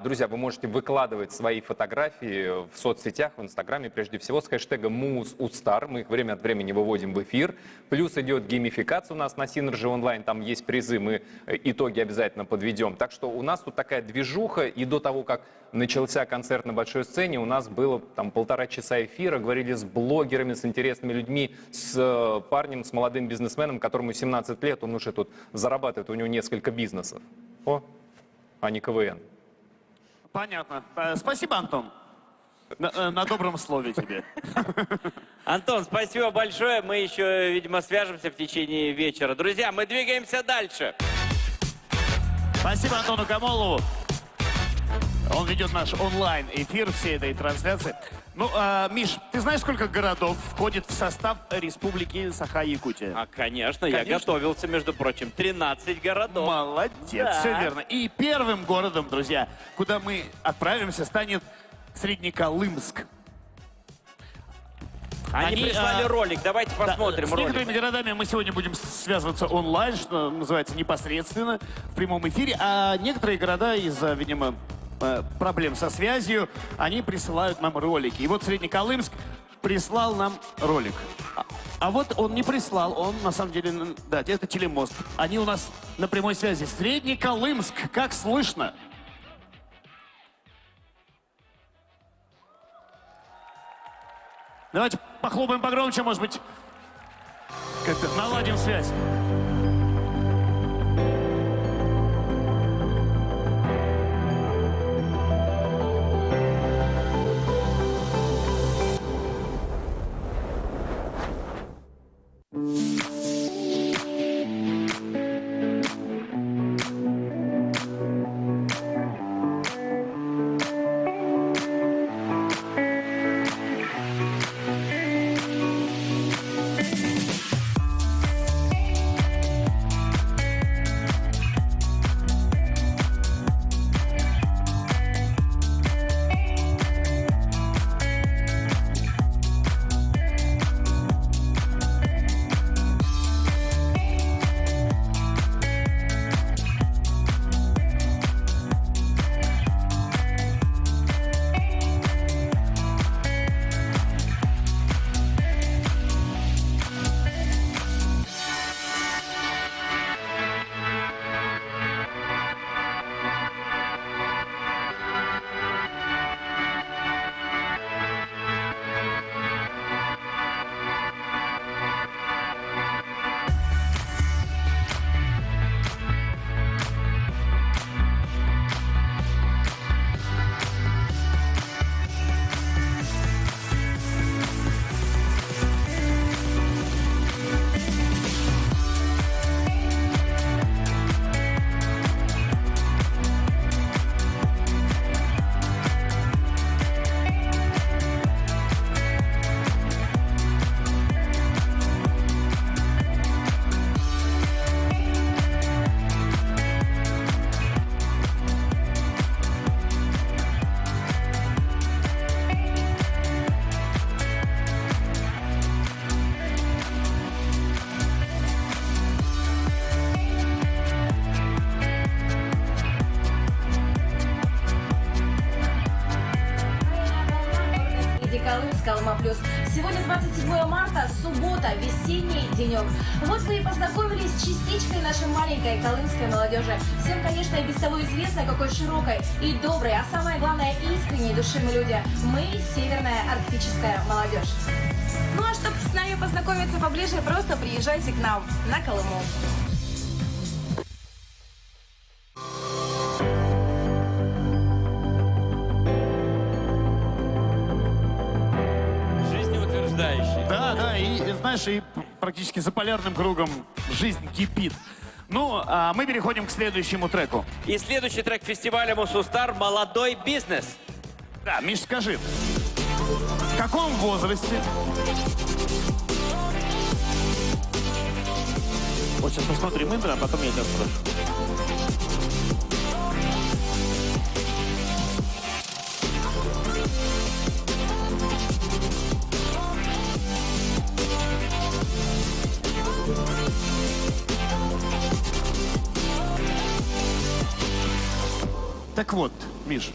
друзья, вы можете выкладывать свои фотографии в соцсетях, в Инстаграме, прежде всего, с хэштегом #MusUstar. Мы их время от времени выводим в эфир. Плюс идет геймификация у нас на Synergy Online, там есть призы, мы итоги обязательно подведем. Так что у нас тут такая движуха, и до того, как начался концерт на большой сцене, у нас было там 1,5 часа эфира, говорили с блогерами, с интересными людьми, с парнем, с молодым бизнесменом, которому 17 лет, он уже тут зарабатывает, у него несколько бизнесов. А не КВН. Понятно. Спасибо, Антон. На добром слове тебе. Антон, спасибо большое. Мы еще, видимо, свяжемся в течение вечера. Друзья, мы двигаемся дальше. Спасибо Антону Камолову. Он ведет наш онлайн-эфир всей этой трансляции. Ну, Миш, ты знаешь, сколько городов входит в состав Республики Саха-Якутия? Конечно, я готовился, между прочим. 13 городов. Молодец, Да. все верно. И первым городом, друзья, куда мы отправимся, станет Среднеколымск. Они прислали ролик, давайте посмотрим С ролик. некоторыми городами мы сегодня будем связываться онлайн, что называется, непосредственно, в прямом эфире. А некоторые города из-за, видимо, проблем со связью, они присылают нам ролики. И вот Среднеколымск прислал нам ролик. А вот он не прислал, он на самом деле, да, это телемост. Они у нас на прямой связи. Среднеколымск, как слышно? Давайте похлопаем погромче, может быть, как-то наладим связь. Колыма Плюс. Сегодня 27 марта, суббота, весенний денек. Вот вы и познакомились с частичкой нашей маленькой колымской молодежи. Всем, конечно, и без того известно, какой широкой и доброй, а самое главное, искренней души мы люди. Мы северная арктическая молодежь. Ну а чтобы с нами познакомиться поближе, просто приезжайте к нам на Колыму. Жизнеутверждающий. Да, и знаешь, и практически за полярным кругом жизнь кипит. Ну, а мы переходим к следующему треку. И следующий трек фестиваля Мусустар «Молодой бизнес». Да, Миш, скажи, в каком возрасте... Вот сейчас посмотрим интро, а потом я тебя спрошу. Так вот, Миш,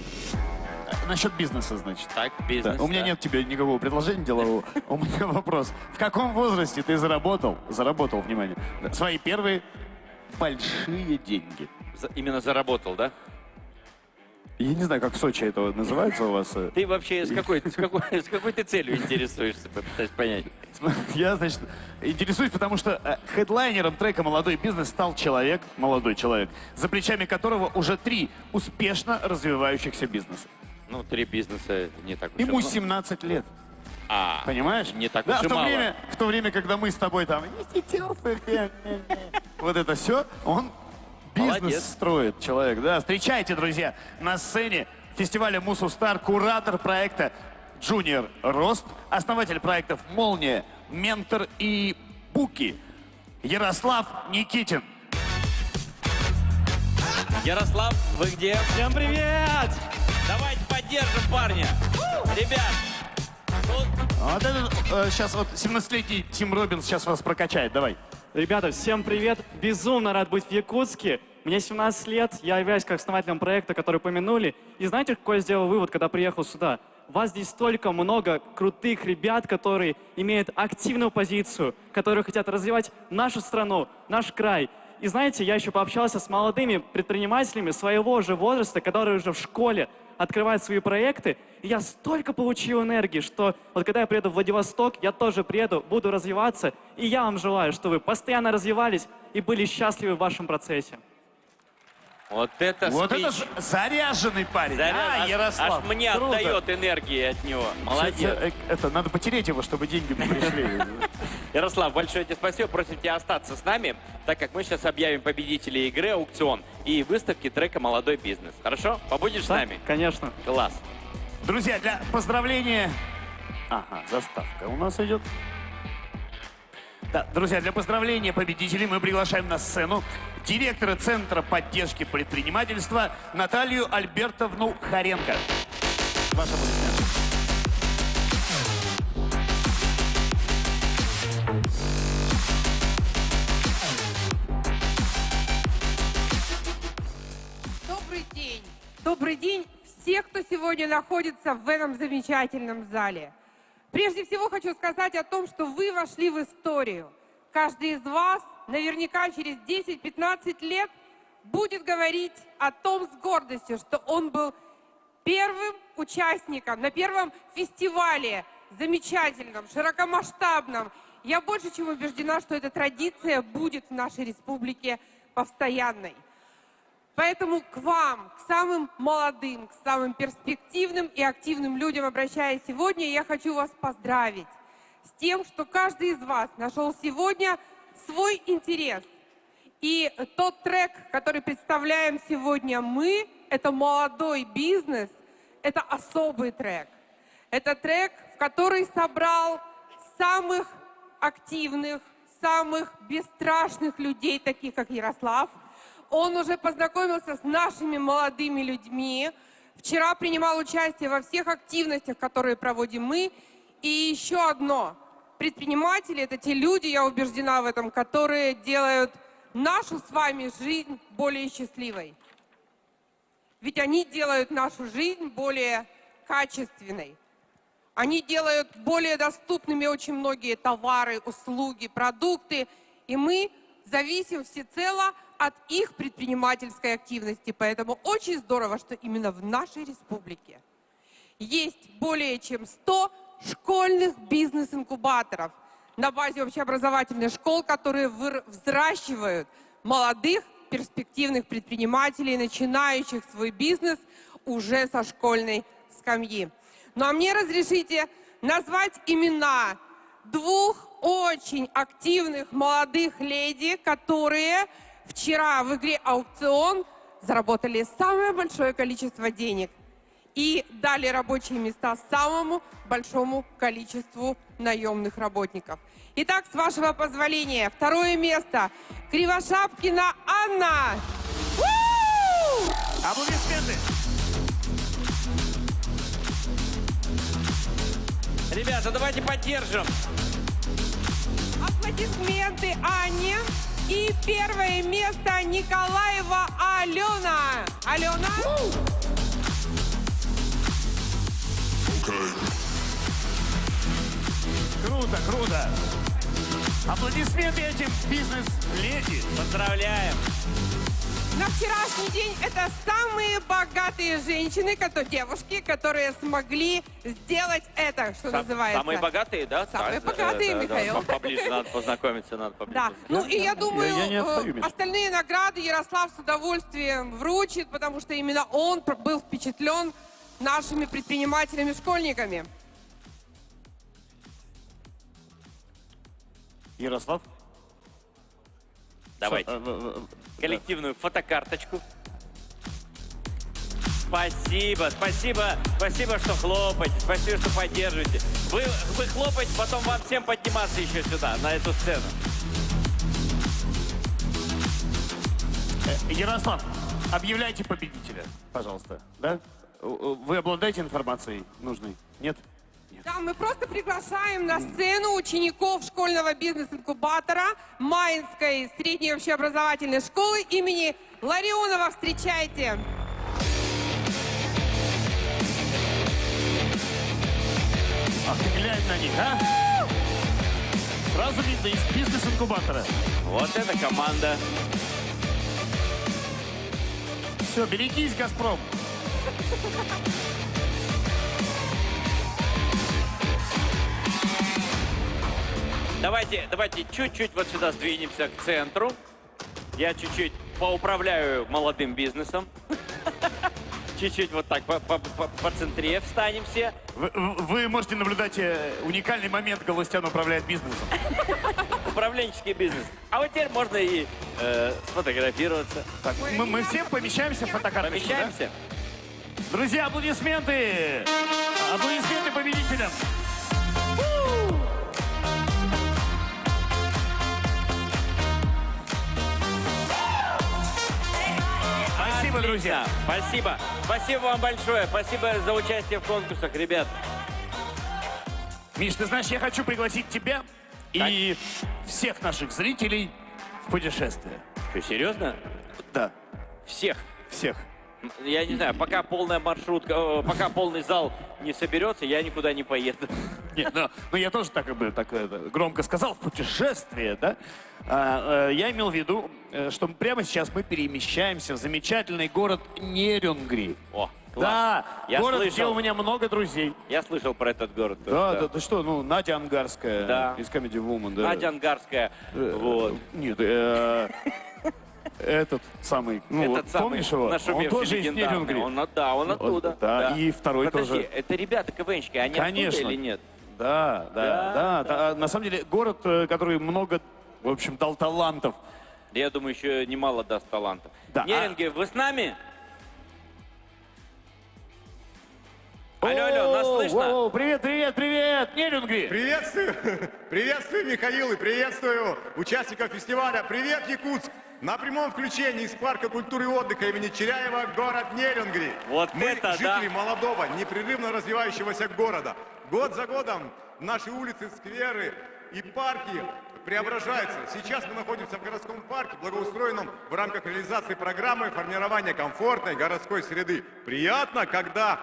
насчет бизнеса, значит. Так, бизнес. Да, у меня нет тебе никакого предложения делового. У меня вопрос. В каком возрасте ты заработал, внимание, свои первые большие деньги? Именно заработал, да? Я не знаю, как в Сочи это называется у вас. Ты вообще с какой ты целью интересуешься, попытаюсь понять? Я, значит, интересуюсь, потому что хедлайнером трека «Молодой бизнес» стал молодой человек, за плечами которого уже 3 успешно развивающихся бизнеса. Ну, 3 бизнеса не так уж Ему много. 17 лет. Понимаешь? Не так уж и мало. В то время, когда мы с тобой там... Вот это все, он бизнес Молодец. строит, человек. Да, встречайте, друзья, на сцене фестиваля Мусустар, куратор проекта Junior Рост, основатель проектов «Молния», «Ментор» и «Буки» Ярослав Никитин. Ярослав, вы где? Всем привет! Давайте поддержим парня. Ребят, Вот это сейчас вот 17-летний Тим Робинс сейчас вас прокачает, давай. Ребята, всем привет! Безумно рад быть в Якутске. Мне 17 лет, я являюсь как основателем проекта, который упомянули. И знаете, какой я сделал вывод, когда приехал сюда? Вас здесь столько много крутых ребят, которые имеют активную позицию, которые хотят развивать нашу страну, наш край. И знаете, я еще пообщался с молодыми предпринимателями своего же возраста, которые уже в школе открывают свои проекты. И я столько получил энергии, что вот когда я приеду в Владивосток, я тоже приеду, буду развиваться. И я вам желаю, чтобы вы постоянно развивались и были счастливы в вашем процессе. вот это заряженный парень, Ярослав. Аж мне Круто. отдает энергии от него. Молодец. Это надо потереть его, чтобы деньги пришли. Ярослав, большое тебе спасибо. Просим тебя остаться с нами, так как мы сейчас объявим победителей игры «Аукцион» и выставки трека «Молодой бизнес». Хорошо? Побудешь с нами? Конечно. Класс. Друзья, для поздравления... Ага, заставка у нас идет. Да, друзья, для поздравления победителей мы приглашаем на сцену директора Центра поддержки предпринимательства Наталью Альбертовну Харенко. Ваши аплодисменты. Добрый день! Добрый день всех, кто сегодня находится в этом замечательном зале. Прежде всего хочу сказать о том, что вы вошли в историю. Каждый из вас наверняка через 10-15 лет будет говорить о том с гордостью, что он был первым участником на первом фестивале, замечательном, широкомасштабном. Я больше чем убеждена, что эта традиция будет в нашей республике постоянной. Поэтому к вам, к самым молодым, к самым перспективным и активным людям, обращаясь сегодня, я хочу вас поздравить с тем, что каждый из вас нашел сегодня свой интерес. И тот трек, который представляем сегодня мы, это «Молодой бизнес», это особый трек. Это трек, в который собрал самых активных, самых бесстрашных людей, таких как Ярослав. Он уже познакомился с нашими молодыми людьми. Вчера принимал участие во всех активностях, которые проводим мы. И еще одно. Предприниматели — это те люди, я убеждена в этом, которые делают нашу с вами жизнь более счастливой. Ведь они делают нашу жизнь более качественной. Они делают более доступными очень многие товары, услуги, продукты. И мы зависим всецело от их предпринимательской активности. Поэтому очень здорово, что именно в нашей республике есть более чем 100 школьных бизнес-инкубаторов на базе общеобразовательных школ, которые взращивают молодых перспективных предпринимателей, начинающих свой бизнес уже со школьной скамьи. Ну а мне разрешите назвать имена двух очень активных молодых леди, которые вчера в игре «Аукцион» заработали самое большое количество денег и дали рабочие места самому большому количеству наемных работников. Итак, с вашего позволения, второе место. Кривошапкина Анна. Аплодисменты. Ребята, давайте поддержим. Аплодисменты Анне. И первое место Николаева Алена. Алена. Круто, круто. Аплодисменты этим бизнес-леди. Поздравляем. На вчерашний день это самые богатые женщины, девушки, которые смогли сделать это, что называется. Самые богатые, да? Самые богатые, Михаил. Поближе надо познакомиться, надо поближе. Да, ну и я думаю, не отстаю, Миш. остальные награды Ярослав с удовольствием вручит, потому что именно он был впечатлен нашими предпринимателями-школьниками. Ярослав? Давайте. Коллективную фотокарточку. Спасибо, спасибо, спасибо, что хлопаете, спасибо, что поддерживаете. Вы хлопаете, потом вам всем подниматься еще сюда, на эту сцену. Ярослав, объявляйте победителя, пожалуйста. Да? Вы обладаете информацией нужной? Нет? Да, мы просто приглашаем на сцену учеников школьного бизнес-инкубатора Маинской средней общеобразовательной школы имени Ларионова. Встречайте! Ах, ты глянь на них, а? Сразу видно из бизнес-инкубатора. Вот это команда. Все, берегись, «Газпром». Давайте чуть-чуть вот сюда сдвинемся к центру. Я чуть-чуть поуправляю молодым бизнесом. Чуть-чуть вот так по центре встанем все. Вы можете наблюдать уникальный момент, Галустян управляет бизнесом. Управленческий бизнес. А вот теперь можно и сфотографироваться. Так, мы все помещаемся в фотокарточку, Помещаемся? Да? Друзья, аплодисменты! Аплодисменты победителям! Спасибо, друзья. Спасибо. Спасибо вам большое. Спасибо за участие в конкурсах, ребят. Миш, ты знаешь, я хочу пригласить тебя и всех наших зрителей в путешествие. Что, серьезно? Да. Всех? Всех. Я не знаю, пока полная маршрутка, пока полный зал не соберется, я никуда не поеду. Нет, ну я тоже так громко сказал, в путешествие, да? Я имел в виду, что прямо сейчас мы перемещаемся в замечательный город Нерюнгри. О, класс. Да, Я город, слышал. где у меня много друзей. Я слышал про этот город. Да, ты что, ну, Надя Ангарская Да. из Comedy Woman. Да. Надя Ангарская, вот. Нет, этот самый, ну, Этот вот, самый помнишь его? Он нашумевший, тоже из легендарный. Нерюнгри. Он оттуда. Да, и второй Подожди, тоже. это ребята КВНщики, они Конечно. оттуда или нет? Да. На самом деле, город, который много, в общем, дал талантов. Я думаю, еще немало даст талантов. Да. Неринги, вы с нами? Алло, нас слышно? Привет, Нерюнгри! Приветствую, Михаил, и приветствую участников фестиваля. Привет, Якутск! На прямом включении из парка культуры и отдыха имени Черяева город Нерюнгри. Вот Мы это жители да! молодого, непрерывно развивающегося города. Год за годом наши улицы, скверы и парки преображаются. Сейчас мы находимся в городском парке, благоустроенном в рамках реализации программы формирования комфортной городской среды. Приятно, когда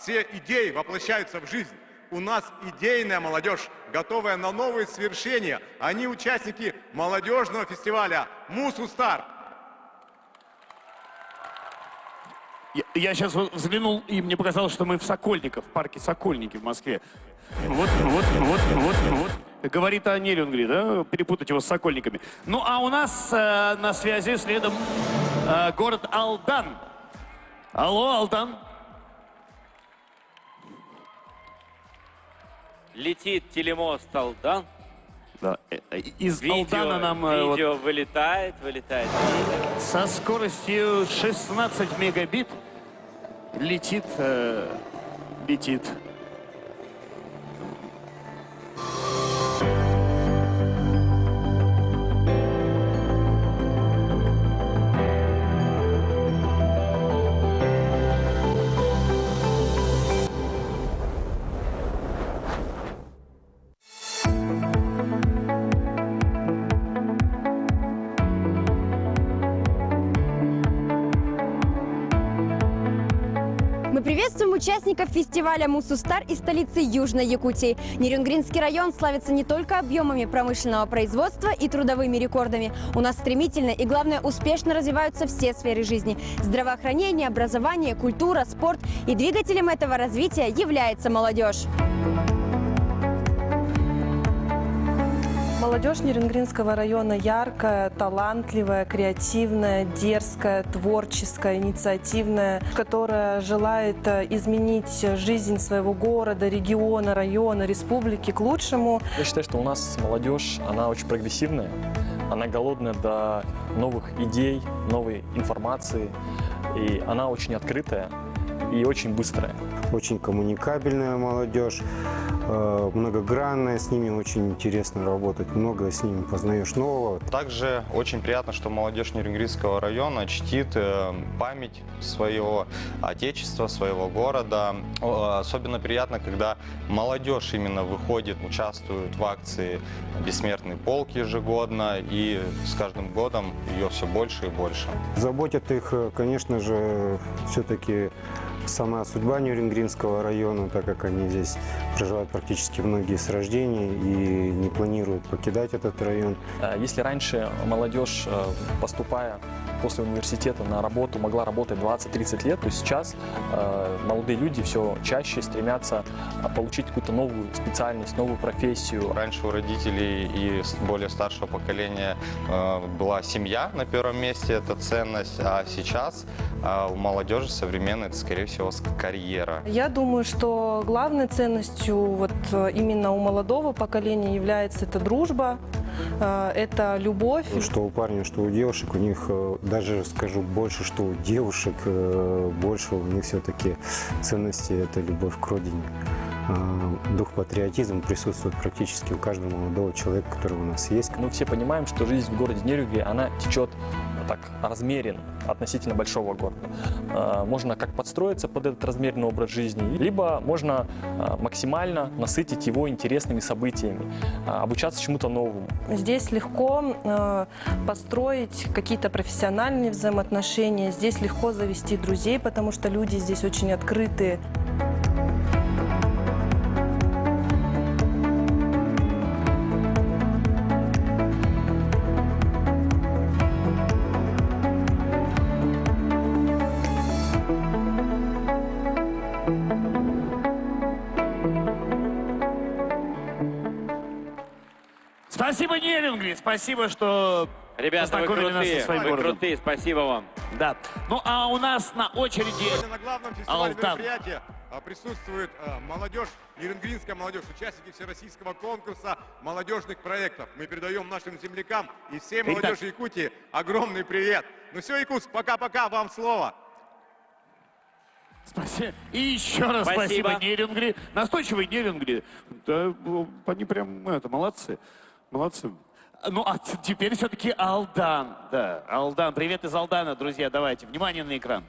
все идеи воплощаются в жизнь. у нас идейная молодежь, готовая на новые свершения. Они участники молодежного фестиваля «Мус-Устар». Я сейчас вот взглянул, и мне показалось, что мы в Сокольниках, в парке Сокольники в Москве. Вот. Говорит о Нерюнгри, да? Перепутать его с Сокольниками. Ну, а у нас на связи следом город Алдан. Алло, Алдан. Летит телемост Алдан. Да. Из Алдана нам... Видео вылетает. Со скоростью 16 мегабит летит. Мы приветствуем участников фестиваля «Мус-Устар» из столицы Южной Якутии. Нерюнгринский район славится не только объемами промышленного производства и трудовыми рекордами. У нас стремительно и, главное, успешно развиваются все сферы жизни. Здравоохранение, образование, культура, спорт. И двигателем этого развития является молодежь. Молодежь Нерюнгринского района яркая, талантливая, креативная, дерзкая, творческая, инициативная, которая желает изменить жизнь своего города, региона, района, республики к лучшему. Я считаю, что у нас молодежь, она очень прогрессивная, она голодная до новых идей, новой информации, и она очень открытая и очень быстрая. Очень коммуникабельная молодежь, многогранная, с ними очень интересно работать, много с ними познаешь нового. Также очень приятно, что молодежь Нерюнгринского района чтит память своего отечества, своего города. Особенно приятно, когда молодежь именно выходит, участвует в акции «Бессмертный полк» ежегодно, и с каждым годом ее все больше и больше. Заботит их, конечно же, все-таки сама судьба Нерюнгринского района, так как они здесь проживают практически многие с рождения и не планируют покидать этот район. Если раньше молодежь, поступая после университета на работу, могла работать 20-30 лет, то сейчас молодые люди все чаще стремятся получить какую-то новую специальность, новую профессию. Раньше у родителей и более старшего поколения была семья на первом месте, это ценность, а сейчас у молодежи современной это, скорее всего, карьера. Я думаю, что главной ценностью вот именно у молодого поколения является это дружба, это любовь. Что у парня, что у девушек, у них, даже скажу больше, что у девушек, больше у них все-таки ценности – это любовь к родине. Дух патриотизма присутствует практически у каждого молодого человека, который у нас есть. Мы все понимаем, что жизнь в городе Нерюнгри, она течет так размеренно относительно большого города. Можно как подстроиться под этот размеренный образ жизни, либо можно максимально насытить его интересными событиями, обучаться чему-то новому. Здесь легко построить какие-то профессиональные взаимоотношения, здесь легко завести друзей, потому что люди здесь очень открытые. Спасибо, Нерюнгри, спасибо, что Ребята, вы познакомили нас со своим городом. крутые, спасибо вам. Да. Ну, а у нас на очереди Сегодня на главном фестивале Алдан. мероприятия присутствует молодежь, нерюнгринская молодежь, участники всероссийского конкурса молодежных проектов. Мы передаем нашим землякам и всей молодежи Якутии огромный привет. Ну все, Якутск, пока-пока, вам слово. Спасибо. И еще раз спасибо, Нерюнгри. Настойчивый Нерюнгри. Да, они прям, молодцы. Молодцы. Ну, а теперь все-таки Алдан. Да, Алдан. Привет из Алдана, друзья. Давайте, внимание на экран.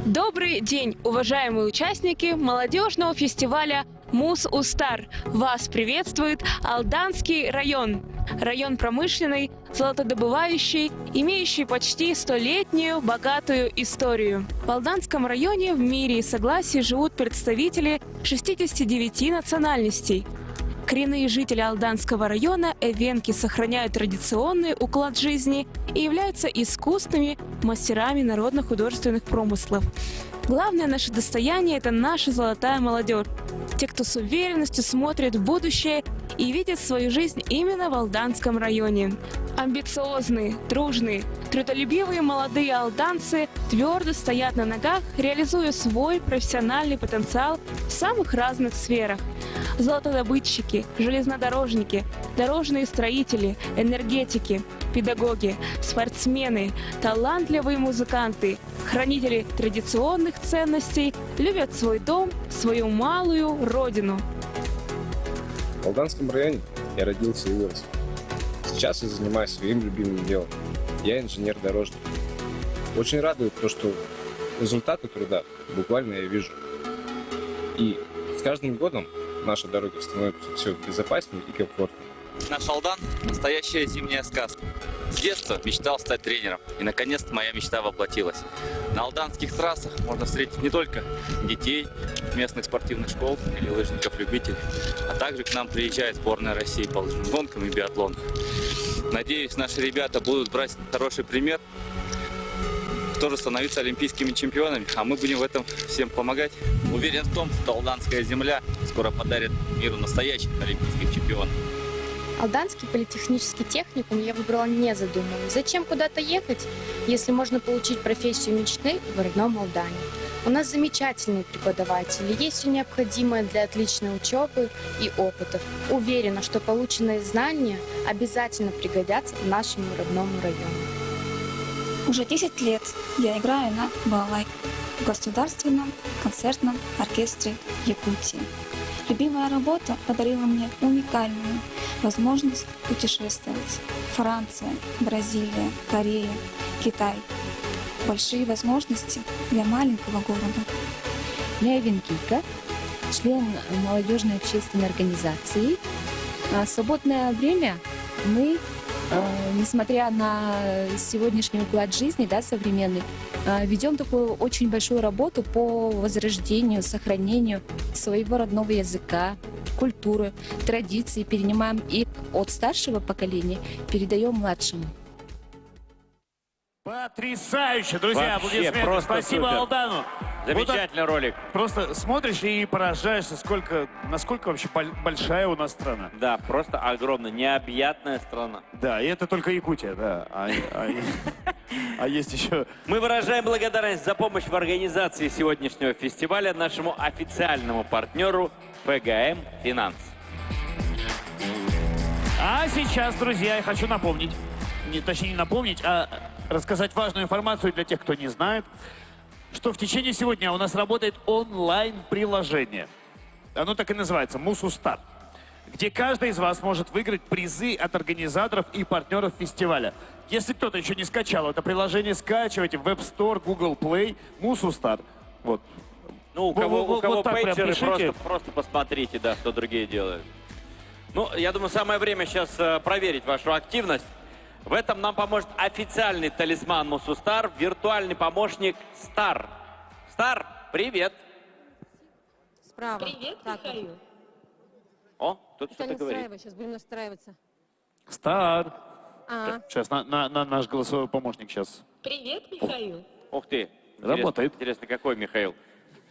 Добрый день, уважаемые участники молодежного фестиваля Мус-Устар. Вас приветствует Алданский район. Район промышленный, золотодобывающий, имеющий почти 100-летнюю богатую историю. В Алданском районе в мире и согласии живут представители 69 национальностей. Коренные жители Алданского района эвенки сохраняют традиционный уклад жизни и являются искусными мастерами народно-художественных промыслов. Главное наше достояние – это наша золотая молодежь. Те, кто с уверенностью смотрит в будущее и видит свою жизнь именно в Алданском районе. Амбициозные, дружные, трудолюбивые молодые алданцы твердо стоят на ногах, реализуя свой профессиональный потенциал в самых разных сферах. Золотодобытчики, железнодорожники, дорожные строители, энергетики, педагоги, спортсмены, талантливые музыканты, хранители традиционных ценностей любят свой дом, свою малую родину. В Алданском районе я родился и вырос. Сейчас я занимаюсь своим любимым делом. Я инженер-дорожник. Очень радует то, что результаты труда буквально я вижу. И с каждым годом наши дороги становятся все безопаснее и комфортнее. Наш Алдан – настоящая зимняя сказка. С детства мечтал стать тренером, и наконец-то моя мечта воплотилась. На алданских трассах можно встретить не только детей, местных спортивных школ или лыжников-любителей, а также к нам приезжает сборная России по лыжным гонкам и биатлону. Надеюсь, наши ребята будут брать хороший пример, тоже становиться олимпийскими чемпионами, а мы будем в этом всем помогать. Уверен в том, что алданская земля скоро подарит миру настоящих олимпийских чемпионов. Алданский политехнический техникум я выбрала не задумываясь. Зачем куда-то ехать, если можно получить профессию мечты в родном Алдане? У нас замечательные преподаватели, есть все необходимое для отличной учебы и опытов. Уверена, что полученные знания обязательно пригодятся нашему родному району. Уже 10 лет я играю на балалайке в Государственном концертном оркестре Якутии. Любимая работа подарила мне уникальную возможность путешествовать. Франция, Бразилия, Корея, Китай. Большие возможности для маленького города. Я Эвенкийка, член молодежной общественной организации. В свободное время мы, несмотря на сегодняшний уклад жизни, да, современный, ведем такую очень большую работу по возрождению, сохранению своего родного языка, культуры, традиций, перенимаем их от старшего поколения, передаем младшему. Потрясающе, друзья, Вообще, аплодисменты. просто Спасибо супер. Алдану. Замечательный ролик. Просто смотришь и поражаешься, насколько вообще большая у нас страна. Да, просто огромная, необъятная страна. Да, и это только Якутия, да. А есть еще... Мы выражаем благодарность за помощь в организации сегодняшнего фестиваля нашему официальному партнеру ФГМ «Финанс». А сейчас, друзья, я хочу напомнить, точнее не напомнить, а рассказать важную информацию для тех, кто не знает, что в течение сегодня у нас работает онлайн-приложение. Оно так и называется «Мус-Устар», где каждый из вас может выиграть призы от организаторов и партнеров фестиваля. Если кто-то еще не скачал это приложение, скачивайте в App Store, Google Play, «Мус-Устар». Вот. Ну, у кого вот так прям пейджеры, пишите. просто посмотрите, да, что другие делают. Ну, я думаю, самое время сейчас проверить вашу активность. В этом нам поможет официальный талисман Мус-Устар, виртуальный помощник Стар. Стар, привет. Справа. Привет, Михаил. О, тут что-то говорит. Сейчас будем настраиваться. Стар. А. Сейчас наш голосовой помощник сейчас. Привет, Михаил. Ух ты. Работает. Интересно, какой Михаил.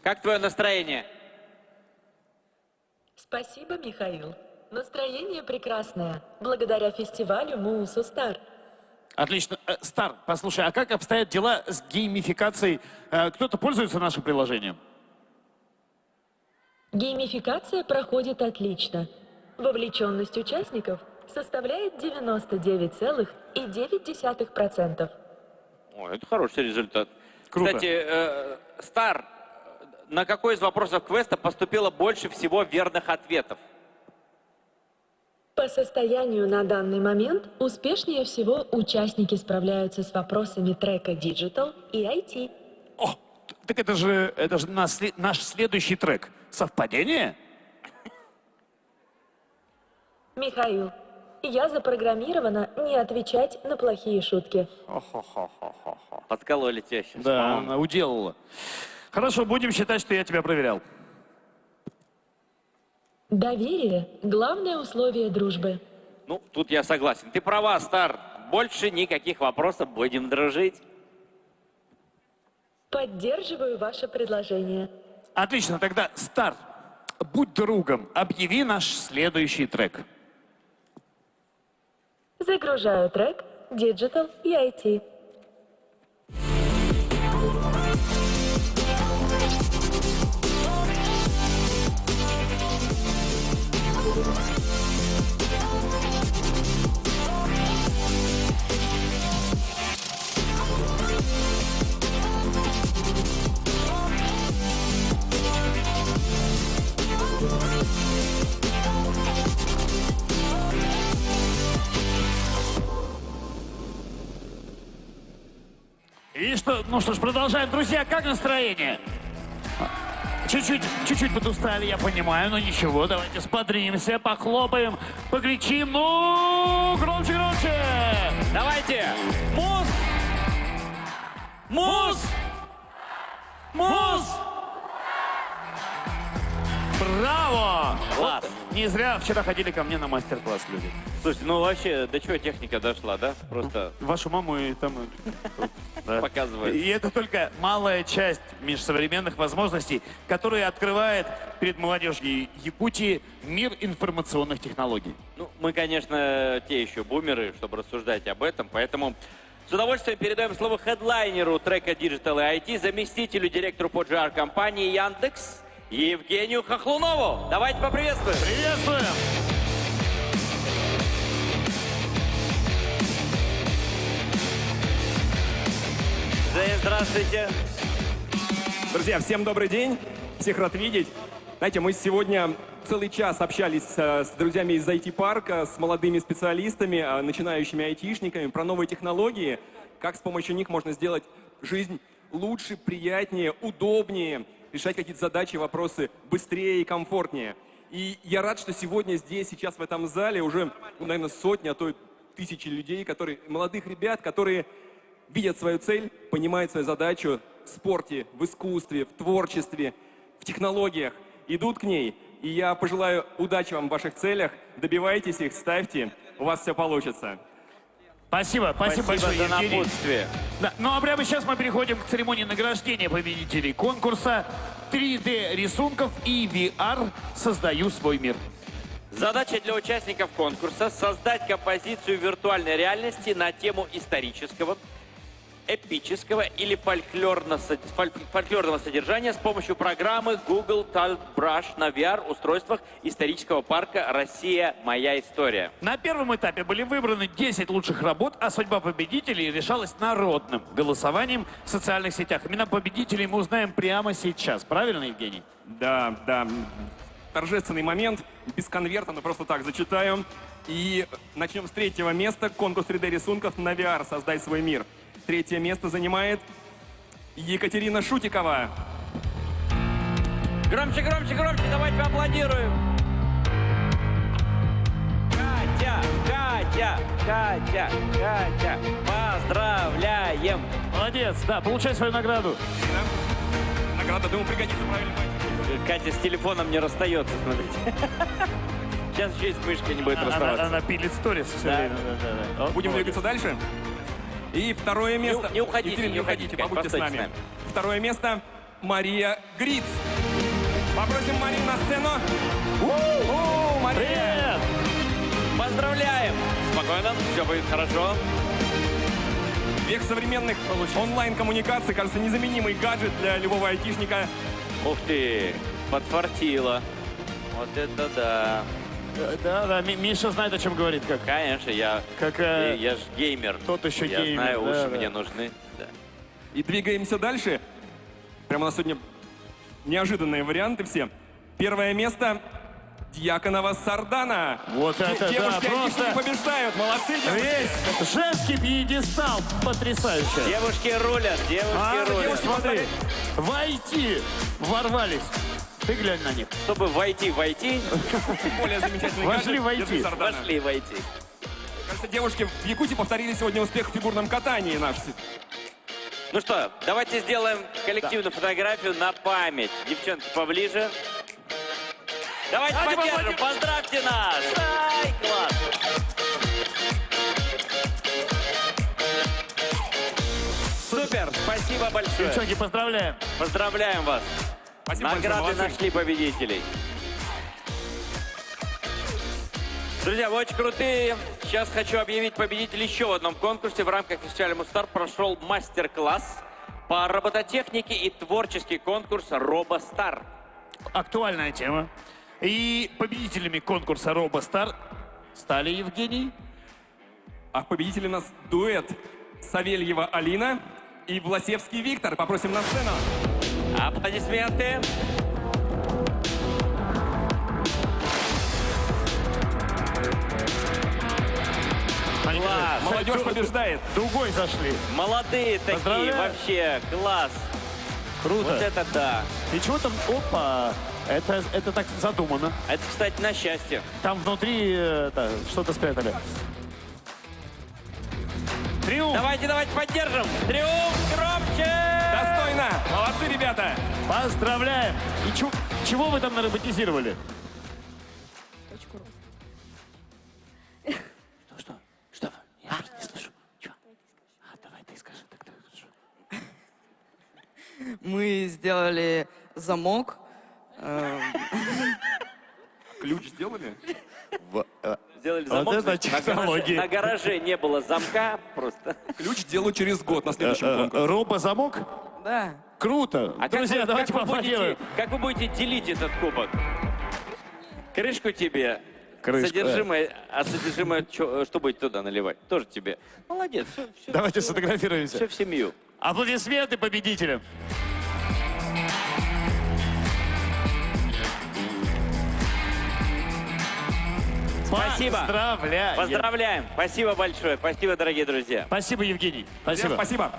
Как твое настроение? Спасибо, Михаил. Настроение прекрасное, благодаря фестивалю Мус-Устар. Отлично. Стар, послушай, а как обстоят дела с геймификацией? Кто-то пользуется нашим приложением? Геймификация проходит отлично. Вовлеченность участников составляет 99,9%. О, это хороший результат. Круто. Кстати, Стар, на какой из вопросов квеста поступило больше всего верных ответов? По состоянию на данный момент успешнее всего участники справляются с вопросами трека Digital и IT. Так это же наш следующий трек. Совпадение? Михаил, я запрограммирована не отвечать на плохие шутки. Подкололи тебя сейчас. Да, она уделала. Хорошо, будем считать, что я тебя проверял. Доверие – главное условие дружбы. Ну, тут я согласен. Ты права, Стар. Больше никаких вопросов, будем дружить. Поддерживаю ваше предложение. Отлично, тогда, Стар, будь другом, объяви наш следующий трек. Загружаю трек Digital и IT. И что, ну что ж, продолжаем. Друзья, как настроение? Чуть-чуть подустали, я понимаю, но ничего, давайте сподримся, похлопаем, покричим, ну, громче, громче! Давайте! Мус! Мус! Мус! Браво! Класс! Вот не зря вчера ходили ко мне на мастер-класс люди. Слушайте, ну вообще, до чего техника дошла, да? Просто Вашу маму и там... показывает. И это только малая часть межсовременных возможностей, которые открывает перед молодежью Якутии мир информационных технологий. Ну, мы, конечно, те еще бумеры, чтобы рассуждать об этом, поэтому с удовольствием передаем слово хедлайнеру трека Digital и IT, заместителю директору по GR-компании Яндекс Евгению Хохлунову. Давайте поприветствуем. Приветствуем! Жень, здравствуйте. Друзья, всем добрый день. Всех рад видеть. Знаете, мы сегодня целый час общались с друзьями из IT-парка, с молодыми специалистами, начинающими айтишниками, про новые технологии, как с помощью них можно сделать жизнь лучше, приятнее, удобнее, решать какие-то задачи, вопросы быстрее и комфортнее. И я рад, что сегодня здесь, сейчас в этом зале уже, наверное, сотни, а то и тысячи людей, молодых ребят, которые видят свою цель, понимают свою задачу в спорте, в искусстве, в творчестве, в технологиях, идут к ней. И я пожелаю удачи вам в ваших целях, добивайтесь их, ставьте, у вас все получится. Спасибо большое, за Евгений. напутствие. Да, ну а прямо сейчас мы переходим к церемонии награждения победителей конкурса 3D рисунков и VR «Создаю свой мир». Задача для участников конкурса – создать композицию виртуальной реальности на тему исторического, эпического или фольклорного содержания с помощью программы Google Tile Brush на VR-устройствах исторического парка «Россия. Моя история». На первом этапе были выбраны 10 лучших работ, а судьба победителей решалась народным голосованием в социальных сетях. Именно победителей мы узнаем прямо сейчас. Правильно, Евгений? Да, да. Торжественный момент, без конверта, но просто так зачитаю. И начнем с 3-го места. Конкурс 3D-рисунков на VR «Создай свой мир». 3-е место занимает Екатерина Шутикова. Громче, громче, громче, давайте поаплодируем. Катя, поздравляем. Молодец, да, получай свою награду. Награда, думаю, пригодится, правильно? Катя с телефоном не расстается, смотрите. Сейчас еще и с мышкой не будет расставаться. Она пилит сторис все время. Да. Будем двигаться дальше. И 2-е место. Не уходите, Екатерина, не уходите, побудьте с нами. 2-е место Мария Гриц. Попросим Марию на сцену. Мария! Привет! Поздравляем! Спокойно, все будет хорошо. Век современных онлайн-коммуникаций, кажется, незаменимый гаджет для любого айтишника. Ух ты, подфартило. Вот это да. Да, Миша знает, о чем говорит. Как. Конечно, я ж геймер. Тот еще я геймер. Знаю, да, уши да. мне нужны. Да. И двигаемся дальше. Прямо у нас сегодня неожиданные варианты все. 1-е место Дьяконова Сардана. Вот это девушки, да, просто побеждают, молодцы девушки. Весь женский пьедестал, потрясающе. Девушки рулят, девушки рулят. Смотри, в IT ворвались. Ты глянь на них. Чтобы войти. Более замечательный Вошли гаджет. войти. Держи, Сардана. Вошли войти. Кажется, девушки в Якутии повторили сегодня успех в фигурном катании наш. Ну что, давайте сделаем коллективную фотографию на память. Девчонки, поближе. Давайте поддержим, поздравьте нас! Ай, класс! Супер, спасибо большое. Девчонки, поздравляем. Поздравляем вас. Спасибо большое, Награды молодцы. нашли победителей. Друзья, вы очень крутые. Сейчас хочу объявить победителей еще в одном конкурсе. В рамках фестиваля «Муз-Старт» прошел мастер-класс по робототехнике и творческий конкурс «Робостар». Актуальная тема. И победителями конкурса «Робостар» стали Евгений. А победители у нас дуэт Савельева Алина и Власевский Виктор. Попросим на сцену. Аплодисменты. Класс. Молодежь побеждает. Дугой зашли. Молодые такие, Поздравляю. вообще, класс. Круто. Вот это да. И чего там? Опа! Это так задумано. Это, кстати, на счастье. Там внутри что-то спрятали. Триумф! Давайте поддержим. Триумф громче! Достойно. Молодцы, ребята. Поздравляем! И чего вы там нароботизировали? Что вы? Я просто не слышу. Чего? Давай ты скажи тогда. Мы сделали замок. Ключ сделали? Сделали замок. Вот это технологии. На гараже не было замка просто. Ключ делаю через год на следующем конкурсе. Робозамок? Да. Круто. А Друзья, давайте поаплодируем. как вы будете делить этот кубок? Крышку тебе. Крышку, Содержимое, а содержимое, что будет туда наливать? Тоже тебе. Молодец. Все, Давайте сфотографируемся. Все в семью. Аплодисменты победителям. Спасибо. Поздравляем. Поздравляем. Спасибо большое. Спасибо, дорогие друзья. Спасибо, Евгений. Спасибо. Спасибо.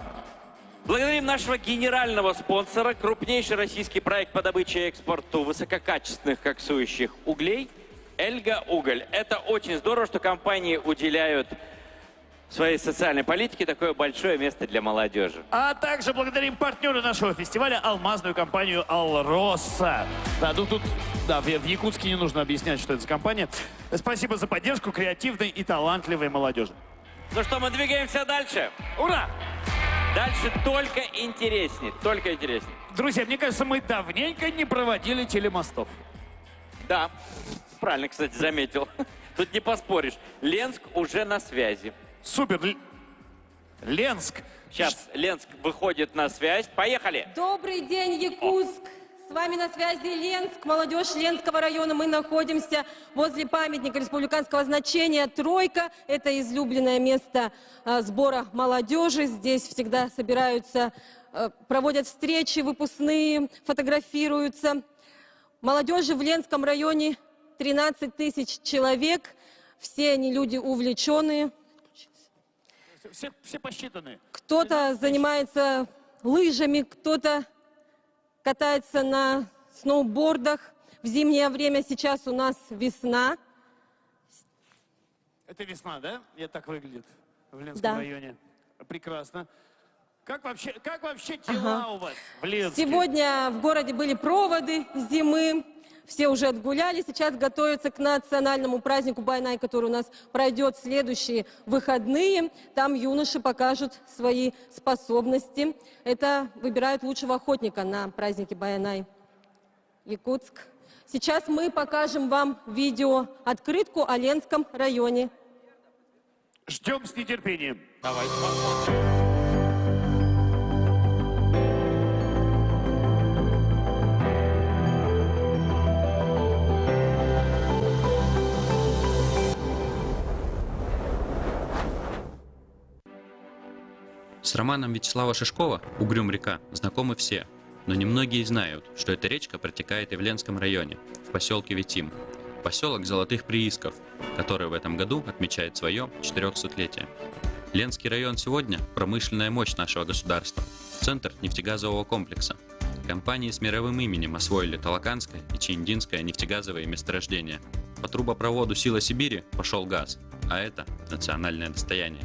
Благодарим нашего генерального спонсора, крупнейший российский проект по добыче и экспорту высококачественных коксующих углей «Эльга Уголь». Это очень здорово, что компании уделяют своей социальной политике такое большое место для молодежи. А также благодарим партнера нашего фестиваля, алмазную компанию «Алроса». Да, ну тут, в Якутске не нужно объяснять, что это за компания. Спасибо за поддержку креативной и талантливой молодежи. Ну что, мы двигаемся дальше. Ура! Дальше только интереснее, только интереснее. Друзья, мне кажется, мы давненько не проводили телемостов. Да, правильно, кстати, заметил. Тут не поспоришь. Ленск уже на связи. Супер. Ленск. Сейчас Ленск выходит на связь. Поехали. Добрый день, Якутск. С вами на связи Ленск, молодежь Ленского района. Мы находимся возле памятника республиканского значения «Тройка». Это излюбленное место сбора молодежи. Здесь всегда собираются, проводят встречи выпускные, фотографируются. Молодежи в Ленском районе 13 тысяч человек. Все они люди увлеченные. Все посчитаны. Кто-то занимается лыжами, кто-то катается на сноубордах. В зимнее время сейчас у нас весна. Это весна, да? Это так выглядит в Ленском районе. Прекрасно. Как вообще дела у вас в Ленске? Сегодня в городе были проводы зимы. Все уже отгуляли, сейчас готовятся к национальному празднику Байнай, который у нас пройдет в следующие выходные. Там юноши покажут свои способности. Это выбирают лучшего охотника на празднике Байнай. Якутск. Сейчас мы покажем вам видео-открытку о Ленском районе. Ждем с нетерпением. Давайте посмотрим. С романом Вячеслава Шишкова «Угрюм-река» знакомы все, но немногие знают, что эта речка протекает и в Ленском районе, в поселке Витим, поселок золотых приисков, который в этом году отмечает свое 400-летие. Ленский район сегодня – промышленная мощь нашего государства, центр нефтегазового комплекса. Компании с мировым именем освоили Талаканское и Чиндинское нефтегазовые месторождения. По трубопроводу «Сила Сибири» пошел газ, а это национальное достояние.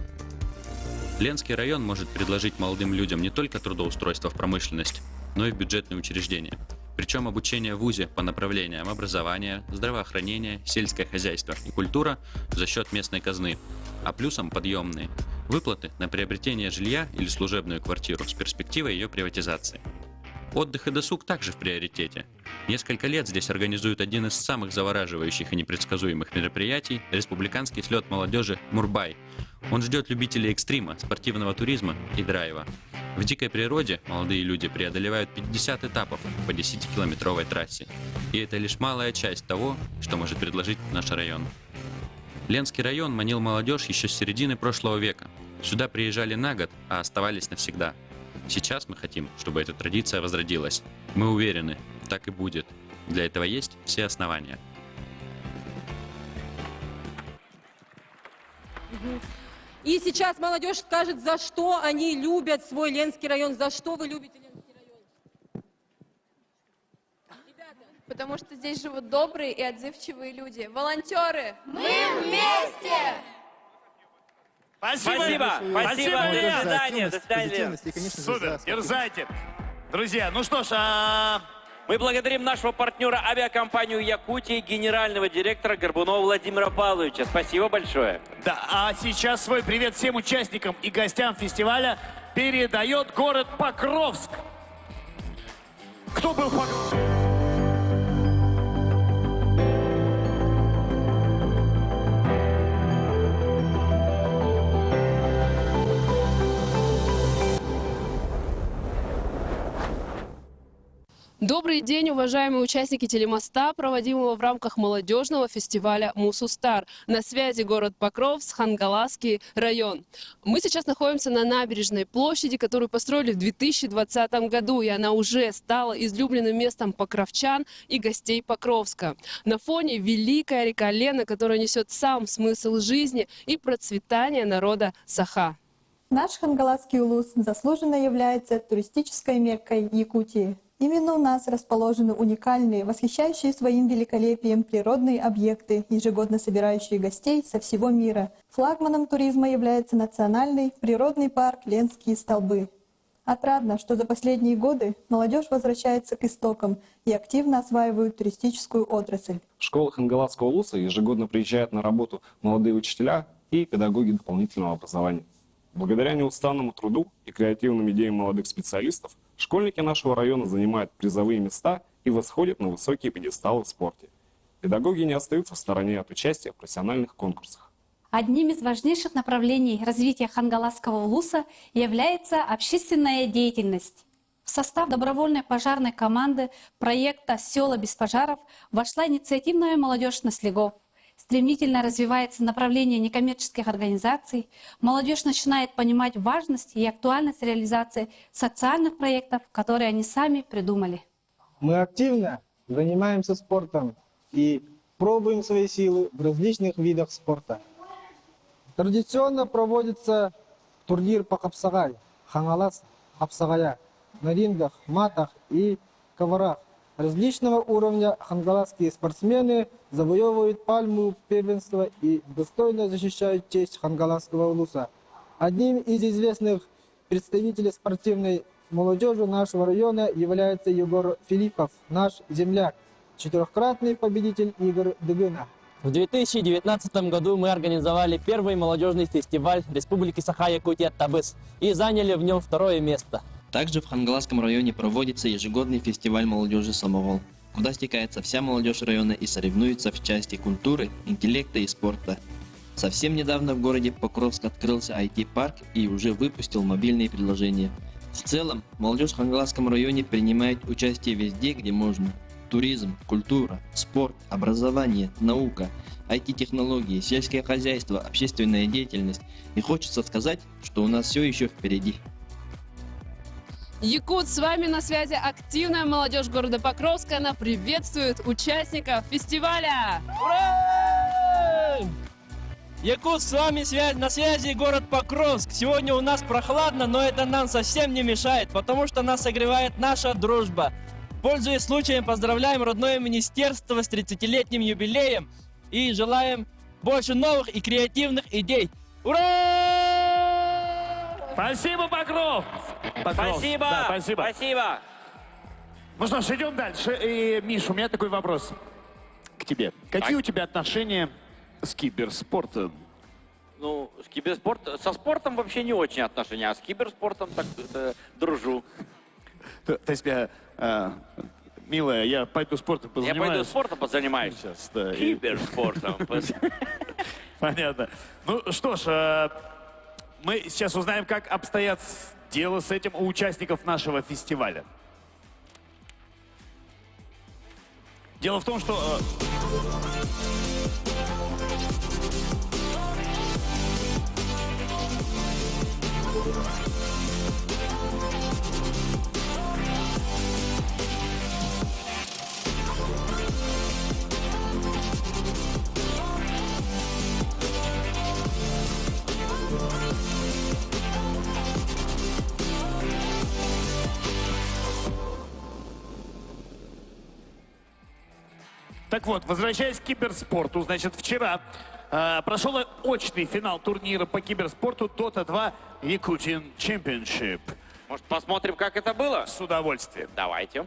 Ленский район может предложить молодым людям не только трудоустройство в промышленность, но и в бюджетные учреждения. Причем обучение в ВУЗе по направлениям образования, здравоохранения, сельское хозяйство и культура за счет местной казны, а плюсом подъемные выплаты на приобретение жилья или служебную квартиру с перспективой ее приватизации. Отдых и досуг также в приоритете. Несколько лет здесь организуют один из самых завораживающих и непредсказуемых мероприятий – республиканский слет молодежи «Мурбай». Он ждет любителей экстрима, спортивного туризма и драйва. В дикой природе молодые люди преодолевают 50 этапов по 10-километровой трассе. И это лишь малая часть того, что может предложить наш район. Ленский район манил молодежь еще с середины прошлого века. Сюда приезжали на год, а оставались навсегда. Сейчас мы хотим, чтобы эта традиция возродилась. Мы уверены, так и будет. Для этого есть все основания. И сейчас молодежь скажет, за что они любят свой Ленский район, за что вы любите Ленский район. Потому что здесь живут добрые и отзывчивые люди. Волонтеры! Мы вместе! Спасибо. До свидания. До свидания. Супер, дерзайте. Друзья, ну что ж, мы благодарим нашего партнера авиакомпанию «Якутия», генерального директора Горбунова Владимира Павловича. Спасибо большое. Да, а сейчас свой привет всем участникам и гостям фестиваля передает город Покровск. Кто был в Покровске? Добрый день, уважаемые участники телемоста, проводимого в рамках молодежного фестиваля «Мусустар». На связи город Покровск, Хангаласский район. Мы сейчас находимся на набережной площади, которую построили в 2020 году, и она уже стала излюбленным местом покровчан и гостей Покровска. На фоне великая река Лена, которая несет сам смысл жизни и процветания народа Саха. Наш Хангаласский улус заслуженно является туристической меккой Якутии. Именно у нас расположены уникальные, восхищающие своим великолепием природные объекты, ежегодно собирающие гостей со всего мира. Флагманом туризма является национальный природный парк Ленские столбы. Отрадно, что за последние годы молодежь возвращается к истокам и активно осваивают туристическую отрасль. В школах Хангаласского улуса ежегодно приезжают на работу молодые учителя и педагоги дополнительного образования. Благодаря неустанному труду и креативным идеям молодых специалистов, школьники нашего района занимают призовые места и восходят на высокие пьедесталы в спорте. Педагоги не остаются в стороне от участия в профессиональных конкурсах. Одним из важнейших направлений развития Хангаласского улуса является общественная деятельность. В состав добровольной пожарной команды проекта «Села без пожаров» вошла инициативная молодежь Наслегов. Стремительно развивается направление некоммерческих организаций, молодежь начинает понимать важность и актуальность реализации социальных проектов, которые они сами придумали. Мы активно занимаемся спортом и пробуем свои силы в различных видах спорта. Традиционно проводится турнир по Хапсагай, Хангалас Хапсагая, на рингах, матах и коврах. Различного уровня хангаласские спортсмены завоевывают пальму первенства и достойно защищают честь хангаласского улуса. Одним из известных представителей спортивной молодежи нашего района является Егор Филиппов, наш земляк, четырехкратный победитель игр Дыгына. В 2019 году мы организовали первый молодежный фестиваль Республики Саха-Якутия Табыс и заняли в нем 2-е место. Также в Хангаласском районе проводится ежегодный фестиваль молодежи «Самовол», куда стекается вся молодежь района и соревнуется в части культуры, интеллекта и спорта. Совсем недавно в городе Покровск открылся IT-парк и уже выпустил мобильные приложения. В целом, молодежь в Хангаласском районе принимает участие везде, где можно. Туризм, культура, спорт, образование, наука, IT-технологии, сельское хозяйство, общественная деятельность. И хочется сказать, что у нас все еще впереди. Якут, с вами на связи активная молодежь города Покровска. Она приветствует участников фестиваля. Ура! Якут, с вами на связи город Покровск. Сегодня у нас прохладно, но это нам совсем не мешает, потому что нас согревает наша дружба. Пользуясь случаем, поздравляем родное министерство с 30-летним юбилеем и желаем больше новых и креативных идей. Ура! Спасибо, Покров! Спасибо! Да, спасибо. Спасибо! Ну что ж, идем дальше. И, Миш, у меня такой вопрос к тебе. Какие у тебя отношения с киберспортом? Ну, с киберспортом, со спортом вообще не очень отношения, а с киберспортом так дружу. То есть, милая, я пойду спортом позанимаюсь. Я пойду спортом позанимаюсь. Сейчас, да. Киберспортом. Понятно. Ну что ж, мы сейчас узнаем, как обстоят дела с этим у участников нашего фестиваля. Дело в том, что... Так вот, возвращаясь к киберспорту, значит, вчера прошел очный финал турнира по киберспорту Dota 2 Yakutian Championship. Может, посмотрим, как это было? С удовольствием. Давайте.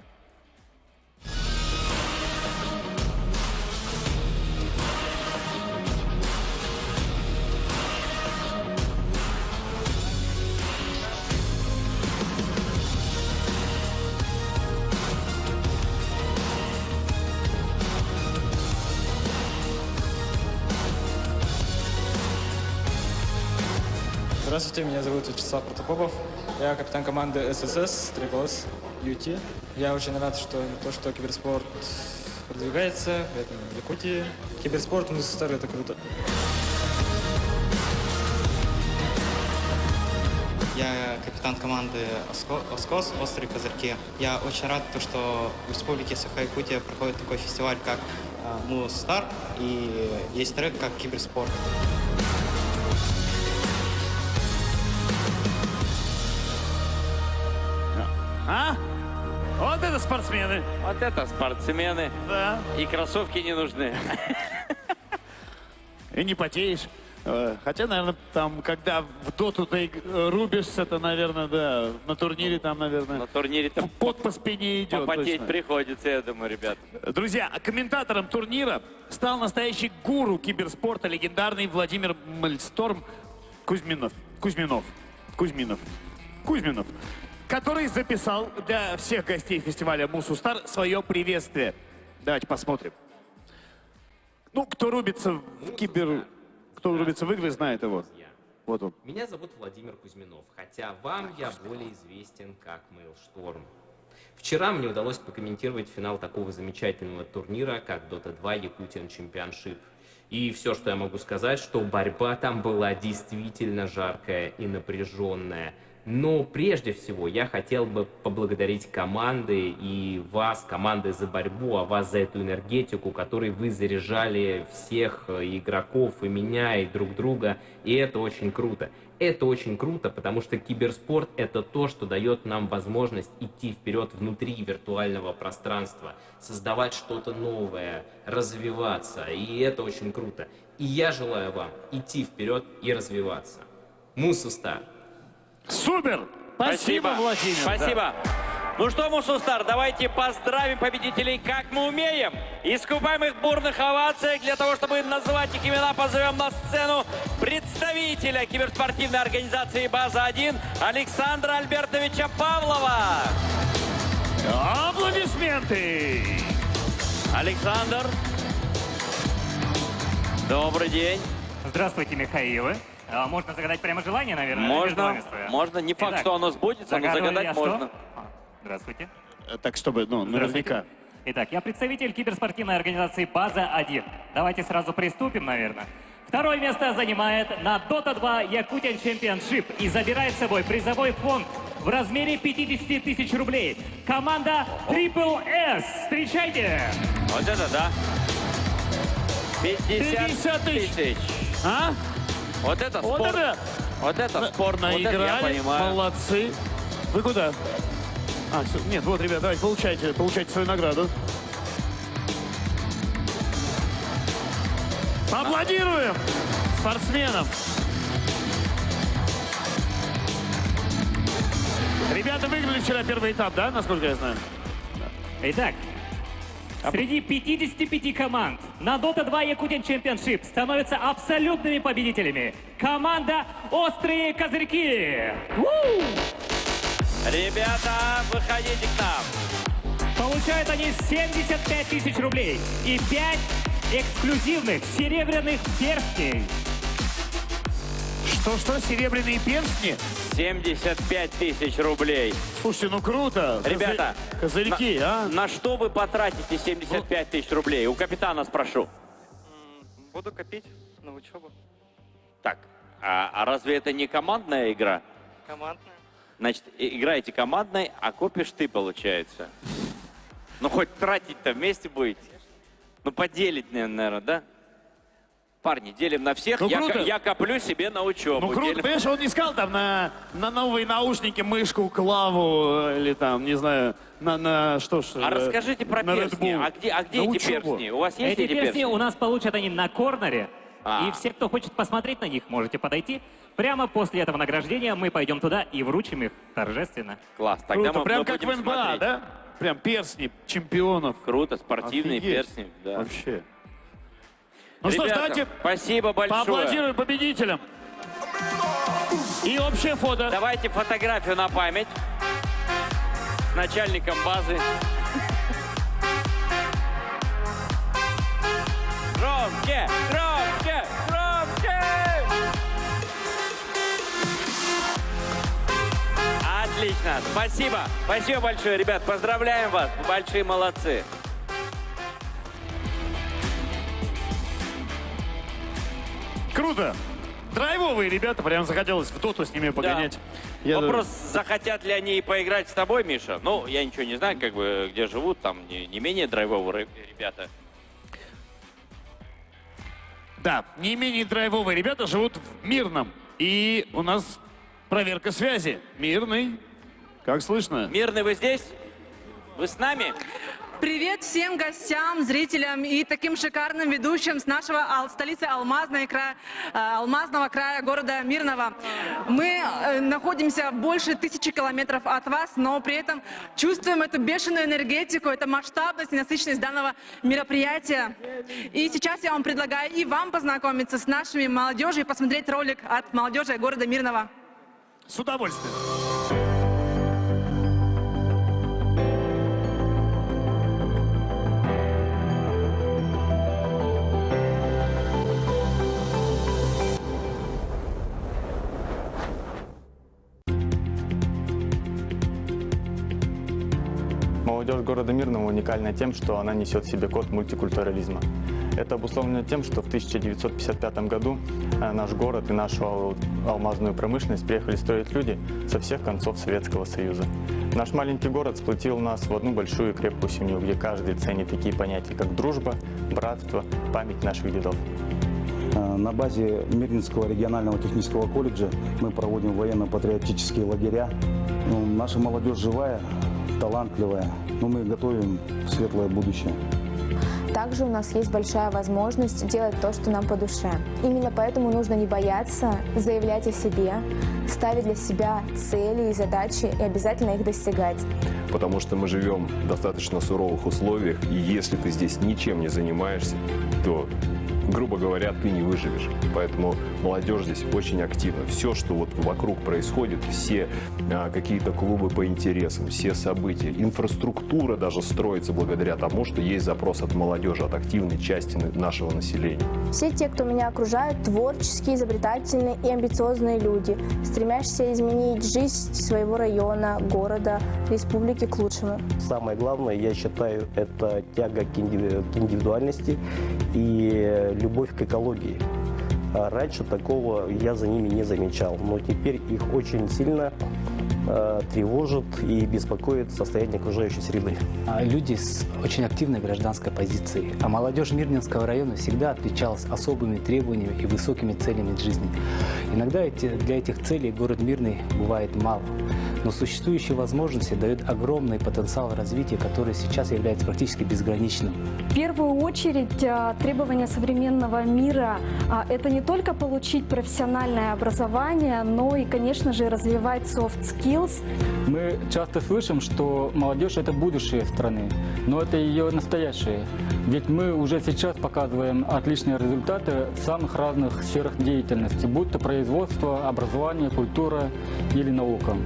Здравствуйте, меня зовут Вячеслав Протопопов. Я капитан команды ССС Триглас UT. Я очень рад, что киберспорт продвигается в этом Якутии. Киберспорт, Мусустар — это круто. Я капитан команды «Оскос» «Острые козырьки». Я очень рад, что в Республике Саха-Якутия проходит такой фестиваль, как «Мусустар», и есть трек, как «Киберспорт». А? Вот это спортсмены. Вот это спортсмены. Да. И кроссовки не нужны. И не потеешь. Хотя, наверное, там, когда в доту ты рубишься, то, наверное, да, на турнире там, наверное, на турнире там пот по спине идет. Попотеть точно. приходится, я думаю, ребят. Друзья, комментатором турнира стал настоящий гуру киберспорта, легендарный Владимир Мальсторм Кузьминов, который записал для всех гостей фестиваля Мусустар свое приветствие. Давайте посмотрим. Ну, кто рубится в игры, знает его. Вот он. Меня зовут Владимир Кузьминов, хотя вам я более известен как Mailstorm. Вчера мне удалось прокомментировать финал такого замечательного турнира, как Dota 2 Yakutian Championship. И все, что я могу сказать, что борьба там была действительно жаркая и напряженная. Но прежде всего я хотел бы поблагодарить команды и вас, команды за борьбу, а вас за эту энергетику, которой вы заряжали всех игроков и меня, и друг друга. И это очень круто. Это очень круто, потому что киберспорт — это то, что дает нам возможность идти вперед внутри виртуального пространства, создавать что-то новое, развиваться. И это очень круто. И я желаю вам идти вперед и развиваться. Мусустар. Супер! Спасибо, Владимир. Спасибо. Да. Ну что, Мусустар, давайте поздравим победителей, как мы умеем. Искупаем их в бурных овациях. Для того, чтобы назвать их имена, позовем на сцену представителя киберспортивной организации «База-1» Александра Альбертовича Павлова. Аплодисменты! Александр, добрый день. Здравствуйте, Михаилы. Можно загадать прямо желание, наверное? Можно. Не факт, что оно сбудется, но загадать можно. Здравствуйте. Так, чтобы, наверняка. Итак, я представитель киберспортивной организации «База-1». Давайте сразу приступим, наверное. Второе место занимает на Dota 2 Yakutian Championship и забирает с собой призовой фонд в размере 50 тысяч рублей. Команда Triple S. Встречайте! Вот это да. 50 тысяч. А? Вот это Вот спорт. это? Вот это спорт. Вот это я Наиграли, понимаю. молодцы. Вы куда? Нет, вот, ребят, давайте, получайте свою награду. Поаплодируем спортсменам. Ребята выиграли вчера первый этап, да, насколько я знаю? Итак, среди 55 команд на Dota 2 Якутия Championship становятся абсолютными победителями команда «Острые козырьки». Ребята, выходите к нам. Получают они 75 тысяч рублей и 5 эксклюзивных серебряных перстней. Что, серебряные перстни? 75 тысяч рублей. Слушайте, ну круто. Ребята, козырьки, на что вы потратите 75 тысяч рублей? У капитана спрошу. Буду копить на учебу. Так, а разве это не командная игра? Командная. Значит, играете командной, а копишь ты, получается. Ну, хоть тратить-то вместе будете. Ну, поделить, наверное, да? Парни, делим на всех. Ну, круто. Я коплю себе на учебу. Ну круто, Делим. понимаешь, он не сказал там на новые наушники, мышку, клаву или там, не знаю, на что ж. А расскажите про на Red перстни. Bull. А где На эти учебу. перстни? У вас есть Эти эти перстни у нас получат они на корнере. А. И все, кто хочет посмотреть на них, можете подойти. Прямо после этого награждения мы пойдем туда и вручим их торжественно. Класс. Тогда Круто, мы прям как будем в НБА, смотреть. да? Прям перстни чемпионов. Круто, спортивные Офигеть. перстни. Да. Вообще. Ну что ж, Ребята, давайте спасибо большое. поаплодируем победителям. И общее фото. Давайте фотографию на память с начальником базы. Громче, громче, громче! Отлично, спасибо. Спасибо большое, ребят. Поздравляем вас. Вы большие молодцы. Круто. Драйвовые ребята, прям захотелось в доту с ними погонять. Я- Вопрос, захотят ли они поиграть с тобой, Миша? Ну, я ничего не знаю, как бы, где живут, там не менее драйвовые ребята. Да, не менее драйвовые ребята живут в Мирном. И у нас проверка связи. Мирный. Как слышно? Мирный, вы здесь? Вы с нами? Привет всем гостям, зрителям и таким шикарным ведущим с нашего столицы Алмазного края города Мирного. Мы находимся больше 1000 километров от вас, но при этом чувствуем эту бешеную энергетику, эту масштабность и насыщенность данного мероприятия. И сейчас я вам предлагаю и вам познакомиться с нашими молодежью и посмотреть ролик от молодежи города Мирного. С удовольствием. Молодежь города Мирного уникальна тем, что она несет в себе код мультикультурализма. Это обусловлено тем, что в 1955 году наш город и нашу алмазную промышленность приехали строить люди со всех концов Советского Союза. Наш маленький город сплотил нас в одну большую и крепкую семью, где каждый ценит такие понятия, как дружба, братство, память наших дедов. На базе Мирнинского регионального технического колледжа мы проводим военно-патриотические лагеря. Наша молодежь живая, талантливая, но мы готовим светлое будущее. Также у нас есть большая возможность делать то, что нам по душе. Именно поэтому нужно не бояться, заявлять о себе, ставить для себя цели и задачи и обязательно их достигать. Потому что мы живем в достаточно суровых условиях, и если ты здесь ничем не занимаешься, то, грубо говоря, ты не выживешь. Поэтому молодежь здесь очень активна. Все, что вот вокруг происходит, все какие-то клубы по интересам, все события, инфраструктура даже строится благодаря тому, что есть запрос от молодежи, от активной части нашего населения. Все те, кто меня окружают, творческие, изобретательные и амбициозные люди, стремящиеся изменить жизнь своего района, города, республики к лучшему. Самое главное, я считаю, это тяга к индивидуальности и любовь к экологии. Раньше такого я за ними не замечал, но теперь их очень сильно тревожит и беспокоит состояние окружающей среды. Люди с очень активной гражданской позицией. А молодежь Мирнинского района всегда отличалась особыми требованиями и высокими целями в жизни. Иногда для этих целей город Мирный бывает мало. Но существующие возможности дают огромный потенциал развития, который сейчас является практически безграничным. В первую очередь требования современного мира – это не только получить профессиональное образование, но и, конечно же, развивать soft skills. Мы часто слышим, что молодежь – это будущее страны, но это ее настоящее. Ведь мы уже сейчас показываем отличные результаты в самых разных сферах деятельности, будь то производство, образование, культура или наука.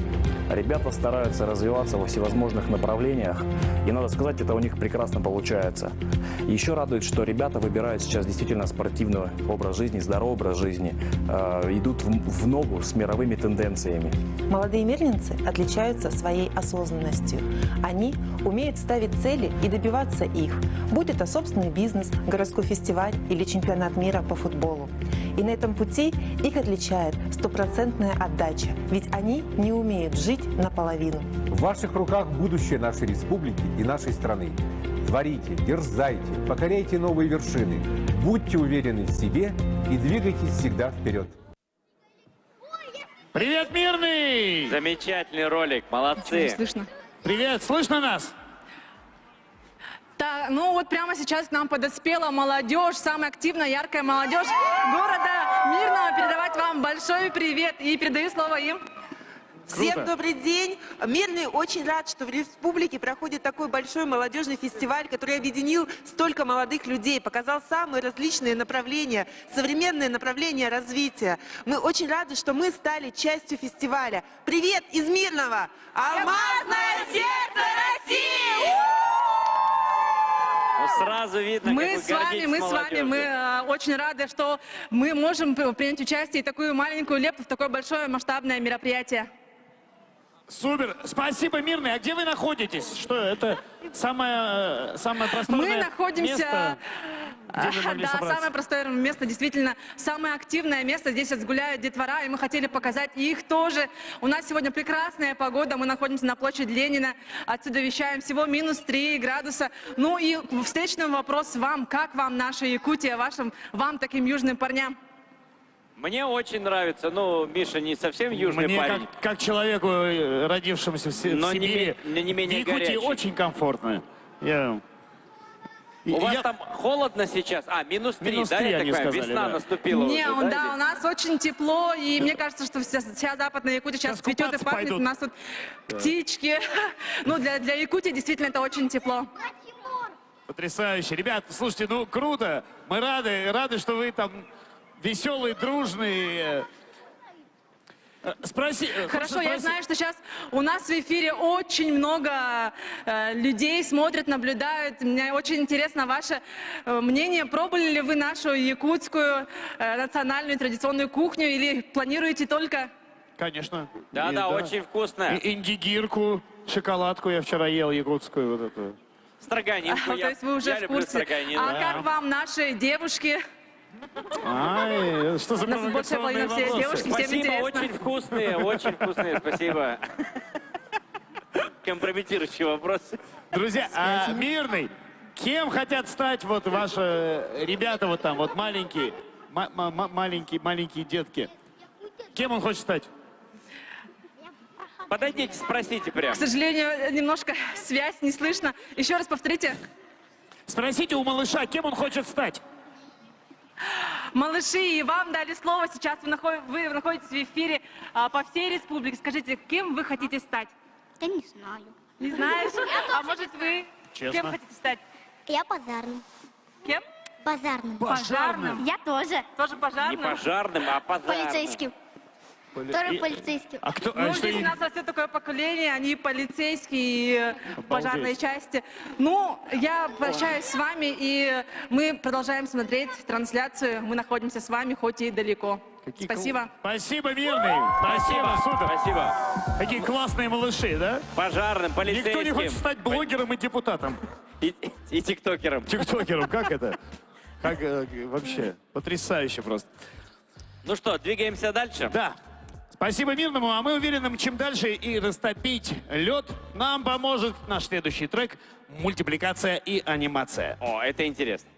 Ребята стараются развиваться во всевозможных направлениях, и, надо сказать, это у них прекрасно получается. Еще радует, что ребята выбирают сейчас действительно спортивный образ жизни, здоровый образ жизни, идут в ногу с мировыми тенденциями. Молодые мирнинцы отличаются своей осознанностью. Они умеют ставить цели и добиваться их, будь это собственный бизнес, городской фестиваль или чемпионат мира по футболу. И на этом пути их отличает стопроцентная отдача, ведь они не умеют жить наполовину. В ваших руках будущее нашей республики и нашей страны. Творите, дерзайте, покоряйте новые вершины, будьте уверены в себе и двигайтесь всегда вперед. Привет, Мирный! Замечательный ролик, молодцы. Слышно. Привет, слышно нас? Да, ну вот прямо сейчас к нам подоспела молодежь, самая активная, яркая молодежь города Мирного. Передавать вам большой привет и передаю слово им. Всем добрый день. Мирный очень рад, что в республике проходит такой большой молодежный фестиваль, который объединил столько молодых людей, показал самые различные направления, современные направления развития. Мы очень рады, что мы стали частью фестиваля. Привет из Мирного! Алмазное сердце России! Ну, сразу видно, Мы с вами, мы очень рады, что мы можем принять участие и такую маленькую лепту в такое большое масштабное мероприятие. Супер, спасибо, Мирный. А где вы находитесь? Что это самое просторное Мы находимся... место, где вы могли Да, собраться? самое простое место, действительно, самое активное место. Здесь сейчас гуляют детвора, и мы хотели показать их тоже. У нас сегодня прекрасная погода, мы находимся на площади Ленина, отсюда вещаем всего -3 градуса. Ну и встречный вопрос вам, как вам наша Якутия, вам таким южным парням? Мне очень нравится. Ну, Миша не совсем южный Мне, парень. как человеку, родившемуся в Сибири, не менее в Якутии горячий. очень комфортно. У вас там холодно сейчас? А, -3, да? Я они такая, сказали, весна да. наступила Не, уже, да, у нас очень тепло, и мне кажется, что вся Западная Якутия сейчас цветет и пахнет. У нас тут птички. Ну, для Якутии действительно это очень тепло. Потрясающе. Ребята, слушайте, ну круто. Мы рады, что вы там веселые, дружные. Хорошо, я знаю, что сейчас у нас в эфире очень много людей смотрят, наблюдают. Мне очень интересно ваше мнение. Пробовали ли вы нашу якутскую национальную традиционную кухню или планируете только... Конечно. Да, очень вкусная. Индигирку, шоколадку я вчера ел, якутскую вот эту. Строганинку. То есть вы уже я в люблю курсе. строганину. А как вам наши девушки? Ай, что за У нас больше провокационные половины все девушки, вопросы? всем Спасибо, интересно. очень вкусные, спасибо. Компрометирующие вопросы. Друзья, Мирный, кем хотят стать вот ваши ребята вот там, вот маленькие детки? Кем он хочет стать? Подойдите, спросите прямо. К сожалению, немножко связь не слышно. Еще раз повторите. Спросите у малыша, кем он хочет стать? Малыши, и вам дали слово. Сейчас вы находитесь в эфире по всей республике. Скажите, кем вы хотите стать? Да не знаю. Не знаешь? А может вы Честно? кем хотите стать? Я пожарным. Кем? Пожарным. Пожарным. Я тоже. Тоже пожарным? Не пожарным, а пожарным. Полицейским. Тоже полицейским. А кто? Ну, здесь у нас растет такое поколение, они полицейские в пожарной части. Ну, я прощаюсь с вами, и мы продолжаем смотреть трансляцию. Мы находимся с вами, хоть и далеко. Спасибо. Спасибо, Мирный. Спасибо, супер. Спасибо. Какие классные малыши, да? Пожарным, полицейским. Никто не хочет стать блогером и депутатом. И тиктокером. Тиктокером, как это? Как вообще? Потрясающе просто. Ну что, двигаемся дальше? Да. Спасибо Мирному, а мы уверены, чем дальше и растопить лед, нам поможет наш следующий трек «Мультипликация и анимация». О, это интересно.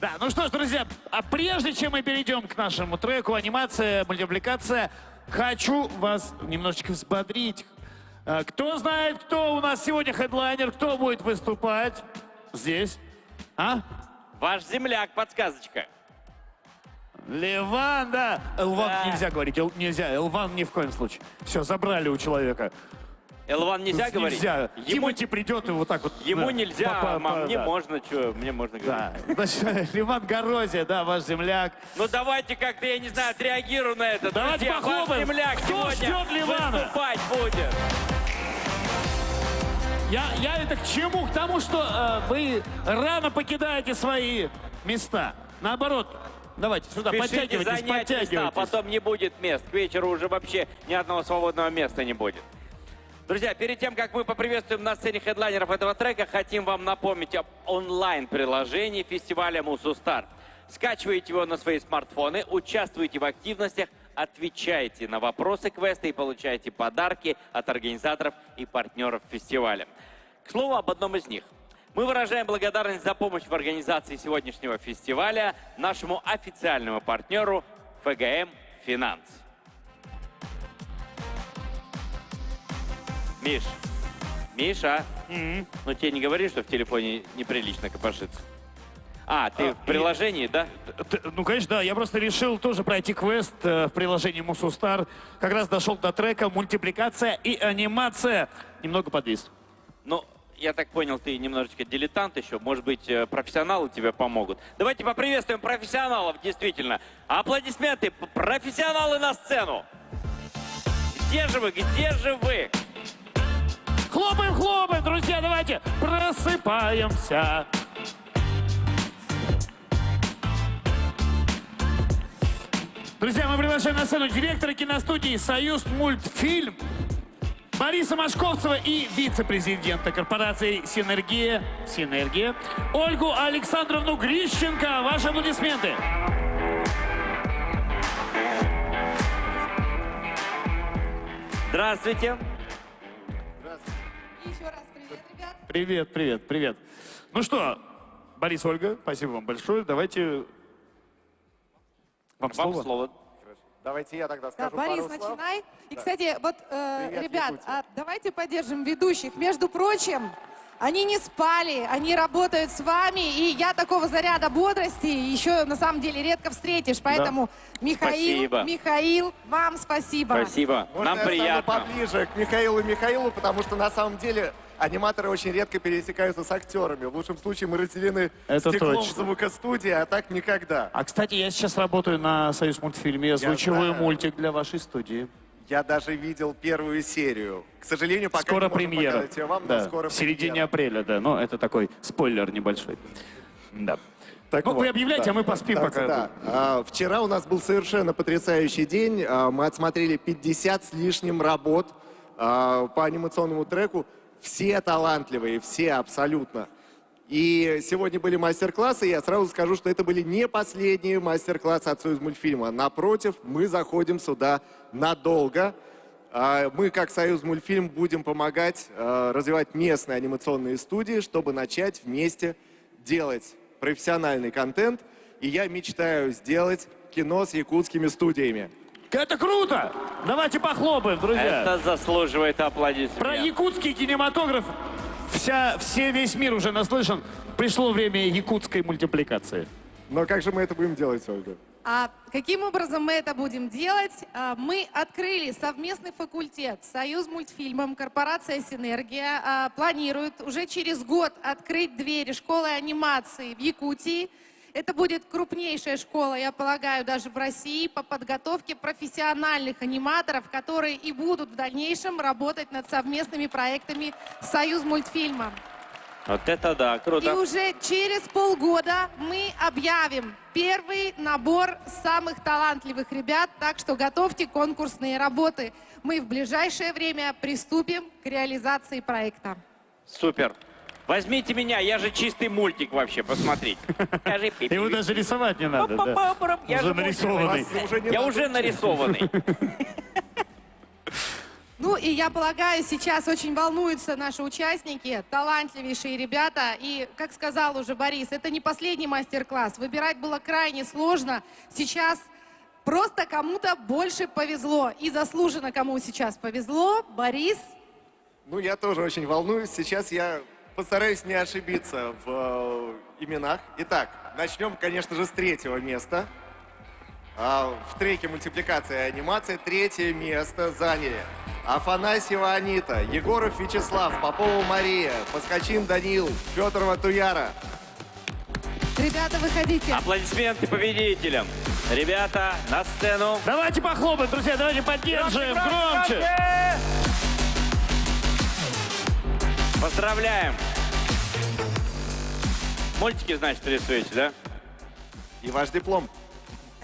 Да, ну что ж, друзья, а прежде чем мы перейдем к нашему треку «Анимация, мультипликация», хочу вас немножечко взбодрить. Кто знает, кто у нас сегодня хедлайнер, кто будет выступать здесь? А? Ваш земляк, подсказочка. Ливан, да. Элван Да. нельзя говорить, нельзя. Элван ни в коем случае. Все, забрали у человека. Элван нельзя говорить? Нельзя. Ему, Тимати придет и вот так вот. ему да, нельзя, а мне да. можно, что? Мне можно говорить. Да. Значит, Ливан Горозия, да, ваш земляк. Ну давайте как-то, я не знаю, отреагирую на это. Давайте Друзья, ваш похлопаем. земляк Кто сегодня ждет Ливана? выступать будет. Я это к чему? К тому, что вы рано покидаете свои места. Наоборот, давайте сюда, Спешите подтягивайтесь, занять места, подтягивайтесь. потом не будет мест. К вечеру уже вообще ни одного свободного места не будет. Друзья, перед тем, как мы поприветствуем на сцене хедлайнеров этого трека, хотим вам напомнить об онлайн-приложении фестиваля «Мусустар». Скачивайте его на свои смартфоны, участвуйте в активностях, отвечайте на вопросы квеста и получайте подарки от организаторов и партнеров фестиваля. К слову, об одном из них. Мы выражаем благодарность за помощь в организации сегодняшнего фестиваля нашему официальному партнеру ФГМ «Финанс». Миша, ну тебе не говори, что в телефоне неприлично копошиться. А, ты в приложении, да? Ну, конечно, да. Я просто решил тоже пройти квест в приложении Мусустар. Как раз дошел до трека «Мультипликация и анимация». Немного подвис. Ну, я так понял, ты немножечко дилетант еще. Может быть, профессионалы тебе помогут. Давайте поприветствуем профессионалов, действительно. Аплодисменты. Профессионалы на сцену. Где же вы? Где же вы? Хлопаем, хлопаем, друзья, давайте просыпаемся. Друзья, мы приглашаем на сцену директора киностудии «Союз мультфильм» Бориса Машковцева и вице-президента корпорации «Синергия» Ольгу Александровну Грищенко. Ваши аплодисменты. Здравствуйте. Еще раз привет, ребят. Привет, привет, привет. Ну что, Борис, Ольга, спасибо вам большое. Давайте вам слово. Давайте я тогда Да, скажу Борис, пару слов. начинай. И, Да. кстати, вот, Привет, ребят, Якутия. давайте поддержим ведущих. Между прочим, они не спали, они работают с вами, и я такого заряда бодрости еще на самом деле редко встретишь. Поэтому, Спасибо. Михаил, вам спасибо. Спасибо. Можно Нам я стану приятно. поближе к Михаилу и Михаилу, потому что на самом деле аниматоры очень редко пересекаются с актерами. В лучшем случае мы разделены Это стеклом точно. в звукостудии, а так никогда. А, кстати, я сейчас работаю на «Союз мультфильме». Я озвучиваю знаю. мультик для вашей студии. Я даже видел первую серию. К сожалению, пока Скоро не можем премьера. показать ее вам, но Да, скоро в середине премьера. апреля, да. Но это такой спойлер небольшой. Да. Так Ну, вот, вы объявляйте, а мы поспим так, пока. да. Вчера у нас был совершенно потрясающий день. Мы отсмотрели 50 с лишним работ по анимационному треку. Все талантливые, все абсолютно. И сегодня были мастер-классы, и я сразу скажу, что это были не последние мастер-классы от «Союз мультфильма». Напротив, мы заходим сюда надолго. Мы, как «Союз мультфильм», будем помогать развивать местные анимационные студии, чтобы начать вместе делать профессиональный контент. И я мечтаю сделать кино с якутскими студиями. Это круто! Давайте похлопаем, друзья. Это заслуживает аплодисментов. Про якутский кинематограф весь мир уже наслышан. Пришло время якутской мультипликации. Но как же мы это будем делать, Ольга? Каким образом мы это будем делать? Мы открыли совместный факультет «Союз мультфильмом», корпорация «Синергия» планирует уже через год открыть двери школы анимации в Якутии. Это будет крупнейшая школа, я полагаю, даже в России по подготовке профессиональных аниматоров, которые и будут в дальнейшем работать над совместными проектами «Союзмультфильма». Вот это да, круто. И уже через полгода мы объявим первый набор самых талантливых ребят, так что готовьте конкурсные работы. Мы в ближайшее время приступим к реализации проекта. Супер. Возьмите меня, я же чистый мультик вообще, посмотрите. Его даже рисовать не надо, да. Я Уже же нарисованный. Я уже нарисованный. Ну и я полагаю, сейчас очень волнуются наши участники, талантливейшие ребята. И, как сказал уже Борис, это не последний мастер-класс. Выбирать было крайне сложно. Сейчас просто кому-то больше повезло. И заслуженно кому сейчас повезло. Борис. Ну, я тоже очень волнуюсь. Сейчас я постараюсь не ошибиться в именах. Итак, начнем, конечно же, с 3-го места. В треке мультипликация и анимация 3-е место заняли Афанасьева Анита, Егоров Вячеслав, Попова Мария, Паскачин Данил, Федорова Туяра. Ребята, выходите. Аплодисменты победителям. Ребята, на сцену. Давайте похлопаем, друзья, давайте поддержим. Громче. Поздравляем. Мультики, значит, рисуете, да? И ваш диплом.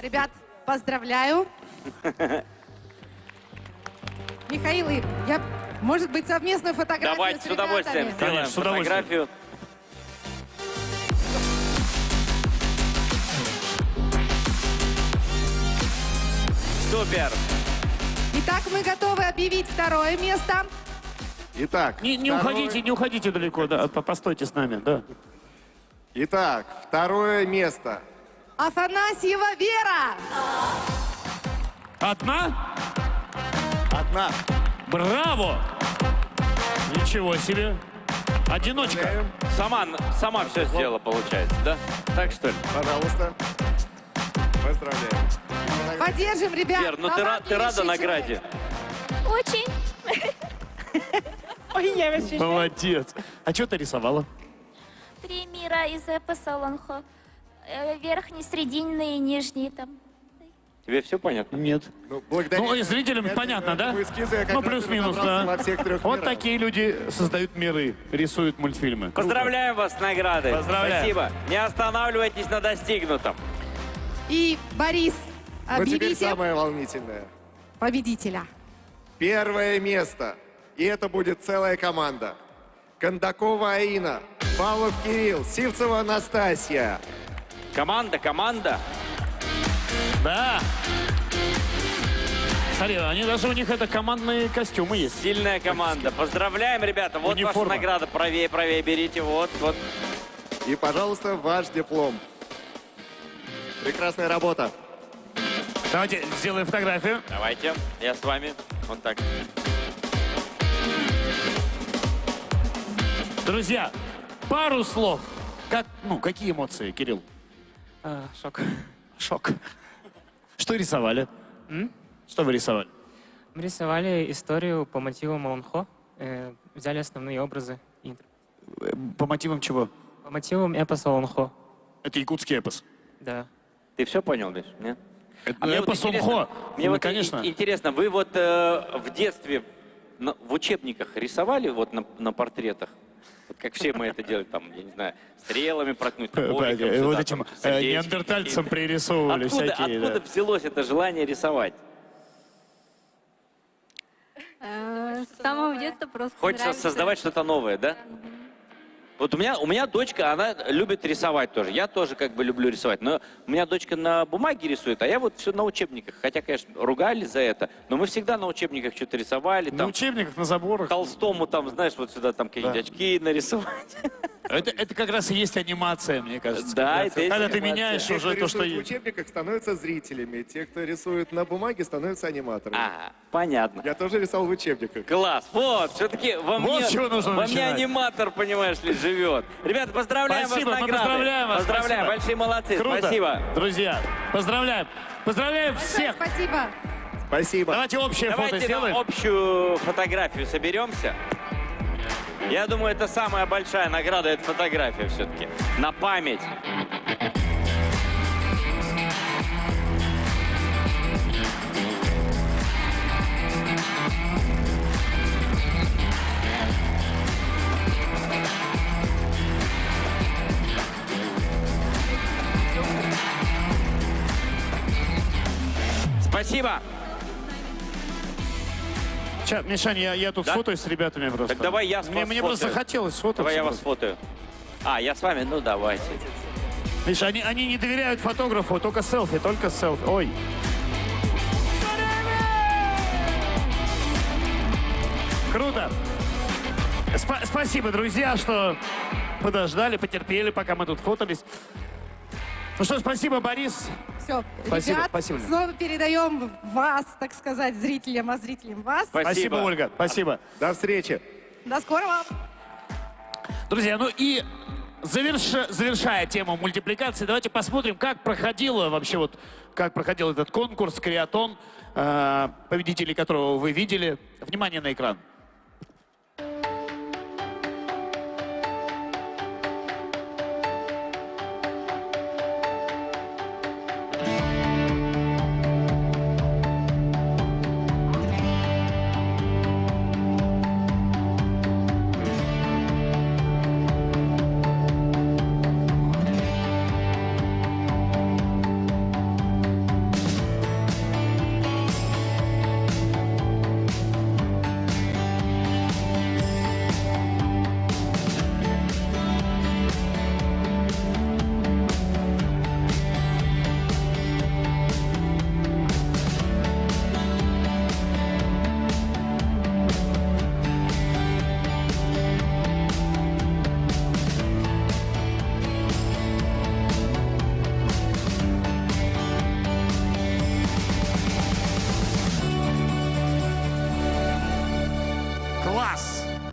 Ребят, поздравляю. Михаил, может быть, совместную фотографию Давайте с с удовольствием ребятами? сделаем Конечно, с удовольствием. фотографию. Супер. Итак, мы готовы объявить 2-е место. Итак, Не второе- уходите далеко, да, постойте с нами, да. Итак, 2-е место. Афанасьева Вера. Одна? Одна. Браво! Ничего себе. Одиночка. Сама все сделала, получается, да? Так что ли? Пожалуйста. Поздравляем. Поддержим, ребят. Вер, ну ты рада талантливейший награде? Очень. Ой, я вообще... Молодец. А что ты рисовала? 3 мира из эпоса Ланхо. Верхний, срединный и нижний там. Тебе все понятно? Нет. Благодаря И зрителям понятно, да? эскизы я как Ну, раз плюс-минус, разобрался да. во всех 3 Вот мирах. такие люди создают миры, рисуют мультфильмы. Поздравляем вас с наградой. Поздравляем. Спасибо. Не останавливайтесь на достигнутом. И Борис, Но теперь объявите самое волнительное. победителя. 1-е место. И это будет целая команда. Кондакова Аина, Павлов Кирилл, Сивцева Анастасия. Команда. Да. Смотри, они даже у них это командные костюмы есть. Сильная команда. Поздравляем, ребята. Вот Униформа. ваша награда. Правее берите. Вот. И, пожалуйста, ваш диплом. Прекрасная работа. Давайте сделаем фотографию. Давайте. Я с вами. Вот так. Друзья, пару слов. Какие эмоции, Кирилл? Шок. Шок. Что рисовали? Что вы рисовали? Мы рисовали историю по мотивам Маланхо. Взяли основные образы. По мотивам чего? По мотивам эпоса Ланхо. Это якутский эпос. Да. Ты все понял, Миш? Нет? Это мне эпос интересно, Ланхо. Мне Ну, вот конечно. интересно, вы вот в детстве в учебниках рисовали вот на портретах? Вот как все мы это делали, там, я не знаю, стрелами проткнуть, ножиком сюда, Вот этим там, сердечки неандертальцам какие-то. пририсовывали всякие. Откуда взялось это желание рисовать? С самого детства просто Хочется нравится. создавать что-то новое, да? Вот у меня дочка, она любит рисовать тоже. Я тоже как бы люблю рисовать. Но у меня дочка на бумаге рисует, а я вот все на учебниках. Хотя, конечно, ругали за это, но мы всегда на учебниках что-то рисовали. На там, учебниках, на заборах. Толстому там, знаешь, вот сюда там какие-нибудь очки нарисовать. Это как раз и есть анимация, мне кажется. Да, это есть Когда ты анимация. меняешь Те, уже кто то, что рисует в есть. учебниках, становятся зрителями. Те, кто рисует на бумаге, становятся аниматорами. Понятно. Я тоже рисовал в учебниках. Класс. Вот, все-таки во Вот с чего нужно во мне начинать. аниматор, понимаешь ли, живет. Ребята, поздравляем Спасибо, вас с мы наградой. поздравляем вас. Поздравляем, спасибо. большие молодцы. Круто. Спасибо. Друзья, поздравляем. Поздравляем всех. Спасибо. Спасибо. Давайте общее фото Давайте сделаем. на общую фотографию соберемся. Я думаю, это самая большая награда, это фотография все-таки. На память. Спасибо. Сейчас, Мишань, я тут сфотаюсь с ребятами просто. Так давай я Мне просто захотелось сфотаться. Давай я вас сфотаю. А, я с вами? Ну, давайте. Миша, они не доверяют фотографу, только селфи, только селфи. Ой. Круто. Спасибо, друзья, что подождали, потерпели, пока мы тут фотались. Ну что, спасибо, Борис. Все, Спасибо, ребят, спасибо. снова передаем вас, так сказать, зрителям, а зрителям вас. Спасибо, Ольга. Спасибо. До встречи. До скорого. Друзья, ну и завершая тему мультипликации, давайте посмотрим, как проходило вообще как проходил этот конкурс «Креатон», победителей которого вы видели. Внимание на экран.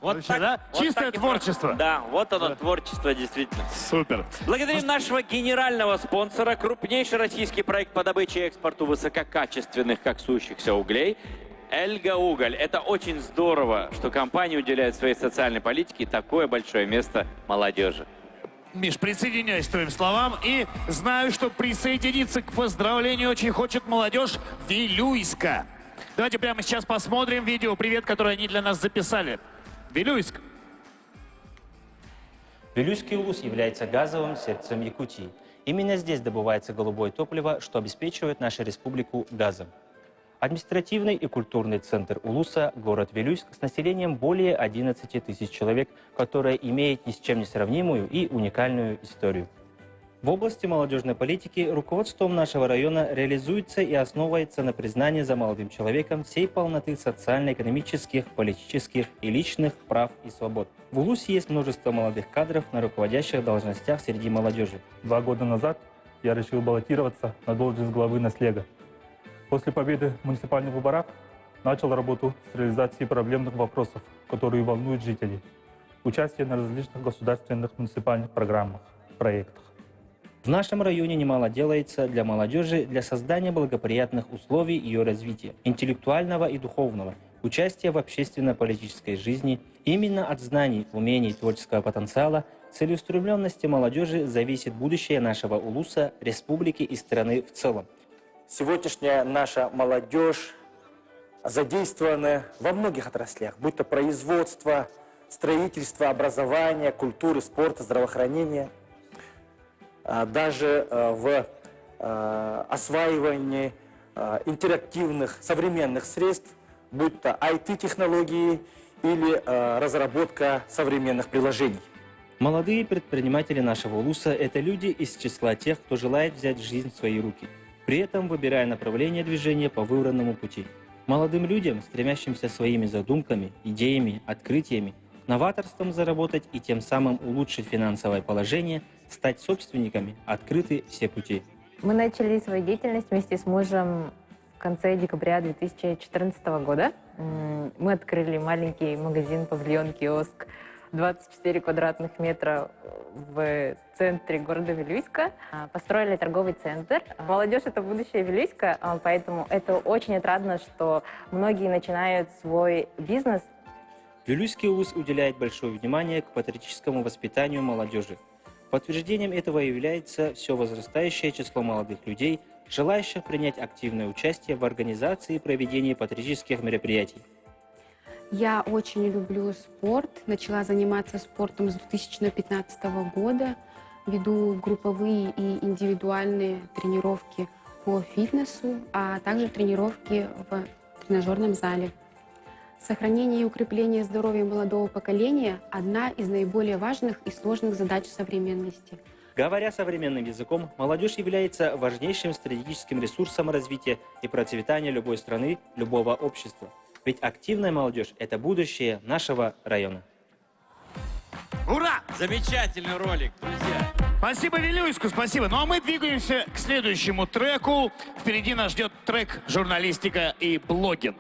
Вот Вообще, да? Чистое творчество. Да, вот оно, творчество, действительно. Супер. Благодарим нашего генерального спонсора, крупнейший российский проект по добыче и экспорту высококачественных коксующихся углей «Эльга Уголь». Это очень здорово, что компания уделяет своей социальной политике такое большое место молодежи. Миш, присоединяюсь к твоим словам. И знаю, что присоединиться к поздравлению очень хочет молодежь Вилюйска. Давайте прямо сейчас посмотрим видео «Привет», которое они для нас записали. Вилюйск. Вилюйский улус является газовым сердцем Якутии. Именно здесь добывается голубое топливо, что обеспечивает нашу республику газом. Административный и культурный центр улуса – город Вилюйск с населением более 11 тысяч человек, которое имеет ни с чем не сравнимую и уникальную историю. В области молодежной политики руководством нашего района реализуется и основывается на признании за молодым человеком всей полноты социально-экономических, политических и личных прав и свобод. В Улусе есть множество молодых кадров на руководящих должностях среди молодежи. 2 года назад я решил баллотироваться на должность главы Наслега. После победы в муниципальных выборах начал работу с реализацией проблемных вопросов, которые волнуют жителей. Участие на различных государственных муниципальных программах, проектах. В нашем районе немало делается для молодежи для создания благоприятных условий ее развития, интеллектуального и духовного, участия в общественно-политической жизни. Именно от знаний, умений, творческого потенциала, целеустремленности молодежи зависит будущее нашего улуса, республики и страны в целом. Сегодняшняя наша молодежь задействована во многих отраслях, будь то производство, строительство, образование, культуры, спорта, здравоохранения. Даже в осваивании интерактивных современных средств, будь то IT-технологии или разработка современных приложений. Молодые предприниматели нашего улуса – это люди из числа тех, кто желает взять жизнь в свои руки, при этом выбирая направление движения по выбранному пути. Молодым людям, стремящимся своими задумками, идеями, открытиями, новаторством заработать и тем самым улучшить финансовое положение, стать собственниками, открыты все пути. Мы начали свою деятельность вместе с мужем в конце декабря 2014 года. Мы открыли маленький магазин, павильон, киоск, 24 квадратных метра в центре города Вилюйска. Построили торговый центр. Молодежь — это будущее Вилюйска, поэтому это очень отрадно, что многие начинают свой бизнес. Вилюйский улус уделяет большое внимание к патриотическому воспитанию молодежи. Подтверждением этого является все возрастающее число молодых людей, желающих принять активное участие в организации и проведении патриотических мероприятий. Я очень люблю спорт. Начала заниматься спортом с 2015 года. Веду групповые и индивидуальные тренировки по фитнесу, а также тренировки в тренажерном зале. Сохранение и укрепление здоровья молодого поколения – одна из наиболее важных и сложных задач современности. Говоря современным языком, молодежь является важнейшим стратегическим ресурсом развития и процветания любой страны, любого общества. Ведь активная молодежь – это будущее нашего района. Ура! Замечательный ролик, друзья. Спасибо Вилюйску, спасибо. Ну а мы двигаемся к следующему треку. Впереди нас ждет трек «Журналистика и блогинг».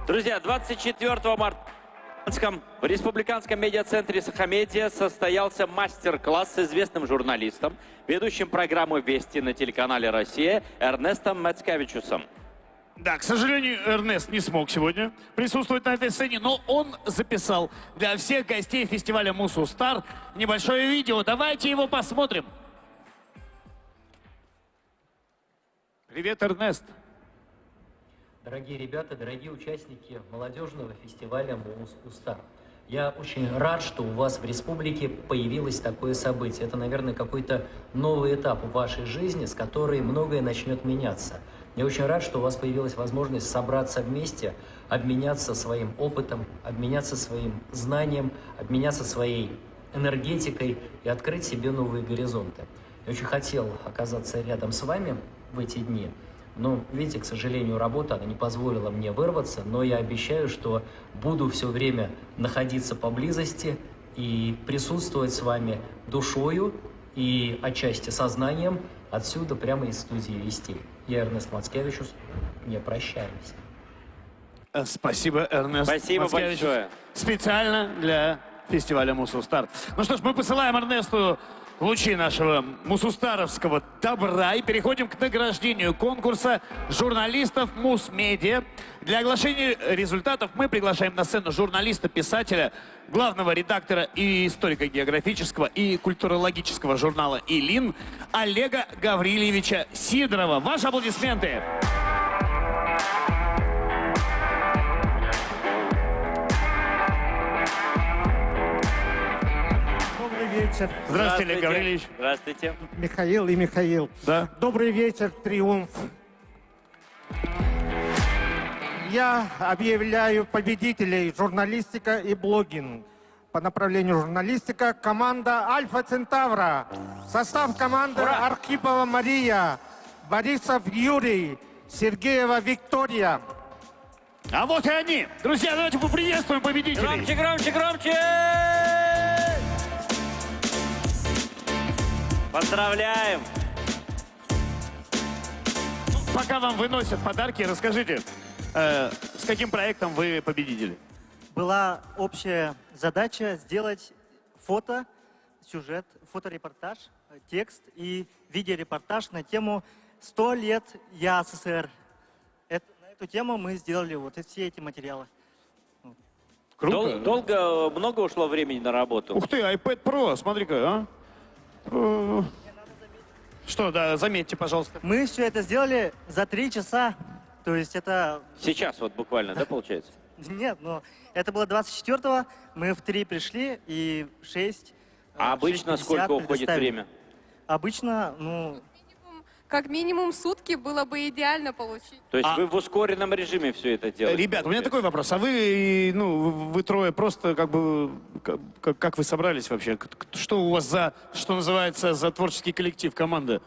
Друзья, 24 марта в Республиканском медиацентре «Сахамедиа» состоялся мастер-класс с известным журналистом, ведущим программу «Вести» на телеканале «Россия» Эрнестом Мацкевичусом. Да, к сожалению, Эрнест не смог сегодня присутствовать на этой сцене, но он записал для всех гостей фестиваля «Мусустар» небольшое видео. Давайте его посмотрим. Привет, Эрнест. Дорогие ребята, дорогие участники молодежного фестиваля «Мусустар». Я очень рад, что у вас в республике появилось такое событие. Это, наверное, какой-то новый этап в вашей жизни, с которой многое начнет меняться. Я очень рад, что у вас появилась возможность собраться вместе, обменяться своим опытом, обменяться своим знанием, обменяться своей энергетикой и открыть себе новые горизонты. Я очень хотел оказаться рядом с вами в эти дни. Но, видите, к сожалению, работа она не позволила мне вырваться, но я обещаю, что буду все время находиться поблизости и присутствовать с вами душою и отчасти сознанием отсюда, прямо из студии «Вести». Я Эрнест Мацкевичус, не прощаемся. Спасибо, Эрнест. Спасибо большое. Специально для фестиваля «Мусустар». Ну что ж, мы посылаем Эрнесту лучи нашего мусустаровского добра и переходим к награждению конкурса журналистов Мусмедиа. Для оглашения результатов мы приглашаем на сцену журналиста-писателя, главного редактора и историко-географического и культурологического журнала «Илин» Олега Гаврильевича Сидорова. Ваши аплодисменты! Вечер. Здравствуйте, Олег Гаврилович. Здравствуйте. Михаил и Михаил. Да. Добрый вечер, Триумф. Я объявляю победителей журналистика и блогинг. По направлению журналистика команда Альфа Центавра. Состав команды: Архипова Мария, Борисов Юрий, Сергеева Виктория. А вот и они. Друзья, давайте поприветствуем победителей. Громче, громче, громче! Поздравляем! Пока вам выносят подарки, расскажите, с каким проектом вы победители? Была общая задача сделать фото, сюжет, фоторепортаж, текст и видеорепортаж на тему «100 лет Я СССР». На эту тему мы сделали вот все эти материалы. Круто. Долго, много ушло времени на работу? Ух ты, iPad Pro, смотри-ка, а? Что, да, заметьте, пожалуйста. Мы все это сделали за 3 часа. То есть это... Сейчас вот буквально, да, получается? Нет, но это было 24-го, мы в 3 пришли и в 6. А обычно сколько уходит время? Обычно, ну... Как минимум сутки было бы идеально получить. То есть вы в ускоренном режиме все это делаете? Ребят, у меня такой вопрос. А вы, ну, вы трое просто как бы... Как вы собрались вообще? Что у вас за, что называется, за творческий коллектив, команда?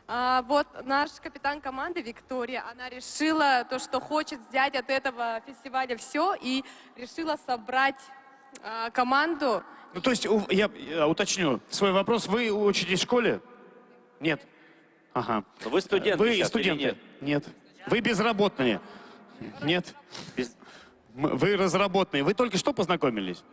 Вот наш капитан команды Виктория, она решила то, что хочет взять от этого фестиваля все, и решила собрать команду. Ну, то есть, я уточню свой вопрос. Вы учитесь в школе? Нет. Ага. Вы студенты Вы сейчас студенты? или Нет. Вы безработные? Нет. Вы разработанные. Вы только что познакомились?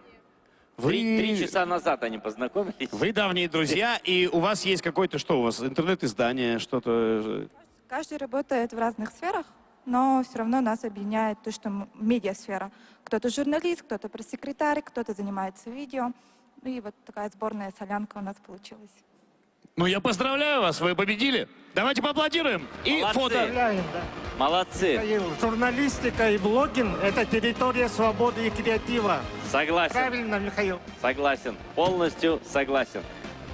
Три часа назад они познакомились. Вы давние друзья, и у вас есть какое-то, что у вас, интернет-издание, что-то... Каждый работает в разных сферах, но все равно нас объединяет то, что медиасфера. Кто-то журналист, кто-то пресс-секретарь, кто-то занимается видео. Ну и вот такая сборная солянка у нас получилась. Ну, я поздравляю вас, вы победили. Давайте поаплодируем. И Молодцы. фото. Молодцы. Михаил, журналистика и блогинг — это территория свободы и креатива. Согласен. Правильно, Михаил. Согласен. Полностью согласен.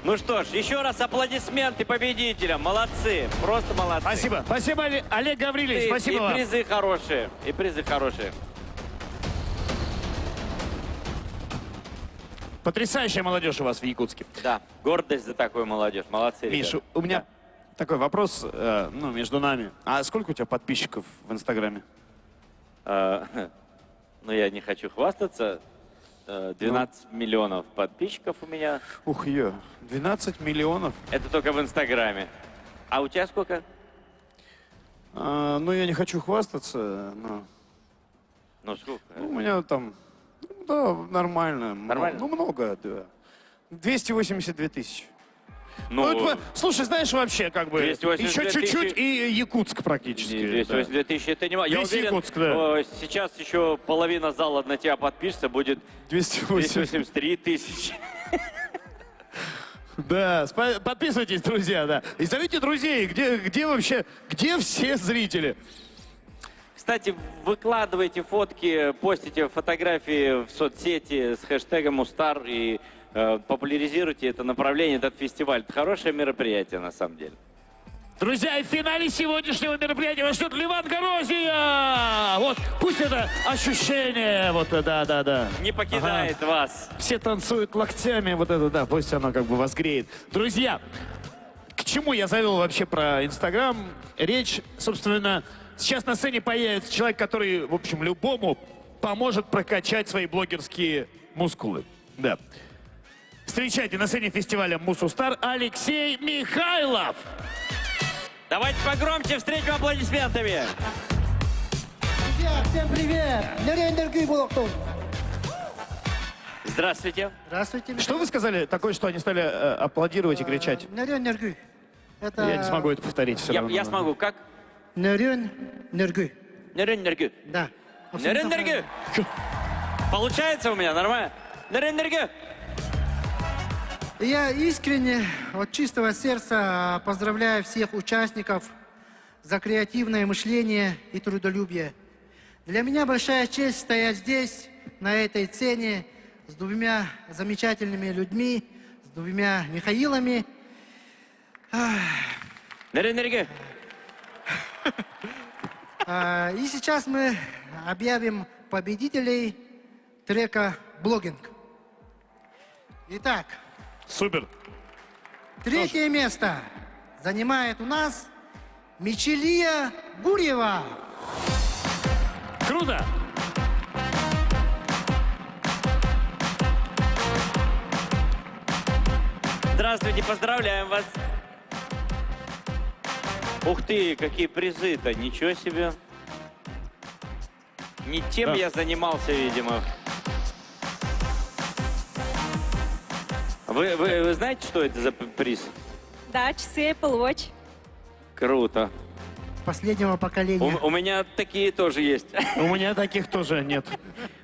Ну что ж, еще раз аплодисменты победителям. Молодцы. Просто молодцы. Спасибо. Спасибо, Олег Гаврилович. Спасибо вам. И призы хорошие. И призы хорошие. Потрясающая молодежь у вас в Якутске. Да, гордость за такую молодежь. Молодцы, Миша, ребята. у меня такой вопрос, между нами. А сколько у тебя подписчиков в Инстаграме? Ну, я не хочу хвастаться. 12 миллионов подписчиков у меня. Ух, 12 миллионов? Это только в Инстаграме. А у тебя сколько? Ну, я не хочу хвастаться, но... Ну, сколько? Ну, у меня там... Да, нормально. Нормально? Ну, много, да. 282 тысячи. Ну, слушай, знаешь, вообще, как бы, 282 еще чуть-чуть тысячи. и Якутск практически. 282 тысячи, это немало. Я Весь уверен, Якутск, да. Сейчас еще половина зала на тебя подпишется, будет 283 тысячи. Да, подписывайтесь, друзья, да. И зовите друзей, где вообще, где все зрители? Кстати, выкладывайте фотки, постите фотографии в соцсети с хэштегом Устар и популяризируйте это направление, этот фестиваль. Это хорошее мероприятие, на самом деле. Друзья, и в финале сегодняшнего мероприятия вас ждет Ливан Горозия! Вот, пусть это ощущение, вот, да. Не покидает вас. Все танцуют локтями, вот это, да, пусть оно как бы вас греет. Друзья, к чему я завел вообще про Инстаграм? Речь, собственно, сейчас на сцене появится человек, который, в общем, любому поможет прокачать свои блогерские мускулы. Да. Встречайте на сцене фестиваля Мусустар Алексей Михайлов! Давайте погромче встретим аплодисментами. Друзья, всем привет! Здравствуйте. Здравствуйте. Что вы сказали такое, что они стали аплодировать и кричать? Это... Я не смогу это повторить все равно. Я смогу. Как? Нерюн-нергу. Да. Нерюн-нергу. Получается у меня нормально? Нерюн-нергу. Я искренне, от чистого сердца поздравляю всех участников за креативное мышление и трудолюбие. Для меня большая честь стоять здесь, на этой сцене, с двумя замечательными людьми, с двумя Михаилами. Нерюн-нергу. И сейчас мы объявим победителей трека «Блогинг». Итак. Супер. Третье место занимает у нас Мичелия Гурьева. Круто! Здравствуйте, поздравляем вас. Ух ты, какие призы-то, ничего себе. Не тем Да. я занимался, видимо. Вы знаете, что это за приз? Да, часы Apple Watch. Круто. Последнего поколения. У меня такие тоже есть. У меня таких тоже нет.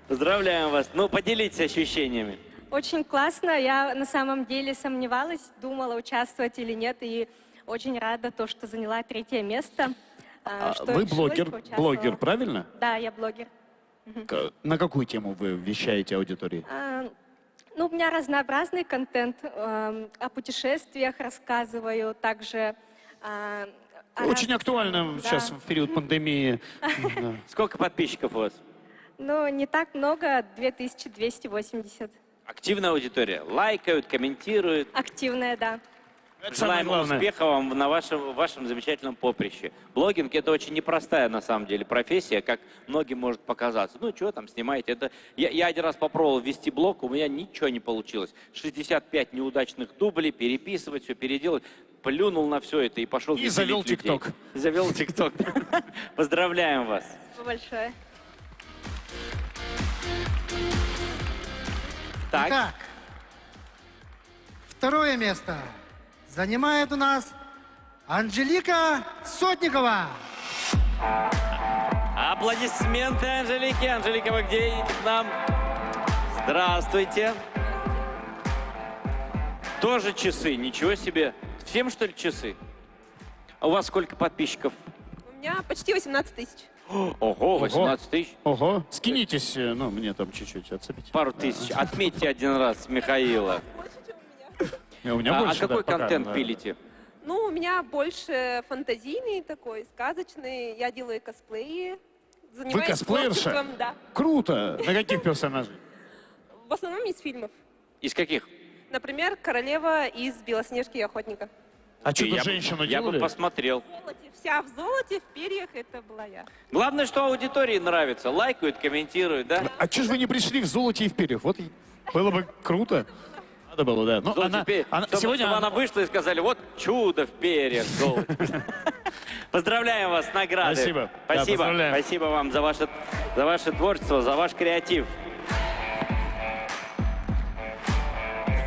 Поздравляем вас. Ну, поделитесь ощущениями. Очень классно. Я на самом деле сомневалась, думала, участвовать или нет. И очень рада, то, что заняла третье место. Что Вы решилась, блогер, поучаствовала. правильно? Да, я блогер. На какую тему вы вещаете аудитории? Ну, у меня разнообразный контент. О путешествиях рассказываю, также... Очень актуально сейчас в период пандемии. Да. Сколько подписчиков у вас? Ну, не так много, 2280. Активная аудитория. Лайкают, комментируют. Активная, да. Желаем самое главное. успеха вам на вашем замечательном поприще. Блогинг — это очень непростая, на самом деле, профессия, как многим может показаться. Ну, что там, снимаете? Это... Я один раз попробовал вести блог, у меня ничего не получилось. 65 неудачных дублей, переписывать, все переделать. Плюнул на все это и пошел И завел веселить людей. ТикТок. Завел ТикТок. Поздравляем вас. Спасибо большое. Так. Итак, второе место занимает у нас Анжелика Сотникова. Аплодисменты Анжелике. Анжелика, вы где едете к нам? Здравствуйте. Тоже часы, ничего себе. Всем, что ли, часы? А у вас сколько подписчиков? У меня почти 18 тысяч. Ого, 18 тысяч. Ого. Скинитесь, ну, мне там чуть-чуть отцепите. Пару тысяч. Отметьте один раз Михаила. У меня больше, какой да, пока, контент да. пилите? Ну, у меня больше фантазийный такой, сказочный. Я делаю косплеи. Вы Занимаюсь косплеерша? творчеством, да. Круто. На каких персонажей? В основном из фильмов. Из каких? Например, королева из «Белоснежки и охотника». А что, Я бы- женщину Я бы делали? посмотрел. Вся в золоте, в перьях, это была я. Главное, что аудитории нравится. Лайкают, комментируют, да? А что же вы не пришли в золоте и в перьях? Вот было бы круто. Надо было, да. Ну, Золото в перьях. Чтобы она вышла и сказали, вот чудо в перьях, золото. Поздравляем вас с наградой. Спасибо. Да, Спасибо. поздравляем. Спасибо вам за ваше творчество, за ваш креатив.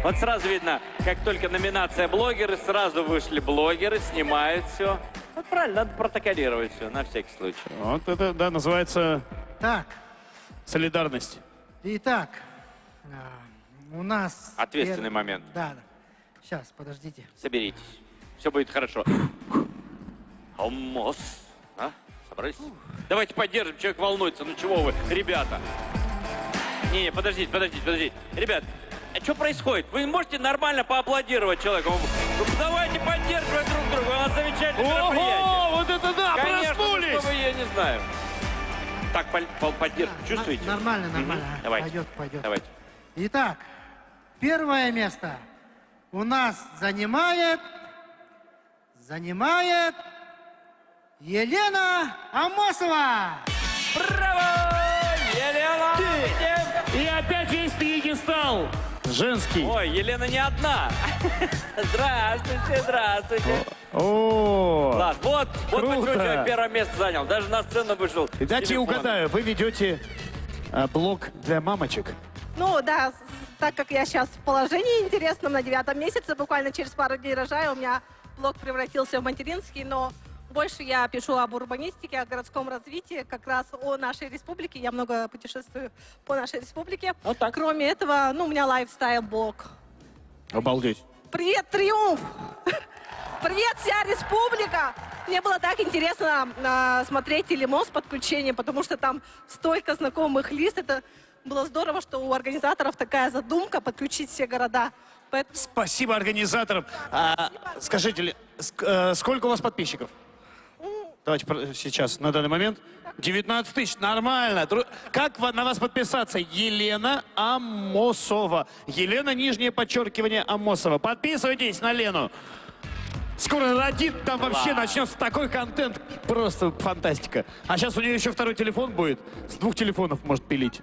Вот сразу видно, как только номинация блогеры, сразу вышли блогеры, снимают все. Вот правильно, надо протоколировать все, на всякий случай. Вот это, да, называется Так, солидарность. итак, у нас... Ответственный момент. Да. Сейчас, подождите. Соберитесь. Все будет хорошо. Алмаз. А? Собрались? Давайте поддержим, человек волнуется. Ну чего вы, ребята? Не, подождите. Ребят, а что происходит? Вы можете нормально поаплодировать человеку? Ну, давайте поддерживать друг друга. У нас замечательное мероприятие. Ого, вот это да, Конечно, проснулись! ну, что вы, я не знаю. Так, поддержку чувствуете? Нормально. Давайте. Пойдет. Давайте. Итак, первое место у нас занимает Елена Амосова. Браво! Елена! И опять весь пьедестал женский. Ой, Елена не одна. Здравствуйте. О, Ладно, вот круто. почему человек первое место занял. Даже на сцену вышел. И дайте угадаю, вы ведете блог для мамочек. Ну да, так как я сейчас в положении интересном на 9-м месяце, буквально через пару дней рожаю, у меня блог превратился в материнский, но больше я пишу об урбанистике, о городском развитии, как раз о нашей республике. Я много путешествую по нашей республике. Вот так. Кроме этого, ну, у меня лайфстайл-блог. Обалдеть. Привет, Триумф! Привет, вся республика! Мне было так интересно смотреть телемост с подключением, потому что там столько знакомых лиц. Это было здорово, что у организаторов такая задумка подключить все города. Поэтому... Спасибо организаторам. Скажите, сколько у вас подписчиков? Давайте сейчас, на данный момент. 19 тысяч, нормально. Как на вас подписаться? Елена Амосова. Елена, нижнее подчеркивание, Амосова. Подписывайтесь на Лену. Скоро родит, там вообще начнется такой контент. Просто фантастика. А сейчас у нее еще второй телефон будет. С 2 телефонов может пилить.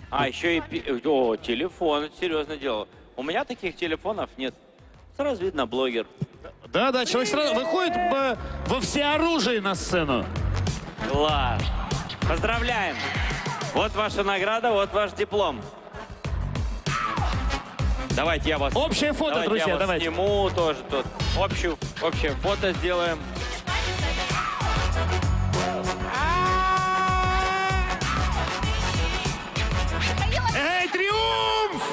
А еще и... О, телефон, это серьезное дело. У меня таких телефонов нет. Сразу видно, блогер. Да, человек сразу выходит во всеоружии на сцену. Класс. Поздравляем. Вот ваша награда, вот ваш диплом. Давайте я вас... Общее фото, друзья, я вас давайте. сниму тоже тут. Общее фото сделаем. Эй, Триумф!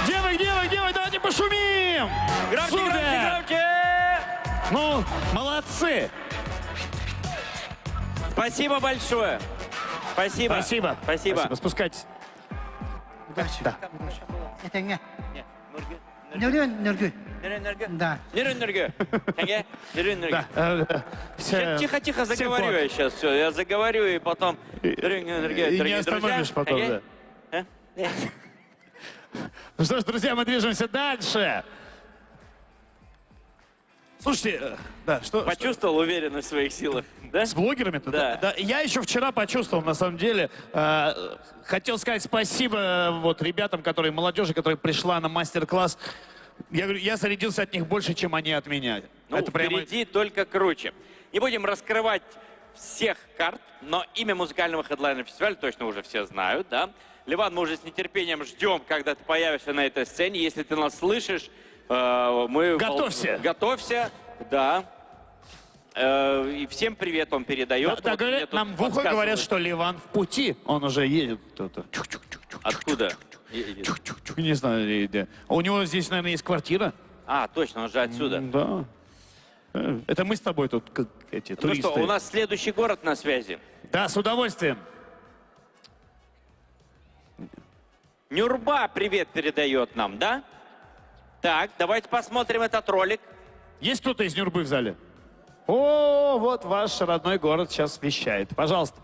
Девок, давайте пошумим! Громче! Ну, молодцы! Спасибо большое. Спасибо. Спасибо. Спускайтесь. Удачи. Да. Это не. Нургюль. Да. Тихо, заговорю я сейчас все. Я заговорю и потом... И не остановишь потом, да. Ну что ж, друзья, мы движемся дальше. Слушайте, да, что... Почувствовал уверенность в своих силах, да? С блогерами-то? Да. Я еще вчера почувствовал, на самом деле. Хотел сказать спасибо вот ребятам, молодежи, которая пришла на мастер-класс. Я говорю, я зарядился от них больше, чем они от меня. Ну, это прямо... впереди только круче. Не будем раскрывать всех карт, но имя музыкального хедлайнера фестиваля точно уже все знают, да? Ливан, мы уже с нетерпением ждем, когда ты появишься на этой сцене. Если ты нас слышишь, мы... Готовься. Готовься, да. И всем привет он передает. Да, Вот мне тут нам в ухо подсказывают. говорят, что Ливан в пути. Он уже едет. Откуда? Не знаю. У него здесь, наверное, есть квартира. А, точно, он же отсюда. Да. Это мы с тобой тут, как эти, Ну туристы. что, у нас следующий город на связи. Да, с удовольствием. Нюрба привет передает нам, да? Так, давайте посмотрим этот ролик. Есть кто-то из Нюрбы в зале? О, вот ваш родной город сейчас вещает. Пожалуйста.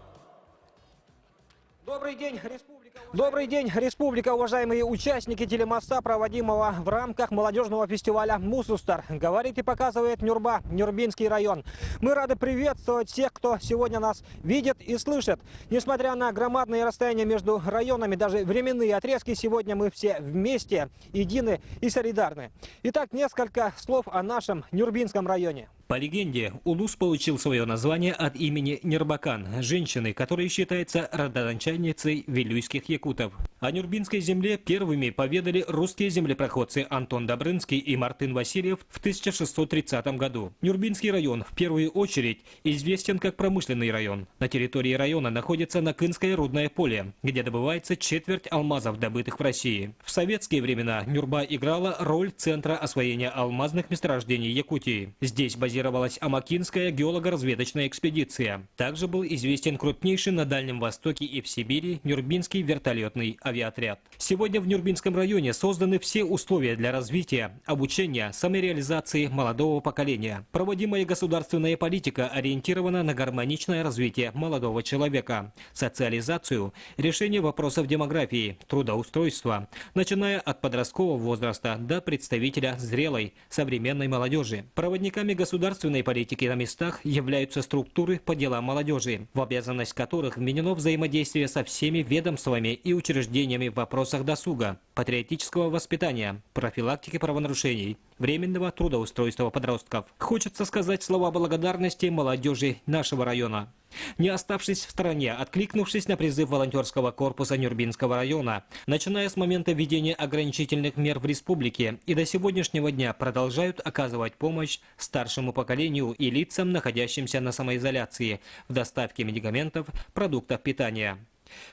Добрый день, Республика! Добрый день, Республика, уважаемые участники телемоста, проводимого в рамках молодежного фестиваля «Мусустар». Говорит и показывает Нюрба, Нюрбинский район. Мы рады приветствовать всех, кто сегодня нас видит и слышит. Несмотря на громадные расстояния между районами, даже временные отрезки, сегодня мы все вместе, едины и солидарны. Итак, несколько слов о нашем Нюрбинском районе. По легенде, Улус получил свое название от имени Нербакан, женщины, которая считается родоначальницей вилюйских якутов. О Нюрбинской земле первыми поведали русские землепроходцы Антон Добрынский и Мартын Васильев в 1630 году. Нюрбинский район в первую очередь известен как промышленный район. На территории района находится Накынское рудное поле, где добывается четверть алмазов, добытых в России. В советские времена Нюрба играла роль центра освоения алмазных месторождений Якутии. Здесь базировалась Амакинская геолого-разведочная экспедиция. Также был известен крупнейший на Дальнем Востоке и в Сибири Нюрбинский вертолетный авиаотряд. Сегодня в Нюрбинском районе созданы все условия для развития, обучения, самореализации молодого поколения. Проводимая государственная политика ориентирована на гармоничное развитие молодого человека, социализацию, решение вопросов демографии, трудоустройства, начиная от подросткового возраста до представителя зрелой, современной молодежи. Проводниками государственной политики на местах являются структуры по делам молодежи, в обязанность которых вменено взаимодействие со всеми ведомствами и учреждениями в вопросах досуга, патриотического воспитания, профилактики правонарушений, временного трудоустройства подростков. Хочется сказать слова благодарности молодежи нашего района. Не оставшись в стороне, откликнувшись на призыв волонтерского корпуса Нюрбинского района, начиная с момента введения ограничительных мер в республике и до сегодняшнего дня продолжают оказывать помощь старшему поколению и лицам, находящимся на самоизоляции, в доставке медикаментов, продуктов питания.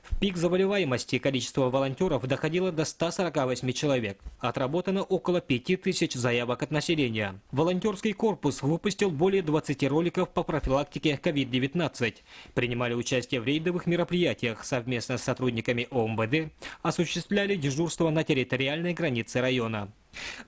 В пик заболеваемости количество волонтеров доходило до 148 человек. Отработано около 5000 заявок от населения. Волонтерский корпус выпустил более 20 роликов по профилактике COVID-19. Принимали участие в рейдовых мероприятиях совместно с сотрудниками ОМВД, осуществляли дежурство на территориальной границе района.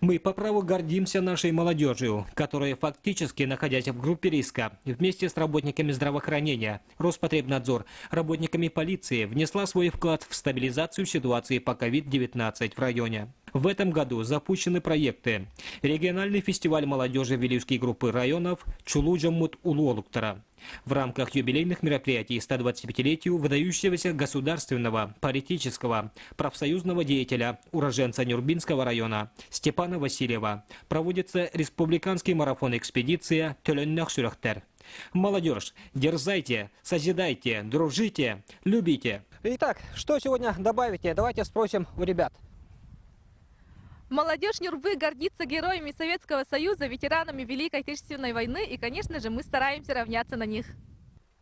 Мы по праву гордимся нашей молодежью, которая фактически, находясь в группе риска, вместе с работниками здравоохранения, Роспотребнадзор, работниками полиции, внесла свой вклад в стабилизацию ситуации по COVID-19 в районе. В этом году запущены проекты: региональный фестиваль молодежи Вилюйской группы районов Чулуджамут-Улуолуктара. В рамках юбилейных мероприятий 125-летию выдающегося государственного, политического, профсоюзного деятеля, уроженца Нюрбинского района Степана Васильева проводится республиканский марафон-экспедиция Тölönнөх-Сүрөхтер. Молодежь, дерзайте, созидайте, дружите, любите. Итак, что сегодня добавите? Давайте спросим у ребят. Молодежь Нюрбы гордится героями Советского Союза, ветеранами Великой Отечественной войны, и, конечно же, мы стараемся равняться на них.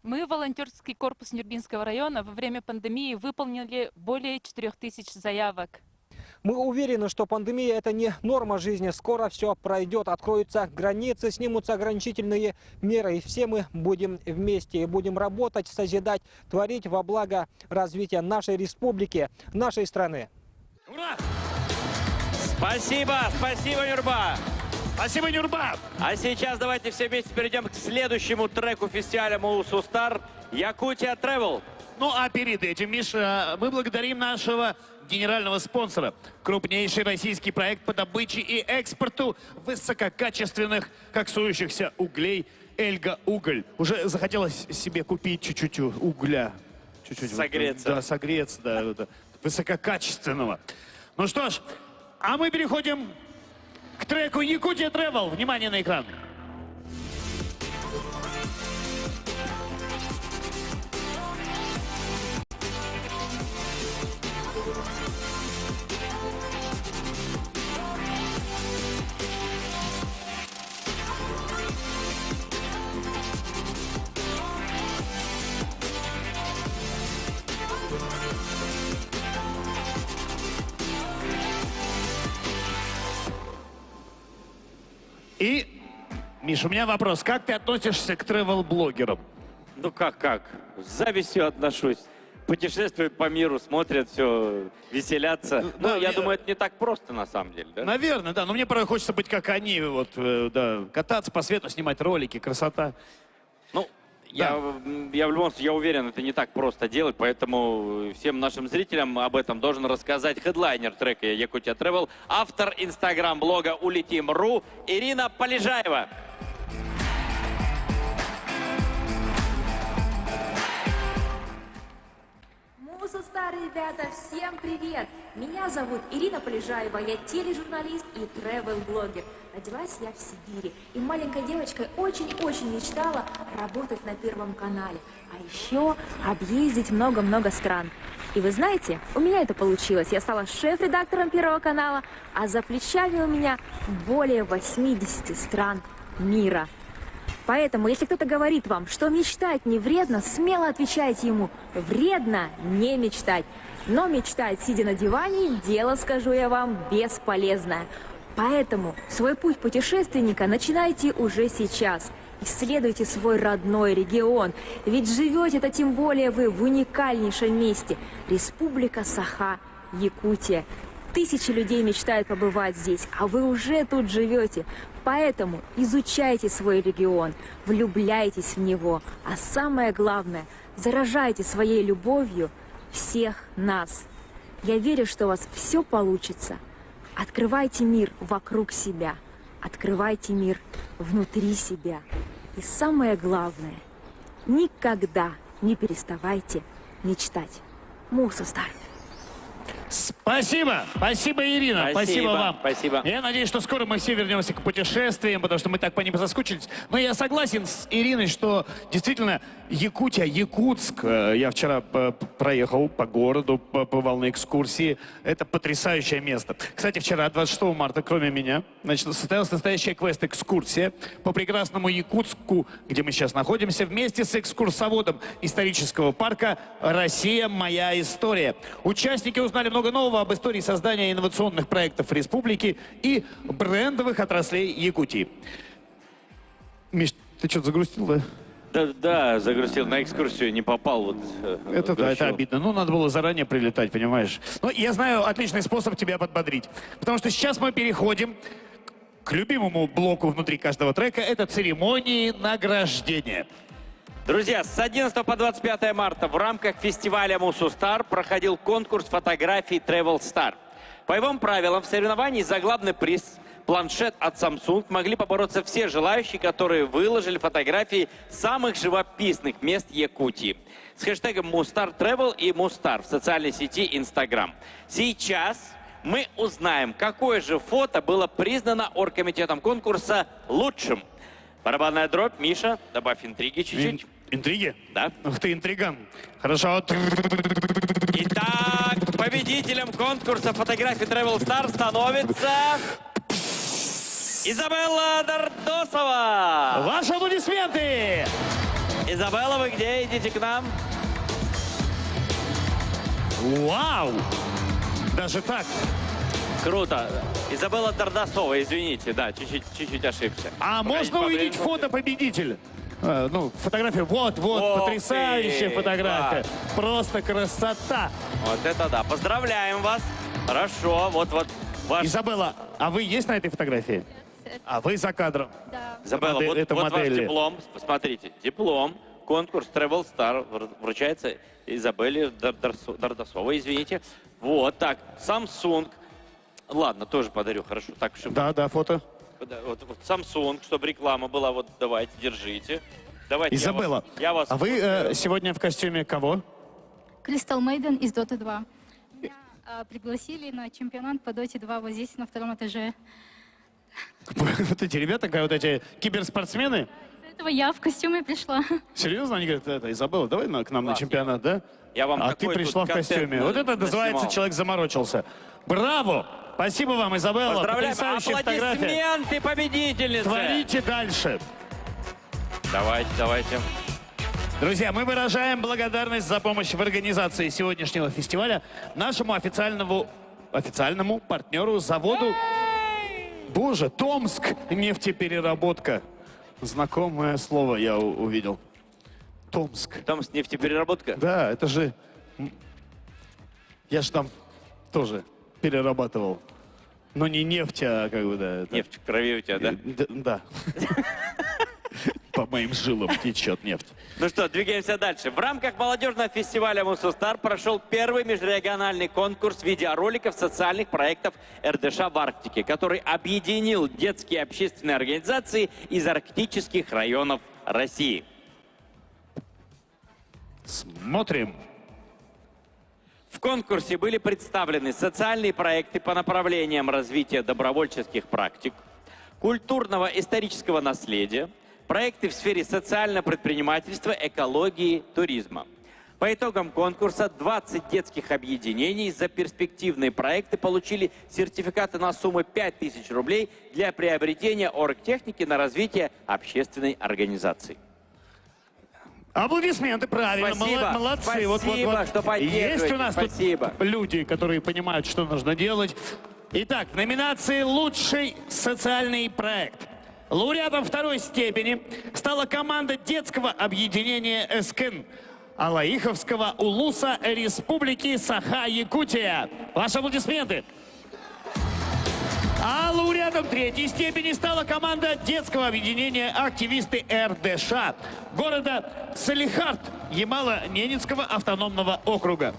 Мы, волонтерский корпус Нюрбинского района, во время пандемии выполнили более 4000 заявок. Мы уверены, что пандемия – это не норма жизни. Скоро все пройдет, откроются границы, снимутся ограничительные меры. И все мы будем вместе и будем работать, созидать, творить во благо развития нашей республики, нашей страны. Ура! Спасибо, спасибо, Нюрба. Спасибо, Нюрба. А сейчас давайте все вместе перейдем к следующему треку фестиваля «Мусустар» «Якутия Travel». Ну а перед этим, Миша, мы благодарим нашего генерального спонсора. Крупнейший российский проект по добыче и экспорту высококачественных коксующихся углей «Эльга Уголь». Уже захотелось себе купить чуть-чуть угля. Чуть-чуть. Согреться. Да, согреться, да. Высококачественного. Ну что ж, а мы переходим к треку «Якутия Travel». Внимание на экран. И, Миша, у меня вопрос. Как ты относишься к тревел-блогерам? Ну как? С завистью отношусь. Путешествуют по миру, смотрят все, веселятся. Ну, я думаю, это не так просто на самом деле, да? Наверное, да. Но мне порой хочется быть как они, вот, да, кататься по свету, снимать ролики, красота. Ну, я в любом случае, я уверен, это не так просто делать, поэтому всем нашим зрителям об этом должен рассказать хедлайнер трека «Якутия Travel», автор инстаграм-блога «Улетим.ру» Ирина Полежаева. Мусустар, ребята, всем привет! Меня зовут Ирина Полежаева, я тележурналист и тревел-блогер. Родилась я в Сибири, и маленькой девочкой очень-очень мечтала работать на Первом канале, а еще объездить много-много стран. И вы знаете, у меня это получилось. Я стала шеф-редактором Первого канала, а за плечами у меня более 80 стран мира. Поэтому, если кто-то говорит вам, что мечтать не вредно, смело отвечайте ему: вредно не мечтать. Но мечтать, сидя на диване, дело, скажу я вам, бесполезное. Поэтому свой путь путешественника начинайте уже сейчас. Исследуйте свой родной регион, ведь живете-то тем более вы в уникальнейшем месте. Республика Саха, Якутия. Тысячи людей мечтают побывать здесь, а вы уже тут живете. Поэтому изучайте свой регион, влюбляйтесь в него, а самое главное, заражайте своей любовью всех нас. Я верю, что у вас все получится. Открывайте мир вокруг себя, открывайте мир внутри себя. И самое главное, никогда не переставайте мечтать. Мусустар. Спасибо! Спасибо, Ирина! Спасибо вам! Спасибо. Я надеюсь, что скоро мы все вернемся к путешествиям, потому что мы так по ним соскучились. Но я согласен с Ириной, что действительно Якутия, Якутск, я вчера проехал по городу, побывал на экскурсии. Это потрясающее место. Кстати, вчера, 26 марта, кроме меня, значит, состоялась настоящая квест-экскурсия по прекрасному Якутску, где мы сейчас находимся, вместе с экскурсоводом исторического парка «Россия. Моя история». Участники узнали много нового об истории создания инновационных проектов республики и брендовых отраслей Якутии. Миш, ты что-то загрустил, да? Да, загрустил, на экскурсию не попал. Вот, это да, это обидно. Ну, надо было заранее прилетать, понимаешь? Но я знаю отличный способ тебя подбодрить. Потому что сейчас мы переходим к любимому блоку внутри каждого трека. Это церемонии награждения. Друзья, с 11 по 25 марта в рамках фестиваля Мусустар проходил конкурс фотографий Travel Star. По его правилам в соревновании за главный приз планшет от Samsung могли побороться все желающие, которые выложили фотографии самых живописных мест Якутии с хэштегом Мустар Travel и Мустар в социальной сети Instagram. Сейчас мы узнаем, какое же фото было признано оргкомитетом конкурса лучшим. Барабанная дробь. Миша, добавь интриги чуть-чуть. Интриги? Да. Ух ты, интриган. Хорошо. Итак, победителем конкурса фотографий Travel Star становится Изабелла Дардосова. Ваши аплодисменты! Изабелла, вы где? Идите к нам. Вау! Даже так? Круто. Изабелла Дардосова, извините, да, чуть-чуть ошибся. А можно увидеть фото победителя? Ну, фотография, вот, потрясающая фотография. Просто красота. Вот это да. Поздравляем вас. Хорошо, вот. Изабелла, а вы есть на этой фотографии? А вы за кадром? Да. Изабелла, вот ваш диплом. Посмотрите, диплом. Конкурс Travel Star вручается Изабелле Дардосовой, извините. Вот так, Samsung. Ладно, тоже подарю, хорошо. Так, чтобы... Да, фото. Вот Samsung, чтобы реклама была. Вот давайте, держите. Давайте, Изабелла, я вас а вы сегодня в костюме кого? Crystal Maiden из Dota 2. Меня пригласили на чемпионат по Dota 2 вот здесь, на втором этаже. Вот эти ребята, вот эти киберспортсмены? Из-за этого я в костюме пришла. Серьезно? Они говорят, Изабелла, давай к нам на чемпионат, да? А ты пришла в костюме. Вот это называется, человек заморочился. Браво! Спасибо вам, Изабелла. Поздравляем. Потрясающая фотография. Аплодисменты победительницы. Творите дальше. Давайте. Друзья, мы выражаем благодарность за помощь в организации сегодняшнего фестиваля нашему официальному партнеру, заводу Боже, Томск, нефтепереработка. Знакомое слово я увидел. Томск. Томск, нефтепереработка? Да, это же... Я же там тоже перерабатывал. Но не нефть, а как бы, да. Это... Нефть в крови у тебя, да? Да. По моим жилам течет нефть. Ну что, двигаемся дальше. В рамках молодежного фестиваля «Мусустар» прошел первый межрегиональный конкурс видеороликов социальных проектов РДШ в Арктике, который объединил детские общественные организации из арктических районов России. Смотрим. В конкурсе были представлены социальные проекты по направлениям развития добровольческих практик, культурного исторического наследия, проекты в сфере социального предпринимательства, экологии, туризма. По итогам конкурса 20 детских объединений за перспективные проекты получили сертификаты на сумму 5000 рублей для приобретения оргтехники на развитие общественной организации. Аплодисменты, правильно, Спасибо. молодцы. Спасибо, что поддерживаете. Есть у нас Спасибо. тут люди, которые понимают, что нужно делать. Итак, в номинации «Лучший социальный проект» лауреатом второй степени стала команда детского объединения «Эскин» Алаиховского улуса Республики Саха-Якутия. Ваши аплодисменты. А лауреатом третьей степени стала команда детского объединения «Активисты РДШ» города Салихард Ямало-Ненецкого автономного округа.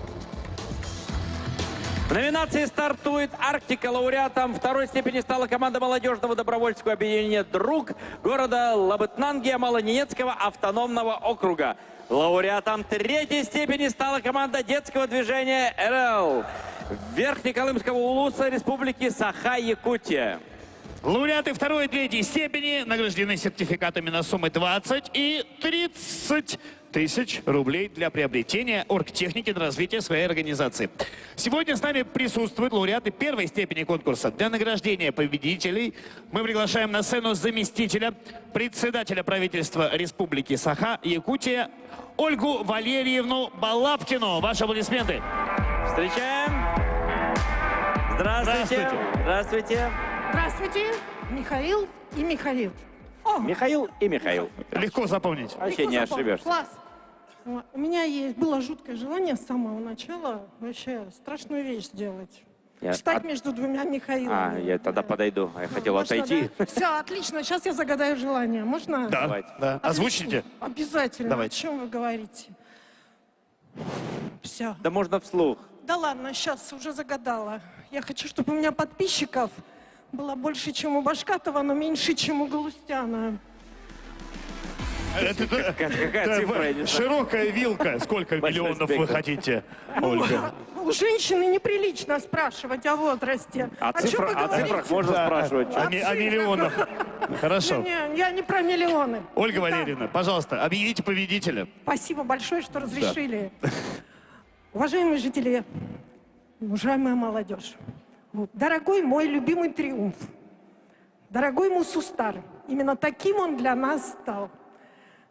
В номинации «Стартует Арктика» лауреатом второй степени стала команда молодежного добровольческого объединения «Друг» города Лабытнанги Ямало-Ненецкого автономного округа. Лауреатом третьей степени стала команда детского движения «РЛ» Верхнеколымского улуса Республики Саха-Якутия. Лауреаты второй и третьей степени награждены сертификатами на суммы 20 и 30 тысяч рублей для приобретения оргтехники на развитие своей организации. Сегодня с нами присутствуют лауреаты первой степени конкурса. Для награждения победителей мы приглашаем на сцену заместителя председателя правительства Республики Саха-Якутия Ольгу Валерьевну Балапкину. Ваши аплодисменты. Встречаем. Здравствуйте. Здравствуйте. Здравствуйте. Михаил и Михаил. Михаил и Михаил. Легко запомнить. Вообще не ошибешься. Класс. У меня было жуткое желание с самого начала вообще страшную вещь сделать. Встать между двумя Михаилами. Я тогда подойду. Я хотел отойти. Да? Все, отлично. Сейчас я загадаю желание. Можно? Да. Отлично. Озвучите. Обязательно. Давайте. О чем вы говорите? Все. Да можно вслух. Да ладно, сейчас уже загадала. Я хочу, чтобы у меня подписчиков было больше, чем у Башкатова, но меньше, чем у Галустяна. Какая цифра? Широкая вилка. Сколько миллионов вы хотите, Ольга? У женщины неприлично спрашивать о возрасте. О цифрах можно спрашивать. О миллионах. Хорошо. Не, я не про миллионы. Ольга Валерьевна, пожалуйста, объявите победителя. Спасибо большое, что разрешили. Уважаемые жители, уважаемая молодежь, дорогой мой любимый триумф, дорогой Мусустар, именно таким он для нас стал.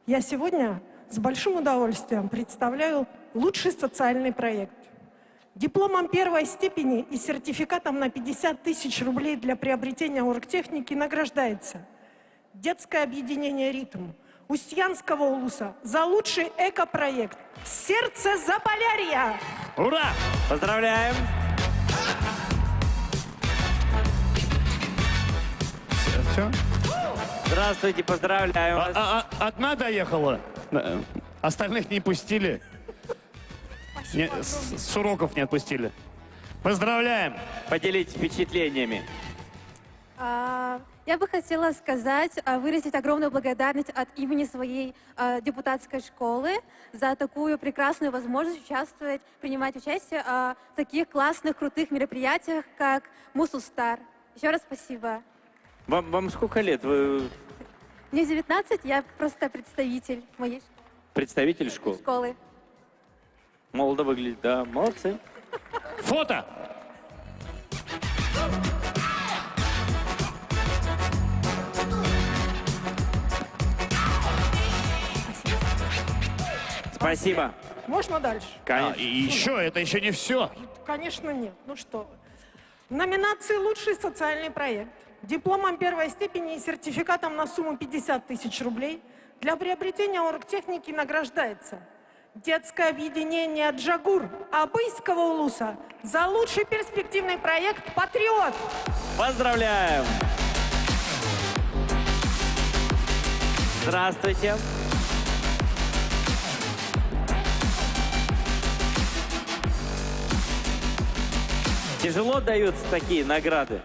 Я сегодня с большим удовольствием представляю лучший социальный проект. Дипломом первой степени и сертификатом на 50 тысяч рублей для приобретения оргтехники награждается детское объединение «Ритм» Устьянского улуса за лучший экопроект «Сердце Заполярья». Ура! Поздравляем! Все? Здравствуйте, поздравляю вас. Одна доехала. Остальных не пустили. С уроков не отпустили. Поздравляем! Поделитесь впечатлениями. Я бы хотела сказать, выразить огромную благодарность от имени своей депутатской школы за такую прекрасную возможность участвовать, принимать участие в таких классных, крутых мероприятиях, как Мусустар. Еще раз спасибо. Вам сколько лет? Вы Мне 19, я просто представитель моей школы. представитель школы? Молодо выглядит, да. Молодцы. Фото! Спасибо. Можно дальше? Конечно. И еще, это еще не все. Конечно, нет. Ну что вы. В номинации «Лучший социальный проект» дипломом первой степени и сертификатом на сумму 50 тысяч рублей для приобретения оргтехники награждается детское объединение «Джагур» Абыйского улуса за лучший перспективный проект «Патриот». Поздравляем! Здравствуйте! Тяжело даются такие награды?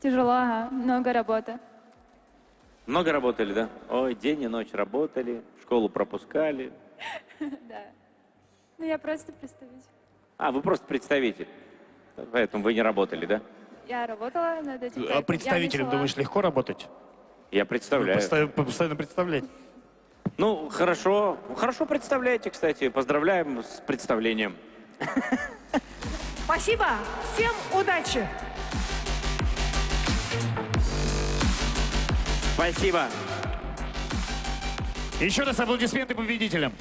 Тяжело, ага. Много работы. Много работали, да? Ой, день и ночь работали, школу пропускали. Да. Ну, я просто представитель. А, вы просто представитель. Поэтому вы не работали, да? Я работала над этим А проектом. представителем, думаешь, легко работать? Я представляю. Постоянно представлять. Ну, хорошо. Хорошо представляете, кстати. Поздравляем с представлением. Спасибо. Всем удачи. Спасибо. Еще раз аплодисменты победителям.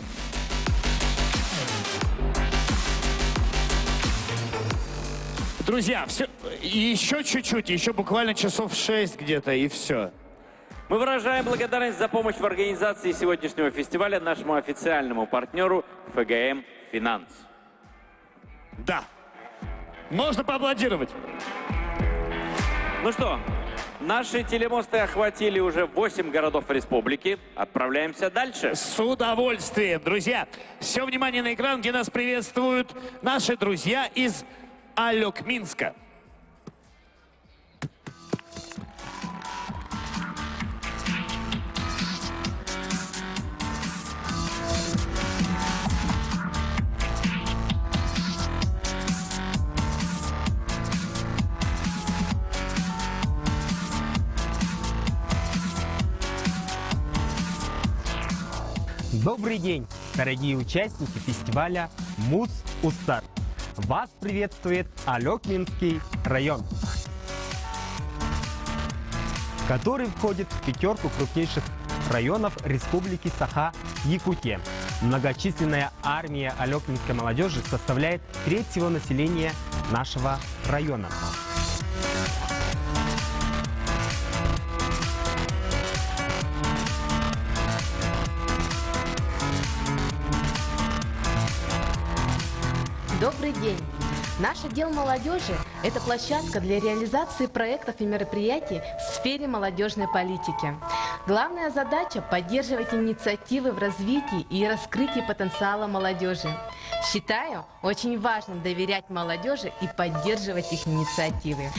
Друзья, все, еще чуть-чуть, еще буквально часов 6 где-то, и все. Мы выражаем благодарность за помощь в организации сегодняшнего фестиваля нашему официальному партнеру ФГМ «Финанс». Да. Можно поаплодировать. Ну что, наши телемосты охватили уже 8 городов республики. Отправляемся дальше. С удовольствием, друзья. Все внимание на экран, где нас приветствуют наши друзья из Алекминска. Добрый день, дорогие участники фестиваля «Мус-Устар». Вас приветствует Алекминский район, который входит в пятерку крупнейших районов Республики Саха-Якутия. Многочисленная армия алекминской молодежи составляет треть всего населения нашего района. Добрый день! Наш отдел молодежи – это площадка для реализации проектов и мероприятий в сфере молодежной политики. Главная задача – поддерживать инициативы в развитии и раскрытии потенциала молодежи. Считаю очень важным доверять молодежи и поддерживать их инициативы.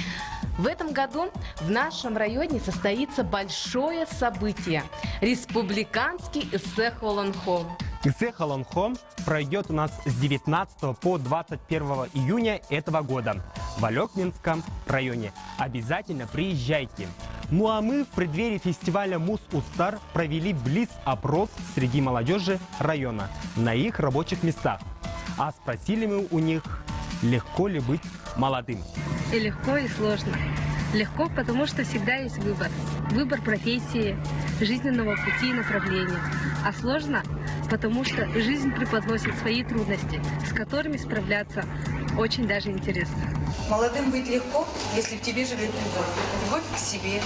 В этом году в нашем районе состоится большое событие – республиканский эссе-холонхол. Эссе-холонхол пройдет у нас с 19 по 21 июня этого года в Алекминском районе. Обязательно приезжайте. Ну а мы в преддверии фестиваля «Мус-Устар» провели блиц-опрос среди молодежи района на их рабочих местах. А спросили мы у них, легко ли быть молодым. И легко, и сложно. Легко, потому что всегда есть выбор. Выбор профессии, жизненного пути и направления. А сложно, потому что жизнь преподносит свои трудности, с которыми справляться очень даже интересно. Молодым быть легко, если в тебе живет любовь. Любовь к себе,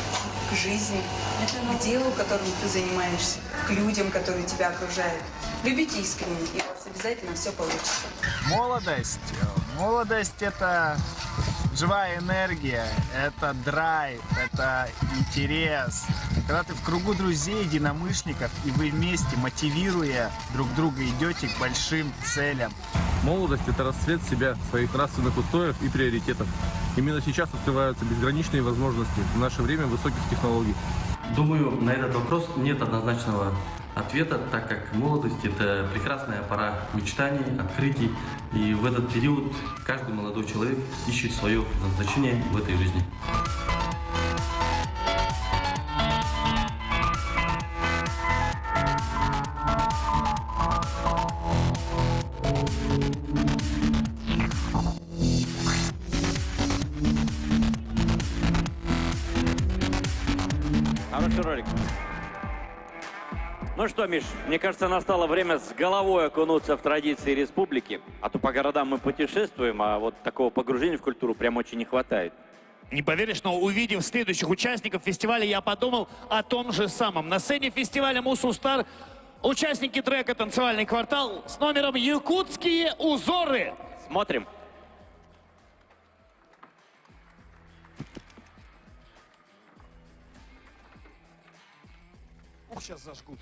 к жизни, к делу, которым ты занимаешься, к людям, которые тебя окружают. Любите искренне, и у вас обязательно все получится. Молодость. Молодость – это живая энергия, это драйв, это интерес. Когда ты в кругу друзей, единомышленников, и вы вместе, мотивируя друг друга, идете к большим целям. Молодость – это расцвет себя, своих нравственных устоев и приоритетов. Именно сейчас открываются безграничные возможности в наше время высоких технологий. Думаю, на этот вопрос нет однозначного ответа, так как молодость – это прекрасная пора мечтаний, открытий. И в этот период каждый молодой человек ищет свое назначение в этой жизни. Хороший ролик. Ну что, Миш, мне кажется, настало время с головой окунуться в традиции республики. А то по городам мы путешествуем, а вот такого погружения в культуру прям очень не хватает. Не поверишь, но увидев следующих участников фестиваля, я подумал о том же самом. На сцене фестиваля «Мусустар» участники трека «Танцевальный квартал» с номером «Якутские узоры». Смотрим. Ох, сейчас зажгут.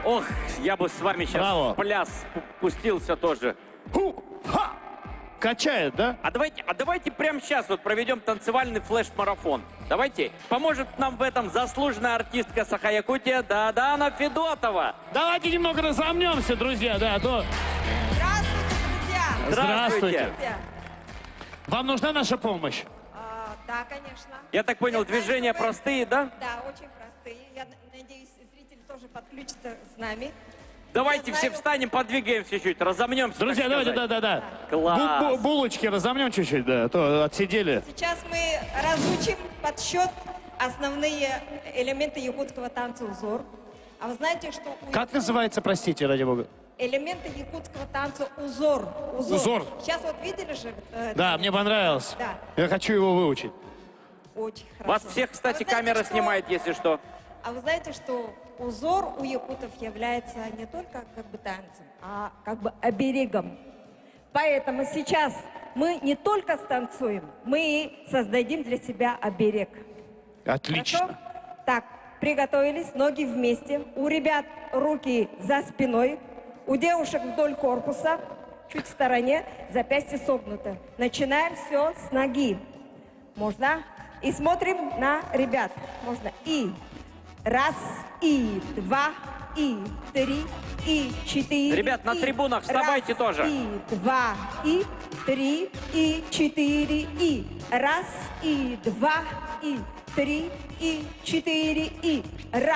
Ох, я бы с вами сейчас в пляс пустился тоже. Ху-ха! Качает, да? А давайте прямо сейчас вот проведем танцевальный флеш-марафон. Давайте. Поможет нам в этом заслуженная артистка Саха-Якутия Дадана Федотова. Давайте немного разомнемся, друзья, да, а то... Здравствуйте. Вам нужна наша помощь? Да, конечно. Я так понял, движения простые, да? Да, очень простые. Я надеюсь, зрители тоже подключатся с нами. Давайте все встанем, подвигаемся чуть-чуть, разомнемся. Друзья, давайте, да. Класс. Булочки разомнем чуть-чуть, да, а то отсидели. Сейчас мы разучим подсчет основные элементы якутского танца узор. А вы знаете, что... Как называется, простите, ради бога? Элементы якутского танца узор. Узор. Сейчас вот видели же? Да, мне понравилось. Да. Я хочу его выучить. Очень хорошо. Вас всех, кстати, камера снимает, если что. А вы знаете, что узор у якутов является не только как бы танцем, а как бы оберегом. Поэтому сейчас мы не только станцуем, мы создадим для себя оберег. Отлично. Хорошо? Так, приготовились, ноги вместе. У ребят руки за спиной, у девушек вдоль корпуса, чуть в стороне, запястье согнуто. Начинаем все с ноги. Можно? И смотрим на ребят. Можно. И раз, и два, и 3, и 4. Ребят, на трибунах вставайте тоже. И 2, и 3, и 4, и 1, и 2, и 3, и 4, и 1,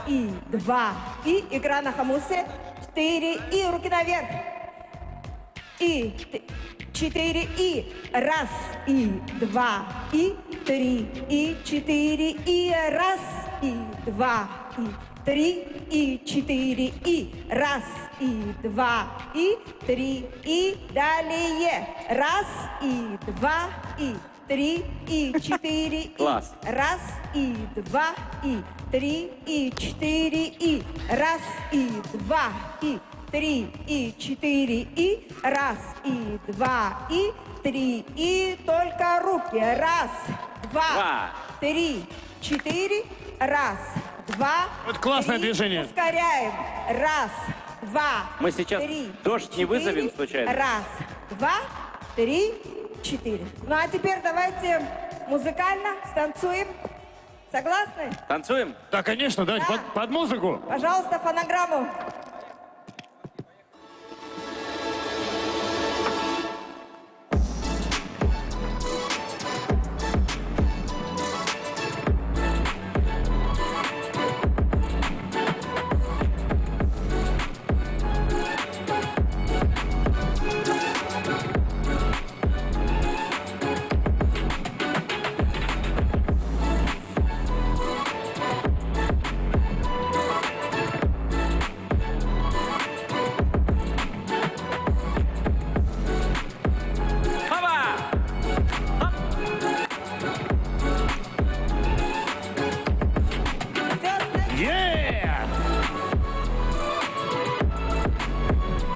и 2, и игра на хамусе, 4, и руки наверх. И 4, и 1, и 2, и 3, и 4, и 1, и 2, и 3, и 4, и 1, и 2, и 3, и далее. 1, и 2, и 3, и 4, и 1, и 2, и 3, и 4, и 1, и 2, и 3, и 4, и 1, и 2, и 3, и только руки. 1, 2, 3, 4, 1, 2. Вот классное 3. движение. Ускоряем. 1, 2, Мы сейчас 3, дождь 4, не вызовем случайно? 1, 2, 3, 4. Ну а теперь давайте музыкально станцуем. Согласны? Танцуем? Да, конечно, давайте Да. под музыку. Пожалуйста, фонограмму.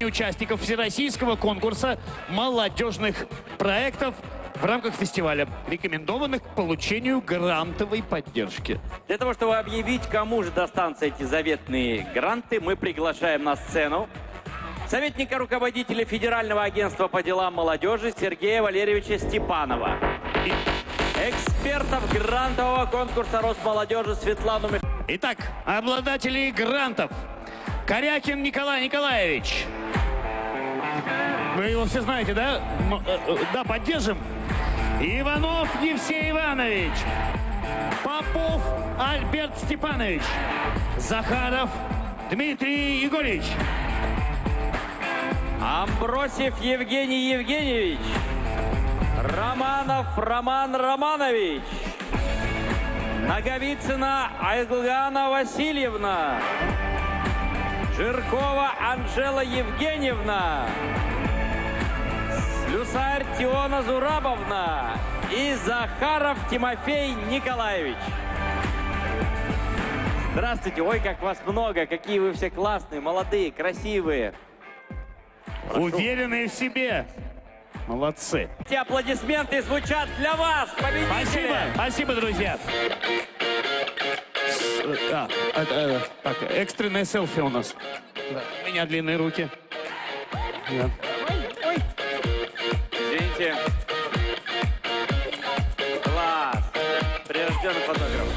Участников всероссийского конкурса молодежных проектов в рамках фестиваля, рекомендованных к получению грантовой поддержки. Для того, чтобы объявить, кому же достанутся эти заветные гранты, мы приглашаем на сцену советника руководителя Федерального агентства по делам молодежи Сергея Валерьевича Степанова, экспертов грантового конкурса Росмолодежи Светлану Михайловну. Итак, обладатели грантов. Корякин Николай Николаевич. Вы его все знаете, да? Да, поддержим. Иванов Евсей Иванович. Попов Альберт Степанович. Захаров Дмитрий Егорович. Амбросев Евгений Евгеньевич. Романов Роман Романович. Наговицына Айглана Васильевна. Жиркова Анжела Евгеньевна. Слюсарь Теона Зурабовна и Захаров Тимофей Николаевич. Здравствуйте. Ой, как вас много. Какие вы все классные, молодые, красивые. Прошу. Уверенные в себе. Молодцы. Эти аплодисменты звучат для вас, победители. Спасибо, спасибо, друзья. Так, экстренное селфи у нас. Да. У меня длинные руки. Да. Извините. Класс. Прирожденный фотограф.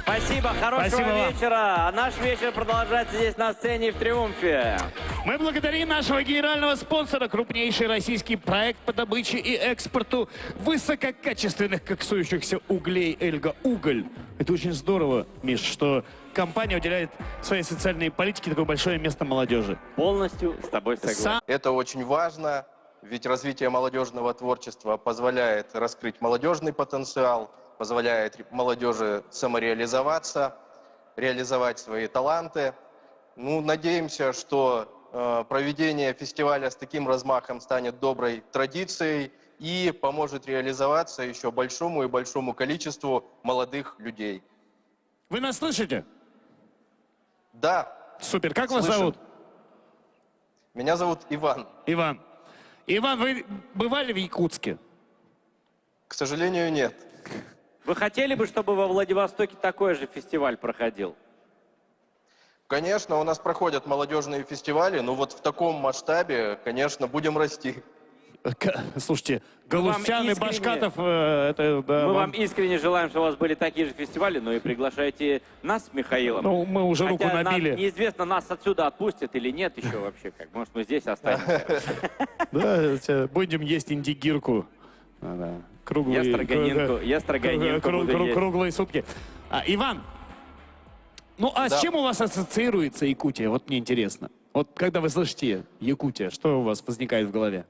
Спасибо, хорошего Спасибо вечера. А наш вечер продолжается здесь на сцене в «Триумфе». Мы благодарим нашего генерального спонсора, крупнейший российский проект по добыче и экспорту высококачественных коксующихся углей «Эльга Уголь». Это очень здорово, Миш, что компания уделяет своей социальной политике такое большое место молодежи. Полностью с тобой согласен. Это очень важно, ведь развитие молодежного творчества позволяет раскрыть молодежный потенциал, позволяет молодежи самореализоваться, реализовать свои таланты. Ну, надеемся, что проведение фестиваля с таким размахом станет доброй традицией и поможет реализоваться еще большому и большому количеству молодых людей. Вы нас слышите? Да. Супер. Как вас Слышим. зовут? Меня зовут Иван. Иван. Иван, вы бывали в Якутске? К сожалению, нет. Вы хотели бы, чтобы во Владивостоке такой же фестиваль проходил? Конечно, у нас проходят молодежные фестивали, но вот в таком масштабе, конечно, будем расти. Слушайте, Галустян и искренне- Башкатов, это... да, Мы вам искренне желаем, чтобы у вас были такие же фестивали, но и приглашайте нас с Михаилом. Ну, мы уже руку Хотя нам набили. неизвестно, нас отсюда отпустят или нет еще вообще. Как. Может, мы здесь останемся. Да, будем есть индигирку. Круглые, Я строганинку буду есть. круглые сутки. Иван, ну а с чем у вас ассоциируется Якутия? Вот мне интересно. Вот когда вы слышите Якутия, что у вас возникает в голове?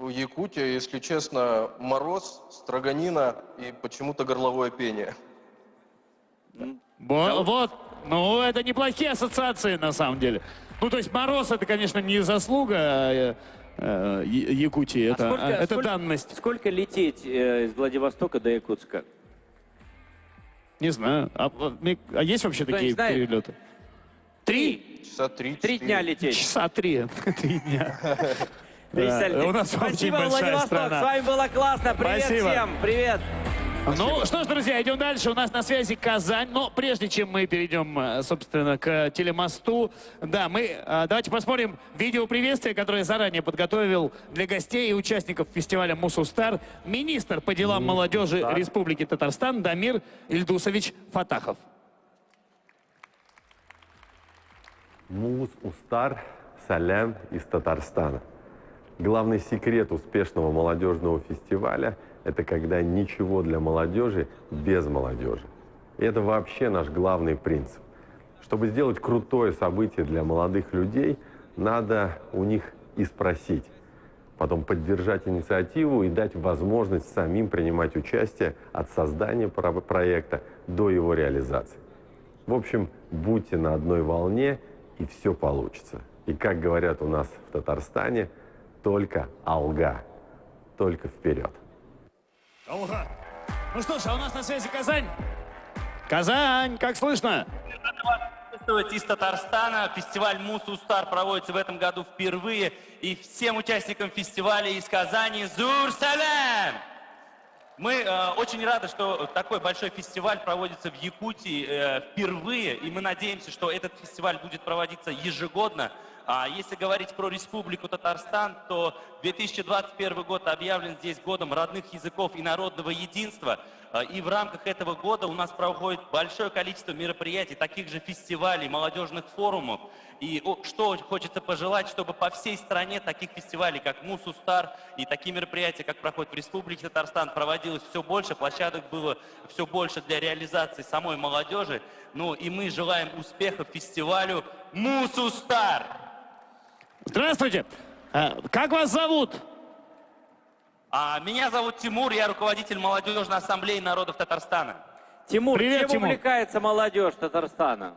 У Якутия, если честно, мороз, строганина и почему-то горловое пение. Вот, ну это неплохие ассоциации на самом деле. Ну то есть мороз это, конечно, не заслуга Якутии, это данность. Сколько лететь из Владивостока до Якутска? Не знаю. А есть вообще такие перелеты? 3? Часа 3. 3 дня лететь. Часа 3. 3 дня. У нас очень Спасибо, большая Владивосток. страна. С вами было классно. Привет Спасибо. всем. Привет. Ну что ж, друзья, идем дальше. У нас на связи Казань. Но прежде чем мы перейдем, собственно, к телемосту, да, давайте посмотрим видео приветствия, которое заранее подготовил для гостей и участников фестиваля «Мусустар» министр по делам молодежи Республики Татарстан Дамир Ильдусович Фатахов. Мусустар салям из Татарстана. Главный секрет успешного молодежного фестиваля – это когда ничего для молодежи без молодежи. И это вообще наш главный принцип. Чтобы сделать крутое событие для молодых людей, надо у них и спросить, потом поддержать инициативу и дать возможность самим принимать участие от создания проекта до его реализации. В общем, будьте на одной волне, и все получится. И как говорят у нас в Татарстане, только алга, только вперед. Алга. Ну что ж, а у нас на связи Казань. Казань, как слышно? Из Татарстана. Фестиваль «Мусустар» проводится в этом году впервые. И всем участникам фестиваля из Казани Зур Салям! Мы очень рады, что такой большой фестиваль проводится в Якутии впервые. И мы надеемся, что этот фестиваль будет проводиться ежегодно. А если говорить про Республику Татарстан, то 2021 год объявлен здесь годом родных языков и народного единства. И в рамках этого года у нас проходит большое количество мероприятий, таких же фестивалей, молодежных форумов. И что хочется пожелать, чтобы по всей стране таких фестивалей, как «Мусустар», и такие мероприятия, как проходят в Республике Татарстан, проводилось все больше, площадок было все больше для реализации самой молодежи. Ну и мы желаем успехов фестивалю «Мусустар». Здравствуйте. Как вас зовут? Меня зовут Тимур, я руководитель молодежной ассамблеи народов Татарстана. Тимур, Привет, чем Тимур. увлекается молодежь Татарстана?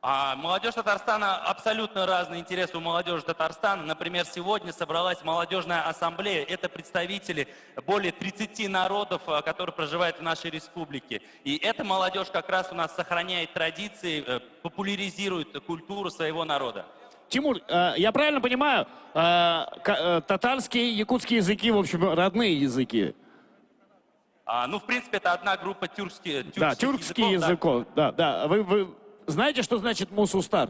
Молодежь Татарстана, абсолютно разные интересы у молодежи Татарстана. Например, сегодня собралась молодежная ассамблея. Это представители более 30 народов, которые проживают в нашей республике. И эта молодежь как раз у нас сохраняет традиции, популяризирует культуру своего народа. Тимур, я правильно понимаю, татарские, якутские языки, в общем, родные языки? Ну, в принципе, это одна группа тюркских Да, тюркские языков. Да. Вы знаете, что значит «Мусустар»?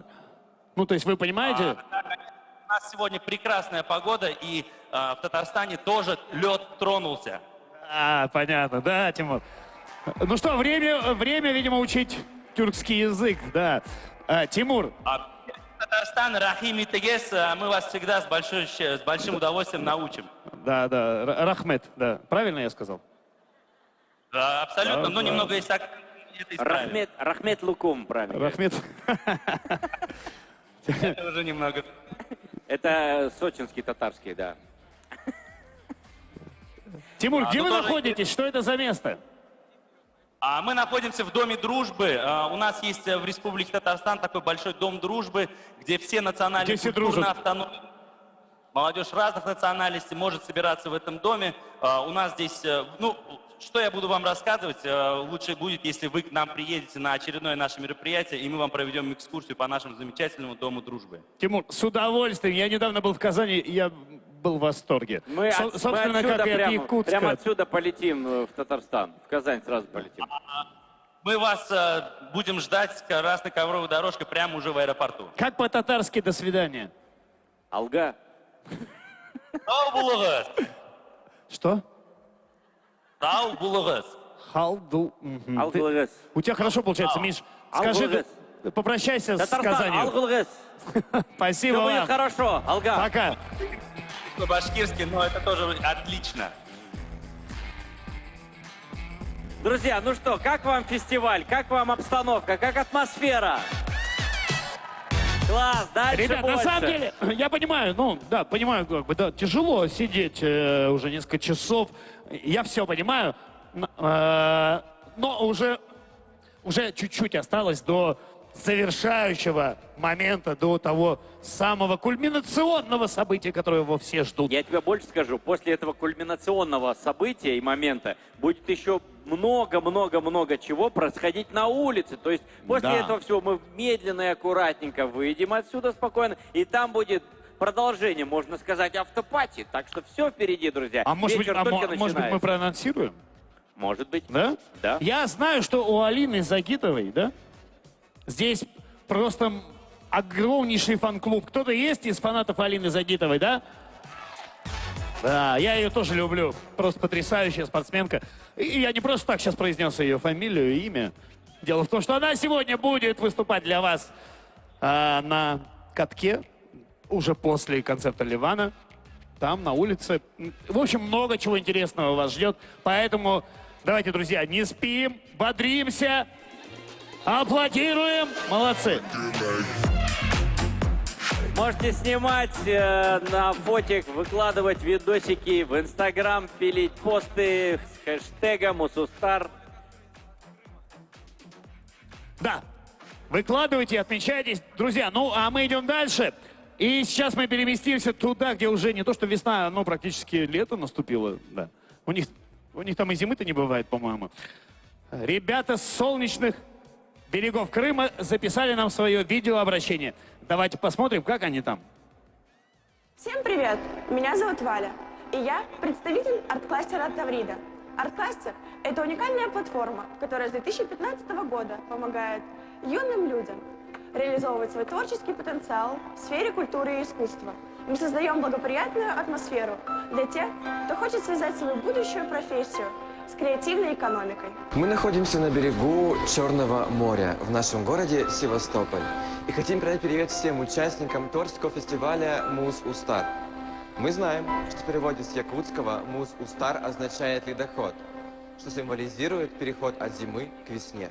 Ну, то есть вы понимаете? У нас сегодня прекрасная погода, и в Татарстане тоже лед тронулся. Понятно, да, Тимур. Ну что, время, видимо, учить тюркский язык, да. Тимур. Татарстан, Рахим и Тегес, мы вас всегда с большим удовольствием научим. Да, Рахмет, да. Правильно я сказал? Да, абсолютно, но немного есть так. Рахмет Лукум, правильно. Рахмет. Это уже немного. Это сочинский татарский, да. Тимур, где вы находитесь? Что это за место? Мы находимся в Доме дружбы. У нас есть в Республике Татарстан такой большой Дом дружбы, где все национальные культурные автономии, молодежь разных национальностей может собираться в этом доме. У нас здесь, что я буду вам рассказывать, лучше будет, если вы к нам приедете на очередное наше мероприятие, и мы вам проведем экскурсию по нашему замечательному Дому дружбы. Тимур, с удовольствием. Я недавно был в Казани, я был в восторге. Мы собственно, как и от Якутска. Прямо отсюда полетим в Татарстан, в Казань сразу полетим. Мы вас будем ждать с красной ковровой дорожкой прямо уже в аэропорту. Как по-татарски «до свидания»? Алга. Сау булығыз. Что? Сау булығыз. Алгылыгыз. У тебя хорошо получается, Миш. Скажи, попрощайся с Казанью. Алгылыгыз. Спасибо Все вам. будет хорошо, Алга. Пока. Башкирский, но это тоже отлично. Друзья, ну что, как вам фестиваль? Как вам обстановка? Как атмосфера? Класс, дальше Ребят, больше. на самом деле, я понимаю, понимаю, как бы, да, тяжело сидеть уже несколько часов. Я все понимаю, но уже чуть-чуть осталось до завершающего момента, до того самого кульминационного события, которого все ждут. Я тебе больше скажу, после этого кульминационного события и момента будет еще много-много-много чего происходить на улице. То есть после этого всего мы медленно и аккуратненько выйдем отсюда спокойно, и там будет продолжение, можно сказать, автопати. Так что все впереди, друзья. А может быть, может быть, мы проанонсируем? Может быть. Да? Да. Я знаю, что у Алины Загитовой, да, здесь просто огромнейший фан-клуб. Кто-то есть из фанатов Алины Загитовой, да? Да, я ее тоже люблю. Просто потрясающая спортсменка. И я не просто так сейчас произнес ее фамилию и имя. Дело в том, что она сегодня будет выступать для вас на катке уже после концерта Ливана. Там, на улице. В общем, много чего интересного вас ждет. Поэтому давайте, друзья, не спим, бодримся, аплодируем. Молодцы. Можете снимать на фотик, выкладывать видосики в Инстаграм, пилить посты с хэштегом Мусустар. Да, выкладывайте, отмечайтесь. Друзья, ну а мы идем дальше. И сейчас мы переместимся туда, где уже не то, что весна, но практически лето наступило. Да. У них там и зимы-то не бывает, по-моему. Ребята с солнечных берегов Крыма записали нам свое видеообращение. Давайте посмотрим, как они там. Всем привет! Меня зовут Валя, и я представитель арт-кластера Таврида. Арт-кластер – это уникальная платформа, которая с 2015 года помогает юным людям реализовывать свой творческий потенциал в сфере культуры и искусства. Мы создаем благоприятную атмосферу для тех, кто хочет связать свою будущую профессию с креативной экономикой. Мы находимся на берегу Черного моря в нашем городе Севастополь. И хотим передать привет всем участникам творческого фестиваля «Мус-Устар». Мы знаем, что в переводе с якутского «Мус-Устар» означает «ледоход», что символизирует переход от зимы к весне.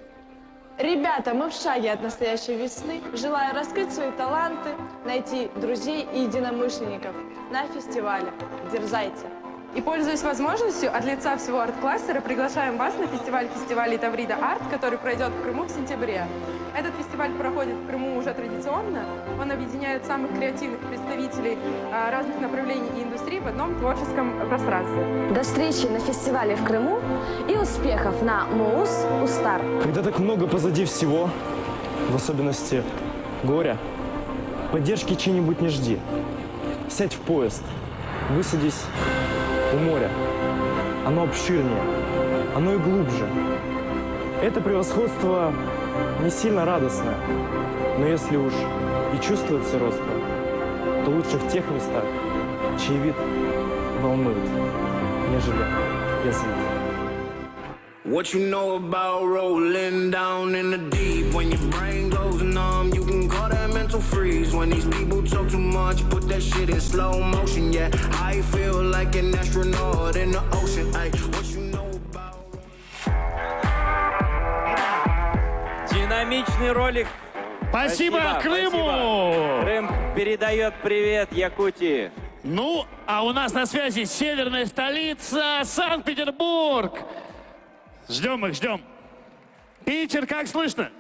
Ребята, мы в шаге от настоящей весны. Желаю раскрыть свои таланты, найти друзей и единомышленников на фестивале. Дерзайте! И, пользуясь возможностью, от лица всего арт-кластера приглашаем вас на фестиваль фестивалей Таврида Арт, который пройдет в Крыму в сентябре. Этот фестиваль проходит в Крыму уже традиционно. Он объединяет самых креативных представителей разных направлений и индустрий в одном творческом пространстве. До встречи на фестивале в Крыму и успехов на Мус-Устар. Когда так много позади всего, в особенности горя, поддержки чьей-нибудь не жди. Сядь в поезд, высадись у моря. Оно обширнее, оно и глубже. Это превосходство не сильно радостное, но если уж и чувствуется родство, то лучше в тех местах, чей вид волнует, нежели язвит. What you know about rolling down in the deep? When your brain goes numb, you can call that mental freeze. When these people talk too much, put that shit in slow motion. Yeah, I feel like an astronaut in the ocean. Ay, what you know about... Динамичный ролик. Спасибо Крыму! Крым передает привет Якутии. Ну, а у нас на связи северная столица Санкт-Петербург. Ждем их, ждем. Питер, как слышно?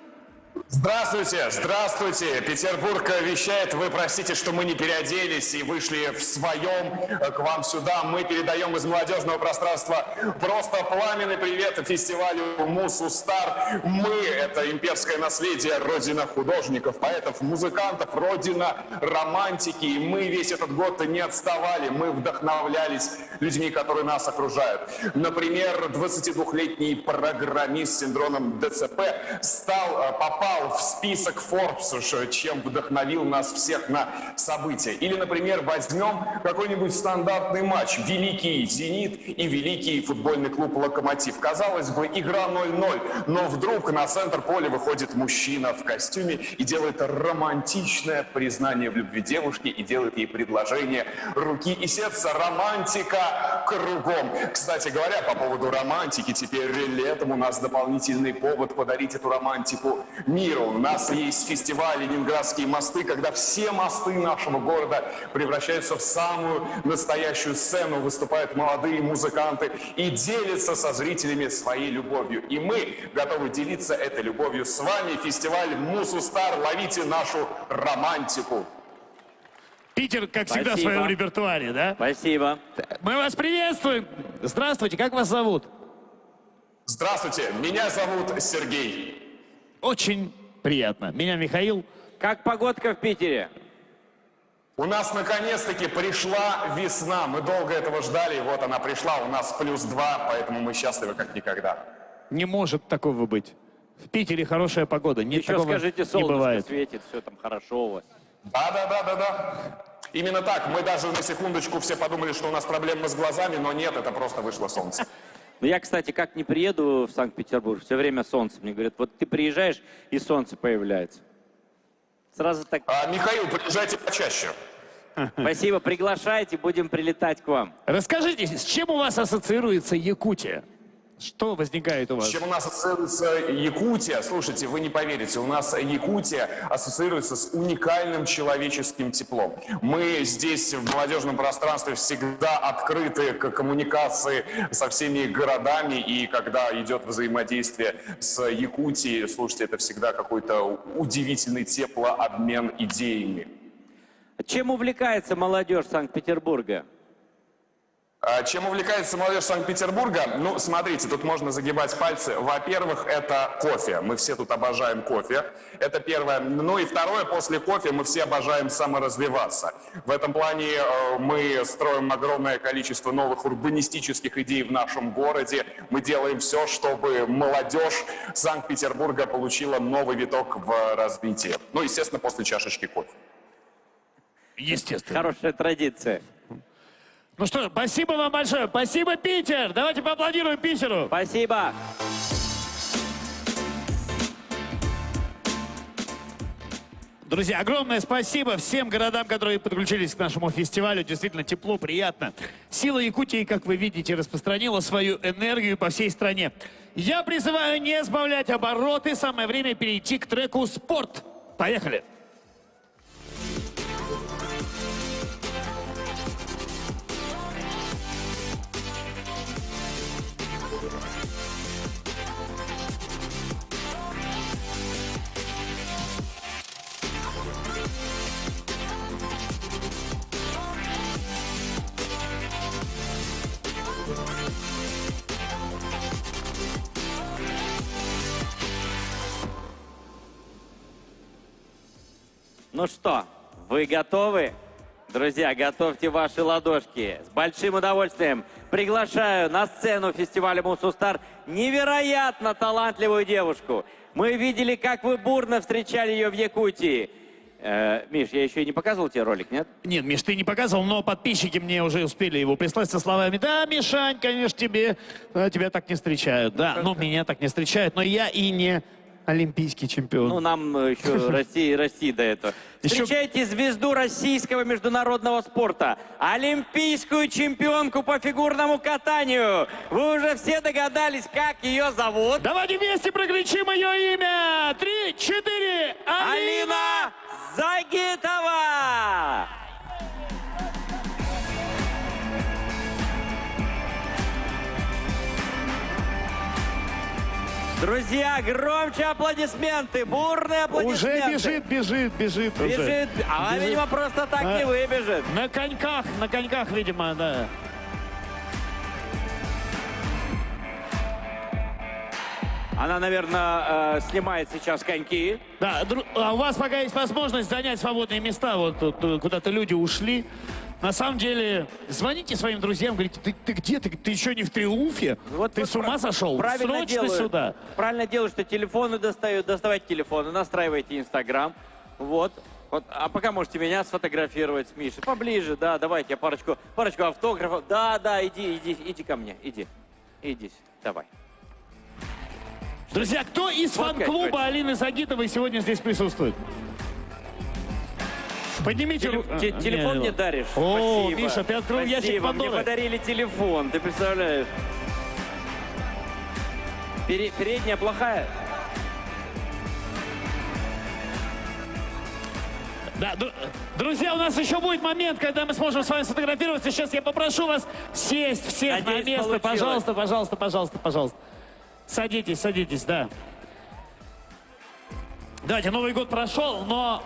Здравствуйте, здравствуйте. Петербург вещает. Вы простите, что мы не переоделись и вышли в своем к вам сюда. Мы передаем из молодежного пространства просто пламенный привет фестивалю Мус-Устар. Мы — это имперское наследие, родина художников, поэтов, музыкантов, родина романтики. И мы весь этот год не отставали. Мы вдохновлялись людьми, которые нас окружают. Например, 22-летний программист с синдромом ДЦП попал попал в список Forbes, чем вдохновил нас всех на события. Или, например, возьмем какой-нибудь стандартный матч. Великий «Зенит» и великий футбольный клуб «Локомотив». Казалось бы, игра 0-0, но вдруг на центр поля выходит мужчина в костюме и делает романтичное признание в любви девушки и делает ей предложение руки и сердца. Романтика кругом. Кстати говоря, по поводу романтики, теперь летом у нас дополнительный повод подарить эту романтику миру. У нас есть фестиваль «Ленинградские мосты», когда все мосты нашего города превращаются в самую настоящую сцену, выступают молодые музыканты и делятся со зрителями своей любовью. И мы готовы делиться этой любовью с вами. Фестиваль «Мусустар». Ловите нашу романтику. Питер, как всегда, в своем репертуаре, да? Спасибо. Мы вас приветствуем. Здравствуйте, как вас зовут? Здравствуйте, меня зовут Сергей. Очень приятно. Меня Михаил. Как погодка в Питере? У нас наконец-таки пришла весна. Мы долго этого ждали, и вот она пришла. У нас +2, поэтому мы счастливы как никогда. Не может такого быть. В Питере хорошая погода. Нет, Еще такого скажите, не солнышко бывает. светит, все там хорошо у вас. Да. Именно так. Мы даже на секундочку все подумали, что у нас проблемы с глазами, но нет, это просто вышло солнце. Ну, я, кстати, как не приеду в Санкт-Петербург, все время солнце. Мне говорят, вот ты приезжаешь, и солнце появляется. Сразу так... Михаил, приезжайте почаще. Спасибо, приглашайте, будем прилетать к вам. Расскажите, с чем у вас ассоциируется Якутия? Что возникает у вас? С чем у нас ассоциируется Якутия? Слушайте, вы не поверите, у нас Якутия ассоциируется с уникальным человеческим теплом. Мы здесь в молодежном пространстве всегда открыты к коммуникации со всеми городами, и когда идет взаимодействие с Якутией, слушайте, это всегда какой-то удивительный теплообмен идеями. Чем увлекается молодежь Санкт-Петербурга? Чем увлекается молодежь Санкт-Петербурга? Ну, смотрите, тут можно загибать пальцы. Во-первых, это кофе. Мы все тут обожаем кофе. Это первое. Ну и второе, после кофе мы все обожаем саморазвиваться. В этом плане мы строим огромное количество новых урбанистических идей в нашем городе. Мы делаем все, чтобы молодежь Санкт-Петербурга получила новый виток в развитии. Ну, естественно, после чашечки кофе. Естественно. Хорошая традиция. Ну что, спасибо вам большое. Спасибо, Питер. Давайте поаплодируем Питеру. Спасибо. Друзья, огромное спасибо всем городам, которые подключились к нашему фестивалю. Действительно тепло, приятно. Сила Якутии, как вы видите, распространила свою энергию по всей стране. Я призываю не сбавлять обороты. Самое время перейти к треку «Спорт». Поехали. Ну что, вы готовы? Друзья, готовьте ваши ладошки. С большим удовольствием приглашаю на сцену фестиваля «Мусустар» невероятно талантливую девушку. Мы видели, как вы бурно встречали ее в Якутии. Миш, я еще и не показывал тебе ролик, нет? Нет, Миш, ты не показывал, но подписчики мне уже успели его прислать со словами: да, Мишань, конечно, тебя так не встречают. Да, ну меня так не встречают, но я и не олимпийский чемпион. Ну, нам еще расти до этого. Встречайте звезду российского международного спорта, олимпийскую чемпионку по фигурному катанию. Вы уже все догадались, как ее зовут? Давайте вместе прокричим ее имя. 3, 4. Алина Загитова! Друзья, громче аплодисменты, бурные аплодисменты. Уже бежит. Бежит, а она, видимо, просто так не выбежит. На коньках, видимо, да. Она, наверное, снимает сейчас коньки. Да, а у вас пока есть возможность занять свободные места, вот тут куда-то люди ушли. На самом деле, звоните своим друзьям, говорите, ты где? Ты еще не в Триумфе? Вот ты с ума сошел? Срочно делают, сюда. Правильно делают, что телефоны доставайте телефоны, настраивайте Инстаграм. Вот. А пока можете меня сфотографировать с Мишей. Поближе, да, давайте я парочку автографов. Да, иди ко мне, иди, давай. Друзья, кто из фан-клуба Алины Загитовой сегодня здесь присутствует? Поднимите руку. Телефон мне даришь? О, Спасибо. Миша, ты открыл ящик Пандоры. Мне подарили телефон, ты представляешь? Передняя плохая? Да, друзья, у нас еще будет момент, когда мы сможем с вами сфотографироваться. Сейчас я попрошу вас сесть всех на место. Пожалуйста. Садитесь, да. Давайте, Новый год прошел, но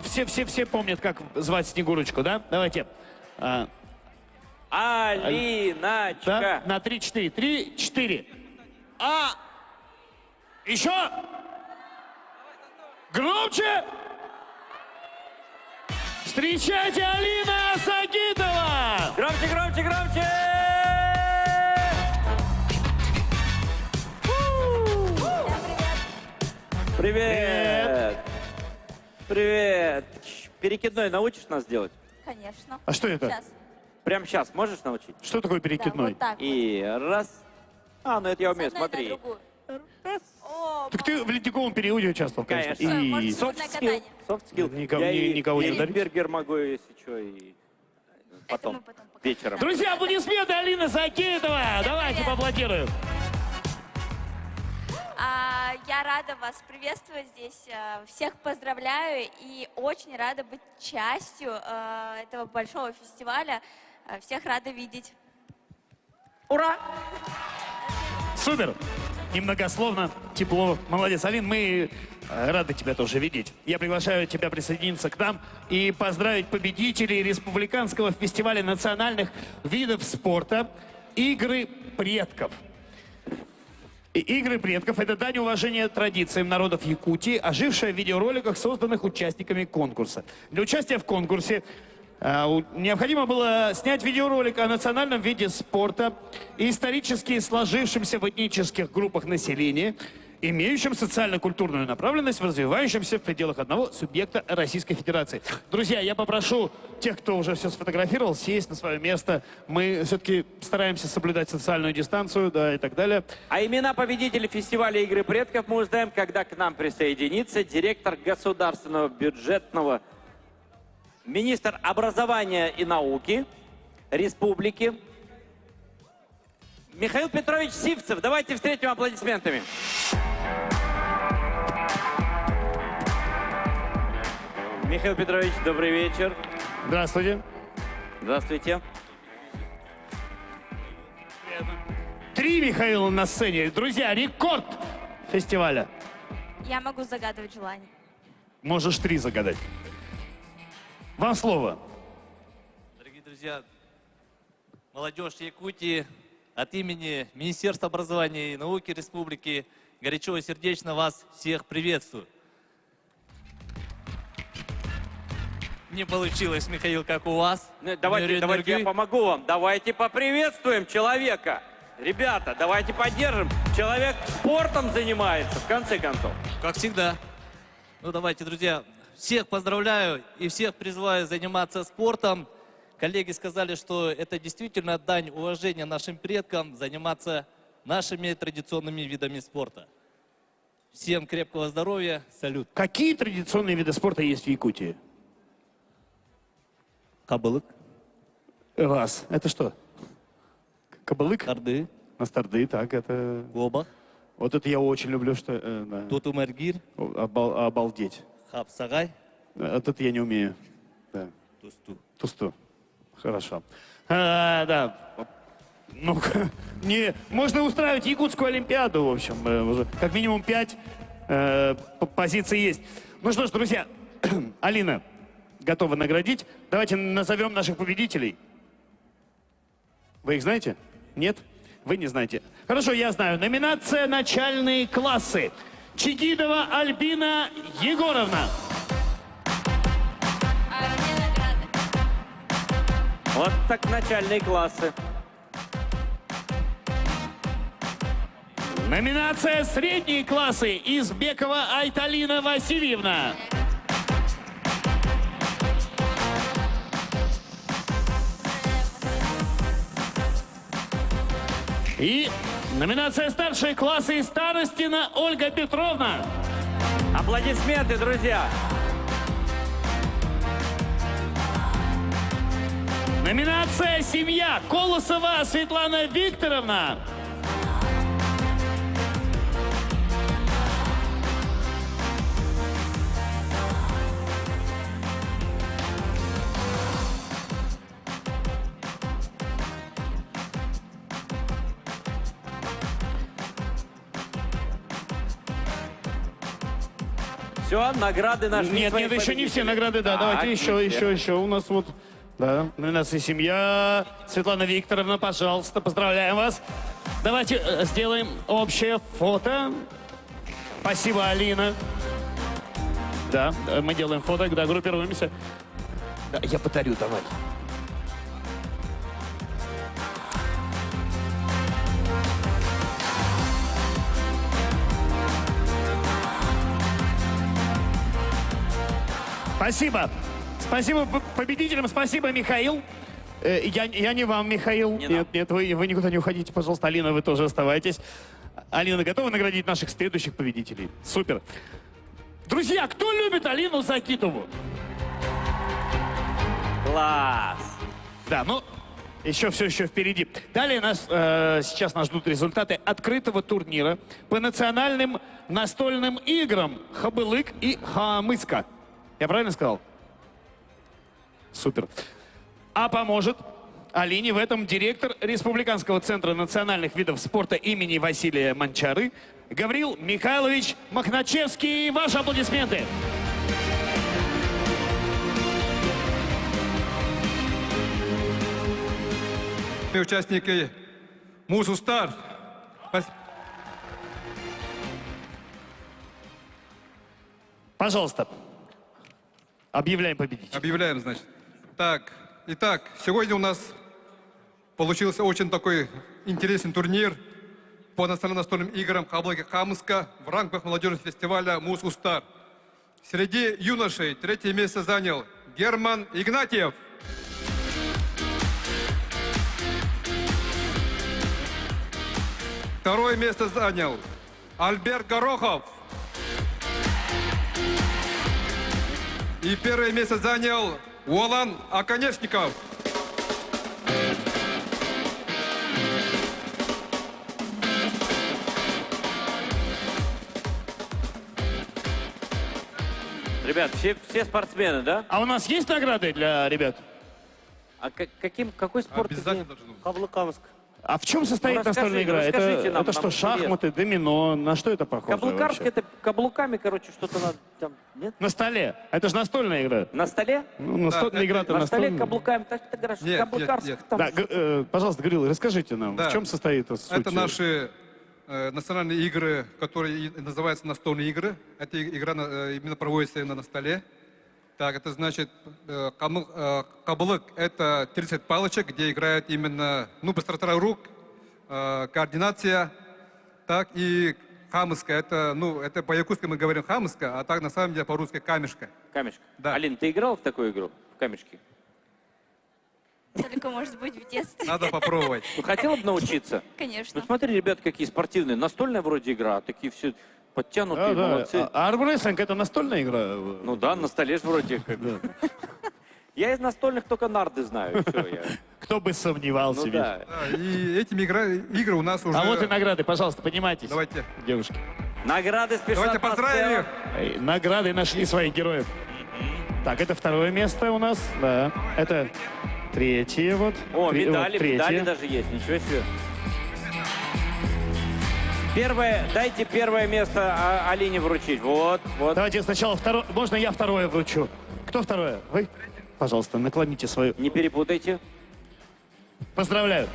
все помнят, как звать Снегурочку, да? Давайте. Алиночка. Да? На 3-4. 3-4. Еще. Громче. Встречайте, Алина Загитова! Громче! Привет! Перекидной научишь нас делать? Конечно. А что это? Сейчас. Прямо сейчас можешь научить? Что такое перекидной? Да, вот так И раз. Ну это я умею, смотри. Так ты в ледниковом периоде участвовал, конечно. И софт-скилл. Никого не ударить. ударить. Бергер могу, если что, и потом вечером. Друзья, аплодисменты Алины Загитова! Давайте поаплодируем. Я рада вас приветствовать здесь. Всех поздравляю и очень рада быть частью этого большого фестиваля. Всех рада видеть. Ура! Супер! Немногословно, тепло. Молодец, Алин, мы рады тебя тоже видеть. Я приглашаю тебя присоединиться к нам и поздравить победителей Республиканского фестиваля национальных видов спорта «Игры предков». «Игры предков» — это дань уважения традициям народов Якутии, ожившая в видеороликах, созданных участниками конкурса. Для участия в конкурсе необходимо было снять видеоролик о национальном виде спорта и исторически сложившемся в этнических группах населения, имеющем социально-культурную направленность, развивающемся в пределах одного субъекта Российской Федерации. Друзья, я попрошу тех, кто уже все сфотографировал, сесть на свое место. Мы все-таки стараемся соблюдать социальную дистанцию, да, и так далее. А имена победителей фестиваля «Игры предков» мы узнаем, когда к нам присоединится директор государственного бюджетного, министр образования и науки республики Михаил Петрович Сивцев. Давайте встретим аплодисментами. Михаил Петрович, добрый вечер. Здравствуйте. Здравствуйте. 3 Михаила на сцене. Друзья, рекорд фестиваля. Я могу загадывать желание. Можешь 3 загадать. Вам слово. Дорогие друзья, молодежь Якутии, от имени Министерства образования и науки Республики горячо и сердечно вас всех приветствую. Не получилось, Михаил, как у вас. Давайте я помогу вам. Давайте поприветствуем человека. Ребята, давайте поддержим. Человек спортом занимается, в конце концов. Как всегда. Ну, давайте, друзья, всех поздравляю и всех призываю заниматься спортом. Коллеги сказали, что это действительно дань уважения нашим предкам, заниматься нашими традиционными видами спорта. Всем крепкого здоровья, салют. Какие традиционные виды спорта есть в Якутии? Кабылык. Раз. Это что? Кабылык? Тарды. Настарды, так, это... Гоба. Вот это я очень люблю, что... Да. Тутумергир. Обалдеть. Хапсагай. Это я не умею. Да. Тусту. Тусту. Хорошо. Да. Ну, можно устраивать якутскую олимпиаду, в общем. Уже как минимум 5 позиций есть. Ну что ж, друзья, Алина готова наградить. Давайте назовем наших победителей. Вы их знаете? Нет? Вы не знаете. Хорошо, я знаю. Номинация «Начальные классы». Чигидова Альбина Егоровна. Вот так начальные классы. Номинация «Средние классы». Избекова Айталина Васильевна. И номинация «Старшие классы» Старостина Ольга Петровна. Аплодисменты, друзья. Номинация «Семья» Колосова Светлана Викторовна. Все, награды нашли. Нет, своих еще не все победителей. награды, да. Давайте Так, еще. У нас вот, да, номинация «Семья». Светлана Викторовна, пожалуйста, поздравляем вас. Давайте сделаем общее фото. Спасибо, Алина. Да, мы делаем фото, да, группируемся. Да, я подарю, давай. Спасибо. Спасибо победителям, спасибо, Михаил. Я не вам, Михаил. Нет, вы никуда не уходите, пожалуйста. Алина, вы тоже оставайтесь. Алина, готова наградить наших следующих победителей? Супер. Друзья, кто любит Алину Закитову? Класс. Да, ну, все еще впереди. Далее сейчас нас ждут результаты открытого турнира по национальным настольным играм «Хабылык» и «Хамыска». Я правильно сказал? Супер. А поможет Алине в этом директор Республиканского центра национальных видов спорта имени Василия Манчары Гаврил Михайлович Махначевский. Ваши аплодисменты. Участники МУС «Устар». Пожалуйста. Объявляем победителя. Объявляем, значит. Итак, сегодня у нас получился очень такой интересный турнир по национальным настольным играм «Хабылык» и «Хамыска» в рамках молодежного фестиваля МУС «Устар». Среди юношей 3-е место занял Герман Игнатьев. Второе место занял Альберт Горохов. И первое место занял Волан Оконечников. Ребят, все спортсмены, да? А у нас есть награды для ребят? А какой спорт? Обязательно должен быть. Хабылык-Хамыска. А в чем состоит настольная игра? Это что, шахматы, домино? На что это похоже? Каблукарская, это каблуками, короче, что-то надо там, нет? На столе. Это же настольная игра. На столе? Ну, настольная игра-то на столе настольная. каблуками, так ты говоришь, каблукарских там. Да, пожалуйста, Гаврил, расскажите нам, Да. в чем состоит суть? Это наши национальные игры, которые называются настольные игры. Эта игра именно проводится именно на столе. Так, это значит, каблык — это 30 палочек, где играют именно, быстрота рук, координация. Так, и хамыска — это по-якутски мы говорим хамыска, а так на самом деле по-русски камешка. Камешка. Да. Алин, ты играл в такую игру, в камешки? Только, может быть, в детстве. Надо попробовать. Ну, хотела бы научиться? Конечно. Ну, смотри, ребят, какие спортивные. Настольная вроде игра, такие все подтянутые, Да. молодцы. А армрестлинг — это настольная игра? Ну да, на столе ж вроде как. Я из настольных только нарды знаю. Кто бы сомневался, Ну ведь. да. И этими игры у нас уже... А вот и награды, пожалуйста, поднимайтесь. Давайте. Девушки. Награды спешат. Давайте поздравим их. Награды нашли своих героев. Так, это второе место у нас, да. Это третье вот. О, медали, третье. медали даже есть, ничего себе. Дайте первое место Алине вручить. Вот. Давайте сначала второе. Можно я второе вручу? Кто второе? Вы? Пожалуйста, наклоните свою. Не перепутайте. Поздравляю.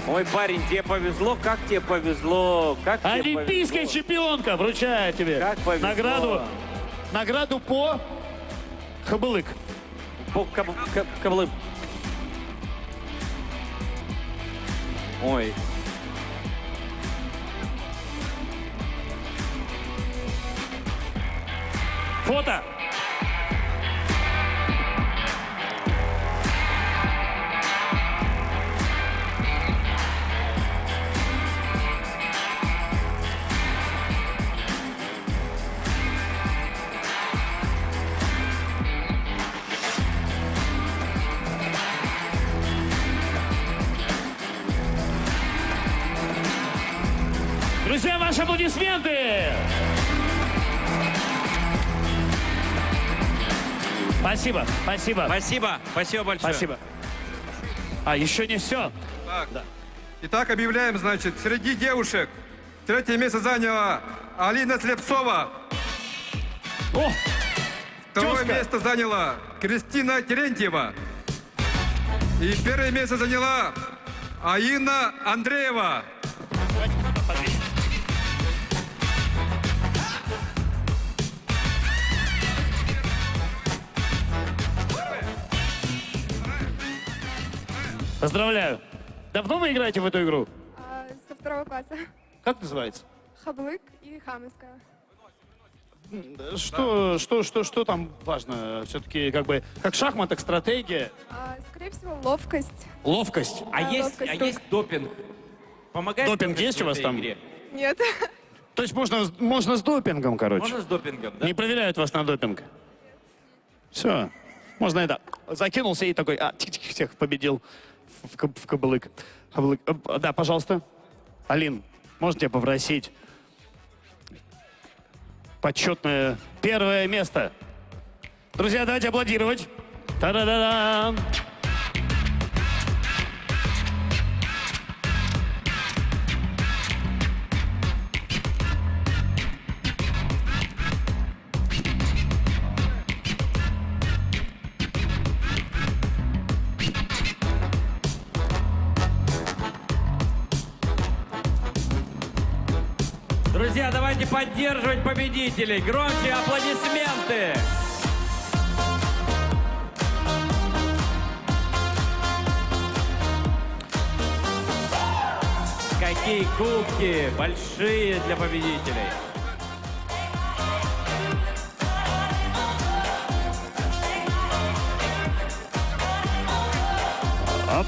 Ой, парень, тебе повезло, как тебе повезло, как тебе Олимпийская повезло. чемпионка вручает тебе Как повезло. награду по хабылык. По каблык. Ой. Фото. Друзья, ваши аплодисменты! Спасибо, спасибо. Спасибо, спасибо большое. Спасибо. А, еще не все. Так. Итак, объявляем, значит, среди девушек 3-е место заняла Алина Слепцова. О! 2-е место заняла Кристина Терентьева. И 1-е место заняла Аина Андреева. Поздравляю. Давно вы играете в эту игру? Со 2 класса. Как называется? Хаблык и хамовская. Что там важно? Все-таки как шахмат, так стратегия. Скорее всего, ловкость. Ловкость. Да, ловкость есть допинг? Помогает Допинг есть у вас там? игре? Нет. То есть можно с допингом, короче? Можно с допингом, да? Не проверяют вас на допинг? Все. Можно это. Закинулся и такой, всех победил в каблык. Да, пожалуйста. Алин, можно тебя попросить? Почетное 1-е место. Друзья, давайте аплодировать. Та-да-да-да! Друзья, давайте поддерживать победителей. Громче аплодисменты. Какие кубки большие для победителей. Оп.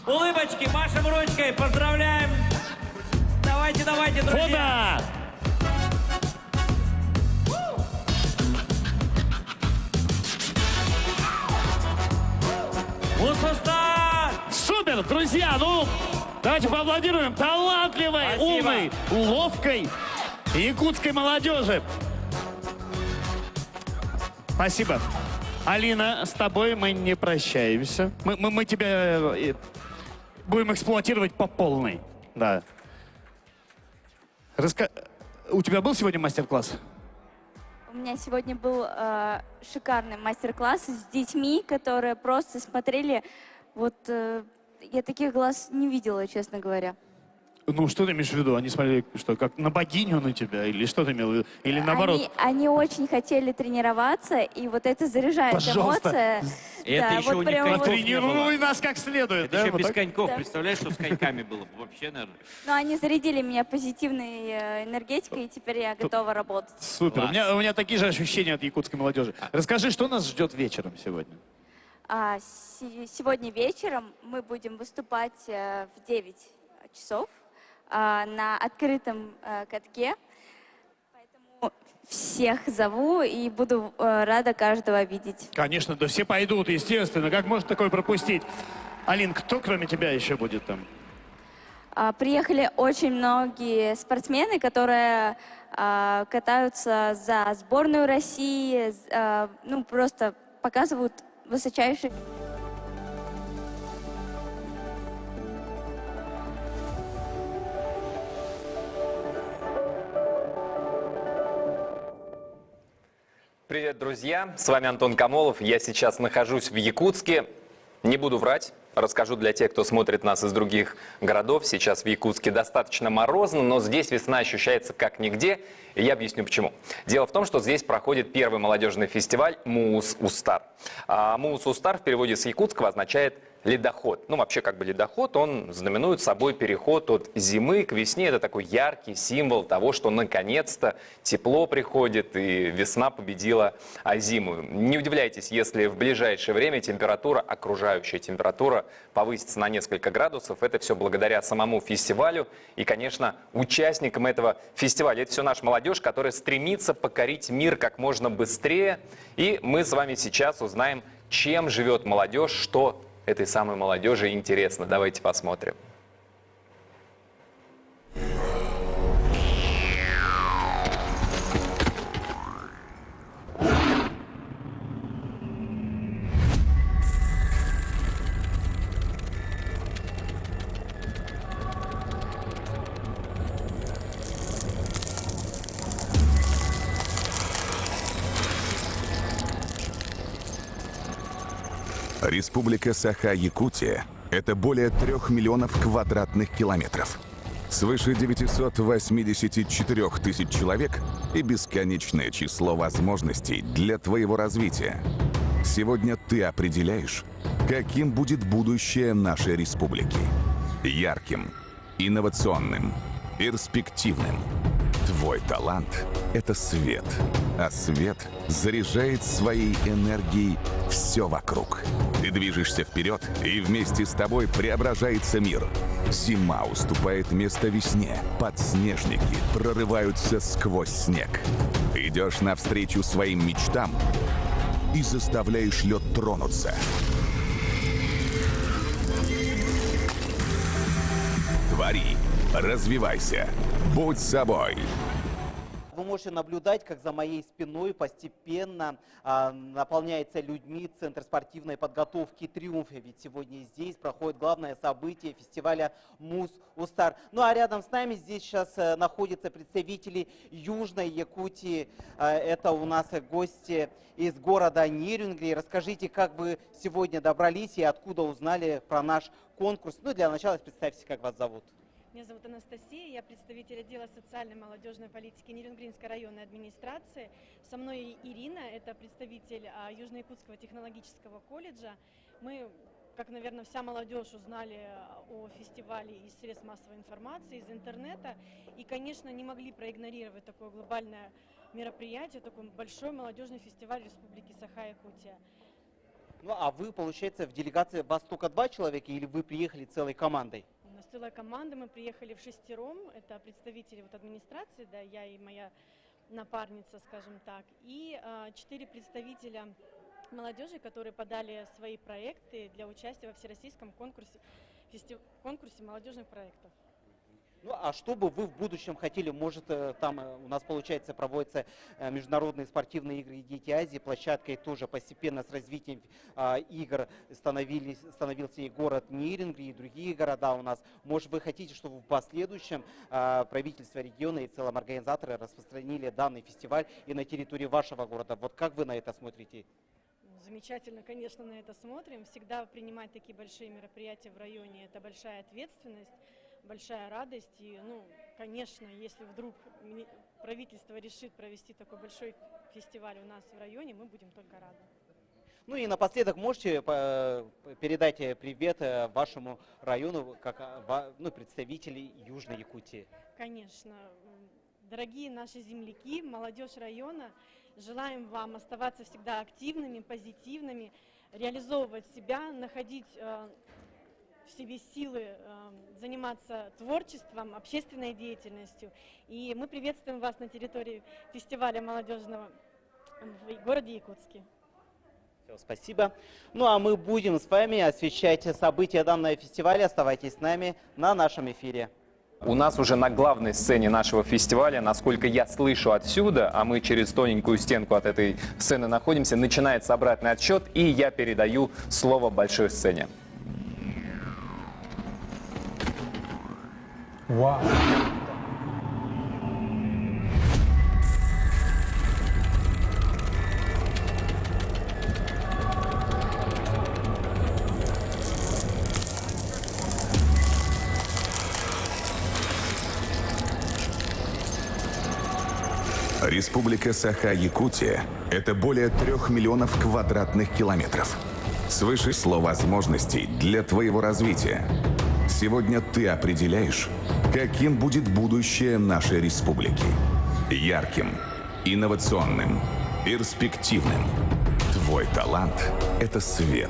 Улыбочки, машем ручкой, поздравляем. Давайте, давайте, друзья. Мус-Устар! Супер, друзья, давайте поаплодируем талантливой, Спасибо. умной, ловкой якутской молодежи. Спасибо. Алина, с тобой мы не прощаемся. Мы тебя будем эксплуатировать по полной. Да. У тебя был сегодня мастер-класс? У меня сегодня был шикарный мастер-класс с детьми, которые просто смотрели. Я таких глаз не видела, честно говоря. Ну, что ты имеешь в виду? Они смотрели, что, как на богиню на тебя? Или что ты имел в виду? Или наоборот? Они очень хотели тренироваться, и вот это заряжает Пожалуйста. эмоция. Это Да, еще вот у них прямо коньков вот- не было. Тренируй нас как следует. Это да, еще вот без так? коньков. Да. Представляешь, что с коньками было бы вообще, наверное. Но они зарядили меня позитивной энергетикой, и теперь я готова работать. Супер. У меня такие же ощущения от якутской молодежи. Расскажи, что нас ждет вечером сегодня? Сегодня вечером мы будем выступать в 9 часов на открытом катке. Поэтому всех зову и буду рада каждого видеть. Конечно, да все пойдут, естественно. Как можно такое пропустить? Алин, кто кроме тебя еще будет там? Приехали очень многие спортсмены, которые катаются за сборную России, ну, просто показывают высочайший... Привет, друзья! С вами Антон Камолов. Я сейчас нахожусь в Якутске. Не буду врать, расскажу для тех, кто смотрит нас из других городов. Сейчас в Якутске достаточно морозно, но здесь весна ощущается как нигде. И я объясню почему. Дело в том, что здесь проходит первый молодежный фестиваль «Муус Устар». «Муус Устар» в переводе с якутского означает ледоход. Ну, вообще, как бы ледоход, он знаменует собой переход от зимы к весне. Это такой яркий символ того, что наконец-то тепло приходит и весна победила зиму. Не удивляйтесь, если в ближайшее время температура, окружающая температура, повысится на несколько градусов. Это все благодаря самому фестивалю и, конечно, участникам этого фестиваля. Это все наша молодежь, которая стремится покорить мир как можно быстрее. И мы с вами сейчас узнаем, чем живет молодежь, что этой самой молодежи интересно. Давайте посмотрим. Республика Саха-Якутия – это более 3 миллионов квадратных километров, свыше 984 тысяч человек и бесконечное число возможностей для твоего развития. Сегодня ты определяешь, каким будет будущее нашей республики. Ярким, инновационным, перспективным. Твой талант – это свет, а свет заряжает своей энергией все вокруг. Ты движешься вперед, и вместе с тобой преображается мир. Зима уступает место весне, подснежники прорываются сквозь снег. Идешь навстречу своим мечтам и заставляешь лед тронуться. Твори, развивайся, будь собой. Вы можете наблюдать, как за моей спиной постепенно наполняется людьми Центр спортивной подготовки «Триумф». Ведь сегодня здесь проходит главное событие фестиваля «Муус Устар». Ну а рядом с нами здесь сейчас находятся представители Южной Якутии. Это у нас гости из города Нерюнгри. Расскажите, как вы сегодня добрались и откуда узнали про наш конкурс. Ну для начала представьте, как вас зовут. Меня зовут Анастасия, я представитель отдела социальной и молодежной политики Нерюнгринской районной администрации. Со мной Ирина, это представитель Южно-Якутского технологического колледжа. Мы, как, наверное, вся молодежь, узнали о фестивале из средств массовой информации, из интернета. И, конечно, не могли проигнорировать такое глобальное мероприятие, такой большой молодежный фестиваль Республики Саха-Якутия. Ну а вы, получается, в делегации вас только 2 человека или вы приехали целой командой? У нас целая команда, мы приехали в 6. Это представители администрации, да, я и моя напарница, скажем так, и 4 представителя молодежи, которые подали свои проекты для участия во всероссийском конкурсе молодежных проектов. Ну а что бы вы в будущем хотели? Может, там у нас, получается, проводятся международные спортивные игры «Дети Азии», площадкой тоже постепенно с развитием игр становился и город Нерюнгри, и другие города у нас. Может, вы хотите, чтобы в последующем правительство региона и в целом организаторы распространили данный фестиваль и на территории вашего города? Вот как вы на это смотрите? Замечательно, конечно, на это смотрим. Всегда принимать такие большие мероприятия в районе – это большая ответственность, большая радость. И, ну, конечно, если вдруг правительство решит провести такой большой фестиваль у нас в районе, мы будем только рады. Ну и напоследок можете передать привет вашему району, как представителей Южной Якутии? Конечно. Дорогие наши земляки, молодежь района, желаем вам оставаться всегда активными, позитивными, реализовывать себя, находить в себе силы заниматься творчеством, общественной деятельностью. И мы приветствуем вас на территории фестиваля молодежного в городе Якутске. Спасибо. Ну а мы будем с вами освещать события данного фестиваля. Оставайтесь с нами на нашем эфире. У нас уже на главной сцене нашего фестиваля, насколько я слышу отсюда, а мы через тоненькую стенку от этой сцены находимся, начинается обратный отсчет, и я передаю слово большой сцене. Вау! Республика Саха-Якутия – это более 3 миллионов квадратных километров. Свыше 100 возможностей для твоего развития. Сегодня ты определяешь, каким будет будущее нашей республики. Ярким, инновационным, перспективным. Твой талант – это свет,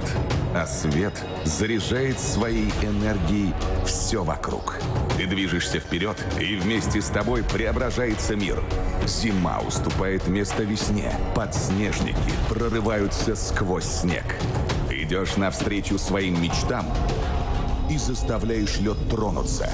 а свет заряжает своей энергией все вокруг. Ты движешься вперед, и вместе с тобой преображается мир. Зима уступает место весне, подснежники прорываются сквозь снег. Идешь навстречу своим мечтам и заставляешь лед тронуться.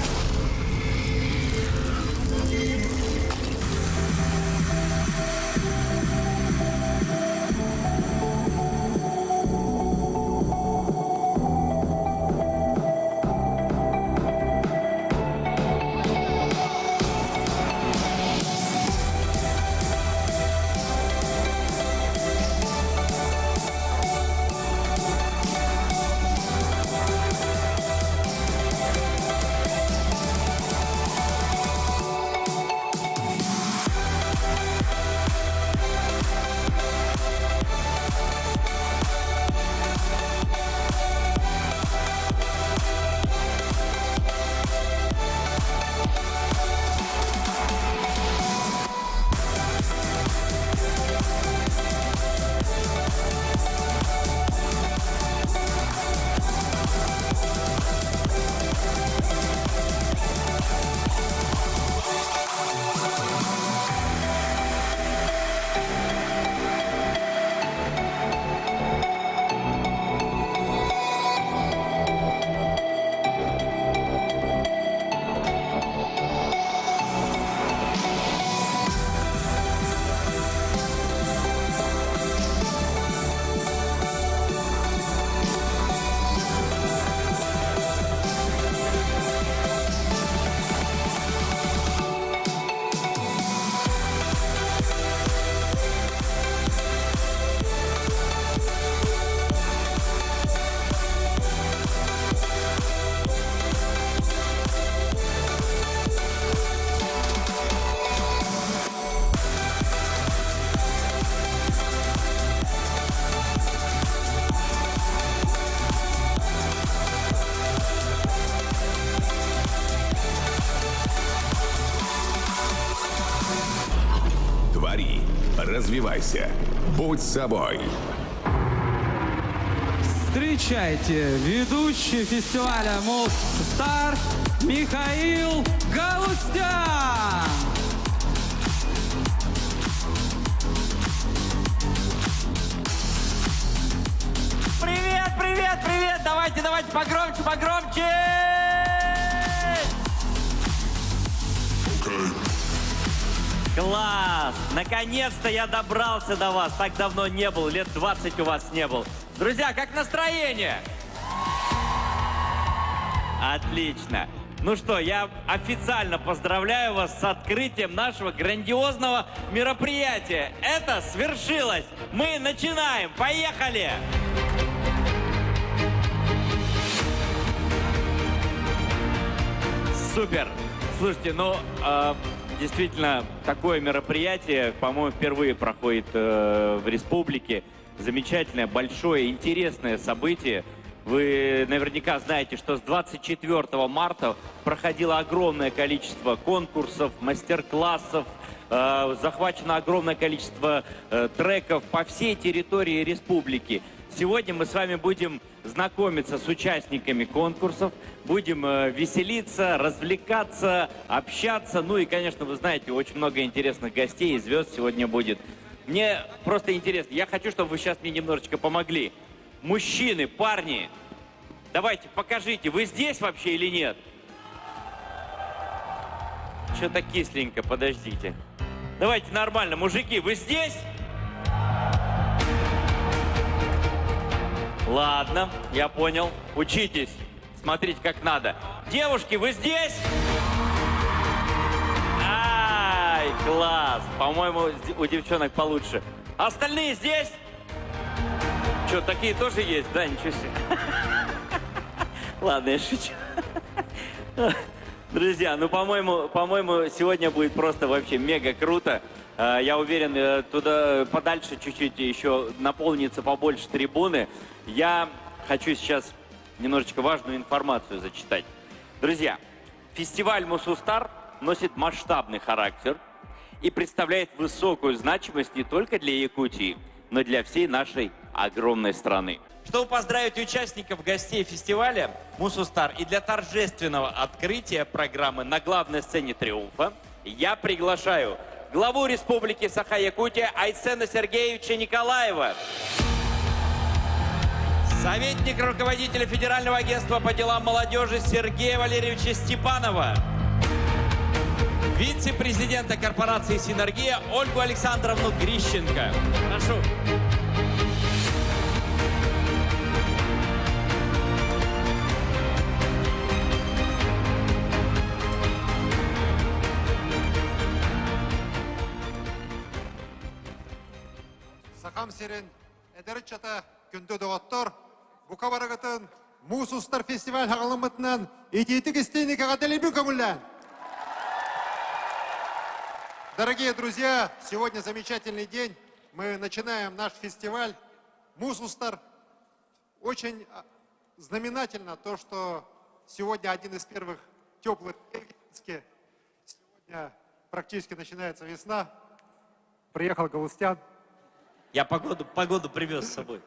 Твори, развивайся, будь собой. Встречайте, ведущий фестиваля Muse Star Михаил Галустян! Привет, привет, привет! Давайте, давайте погромче, погромче! Класс! Наконец-то я добрался до вас. Так давно не был, лет 20 у вас не был. Друзья, как настроение? Отлично. Ну что, я официально поздравляю вас с открытием нашего грандиозного мероприятия. Это свершилось. Мы начинаем. Поехали! Супер. Слушайте, ну, действительно, такое мероприятие, по-моему, впервые проходит в республике. Замечательное, большое, интересное событие. Вы наверняка знаете, что с 24 марта проходило огромное количество конкурсов, мастер-классов, захвачено огромное количество треков по всей территории республики. Сегодня мы с вами будем знакомиться с участниками конкурсов, будем веселиться, развлекаться, общаться. Ну и, конечно, вы знаете, очень много интересных гостей и звезд сегодня будет мне просто интересно. Я хочу, чтобы вы сейчас мне немножечко помогли. Мужчины, парни, давайте покажите, вы здесь вообще или нет? Что-то кисленько, подождите. Давайте нормально. Мужики, вы здесь? Ладно, я понял. Учитесь. Смотрите, как надо. Девушки, вы здесь? Ай, класс. По-моему, у девчонок получше. Остальные здесь? Что, такие тоже есть? Да, ничего себе. Ладно, я шучу. Друзья, ну, по-моему, сегодня будет просто вообще мега круто. Я уверен, туда подальше чуть-чуть еще наполнится побольше трибуны. Я хочу сейчас немножечко важную информацию зачитать. Друзья, фестиваль Мусустар носит масштабный характер и представляет высокую значимость не только для Якутии, но и для всей нашей огромной страны. Чтобы поздравить участников, гостей фестиваля Мусустар и для торжественного открытия программы на главной сцене «Триумфа» я приглашаю главу Республики Саха-Якутия Айсена Сергеевича Николаева, советник руководителя Федерального агентства по делам молодежи Сергея Валерьевича Степанова, вице-президента корпорации «Синергия» Ольгу Александровну Грищенко. Прошу. Сахам серен, эдерет чата күнді доғаттар, бұқа барағытын Мусустар фестиваль хағылымытынан ететік істейні кағателебін көңіллән. Дорогие друзья, сегодня замечательный день. Мы начинаем наш фестиваль Мусустар. Очень знаменательно то, что сегодня один из первых теплых дней. Сегодня практически начинается весна. Приехал Галустян. Я погоду привез с собой.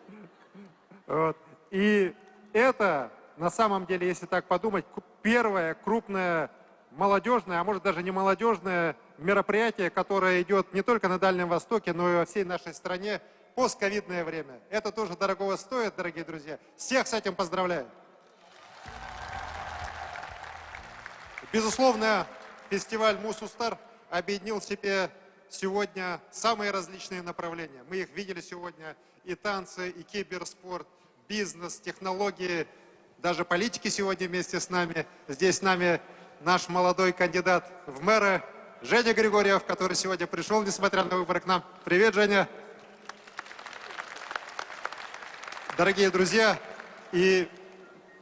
Вот. И это, на самом деле, если так подумать, первое крупное молодежное, а может даже не молодежное мероприятие, которое идет не только на Дальнем Востоке, но и во всей нашей стране в постковидное время. Это тоже дорогого стоит, дорогие друзья. Всех с этим поздравляю. Безусловно, фестиваль Мусустар объединил в себе сегодня самые различные направления. Мы их видели сегодня: и танцы, и киберспорт, бизнес, технологии, даже политики сегодня вместе с нами. Здесь с нами наш молодой кандидат в мэры Женя Григорьев, который сегодня пришел, несмотря на выборы, к нам. Привет, Женя! Дорогие друзья, и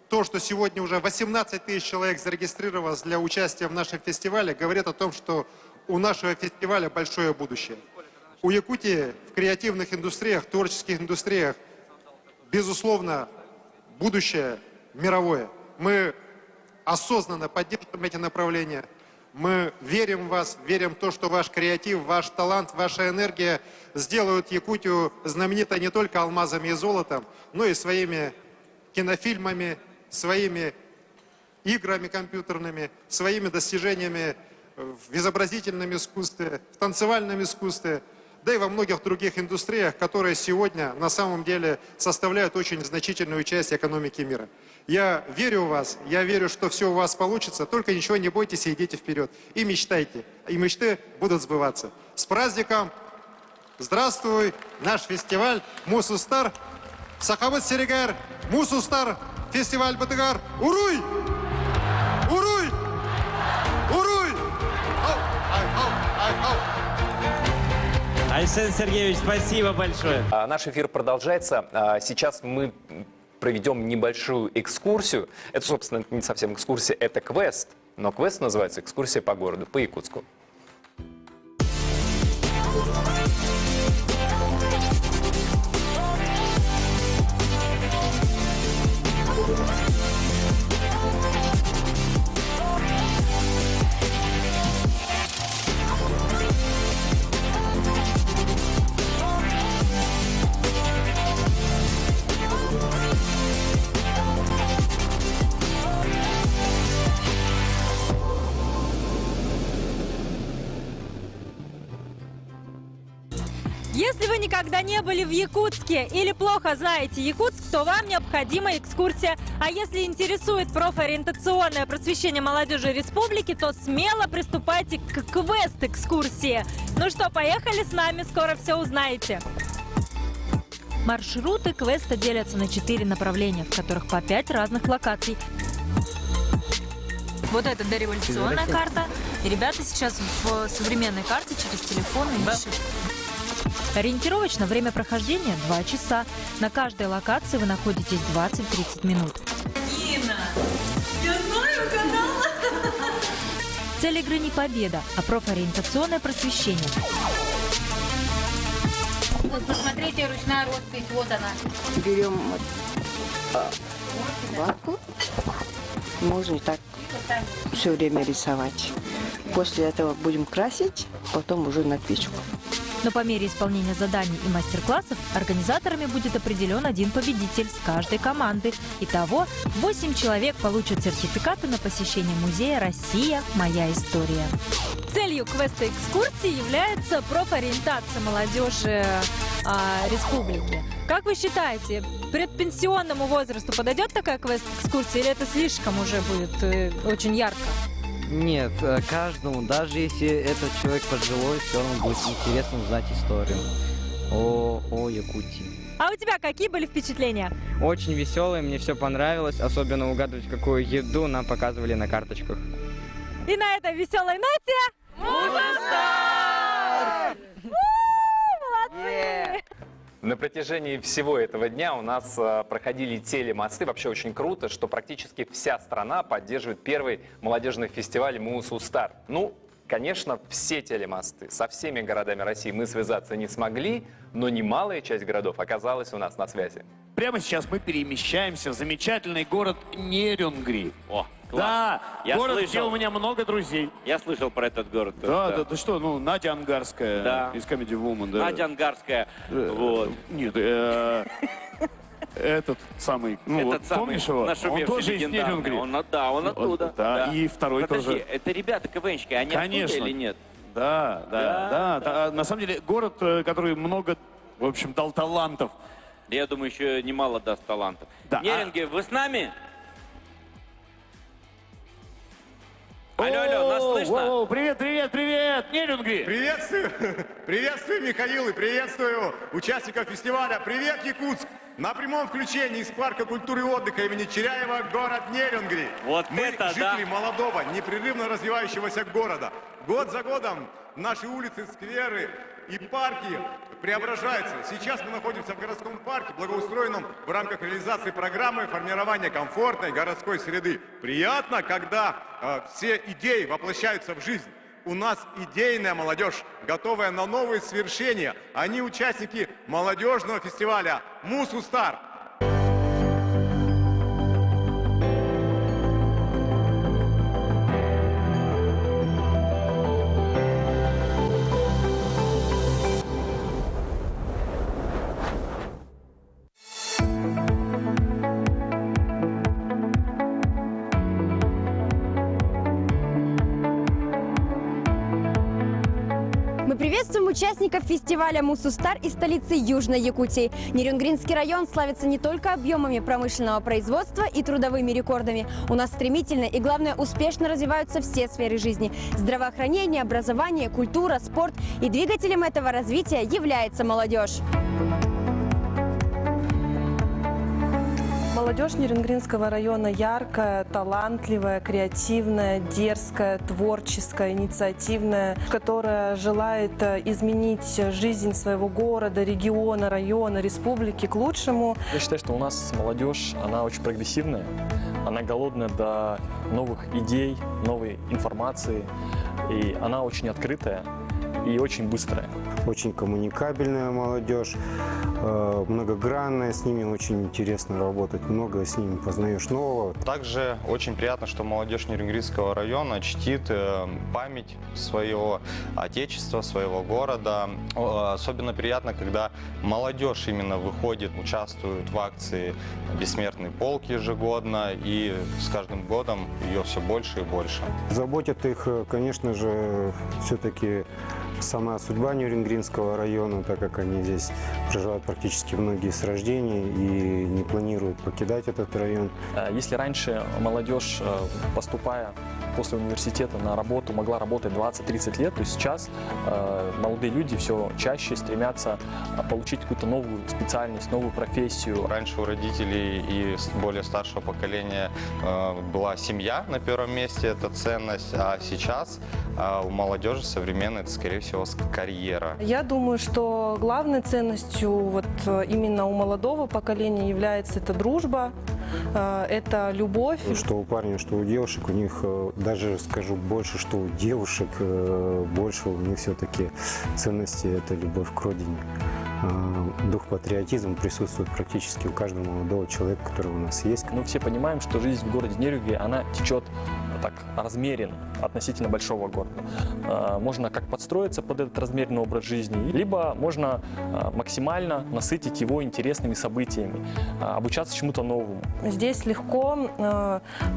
то, что сегодня уже 18 тысяч человек зарегистрировалось для участия в нашем фестивале, говорит о том, что у нашего фестиваля большое будущее. У Якутии в креативных индустриях, творческих индустриях, безусловно, будущее мировое. Мы осознанно поддерживаем эти направления. Мы верим в вас, верим в то, что ваш креатив, ваш талант, ваша энергия сделают Якутию знаменитой не только алмазами и золотом, но и своими кинофильмами, своими играми компьютерными, своими достижениями в изобразительном искусстве, в танцевальном искусстве, да и во многих других индустриях, которые сегодня на самом деле составляют очень значительную часть экономики мира. Я верю в вас, я верю, что все у вас получится, только ничего не бойтесь и идите вперед. И мечтайте, и мечты будут сбываться. С праздником! Здравствуй, наш фестиваль Мусустар, Сахабыт Серегар, Мусустар, фестиваль Батыгар, Уруй! Уруй! Уруй! Айсен Сергеевич, спасибо большое. Наш эфир продолжается. Сейчас мы проведем небольшую экскурсию. Это, собственно, не совсем экскурсия, это квест. Но квест называется «Экскурсия по городу», по Якутску. Если вы никогда не были в Якутске или плохо знаете Якутск, то вам необходима экскурсия. А если интересует профориентационное просвещение молодежи республики, то смело приступайте к квест-экскурсии. Ну что, поехали с нами, скоро все узнаете. Маршруты квеста делятся на 4 направления, в которых по 5 разных локаций. Вот это дореволюционная карта. И ребята сейчас в современной карте через телефон ищут. Ориентировочно время прохождения 2 часа. На каждой локации вы находитесь 20-30 минут. Нина, я знаю, угадала. Цель игры не победа, а профориентационное просвещение. Вот посмотрите, ручная роспись, вот она. Берем ватку, можно так все время рисовать. После этого будем красить, потом уже на печку. Но по мере исполнения заданий и мастер-классов организаторами будет определен один победитель с каждой команды. Итого 8 человек получат сертификаты на посещение музея «Россия. Моя история». Целью квеста экскурсии является профориентация молодежи республики. Как вы считаете, предпенсионному возрасту подойдет такая квест-экскурсия или это слишком уже будет очень ярко? Нет, каждому, даже если этот человек пожилой, все равно будет интересно узнать историю о Якутии. А у тебя какие были впечатления? Очень веселые, мне все понравилось, особенно угадывать, какую еду нам показывали на карточках. И на этой веселой ноте... Музустар! Молодцы! На протяжении всего этого дня у нас проходили телемосты. Вообще очень круто, что практически вся страна поддерживает первый молодежный фестиваль «Мусустар». Ну, конечно, все телемосты со всеми городами России мы связаться не смогли, но немалая часть городов оказалась у нас на связи. Прямо сейчас мы перемещаемся в замечательный город Нерюнгри. О, класс. Да, Я город, слышал. где у меня много друзей. Я слышал про этот город. Да, ты что, ну, Надя Ангарская Да. из Comedy Woman. Да. Надя Ангарская. Вот. Нет, этот самый, ну, Этот вот, самый помнишь его? Он нашумевший, тоже из легендарный. Нерюнгри. Он оттуда. Да, и второй Подожди, тоже. это ребята КВНщики, они Конечно. оттуда или нет? Да. На самом деле, город, который много, в общем, дал талантов. Я думаю, еще немало даст талантов. Да, Неринги, вы с нами? Алло, нас слышно? Привет, Нерюнгри! Приветствую, Михаил, и приветствую участников фестиваля. Привет, Якутск! На прямом включении из парка культуры и отдыха имени Черяева, город Нерюнгри. Вот Мы это жители да! молодого, непрерывно развивающегося города. Год за годом наши улицы, скверы и парки преображаются. Сейчас мы находимся в городском парке, благоустроенном в рамках реализации программы формирования комфортной городской среды. Приятно, когда все идеи воплощаются в жизнь. У нас идейная молодежь, готовая на новые свершения. Они участники молодежного фестиваля «Мусустар». Мы приветствуем участников фестиваля «Мусустар» из столицы Южной Якутии. Нерюнгринский район славится не только объемами промышленного производства и трудовыми рекордами. У нас стремительно и, главное, успешно развиваются все сферы жизни. Здравоохранение, образование, культура, спорт. И двигателем этого развития является молодежь. Молодежь Нерюнгринского района яркая, талантливая, креативная, дерзкая, творческая, инициативная, которая желает изменить жизнь своего города, региона, района, республики к лучшему. Я считаю, что у нас молодежь, она очень прогрессивная, она голодная до новых идей, новой информации, и она очень открытая и очень быстрая. Очень коммуникабельная молодежь, многогранная, с ними очень интересно работать, много с ними познаешь нового. Также очень приятно, что молодежь Нерюнгринского района чтит память своего отечества, своего города. Особенно приятно, когда молодежь именно выходит, участвует в акции «Бессмертный полк» ежегодно, и с каждым годом ее все больше и больше. Заботят их, конечно же, все-таки сама судьба Нюрнбергского района, так как они здесь проживают практически многие с рождения и не планируют покидать этот район. Если раньше молодежь, поступая после университета на работу, могла работать 20-30 лет, то сейчас молодые люди все чаще стремятся получить какую-то новую специальность, новую профессию. Раньше у родителей и более старшего поколения была семья на первом месте, это ценность, а сейчас у молодежи современной это, скорее всего, карьера. Я думаю, что главной ценностью вот именно у молодого поколения является это дружба, это любовь. Что у парня, что у девушек, у них даже скажу больше, что у девушек больше у них все-таки ценности – это любовь к родине. Дух патриотизма присутствует практически у каждого молодого человека, который у нас есть. Мы все понимаем, что жизнь в городе Нерюге, она течет так размеренно относительно большого города. Можно как подстроиться под этот размеренный образ жизни, либо можно максимально насытить его интересными событиями, обучаться чему-то новому. Здесь легко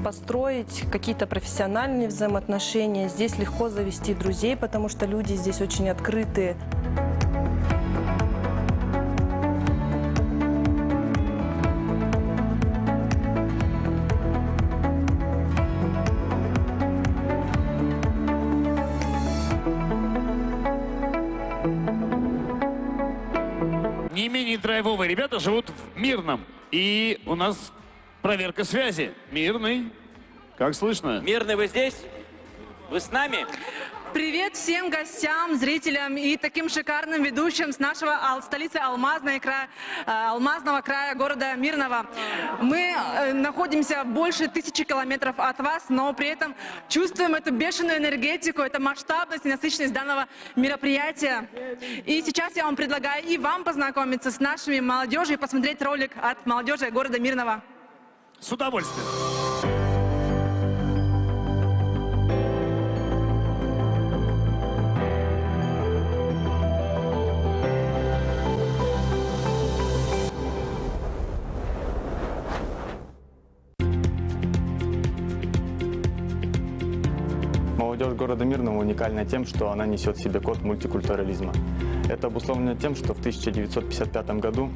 построить какие-то профессиональные взаимоотношения, здесь легко завести друзей, потому что люди здесь очень открытые. Не менее драйвовые ребята живут в Мирном. И у нас проверка связи. Мирный. Как слышно? Мирный, вы здесь? Вы с нами? Привет всем гостям, зрителям и таким шикарным ведущим с нашего столицы Алмазного края города Мирного. Мы находимся больше 1000 километров от вас, но при этом чувствуем эту бешеную энергетику, эту масштабность и насыщенность данного мероприятия. И сейчас я вам предлагаю и вам познакомиться с нашими молодежью и посмотреть ролик от молодежи города Мирного. С удовольствием. Молодежь города Мирного уникальна тем, что она несет в себе код мультикультурализма. Это обусловлено тем, что в 1955 году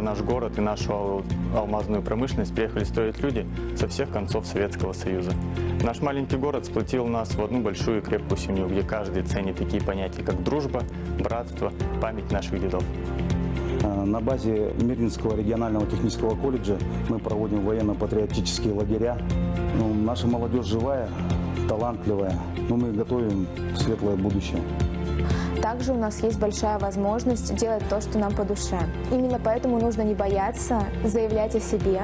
наш город и нашу алмазную промышленность приехали строить люди со всех концов Советского Союза. Наш маленький город сплотил нас в одну большую и крепкую семью, где каждый ценит такие понятия, как дружба, братство, память наших дедов. На базе Мирнинского регионального технического колледжа мы проводим военно-патриотические лагеря. Наша молодежь живая, талантливая, но мы готовим светлое будущее. Также у нас есть большая возможность делать то, что нам по душе. Именно поэтому нужно не бояться, заявлять о себе,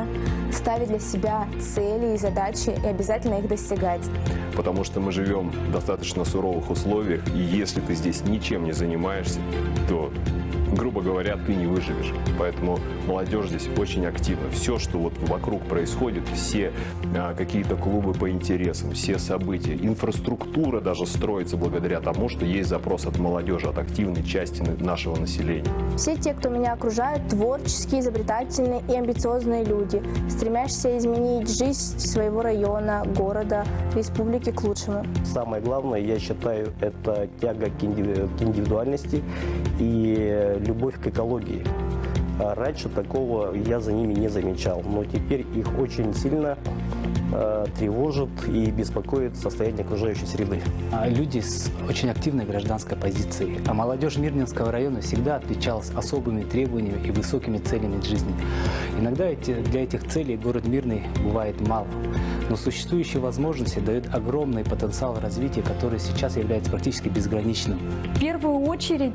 ставить для себя цели и задачи и обязательно их достигать. Потому что мы живем в достаточно суровых условиях, и если ты здесь ничем не занимаешься, то, грубо говоря, ты не выживешь. Поэтому молодежь здесь очень активна. Все, что вот вокруг происходит, все какие-то клубы по интересам, все события, инфраструктура даже строится благодаря тому, что есть запрос от молодежи, от активной части нашего населения. Все те, кто меня окружает, творческие, изобретательные и амбициозные люди, стремящиеся изменить жизнь своего района, города, республики к лучшему. Самое главное, я считаю, это тяга к индивидуальности и любовь к экологии. Раньше такого я за ними не замечал, но теперь их очень сильно тревожит и беспокоит состояние окружающей среды. Люди с очень активной гражданской позицией. А молодежь Мирнинского района всегда отличалась особыми требованиями и высокими целями жизни. Иногда для этих целей город Мирный бывает мало. Но существующие возможности дают огромный потенциал развития, который сейчас является практически безграничным. В первую очередь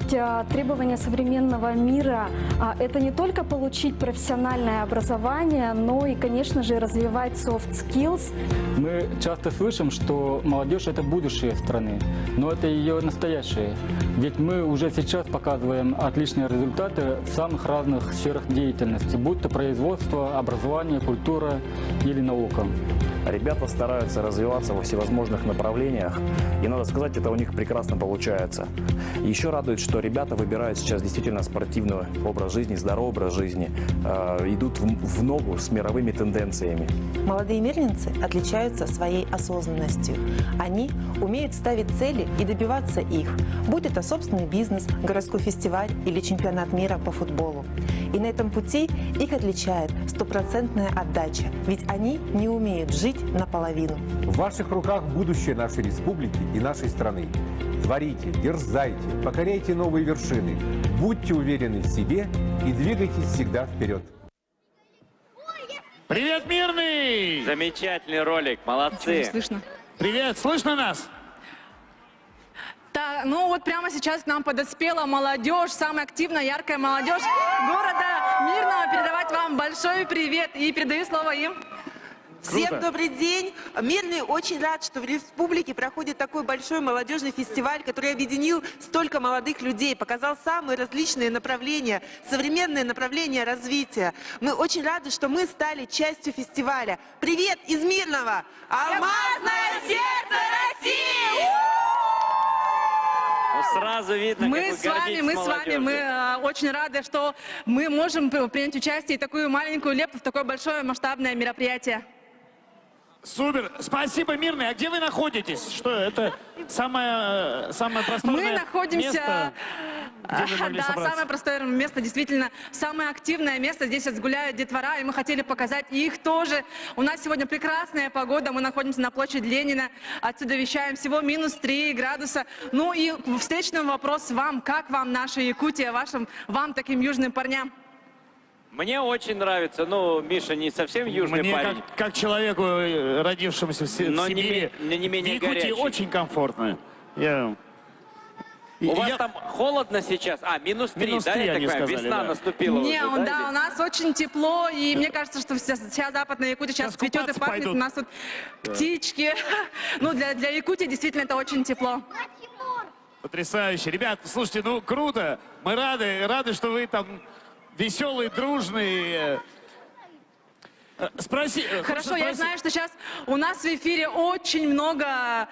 требования современного мира – это не только получить профессиональное образование, но и, конечно же, развивать soft skills. Мы часто слышим, что молодежь – это будущее страны, но это ее настоящее. Ведь мы уже сейчас показываем отличные результаты в самых разных сферах деятельности, будь то производство, образование, культура или наука. Ребята стараются развиваться во всевозможных направлениях, и, надо сказать, это у них прекрасно получается. Еще радует, что ребята выбирают сейчас действительно спортивный образ жизни, здоровье. образ жизни идут в ногу с мировыми тенденциями. Молодые мирнинцы отличаются своей осознанностью. Они умеют ставить цели и добиваться их, будь это собственный бизнес, городской фестиваль или чемпионат мира по футболу. И на этом пути их отличает стопроцентная отдача, ведь они не умеют жить наполовину. В ваших руках будущее нашей республики и нашей страны. Творите, дерзайте, покоряйте новые вершины, будьте уверены в себе и двигайтесь всегда вперед. Привет, Мирный! Замечательный ролик, молодцы. Слышно. Привет, слышно нас? Да, ну вот прямо сейчас к нам подоспела молодежь, самая активная, яркая молодежь города Мирного. Передавать вам большой привет и передаю слово им. Всем добрый день. Мирный очень рад, что в республике проходит такой большой молодежный фестиваль, который объединил столько молодых людей, показал самые различные направления, современные направления развития. Мы очень рады, что мы стали частью фестиваля. Привет из Мирного! Алмазное сердце России! Сразу видно, мы с вами, мы очень рады, что мы можем принять участие и такую маленькую лепту в такое большое масштабное мероприятие. Супер, спасибо, Мирный. А где вы находитесь? Что это самое просторное Мы находимся, место, где вы могли собраться? Самое простое место, действительно, самое активное место. Здесь гуляют детвора, и мы хотели показать их тоже. У нас сегодня прекрасная погода, мы находимся на площади Ленина, отсюда вещаем всего -3 градуса. Ну и встречный вопрос вам, как вам наша Якутия, вам таким южным парням? Мне очень нравится. Ну, Миша не совсем южный парень. Мне как человеку, родившемуся в Сибири, не менее в Якутии горячий. очень комфортно. У вас там холодно сейчас? А, -3, да, я так понимаю? Весна наступила Не, уже, да, у нас очень тепло, и мне кажется, что вся Западная Якутия сейчас цветет и пахнет. У нас тут птички. Ну, для Якутии действительно это очень тепло. Потрясающе. Ребят, слушайте, ну круто. Мы рады, что вы там веселые, дружные. Хорошо, я знаю, что сейчас у нас в эфире очень много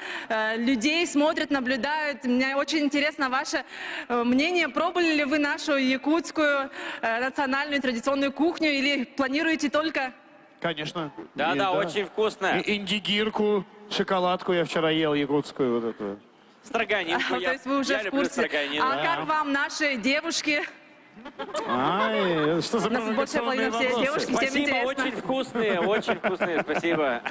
людей смотрят, наблюдают. Мне очень интересно ваше мнение. Пробовали ли вы нашу якутскую национальную традиционную кухню или планируете только? Конечно. Да, очень вкусно. Индигирку, шоколадку я вчера ел, якутскую вот эту. Строганинку. То есть вы уже в курсе. А как вам наши девушки? Что за провокационные вопросы? Спасибо, очень вкусные, спасибо.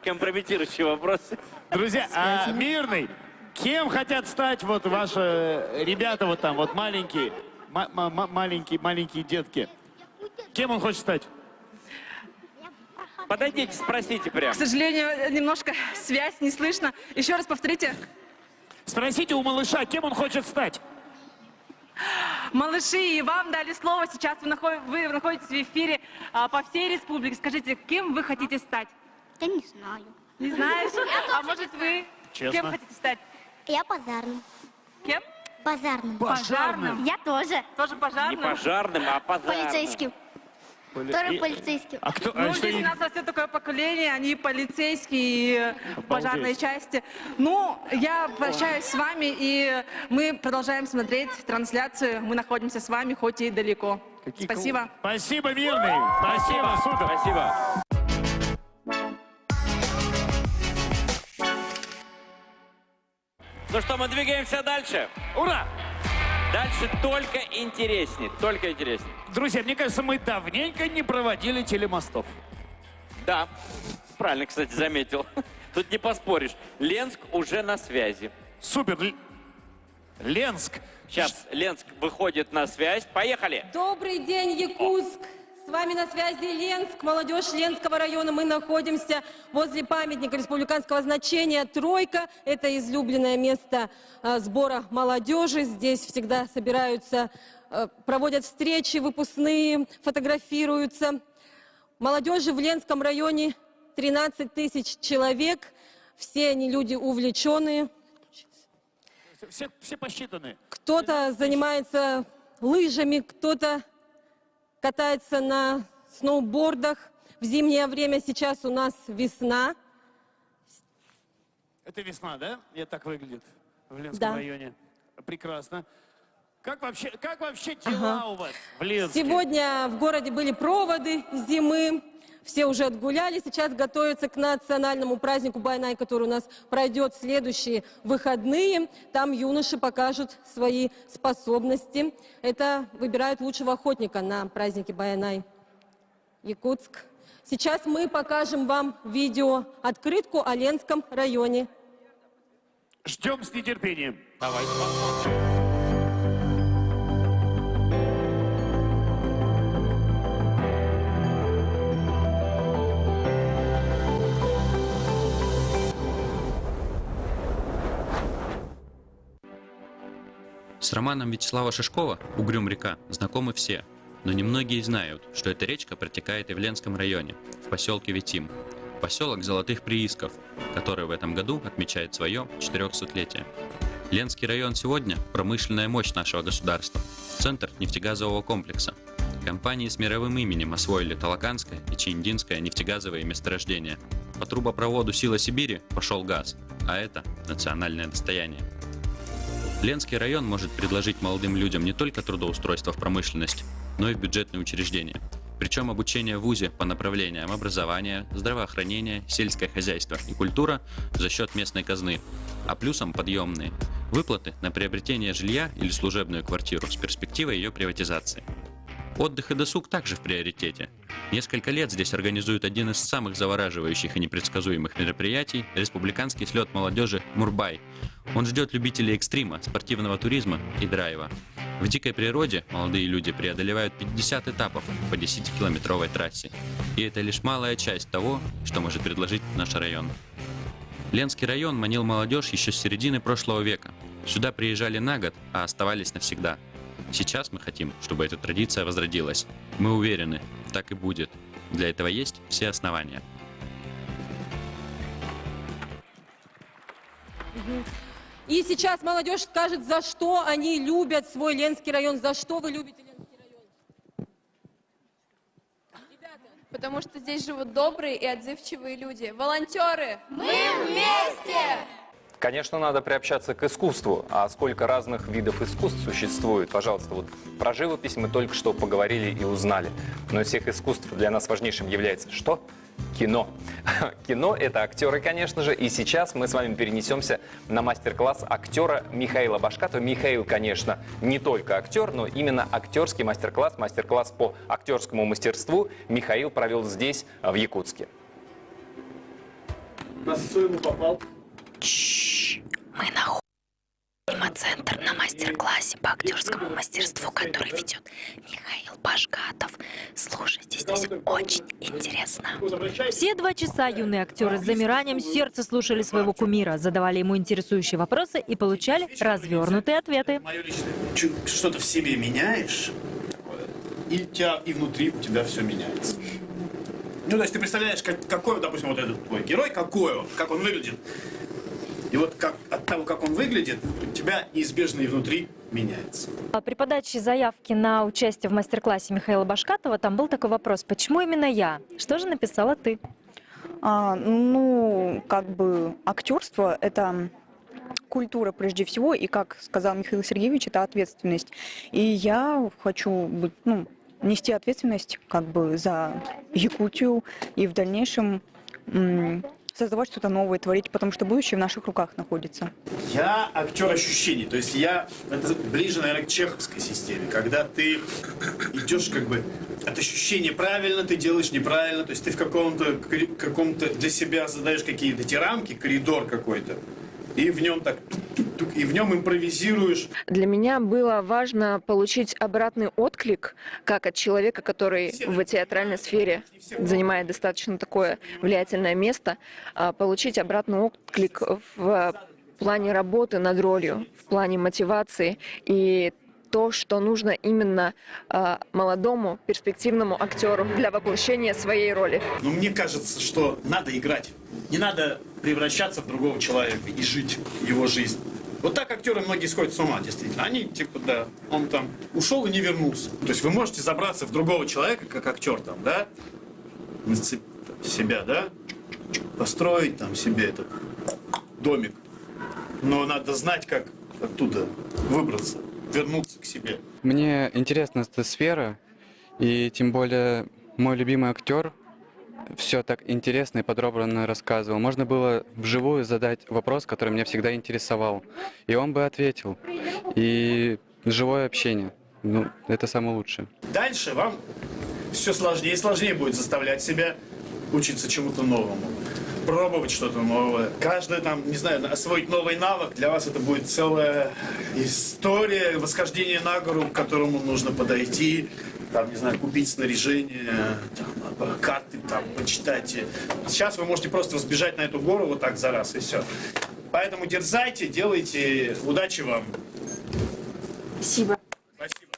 Компрометирующие вопросы. Друзья, Мирный, кем хотят стать вот ваши ребята вот там, вот маленькие детки? Кем он хочет стать? Подойдите, спросите прямо. К сожалению, немножко связь не слышно. Еще раз повторите. Спросите у малыша, кем он хочет стать? Малыши, и вам дали слово. Сейчас вы находитесь в эфире по всей республике. Скажите, кем вы хотите стать? Да не знаю. Не знаешь? А может вы? Честно? Кем хотите стать? Я пожарным. Кем? Пожарным. Пожарным? Я тоже. Тоже пожарным? Не пожарным, а пожарным. Полицейским. Тоже полицейским. Ну, здесь у нас растет такое поколение, они полицейские в пожарной части. Ну, я прощаюсь с вами, и мы продолжаем смотреть трансляцию. Мы находимся с вами, хоть и далеко. Спасибо. Спасибо, Мирный. Спасибо, супер. Спасибо. Ну что, мы двигаемся дальше. Ура! Дальше только интереснее, только интереснее. Друзья, мне кажется, мы давненько не проводили телемостов. Да, правильно, кстати, заметил. Тут не поспоришь. Ленск уже на связи. Супер. Ленск. Сейчас Ленск выходит на связь. Поехали. Добрый день, Якутск. С вами на связи Ленск, молодежь Ленского района. Мы находимся возле памятника республиканского значения «Тройка». Это излюбленное место сбора молодежи. Здесь всегда собираются, проводят встречи выпускные, фотографируются. Молодежи в Ленском районе 13 тысяч человек. Все они люди увлеченные. Все посчитаны. Кто-то занимается лыжами, кто-то катается на сноубордах. В зимнее время сейчас у нас весна. Это весна, да? Это так выглядит в Ленском районе. Прекрасно. Как вообще дела у вас в Ленске? Сегодня в городе были проводы зимы. Все уже отгуляли, сейчас готовятся к национальному празднику Баянай, который у нас пройдет в следующие выходные. Там юноши покажут свои способности. Это выбирают лучшего охотника на празднике Баянай. Якутск. Сейчас мы покажем вам видео-открытку о Ленском районе. Ждем с нетерпением. Давайте посмотрим. С романом Вячеслава Шишкова «Угрюм-река» знакомы все, но немногие знают, что эта речка протекает и в Ленском районе, в поселке Витим, поселок Золотых приисков, который в этом году отмечает свое 400-летие. Ленский район сегодня – промышленная мощь нашего государства, центр нефтегазового комплекса. Компании с мировым именем освоили Талаканское и Чиндинское нефтегазовые месторождения. По трубопроводу «Сила Сибири» пошел газ, а это национальное достояние. Ленский район может предложить молодым людям не только трудоустройство в промышленность, но и в бюджетные учреждения. Причем обучение в ВУЗе по направлениям образования, здравоохранения, сельское хозяйство и культура за счет местной казны, а плюсом подъемные выплаты на приобретение жилья или служебную квартиру с перспективой ее приватизации. Отдых и досуг также в приоритете. Несколько лет здесь организуют один из самых завораживающих и непредсказуемых мероприятий – республиканский слет молодежи «Мурбай». Он ждет любителей экстрима, спортивного туризма и драйва. В дикой природе молодые люди преодолевают 50 этапов по 10-километровой трассе. И это лишь малая часть того, что может предложить наш район. Ленский район манил молодежь еще с середины прошлого века. Сюда приезжали на год, а оставались навсегда. Сейчас мы хотим, чтобы эта традиция возродилась. Мы уверены, так и будет. Для этого есть все основания. И сейчас молодежь скажет, за что они любят свой Ленский район, за что вы любите Ленский район. Потому что здесь живут добрые и отзывчивые люди. Волонтеры! Мы вместе! Конечно, надо приобщаться к искусству. А сколько разных видов искусств существует? Пожалуйста, вот про живопись мы только что поговорили и узнали. Но из всех искусств для нас важнейшим является что? Кино. Кино – это актеры, конечно же. И сейчас мы с вами перенесемся на мастер-класс актера Михаила Башкатова. Михаил, конечно, не только актер, но именно актерский мастер-класс, мастер-класс по актерскому мастерству Михаил провел здесь, в Якутске. На сцену попал. Мы находим центр на мастер-классе по актерскому мастерству, который ведет Михаил Башкатов. Слушайте, здесь очень интересно. Все 2 часа юные актеры с замиранием сердца слушали своего кумира, задавали ему интересующие вопросы и получали развернутые ответы. Что-то в себе меняешь, и внутри у тебя все меняется. Ну, то есть ты представляешь, какой, допустим, вот этот твой герой, какой он, как он выглядит. И вот от того, как он выглядит, у тебя неизбежно и внутри меняется. При подаче заявки на участие в мастер-классе Михаила Башкатова там был такой вопрос: почему именно я? Что же написала ты? Актерство – это культура прежде всего, и, как сказал Михаил Сергеевич, это ответственность. И я хочу нести ответственность за Якутию и в дальнейшем создавать что-то новое, творить, потому что будущее в наших руках находится. Я актер ощущений, то есть это ближе, наверное, к чеховской системе, когда ты идешь от ощущения правильно, ты делаешь неправильно, то есть ты в каком-то для себя задаешь какие-то эти рамки, коридор какой-то, и в нем импровизируешь. Для меня было важно получить обратный отклик, как от человека, который в театральной сфере занимает достаточно такое влиятельное место, получить обратный отклик в плане работы над ролью, в плане мотивации и то, что нужно именно молодому, перспективному актеру для воплощения своей роли. Но мне кажется, что надо играть. Не надо превращаться в другого человека и жить его жизнь. Вот так актеры многие сходят с ума, действительно. Они, он там ушел и не вернулся. То есть вы можете забраться в другого человека, как актер там, да? Себя, да? Построить там себе этот домик. Но надо знать, как оттуда выбраться. вернуться к себе. Мне интересна эта сфера, и тем более мой любимый актер все так интересно и подробно рассказывал. Можно было вживую задать вопрос, который меня всегда интересовал, и он бы ответил. И живое общение, ну, это самое лучшее. Дальше вам все сложнее и сложнее будет заставлять себя учиться чему-то новому, пробовать что-то новое. Каждый там, не знаю, освоить новый навык, для вас это будет целая история, восхождение на гору, к которому нужно подойти, там, не знаю, купить снаряжение, там, карты, там, почитайте. Сейчас вы можете просто взбежать на эту гору вот так за раз, и все. Поэтому дерзайте, делайте, удачи вам. Спасибо. Спасибо.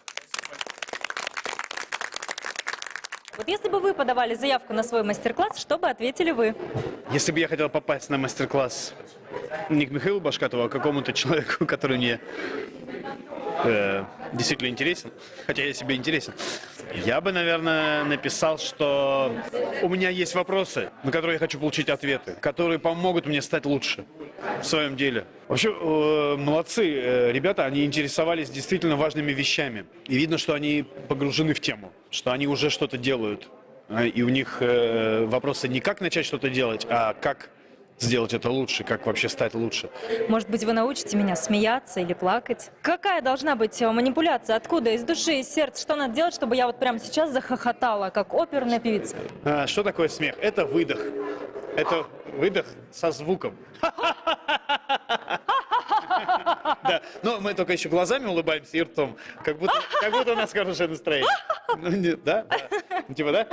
Вот если бы вы подавали заявку на свой мастер-класс, что бы ответили вы? Если бы я хотел попасть на мастер-класс не к Михаилу Башкатову, а к какому-то человеку, который мне действительно интересен, хотя я себе интересен, я бы, наверное, написал, что у меня есть вопросы, на которые я хочу получить ответы, которые помогут мне стать лучше в своем деле. Вообще, молодцы ребята, они интересовались действительно важными вещами. И видно, что они погружены в тему, что они уже что-то делают. И у них вопросы не как начать что-то делать, а как сделать это лучше, как вообще стать лучше. Может быть, вы научите меня смеяться или плакать? Какая должна быть манипуляция? Откуда? Из души, из сердца? Что надо делать, чтобы я вот прямо сейчас захохотала, как оперная певица? Что такое смех? Это выдох. Это выдох со звуком. Да, но мы только еще глазами улыбаемся и ртом, как будто у нас хорошее настроение. Да? Типа, да?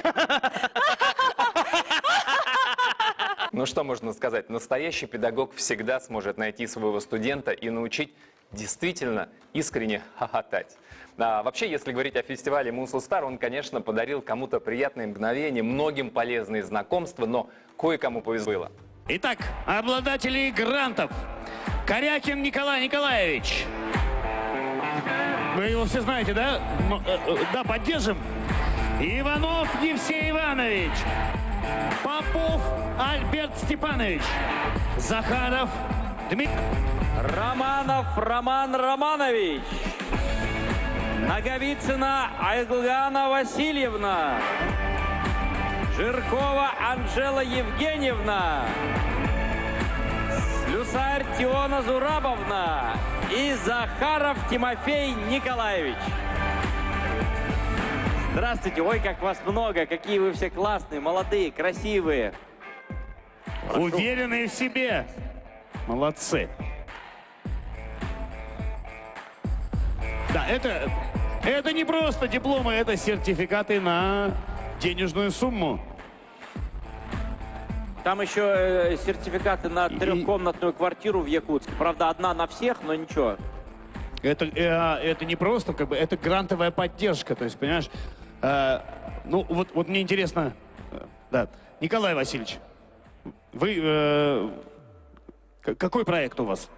Ну что можно сказать? Настоящий педагог всегда сможет найти своего студента и научить действительно искренне хохотать. Вообще, если говорить о фестивале «Мусустар», он, конечно, подарил кому-то приятные мгновения, многим полезные знакомства, но кое-кому повезло. Итак, обладатели грантов. Корякин Николай Николаевич. Вы его все знаете, да? Да, поддержим. Иванов Евсей Иванович. Попов Альберт Степанович. Захаров Дмитрий. Романов Роман Романович. Наговицына Айглана Васильевна. Жиркова Анжела Евгеньевна. Слюсарь Теона Зурабовна и Захаров Тимофей Николаевич. Здравствуйте, ой, как вас много, какие вы все классные, молодые, красивые. Уверенные в себе. Молодцы. Да, это не просто дипломы, это сертификаты на денежную сумму. Там еще сертификаты на трехкомнатную квартиру в Якутске. Правда, одна на всех, но ничего. Это не просто, как бы, это грантовая поддержка. То есть, понимаешь, ну вот мне интересно, да, Николай Васильевич, вы, какой проект у вас?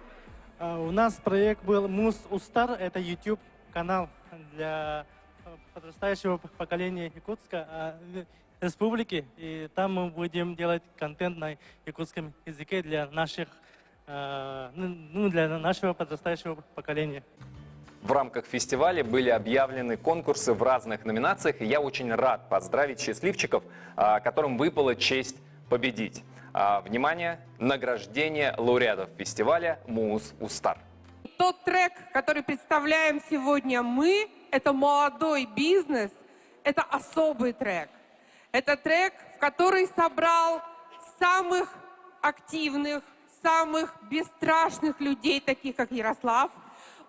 У нас проект был «Мусустар», это YouTube-канал для подрастающего поколения Якутска, республики, и там мы будем делать контент на якутском языке для наших, для нашего подрастающего поколения. В рамках фестиваля были объявлены конкурсы в разных номинациях, и я очень рад поздравить счастливчиков, которым выпала честь победить. Внимание, награждение лауреатов фестиваля «Мусустар». Тот трек, который представляем сегодня мы, это молодой бизнес, это особый трек. Это трек, в который собрал самых активных, самых бесстрашных людей, таких как Ярослав.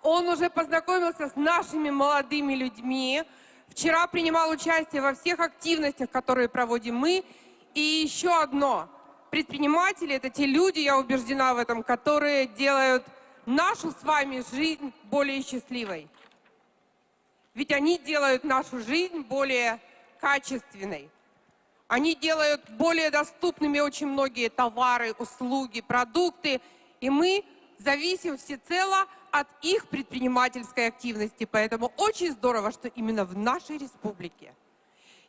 Он уже познакомился с нашими молодыми людьми. Вчера принимал участие во всех активностях, которые проводим мы. И еще одно. Предприниматели — это те люди, я убеждена в этом, которые делают нашу с вами жизнь более счастливой. Ведь они делают нашу жизнь более качественной. Они делают более доступными очень многие товары, услуги, продукты. И мы зависим всецело от их предпринимательской активности. Поэтому очень здорово, что именно в нашей республике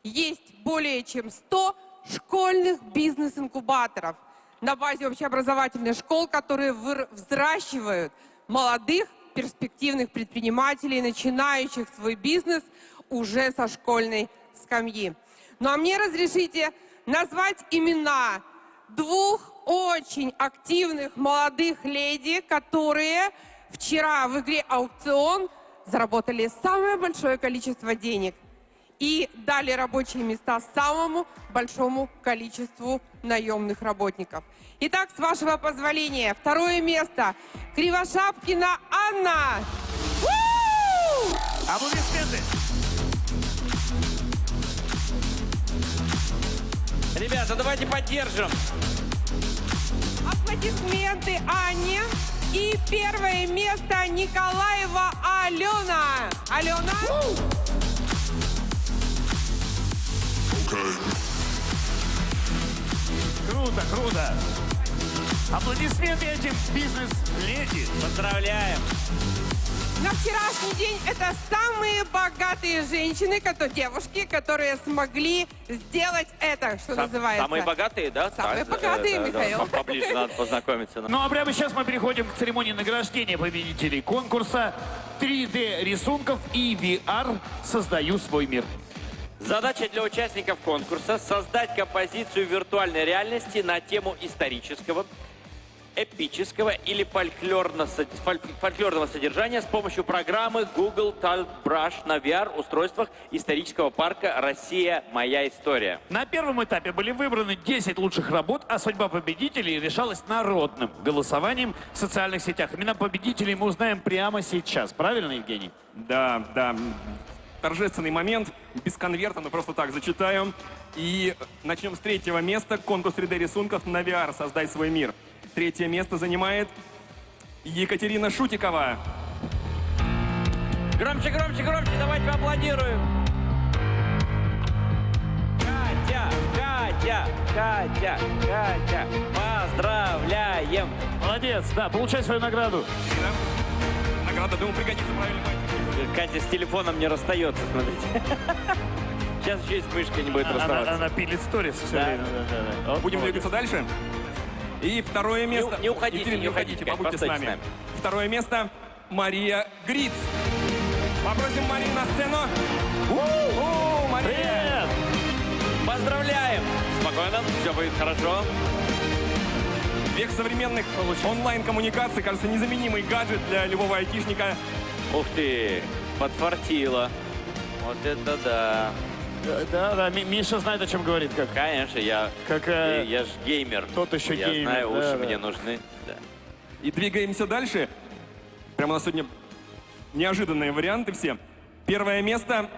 есть более чем 100 школьных бизнес-инкубаторов на базе общеобразовательных школ, которые взращивают молодых перспективных предпринимателей, начинающих свой бизнес уже со школьной скамьи. Ну а мне разрешите назвать имена двух очень активных молодых леди, которые вчера в игре «Аукцион» заработали самое большое количество денег и дали рабочие места самому большому количеству наемных работников. Итак, с вашего позволения, второе место. Кривошапкина Анна. Аплодисменты. Ребята, давайте поддержим. Аплодисменты Анне. И первое место Николаева Алена. Алена. Круто, круто. Аплодисменты этим бизнес-леди. Поздравляем. На вчерашний день это самые богатые женщины, девушки, которые смогли сделать это, что называется. Самые богатые, да? Самые богатые, Михаил. Поближе надо познакомиться. Ну а прямо сейчас мы переходим к церемонии награждения победителей конкурса 3D рисунков и VR «Создаю свой мир». Задача для участников конкурса – создать композицию виртуальной реальности на тему исторического, эпического или фольклорного содержания с помощью программы Google Talk Brush на VR-устройствах исторического парка «Россия. Моя история». На первом этапе были выбраны 10 лучших работ, а судьба победителей решалась народным голосованием в социальных сетях. Имена победителей мы узнаем прямо сейчас. Правильно, Евгений? Да, да. Торжественный момент, без конверта, но просто так зачитаю. И начнем с третьего места. Конкурс 3D-рисунков на VR «Создай свой мир». Третье место занимает Екатерина Шутикова. Громче, громче, громче, давайте поаплодируем. Катя, поздравляем. Молодец, да, получай свою награду. Награда, думаю, пригодится, правильно, мальчик. Катя с телефоном не расстается, смотрите. Сейчас еще и с мышкой не будет расставаться. Она пилит сторис все время. Да. Будем двигаться дальше. И второе место... Не уходите, Екатерина, не уходите, побудьте с нами. Второе место Мария Гриц. Попросим Марию на сцену. Мария! Привет! Поздравляем! Спокойно, все будет хорошо. Век современных онлайн-коммуникаций, кажется, незаменимый гаджет для любого айтишника. Ух ты, подфартило. Вот это да. Да, Миша знает, о чем говорит. Как. Конечно, я ж геймер. Тот еще я геймер. Знаю, уши мне нужны. Да. И двигаемся дальше. Прямо у нас сегодня неожиданные варианты все. Первое место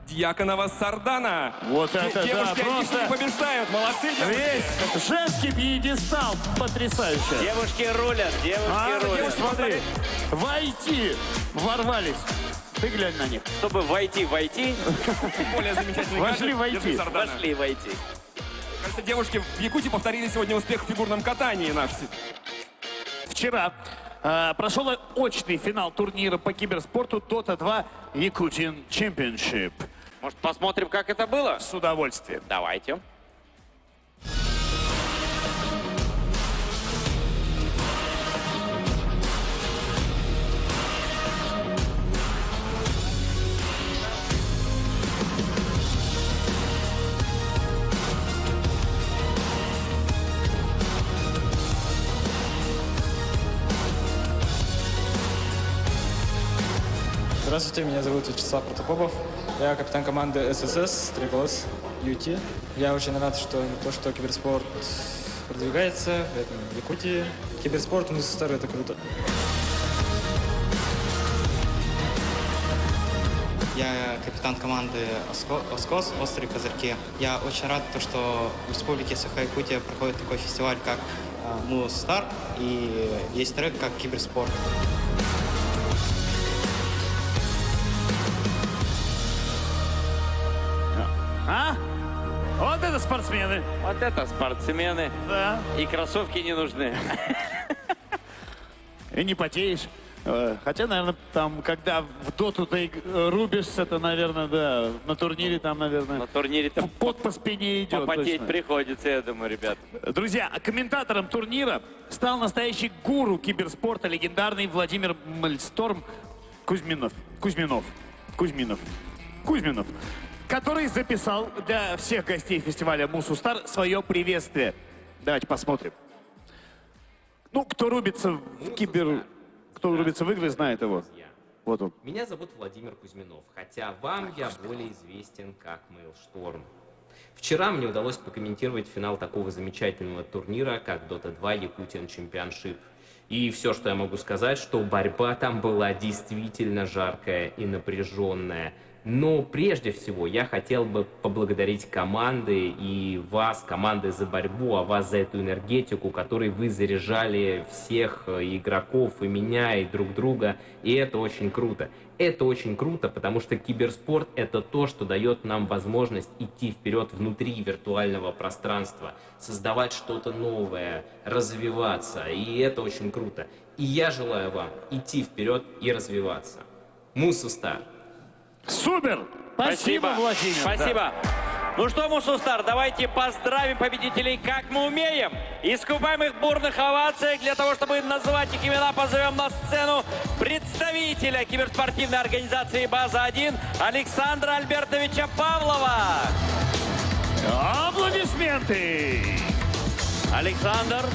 Дьяконова Сардана. Вот это девушки, да, просто побеждают. Молодцы, девушки. Весь женский пьедестал. Потрясающе. Девушки рулят, рулят. Смотри, войти ворвались. Ты глянь на них. Чтобы войти. Более замечательный Вошли войти. Вошли войти. Кажется, девушки в Якутии повторили сегодня успех в фигурном катании наш. Вчера прошел очный финал турнира по киберспорту Dota 2 Yakutian Championship. Может, посмотрим, как это было? С удовольствием. Давайте. Здравствуйте, меня зовут Вячеслав Протопопов. Я капитан команды ССС Триглас UT. Я очень рад, что киберспорт продвигается в этом Якутии. Киберспорт, Мусустар — это круто. Я капитан команды «Оскос. Острые козырьки». Я очень рад, что в Республике Саха-Якутия проходит такой фестиваль, как Мусустар, и есть трек, как «Киберспорт». А? Вот это спортсмены. Вот это спортсмены. Да. И кроссовки не нужны. И не потеешь. Хотя, наверное, там, когда в доту ты рубишься, то, наверное, да, на турнире там, наверное, На турнире-то пот по спине идет. попотеть точно. приходится, я думаю, ребят. Друзья, комментатором турнира стал настоящий гуру киберспорта, легендарный Владимир Мальсторм Кузьминов, который записал для всех гостей фестиваля Мусустар свое приветствие. Давайте посмотрим. Ну, кто рубится в игры, знает его. Вот он. Меня зовут Владимир Кузьминов, хотя вам я более известен как Mailstorm. Вчера мне удалось покомментировать финал такого замечательного турнира, как Dota 2 Yakutian Championship. И все, что я могу сказать, что борьба там была действительно жаркая и напряженная. Но прежде всего я хотел бы поблагодарить команды и вас, команды за борьбу, а вас за эту энергетику, которой вы заряжали всех игроков, и меня, и друг друга. И это очень круто. Это очень круто, потому что киберспорт — это то, что дает нам возможность идти вперед внутри виртуального пространства, создавать что-то новое, развиваться. И это очень круто. И я желаю вам идти вперед и развиваться. Мусустар. Супер! Спасибо, Владимир. Спасибо. Да. Ну что, Мусустар, давайте поздравим победителей, как мы умеем. И скупаем их в бурных овациях. Для того, чтобы назвать их имена, позовем на сцену представителя киберспортивной организации «База-1» Александра Альбертовича Павлова. Аплодисменты! Александр,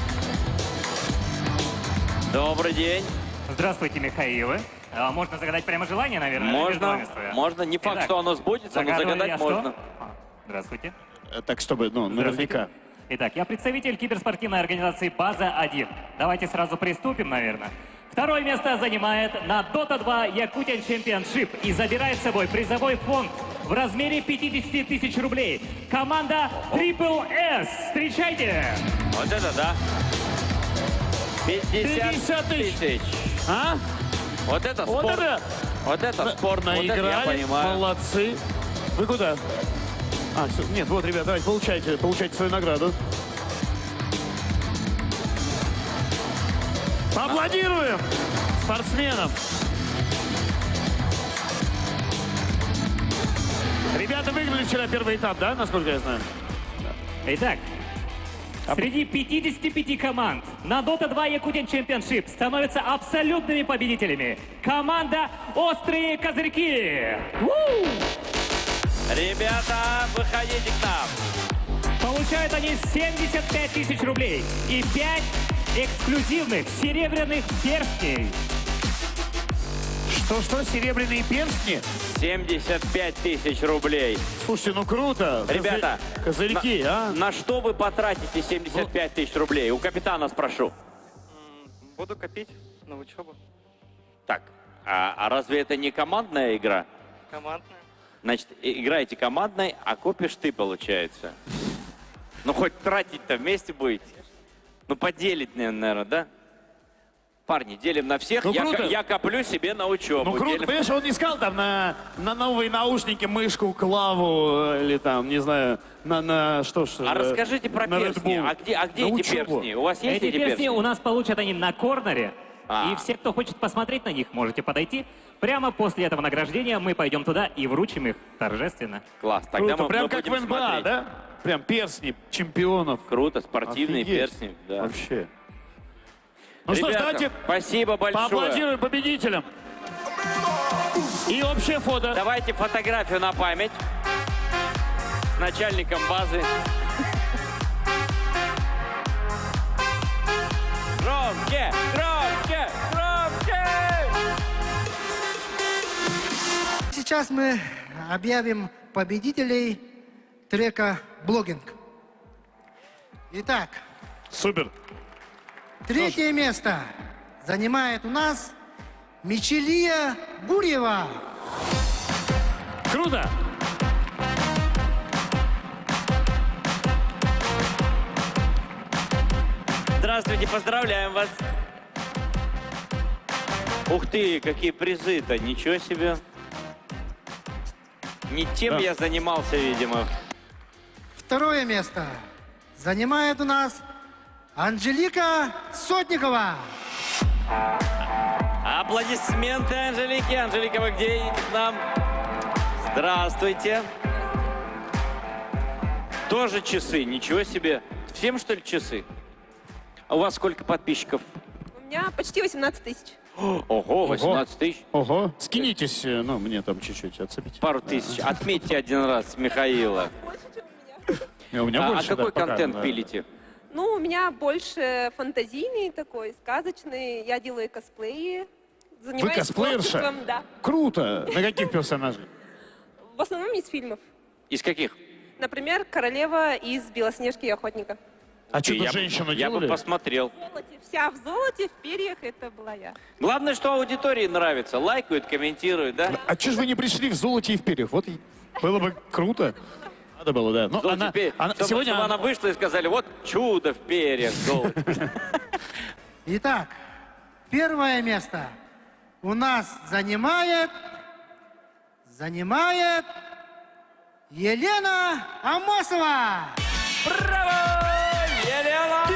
добрый день. Здравствуйте, Михаилы. Можно загадать прямо желание, наверное? Можно. Не факт, Итак, что оно сбудется, но загадываю загадать я можно. что? Здравствуйте. Так, чтобы, наверняка. Итак, я представитель киберспортивной организации «База-1». Давайте сразу приступим, наверное. Второе место занимает на Dota 2 Yakutian Championship и забирает с собой призовой фонд в размере 50 тысяч рублей. Команда Triple S. Встречайте! Вот это да. 50 тысяч. А? Вот это спорт. Вот это спорт. Вот это я понимаю. Молодцы. Вы куда? Нет, вот, ребят, давайте, получайте свою награду. Поаплодируем спортсменам. Ребята выиграли вчера первый этап, да, насколько я знаю? Итак, среди 55 команд на Dota 2 Yakutian Championship становятся абсолютными победителями команда «Острые козырьки». Ребята, выходите к нам. Получают они 75 тысяч рублей и 5 эксклюзивных серебряных перстней. Что, серебряные перстни? 75 тысяч рублей. Слушайте, ну круто. Ребята, козырьки, на что вы потратите 75 тысяч рублей? У капитана спрошу. Буду копить на учебу. Так, а разве это не командная игра? Командная. Значит, играете командной, а копишь ты, получается. Ну, хоть тратить-то вместе будете. Ну, поделить, наверное, да? Парни, делим на всех. Ну, я коплю себе на учебу. Ну круто, Делим. понимаешь, он не сказал там на новые наушники, мышку, клаву или там, не знаю, на что ж. А расскажите про на Red перстни. Bull. А где На эти учебу. перстни? У вас есть Эти эти перстни у нас получат они на корнере. А. И все, кто хочет посмотреть на них, можете подойти. Прямо после этого награждения мы пойдем туда и вручим их торжественно. Класс, тогда Круто, прям как в будем НБА, смотреть. да? Прям перстни чемпионов. Круто, спортивные Офигеть. перстни. Да. Вообще. Ну что ж, Ребята, давайте спасибо большое. поаплодируем победителям. И общее фото. Давайте фотографию на память с начальником базы. Громче, громче, громче! Сейчас мы объявим победителей трека «Блогинг». Итак. Супер. Третье место занимает у нас Мичелия Гурьева. Круто! Здравствуйте, поздравляем вас. Ух ты, какие призы-то, ничего себе. Не тем Да. я занимался, видимо. Второе место занимает у нас Анжелика Сотникова. Аплодисменты Анжелике. Анжелика, вы где к нам? Здравствуйте. Тоже часы, ничего себе. Всем, что ли, часы? А у вас сколько подписчиков? У меня почти 18 тысяч. Ого, 18 тысяч. Ого. Скинитесь, ну, мне там чуть-чуть отцепить. Пару тысяч. Отметьте один раз Михаила. У меня больше, какой да, пока, контент да. пилите? Ну, у меня больше фантазийный такой, сказочный. Я делаю косплеи. Вы Занимаюсь косплеерша? творчеством, да. Круто. На каких персонажей? В основном из фильмов. Из каких? Например, королева из «Белоснежки и охотника». А что, Я ты женщину бы делали? посмотрел. Вся в золоте, в перьях, это была я. Главное, что аудитории нравится. Лайкают, комментируют, да? А че ж вы не пришли в золоте и в перьях? Вот и было бы круто. Надо было, да. Но Золото в перьях. Чтобы она вышла и сказали, вот чудо в перьях, золото. Итак, первое место у нас занимает Елена Амосова. Браво! Елена!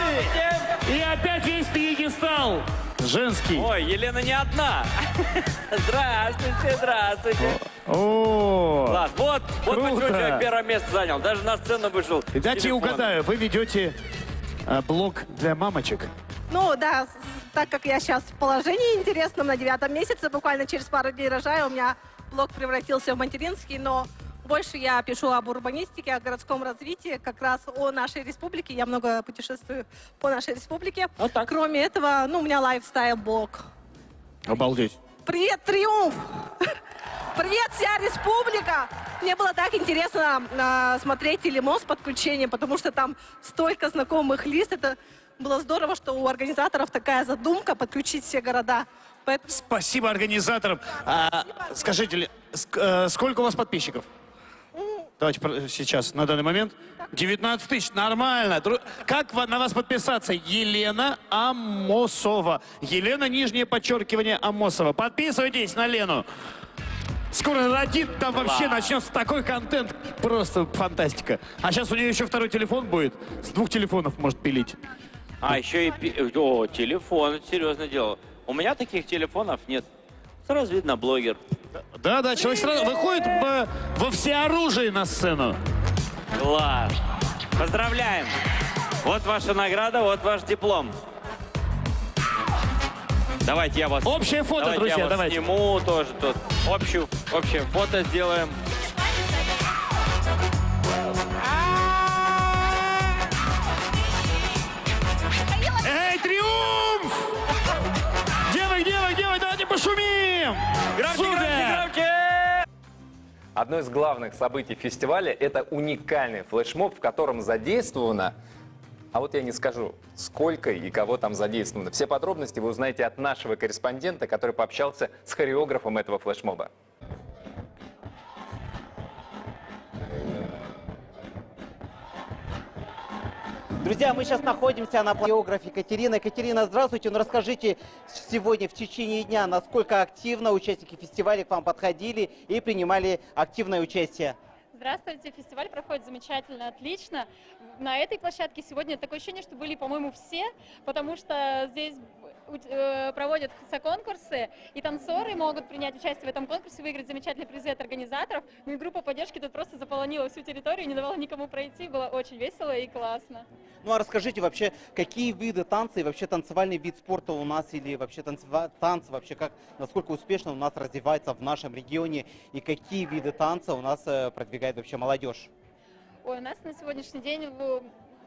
И опять весь пьедестал женский. Ой, Елена не одна. Здравствуйте, здравствуйте. О, Ладно, вот почему круто. человек первое место занял. Даже на сцену вышел. с Дайте телефоном. угадаю, вы ведете блог для мамочек. Ну да, так как я сейчас в положении интересном на 9 месяце, буквально через пару дней рожаю, у меня блог превратился в материнский, но больше я пишу об урбанистике, о городском развитии, как раз о нашей республике. Я много путешествую по нашей республике. Вот так. Кроме этого, ну, у меня лайфстайл-блог. Обалдеть. Привет, Триумф! Привет, вся республика! Мне было так интересно смотреть телемост подключение, потому что там столько знакомых лиц. Это было здорово, что у организаторов такая задумка подключить все города. Поэтому... Спасибо организаторам. Скажите, сколько у вас подписчиков? Давайте сейчас, на данный момент. 19 тысяч, нормально. Как на вас подписаться? Елена Амосова. Елена, нижнее подчеркивание, Амосова. Подписывайтесь на Лену. Скоро родит, там вообще начнется такой контент. Просто фантастика. А сейчас у нее еще второй телефон будет. С 2 телефонов может пилить. А еще и... О, телефон, это серьезное дело. У меня таких телефонов нет. Сразу видно блогер. Да, человек сразу выходит во всеоружии на сцену. Класс. Поздравляем. Вот ваша награда, вот ваш диплом. Давайте я вас... Общее фото, друзья, я вас давайте. сниму тоже тут. Общее фото сделаем. Эй, Триумф! Где вы, давайте пошумим! Громче! Одно из главных событий фестиваля – это уникальный флешмоб, в котором задействовано, а вот я не скажу, сколько и кого там задействовано. Все подробности вы узнаете от нашего корреспондента, который пообщался с хореографом этого флешмоба. Друзья, мы сейчас находимся на хореографе Екатерина. Екатерина, здравствуйте. Ну, расскажите сегодня в течение дня, насколько активно участники фестиваля к вам подходили и принимали активное участие. Здравствуйте, фестиваль проходит замечательно, отлично. На этой площадке сегодня такое ощущение, что были, по-моему, все, потому что здесь проводят конкурсы, и танцоры могут принять участие в этом конкурсе, выиграть замечательные призы от организаторов. Ну и группа поддержки тут просто заполонила всю территорию, не давала никому пройти, было очень весело и классно. Ну а расскажите вообще, какие виды танца и вообще танцевальный вид спорта у нас, или вообще танцы вообще, насколько успешно у нас развивается в нашем регионе, и какие виды танца у нас продвигает вообще молодежь? Ой, у нас на сегодняшний день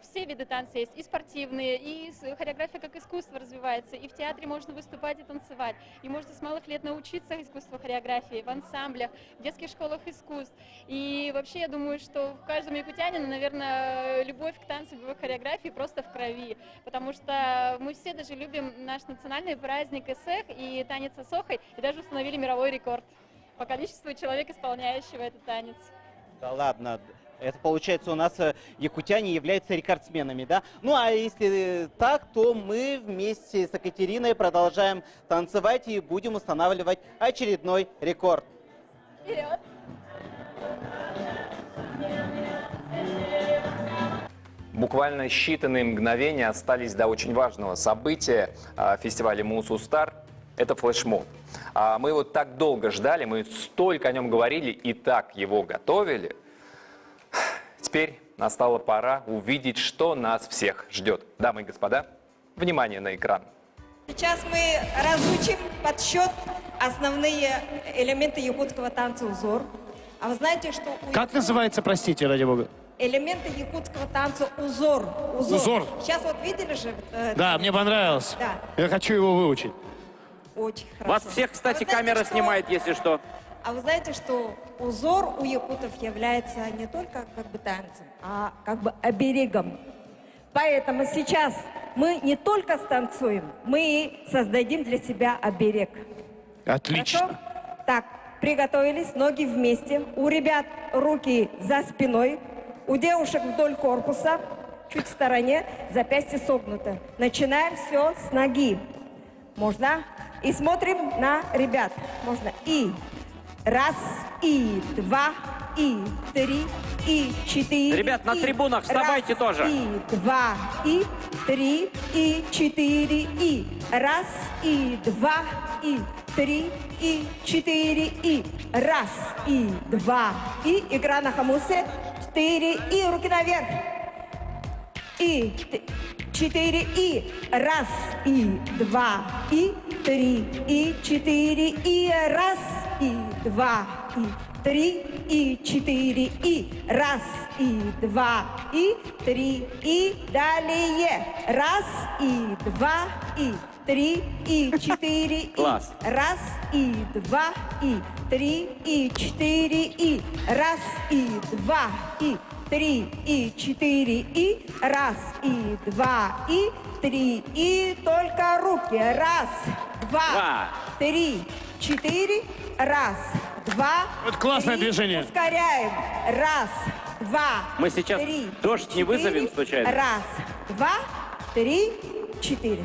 все виды танца есть, и спортивные, и хореография как искусство развивается, и в театре можно выступать и танцевать, и можно с малых лет научиться искусству хореографии в ансамблях, в детских школах искусств. И вообще я думаю, что в каждом якутянину, наверное, любовь к танцу, любовь к хореографии просто в крови, потому что мы все даже любим наш национальный праздник Эсэх и танец Асохой, и даже установили мировой рекорд по количеству человек, исполняющего этот танец. Да ладно. Это получается у нас якутяне являются рекордсменами, да? Ну а если так, то мы вместе с Екатериной продолжаем танцевать и будем устанавливать очередной рекорд. Вперед! Буквально считанные мгновения остались до очень важного события фестиваля «Мусустар». Это флешмоб. А мы вот так долго ждали, мы столько о нем говорили и так его готовили. Теперь настала пора увидеть, что нас всех ждет. Дамы и господа, внимание на экран. Сейчас мы разучим под счет основные элементы якутского танца «Узор». А вы знаете, что... Как называется, простите, ради бога? Элементы якутского танца «Узор». Узор. Сейчас вот видели же? Да, мне понравилось. Да. Я хочу его выучить. Очень хорошо. Вас всех, кстати, камера снимает, если что. А вы знаете, что узор у якутов является не только как бы танцем, а как бы оберегом. Поэтому сейчас мы не только станцуем, мы создадим для себя оберег. Отлично. Хорошо? Так, приготовились, ноги вместе. У ребят руки за спиной, у девушек вдоль корпуса, чуть в стороне, запястье согнуто. Начинаем все с ноги. Можно? И смотрим на ребят. Можно. И раз, и два, и три, и четыре. Ребят, на трибунах вставайте тоже. И два, и три, и четыре, и раз, и два, и три, и четыре, и раз, и два, и игра на хамусе, 4, и руки наверх. И 4, и раз, и два, и три, и четыре, и раз, и два, и три, и четыре, и раз, и два, и три, и далее. Раз, и два, и три, и четыре, и Класс. раз, и два, и три, и четыре, и раз, и два, и три, и четыре, и раз, и два, и три, и только руки. Раз, два, три, четыре, раз, два, Вот классное три. движение. Ускоряем. Раз, два, Мы сейчас три, дождь не вызовем четыре. случайно? Раз, два, три, четыре.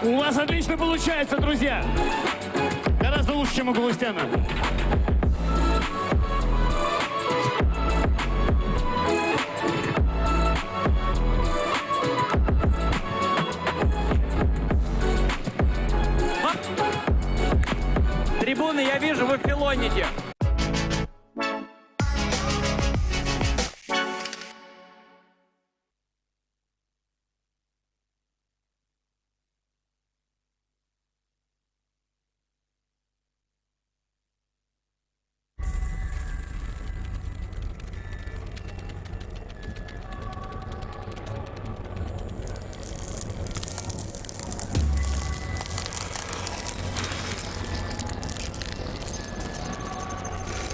У вас отлично получается, друзья. Гораздо лучше, чем у Галустяна. Трибуны, я вижу, вы филоните.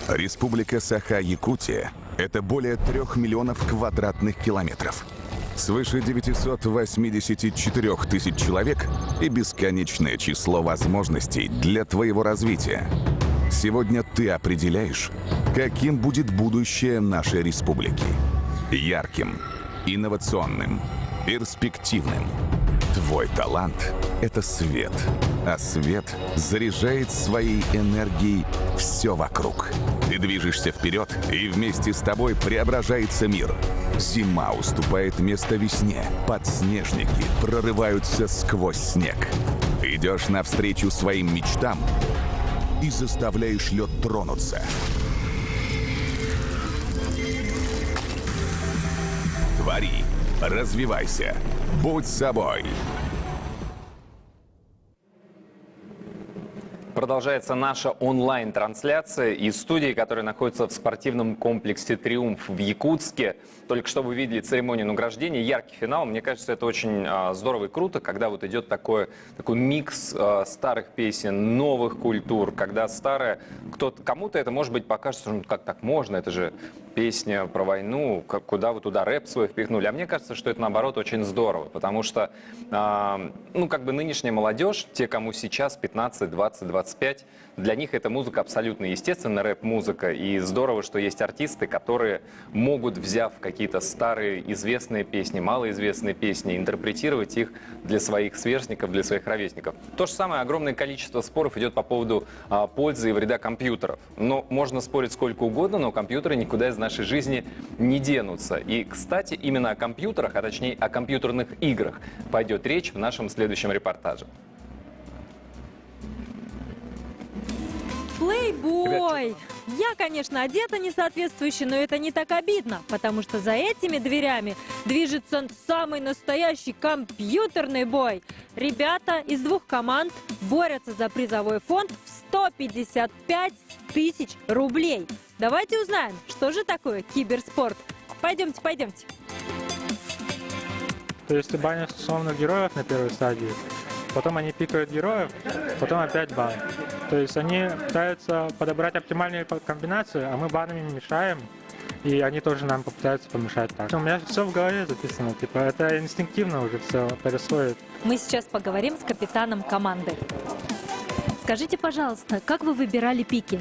Республика Саха-Якутия – это более 3 миллионов квадратных километров. Свыше 984 тысяч человек и бесконечное число возможностей для твоего развития. Сегодня ты определяешь, каким будет будущее нашей республики. Ярким, инновационным, перспективным. Твой талант – это свет, а свет заряжает своей энергией все вокруг. Ты движешься вперед, и вместе с тобой преображается мир. Зима уступает место весне, подснежники прорываются сквозь снег. Идешь навстречу своим мечтам и заставляешь лед тронуться. Твори, развивайся, будь собой. Продолжается наша онлайн-трансляция из студии, которая находится в спортивном комплексе «Триумф» в Якутске. Только что вы видели церемонию награждения, яркий финал. Мне кажется, это очень здорово и круто, когда вот идет такой микс старых песен, новых культур, когда старое, кому-то это, может быть, покажется, что как так можно, это же песня про войну, куда вы туда рэп свой впихнули. А мне кажется, что это, наоборот, очень здорово, потому что, нынешняя молодежь, те, кому сейчас 15, 20, 25, для них эта музыка абсолютно естественная, рэп-музыка. И здорово, что есть артисты, которые могут, взяв какие-то старые известные песни, малоизвестные песни, интерпретировать их для своих сверстников, для своих ровесников. То же самое, огромное количество споров идет по поводу пользы и вреда компьютеров. Но можно спорить сколько угодно, но компьютеры никуда из нашей жизни не денутся. И, кстати, именно о компьютерах, а точнее о компьютерных играх пойдет речь в нашем следующем репортаже. Плейбой! Я, конечно, одета несоответствующе, но это не так обидно, потому что за этими дверями движется самый настоящий компьютерный бой. Ребята из двух команд борются за призовой фонд в 155 тысяч рублей. Давайте узнаем, что же такое киберспорт. Пойдемте, пойдемте. То есть ты банишь условных героев на первой стадии, потом они пикают героев, потом опять бан. То есть они пытаются подобрать оптимальные комбинации, а мы банами мешаем, и они тоже нам попытаются помешать так. У меня все в голове записано, типа это инстинктивно уже все происходит. Мы сейчас поговорим с капитаном команды. Скажите, пожалуйста, как вы выбирали пики?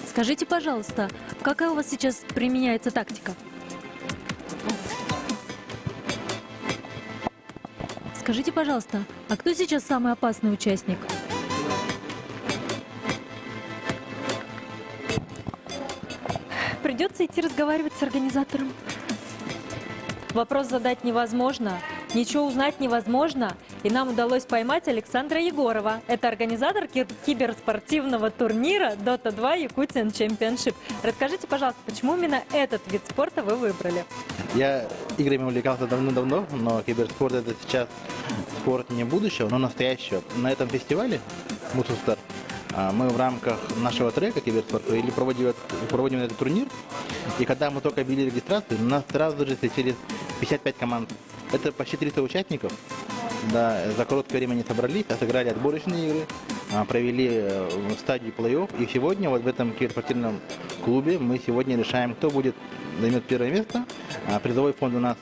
Скажите, пожалуйста, какая у вас сейчас применяется тактика? Скажите, пожалуйста, а кто сейчас самый опасный участник? Придется идти разговаривать с организатором. Вопрос задать невозможно, ничего узнать невозможно, и нам удалось поймать Александра Егорова. Это организатор киберспортивного турнира Dota 2 Yakutian Championship. Расскажите, пожалуйста, почему именно этот вид спорта вы выбрали? Я играми увлекался давно-давно, но киберспорт — это сейчас спорт не будущего, но настоящего. На этом фестивале «Мусустар» мы в рамках нашего трека киберспорт проводим этот турнир. И когда мы только объявили регистрацию, у нас сразу же встретились 55 команд. Это почти 300 участников. Да, за короткое время они собрались, сыграли отборочные игры, провели стадию плей-офф. И сегодня вот в этом киберспортивном клубе мы сегодня решаем, кто займет первое место. Призовой фонд у нас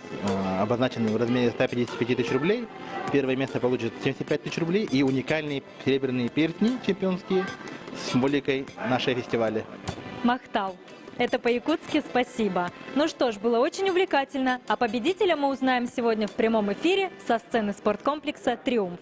обозначен в размере 155 тысяч рублей. Первое место получит 75 тысяч рублей и уникальные серебряные перстни чемпионские с символикой нашего фестиваля. Махтал. Это по-якутски спасибо. Ну что ж, было очень увлекательно. А победителя мы узнаем сегодня в прямом эфире со сцены спорткомплекса «Триумф».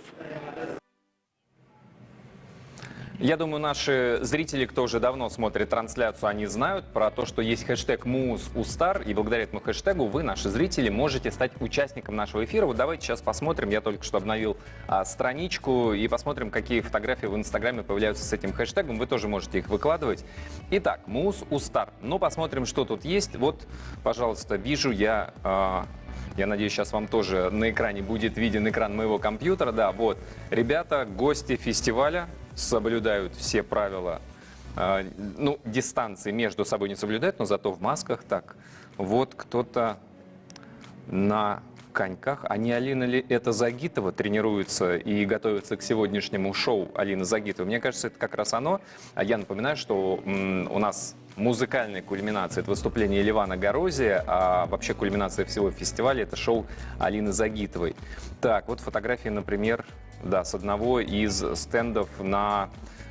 Я думаю, наши зрители, кто уже давно смотрит трансляцию, они знают про то, что есть хэштег #MUSUSTAR, и благодаря этому хэштегу вы, наши зрители, можете стать участником нашего эфира. Вот давайте сейчас посмотрим, я только что обновил страничку, и посмотрим, какие фотографии в Инстаграме появляются с этим хэштегом. Вы тоже можете их выкладывать. Итак, #MUSUSTAR. Ну, посмотрим, что тут есть. Вот, пожалуйста, вижу я надеюсь, сейчас вам тоже на экране будет виден экран моего компьютера. Да, вот, ребята, гости фестиваля, соблюдают все правила, дистанции между собой не соблюдают, но зато в масках. Так, вот кто-то на коньках. А не Алина ли это Загитова тренируется и готовится к сегодняшнему шоу Алины Загитовой? Мне кажется, это как раз оно. А я напоминаю, что у нас музыкальная культминация — это выступление Ливана Горозия, а вообще кульминация всего фестиваля — это шоу Алины Загитовой. Так, вот фотографии, например, да, с одного из стендов,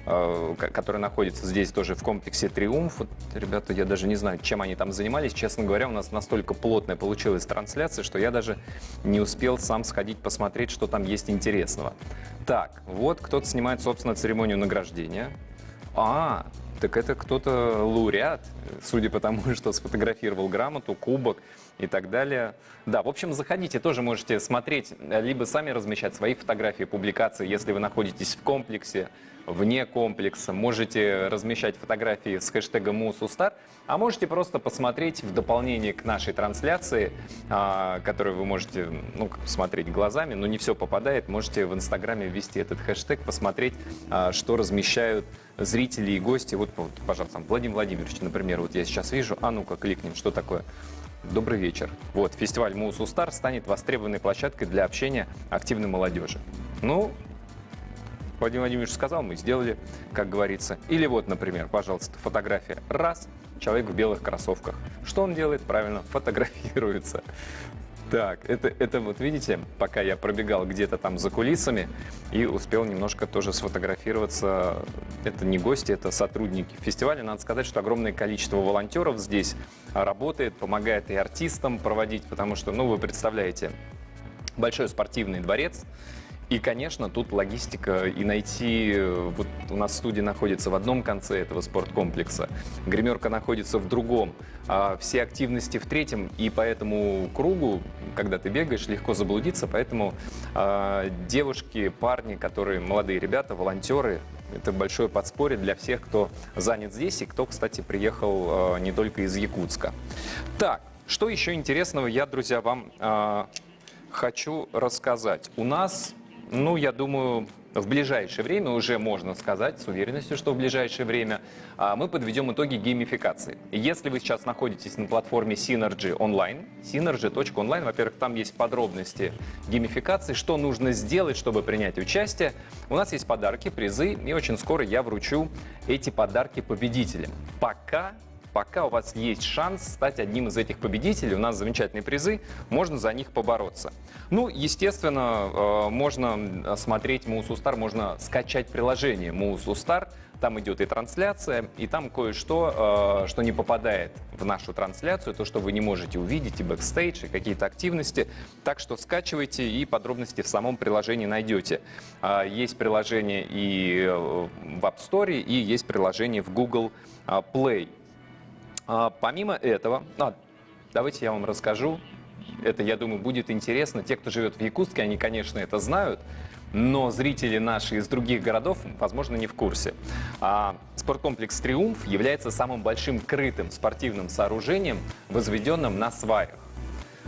который находится здесь тоже в комплексе «Триумф». Вот, ребята, я даже не знаю, чем они там занимались. Честно говоря, у нас настолько плотная получилась трансляция, что я даже не успел сам сходить посмотреть, что там есть интересного. Так, вот кто-то снимает, собственно, церемонию награждения. Так это кто-то лауреат, судя по тому, что сфотографировал грамоту, кубок. и так далее. Да, в общем, заходите, тоже можете смотреть, либо сами размещать свои фотографии, публикации, если вы находитесь в комплексе, вне комплекса. Можете размещать фотографии с хэштегом #MUSUSTAR, а можете просто посмотреть в дополнение к нашей трансляции, которую вы можете смотреть глазами, но не все попадает. Можете в Инстаграме ввести этот хэштег, посмотреть, что размещают зрители и гости. Вот, пожалуйста, Владимир Владимирович, например, вот я сейчас вижу, а ну-ка кликнем, что такое? Добрый вечер. Вот, фестиваль #MUSUSTAR станет востребованной площадкой для общения активной молодежи. Ну, Владимир Владимирович сказал, мы сделали, как говорится. Или вот, например, пожалуйста, фотография. Раз, человек в белых кроссовках. Что он делает? Правильно, фотографируется. Так, это вот видите, пока я пробегал где-то там за кулисами и успел немножко тоже сфотографироваться. Это не гости, это сотрудники фестиваля. Надо сказать, что огромное количество волонтеров здесь работает, помогает и артистам проводить, потому что, ну, вы представляете, большой спортивный дворец. И, конечно, тут логистика, и найти, вот у нас студия находится в одном конце этого спорткомплекса, гримерка находится в другом, а все активности в третьем, и по этому кругу, когда ты бегаешь, легко заблудиться, поэтому девушки, парни, которые, молодые ребята, волонтеры, это большое подспорье для всех, кто занят здесь, и кто, кстати, приехал не только из Якутска. Так, что еще интересного я, друзья, вам хочу рассказать. У нас... Ну, я думаю, в ближайшее время, уже можно сказать с уверенностью, что в ближайшее время мы подведем итоги геймификации. Если вы сейчас находитесь на платформе Synergy Online, synergy.online, во-первых, там есть подробности геймификации, что нужно сделать, чтобы принять участие. У нас есть подарки, призы, и очень скоро я вручу эти подарки победителям. Пока у вас есть шанс стать одним из этих победителей, у нас замечательные призы, можно за них побороться. Ну, естественно, можно смотреть #MUSUSTAR, можно скачать приложение #MUSUSTAR, там идет и трансляция, и там кое-что, что не попадает в нашу трансляцию, то, что вы не можете увидеть, и бэкстейдж, и какие-то активности. Так что скачивайте, и подробности в самом приложении найдете. Есть приложение и в App Store, и есть приложение в Google Play. Помимо этого, давайте я вам расскажу, это, я думаю, будет интересно. Те, кто живет в Якутске, они, конечно, это знают, но зрители наши из других городов, возможно, не в курсе. Спорткомплекс «Триумф» является самым большим крытым спортивным сооружением, возведенным на сваях.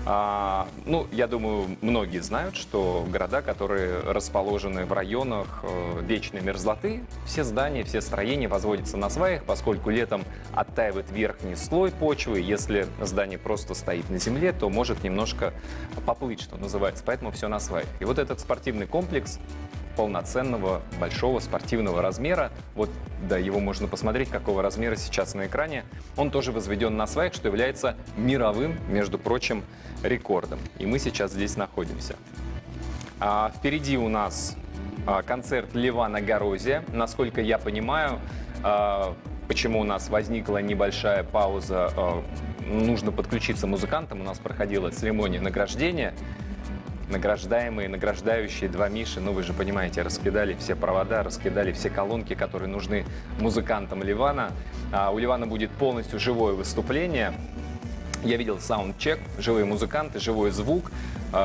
Ну, я думаю, многие знают, что города, которые расположены в районах вечной мерзлоты, все здания, все строения возводятся на сваях, поскольку летом оттаивает верхний слой почвы. Если здание просто стоит на земле, то может немножко поплыть, что называется, поэтому все на сваях. И вот этот спортивный комплекс полноценного большого спортивного размера. Вот, да, его можно посмотреть, какого размера сейчас на экране. Он тоже возведен на сваях, что является мировым, между прочим, рекордом. И мы сейчас здесь находимся. Впереди у нас концерт Левана Горозия. Насколько я понимаю, почему у нас возникла небольшая пауза, нужно подключиться музыкантам. У нас проходила церемония награждения. Награждаемые, награждающие два Миши, ну вы же понимаете, раскидали все провода, раскидали все колонки, которые нужны музыкантам Ливана. У Ливана будет полностью живое выступление. Я видел саундчек, живые музыканты, живой звук.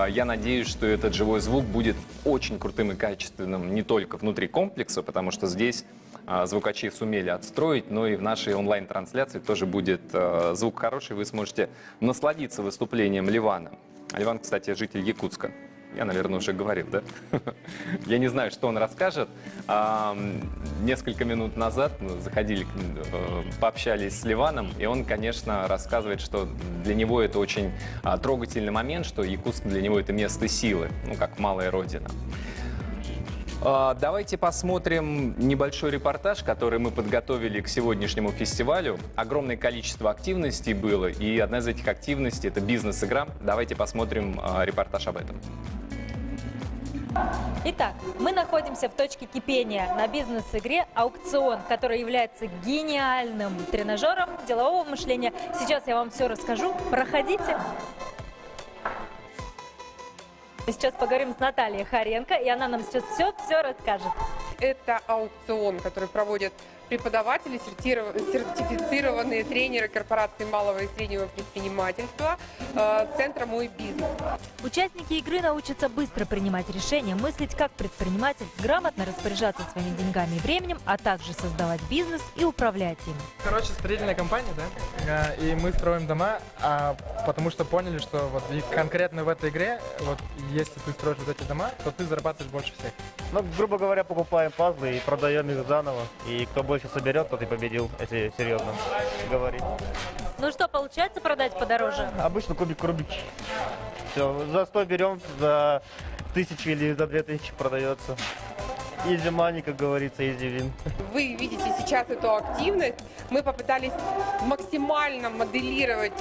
Я надеюсь, что этот живой звук будет очень крутым и качественным не только внутри комплекса, потому что здесь звукачи сумели отстроить, но и в нашей онлайн-трансляции тоже будет звук хороший, вы сможете насладиться выступлением Ливана. Ливан, кстати, житель Якутска. Я, наверное, уже говорил, да? Я не знаю, что он расскажет. Несколько минут назад мы заходили, пообщались с Ливаном, и он, конечно, рассказывает, что для него это очень трогательный момент, что Якутск для него это место силы, ну, как малая родина. Давайте посмотрим небольшой репортаж, который мы подготовили к сегодняшнему фестивалю. Огромное количество активностей было, и одна из этих активностей – это бизнес-игра. Давайте посмотрим репортаж об этом. Итак, мы находимся в точке кипения на бизнес-игре «Аукцион», которая является гениальным тренажером делового мышления. Сейчас я вам все расскажу. Проходите. Мы сейчас поговорим с Натальей Харенко, и она нам сейчас все расскажет. Это аукцион, который проводит преподаватели, сертифицированные тренеры корпорации малого и среднего предпринимательства Центра «Мой бизнес». Участники игры научатся быстро принимать решения, мыслить как предприниматель, грамотно распоряжаться своими деньгами и временем, а также создавать бизнес и управлять им. Короче, строительная компания, да? И мы строим дома, потому что поняли, что вот и конкретно в этой игре, вот если ты строишь вот эти дома, то ты зарабатываешь больше всех. Ну, грубо говоря, покупаем пазлы и продаем их заново. И кто больше соберет, тот и победил, если серьезно говорить. Ну что, получается продать подороже? Обычно кубик рубик. Все, за 100 берем, за 1000 или за 2000 продается. Easy money, как говорится, easy win. Вы видите сейчас эту активность. Мы попытались максимально моделировать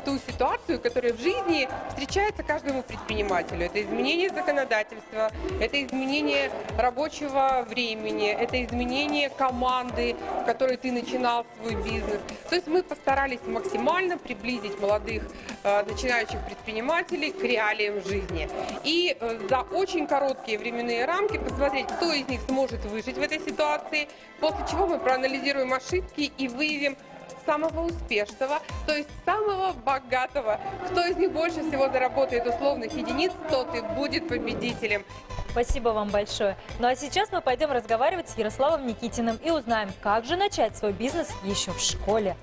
ту ситуацию, которая в жизни встречается каждому предпринимателю. Это изменение законодательства, это изменение рабочего времени, это изменение команды, в которой ты начинал свой бизнес. То есть мы постарались максимально приблизить молодых начинающих предпринимателей к реалиям жизни. И за очень короткие временные рамки посмотреть, кто из них сможет выжить в этой ситуации, после чего мы проанализируем ошибки и выявим самого успешного, то есть самого богатого. Кто из них больше всего заработает условных единиц, тот и будет победителем. Спасибо вам большое. Ну а сейчас мы пойдем разговаривать с Ярославом Никитиным и узнаем, как же начать свой бизнес еще в школе.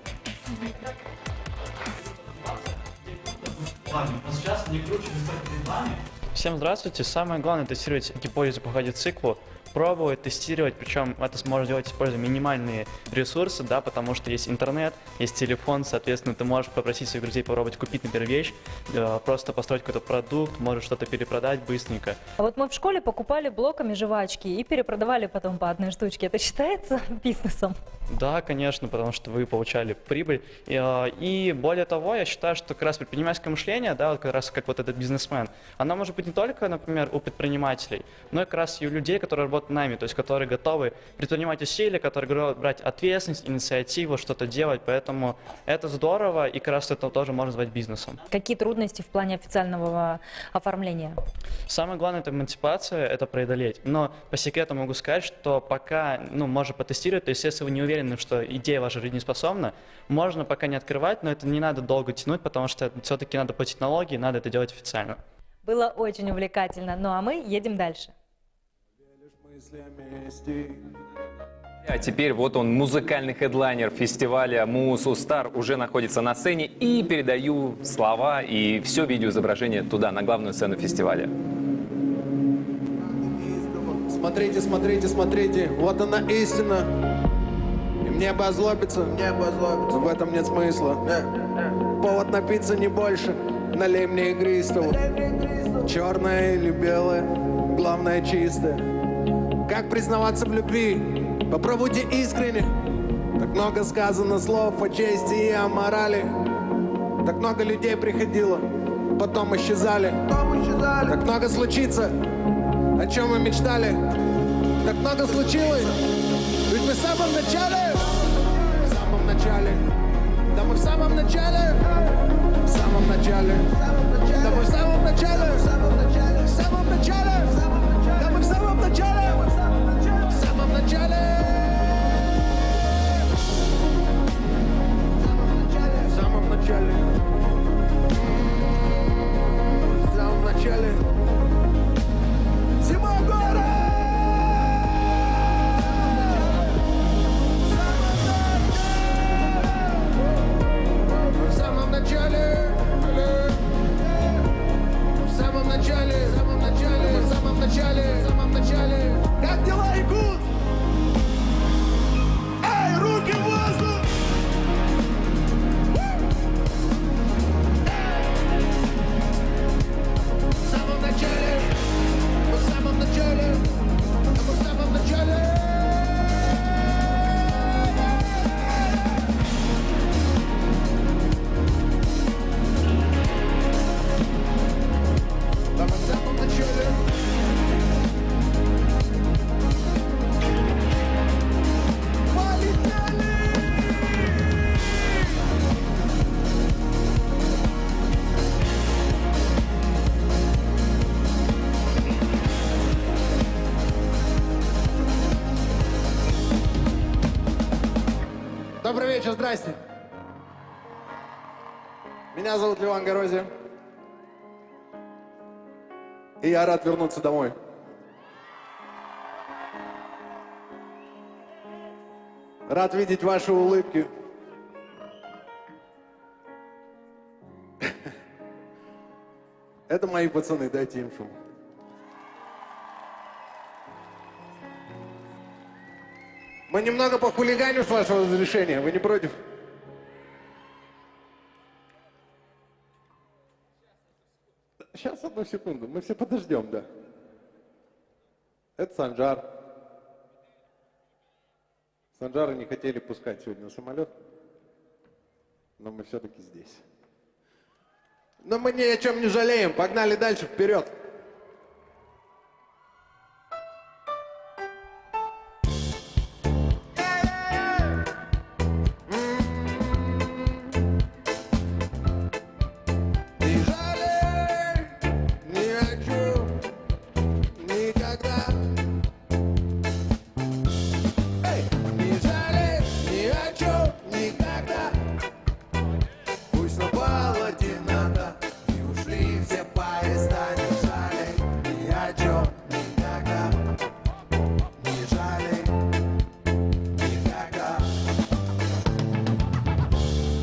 Всем здравствуйте. Самое главное — тестировать гипотезы по ходоциклу, пробовать, тестировать, причем это можно делать, используя минимальные ресурсы, да, потому что есть интернет, есть телефон, соответственно, ты можешь попросить своих друзей попробовать купить, например, вещь, просто построить какой-то продукт, можешь что-то перепродать быстренько. А вот мы в школе покупали блоками жвачки и перепродавали потом по одной штучке. Это считается бизнесом? Да, конечно, потому что вы получали прибыль. И более того, я считаю, что как раз предпринимательское мышление, да, как раз как вот этот бизнесмен, оно может быть не только, например, у предпринимателей, но и как раз и у людей, которые работают нами, то есть которые готовы предпринимать усилия, которые готовы брать ответственность, инициативу, что-то делать. Поэтому это здорово, и как раз это тоже можно назвать бизнесом. Какие трудности в плане официального оформления? Самое главное — это эмансипация, это преодолеть. Но по секрету могу сказать, что пока, можно потестировать, то есть если вы не уверены, что идея ваша жизнеспособна, можно пока не открывать, но это не надо долго тянуть, потому что все-таки надо платить налоги, надо это делать официально. Было очень увлекательно. Ну а мы едем дальше. А теперь вот он, музыкальный хедлайнер фестиваля Муз Устар уже находится на сцене, и передаю слова и все видеоизображение туда, на главную сцену фестиваля. Смотрите, смотрите, смотрите, вот она истина. И мне бы озлобиться, но в этом нет смысла. Повод напиться не больше, налей мне игристого. Черное или белое, главное чистое. Как признаваться в любви? Попробуйте искренне. Так много сказано слов о чести и о морали. Так много людей приходило, потом исчезали. Так много случится, о чем мы мечтали. Так много случилось, ведь мы в самом начале. В самом начале. Да мы в самом начале. В самом начале. Да мы в самом начале. В самом начале. В самом начале. Да мы в самом начале. В самом начале. В самом начале. В самом начале. Зима гора! В самом начале. В самом начале. В самом начале. В самом начале. В самом начале. Как дела, Якут? Эй, руки в воздух! В самом начале. В самом начале. В самом начале. Да мы в самом вечер, здрасте. Меня зовут Леван Горозия. И я рад вернуться домой. Рад видеть ваши улыбки. Это мои пацаны, дайте им шум. Мы немного похулиганим, с вашего разрешения. Вы не против? Сейчас, одну секунду. Мы все подождем, да. Это Санжар. Санжара не хотели пускать сегодня на самолет, но мы все-таки здесь. Но мы ни о чем не жалеем. Погнали дальше, вперед.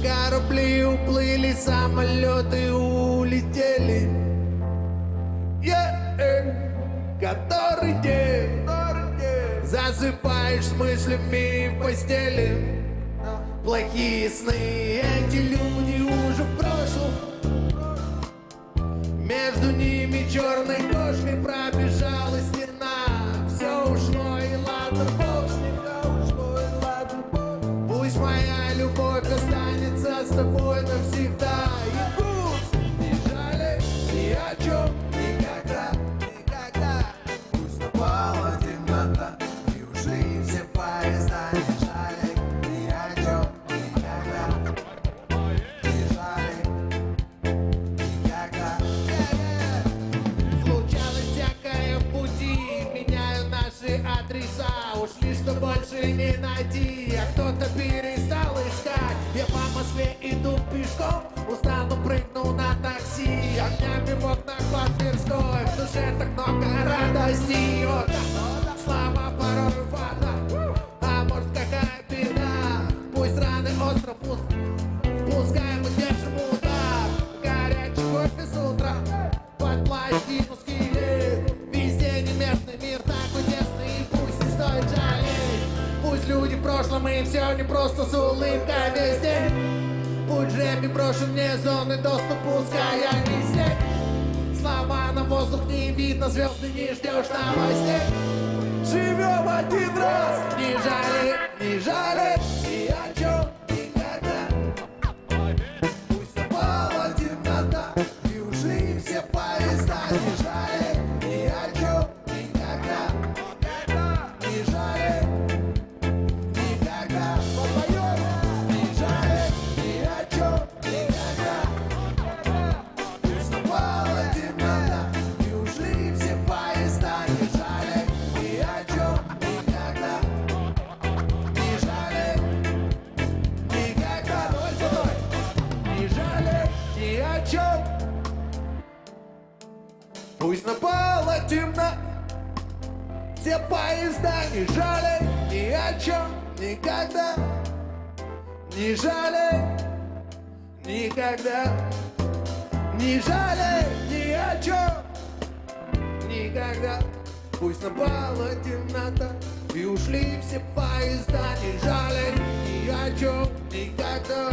Корабли уплыли, самолеты улетели. Который день засыпаешь с мыслями в постели. Плохие сны, эти люди уже в прошлом. Между ними черной кошкой пробежала стена. Все ушло и ладно, бог с ним, ушло и ладно. Пусть моя любовь останется с тобой навсегда. Якутск, не жалей ни о чем никогда, никогда. Пусть напала темнота и ушли все поезда. Не жалей ни о чем никогда, не жалей никогда. Случалось всякое в пути, меняю наши адреса. Ушли, что больше не найти, а кто-то перестал искать. Я по Москве иду пешком, устану, прыгну на такси. Огнями в окнах под Тверской, в душе так много радости. Вот так, слава порой вода, а может какая беда. Пусть раны остро пускай мы держим удар. Горячий кофе с утра, под плащ кину скелет. Везде не местный мир такой тесный, и пусть не стоит жалеть. Пусть люди в прошлом и все не просто с улыбкой весь день. Путь жребий брошен вне зоны доступа, пускай они здесь. Слова на воздух не видно, звезды не ждешь новостей. Живем один раз, не жалей ни о чем никогда. Пусть напала темнота и ушли все поезда. Не жалей ни о чем никогда, не жалей никогда. Не жалей ни о чем никогда. Пусть напала темнота и ушли все поезда. Не жалей ни о чем никогда, не жалей никогда. Давай со мной. Не жалей ни о чем. Пусть напала темнота, все поезда. Не жалей ни о чем никогда, не жалей никогда. Не жалей ни о чем никогда. Пусть напала темнота и ушли все поезда. Не жалей ни о чем никогда,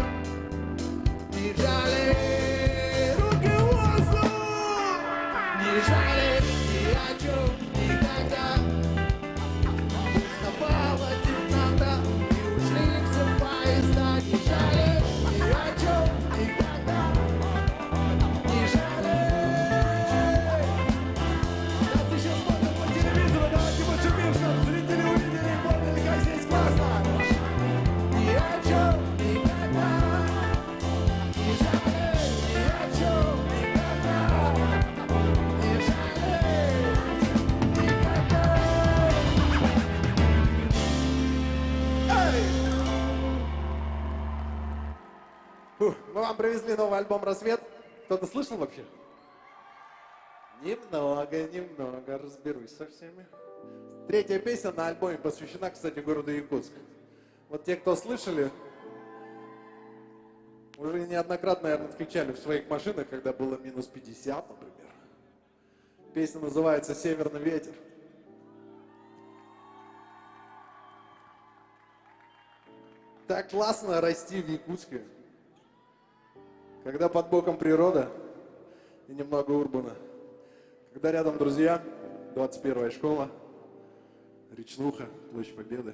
не жалей. Руки в воздух! Не жалей ни о чем никогда. Пусть напала темнота и ушли все поезда. Не жалей ни о чем никогда, не жалей. Нас еще смотрят по телевизору, давайте пошумим, чтобы зрители увидели и поняли, как здесь классно. Ни о чем никогда, не жалей. вам привезли новый альбом «Рассвет». Кто-то слышал вообще? Немного, разберусь со всеми. Третья песня на альбоме посвящена, кстати, городу Якутск. Вот те, кто слышали, уже неоднократно, наверное, встречали в своих машинах, когда было минус 50, например. Песня называется «Северный ветер». Так классно расти в Якутске, когда под боком природа и немного урбана. Когда рядом друзья, 21-я школа, Речнуха, Площадь Победы.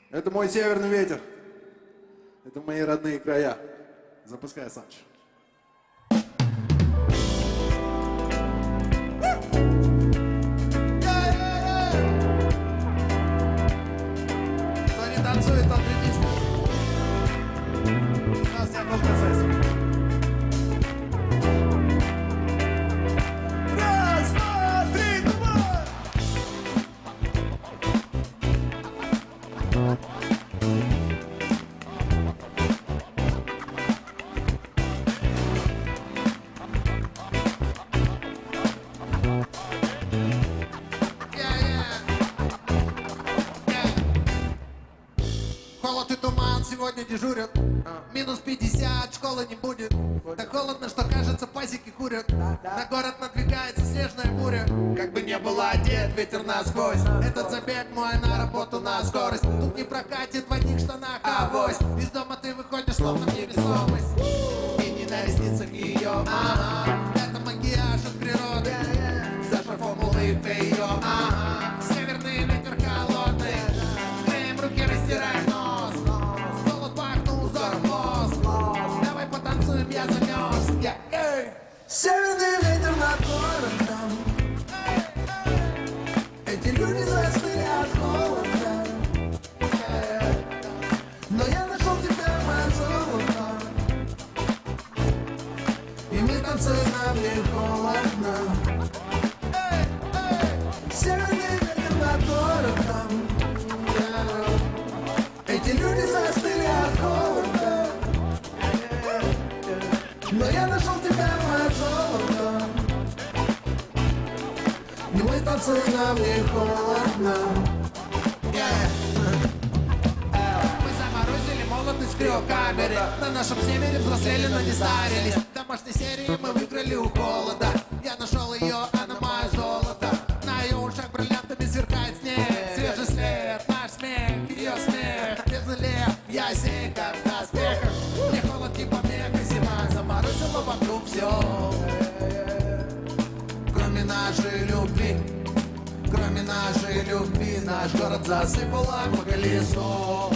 Это мой северный ветер. Это мои родные края. Запускай, Саныч. Кто не танцует, тот редиска. Сейчас я в процессе. Раз, два, три, два! Холод и туман сегодня дежурят. Минус 50, школы не будет. Так холодно, что кажется, пасеки курят. На город надвигается снежная буря. Как бы не было одет, ветер насквозь. Этот забег мой на работу на скорость. Тут не прокатит в одних штанах авось. Из дома ты выходишь словно в невесомость. И не на ресницах ее. Это макияж от природы. За шарфом улыбка ее. Северный ветер холодный. Греем руки, растираем нос. Холод пахнул узором волос. Давай потанцуем, я замерз. Северный ветер над городом. Эти люди застыли от холода. Но я нашел тебя, мое золото. И мы танцуем, нам не холодно. Северный ветер над городом. Эти люди застыли от холода. Но я нашел тебя, мое золото. И мы танцуем, нам не холодно. Мы заморозили молодость в криокамере. На нашем севере взрослели, но не старились. В домашней серии мы выиграли у холода. Я нашел ее, она мое золото. На ее ушах бриллиантами сверкает снег. Свежий след, наш смех, ее смех. Бедный лев, я сей, как в доспехах. Мне холод не помеха, зима заморозила вокруг все. Кроме нашей любви, кроме нашей любви, наш город засыпало по колесо.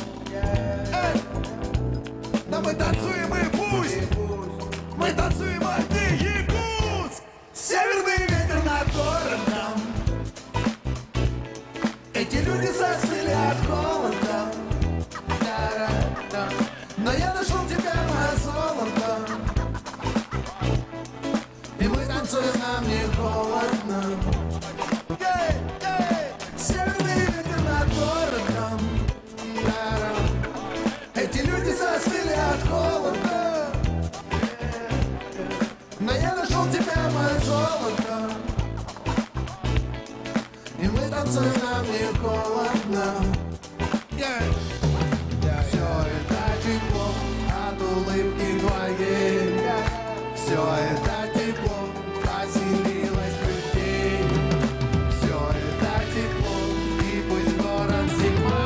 Но мы танцуем и пусть, мы танцуем одни, Якутск. Северный ветер над городом. Эти люди застыли от холода. Но я нашел тебя, мое золото. И мы танцуем, нам не холодно. Северный ветер над городом. Эти люди застыли от холода. Но я нашел тебя, мое золото. И мы танцуем, нам не холодно. Все это тепло от улыбки твоей. Все это тепло поселилось в людей. Все это тепло, и пусть город зима.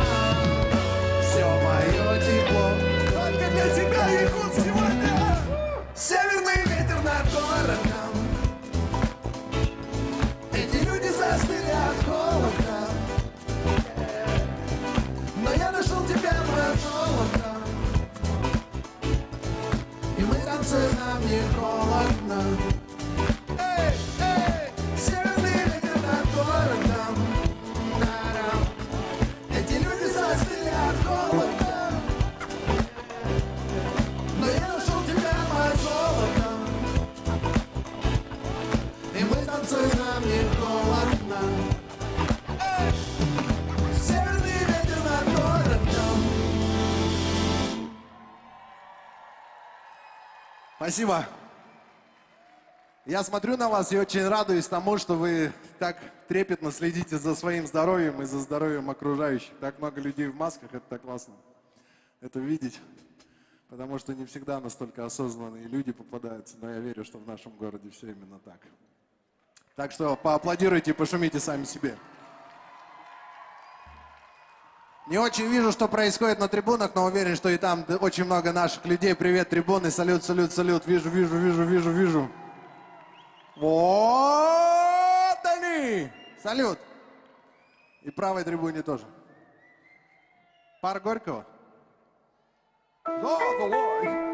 Все мое тепло только для тебя, Якутск, сегодня. Северный ветер над городом. Эти люди застыли от холода. Но я нашел тебя, мое золото. И мы танцуем, нам не холодно. Северный ветер над городом. Эти люди застыли от холода. Но я нашел тебя, мое золото. И мы танцуем, нам не холодно. Северный ветер над городом. Спасибо. Я смотрю на вас и очень радуюсь тому, что вы так трепетно следите за своим здоровьем и за здоровьем окружающих. Так много людей в масках, это так классно. Это видеть, потому что не всегда настолько осознанные люди попадаются, но я верю, что в нашем городе все именно так. Так что поаплодируйте и пошумите сами себе. Не очень вижу, что происходит на трибунах, но уверен, что и там очень много наших людей. Привет, трибуны, салют, салют, салют. Вижу, вижу, вижу, вижу, вижу. Вот они! Салют! И правой трибуне тоже. Парк Горького? Горького!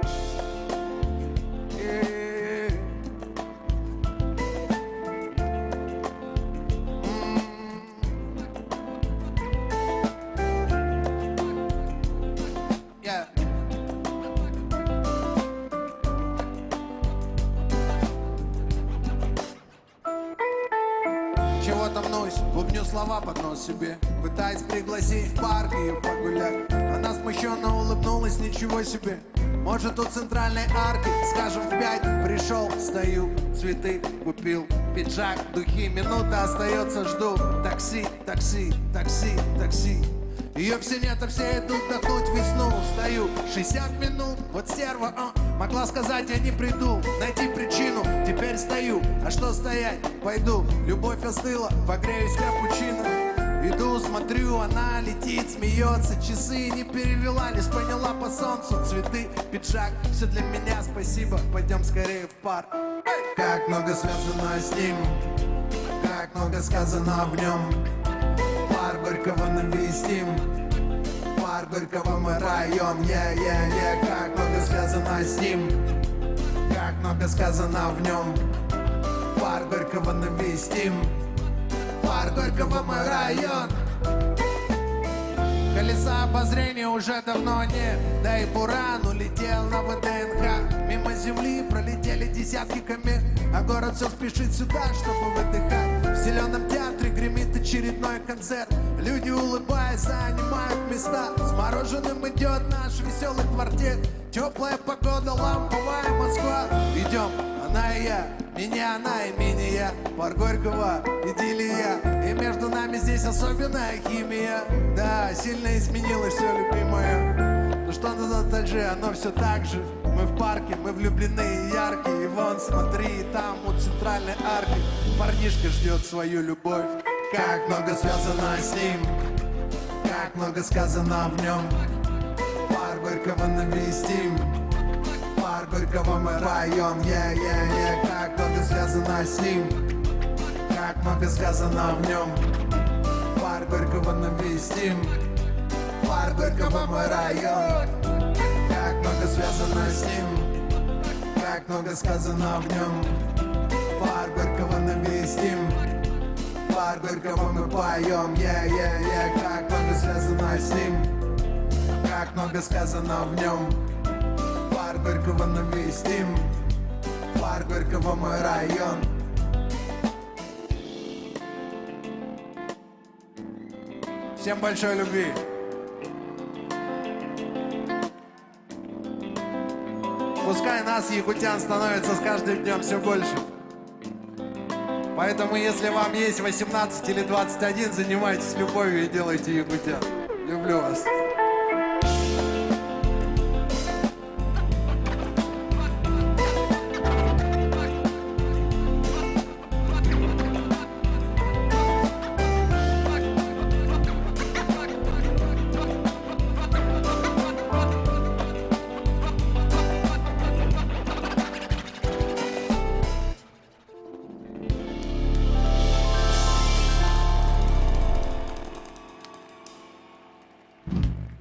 Чего там мнусь, бубню слова под нос себе, пытаясь пригласить в парк ее погулять. Она смущенно улыбнулась, ничего себе. Может, у центральной арки, скажем, в 5 пришел, стою, цветы купил, пиджак, духи, минута остается, жду. Такси, такси, такси, такси. Ее все нет, а все идут вдохнуть весну. Стою 60 минут, вот стерва, могла сказать, я не приду. Найти причину, теперь стою. А что стоять? Пойду. Любовь остыла, погреюсь капучино. Иду, смотрю, она летит, смеется. Часы не перевела, лишь поняла по солнцу. Цветы, пиджак, все для меня, спасибо. Пойдем скорее в парк. Как много связано с ним, как много сказано в нем. Парк Горького навестим, парк Горького мой район, как много связано с ним, как много сказано в нем. Парк Горького навестим, парк Горького мой район. Колеса обозрения уже давно нет, да и Буран улетел на ВДНХ. Мимо земли пролетели десятки комет, а город все спешит сюда, чтобы выдыхать. В зеленом театре гремит очередной концерт. Люди, улыбаясь, занимают места. С мороженым идет наш веселый квартет. Теплая погода, ламповая Москва. Идем, она и я, меня она и меня. Парк Горького, идиллия. И между нами здесь особенная химия. Да, сильно изменилось все, любимое. Ну что за ностальжия, оно все так же. Мы в парке, мы влюблены и яркие. И вон, смотри, там у центральной арки парнишка ждет свою любовь. Как много связано с ним, как много сказано в нем. Парк Горького навестим, парк Горького мой район, как много связано с ним, как много сказано в нем. Парк Горького навестим, парк Горького мой район. Как много связано с ним, как много сказано в нем. Парк Горького навестим, парк Горького мы поем, как много связано с ним, как много сказано в нем. Парк Горького навестим, парк Горького мой район. Всем большой любви. Пускай нас, якутян, становится с каждым днем все больше. Поэтому, если вам есть 18 или 21, занимайтесь любовью и делайте якутян. Люблю вас.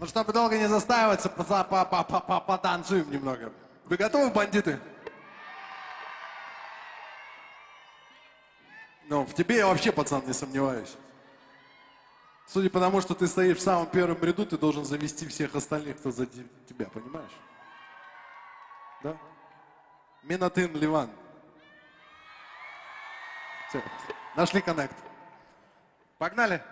Чтобы долго не застаиваться, потанцуем немного. Вы готовы, бандиты? Ну, в тебе я вообще, пацан, не сомневаюсь. Судя по тому, что ты стоишь в самом первом ряду, ты должен завести всех остальных, кто за тебя, понимаешь? Да? Минатын, Ливан. Все, нашли коннект. Погнали!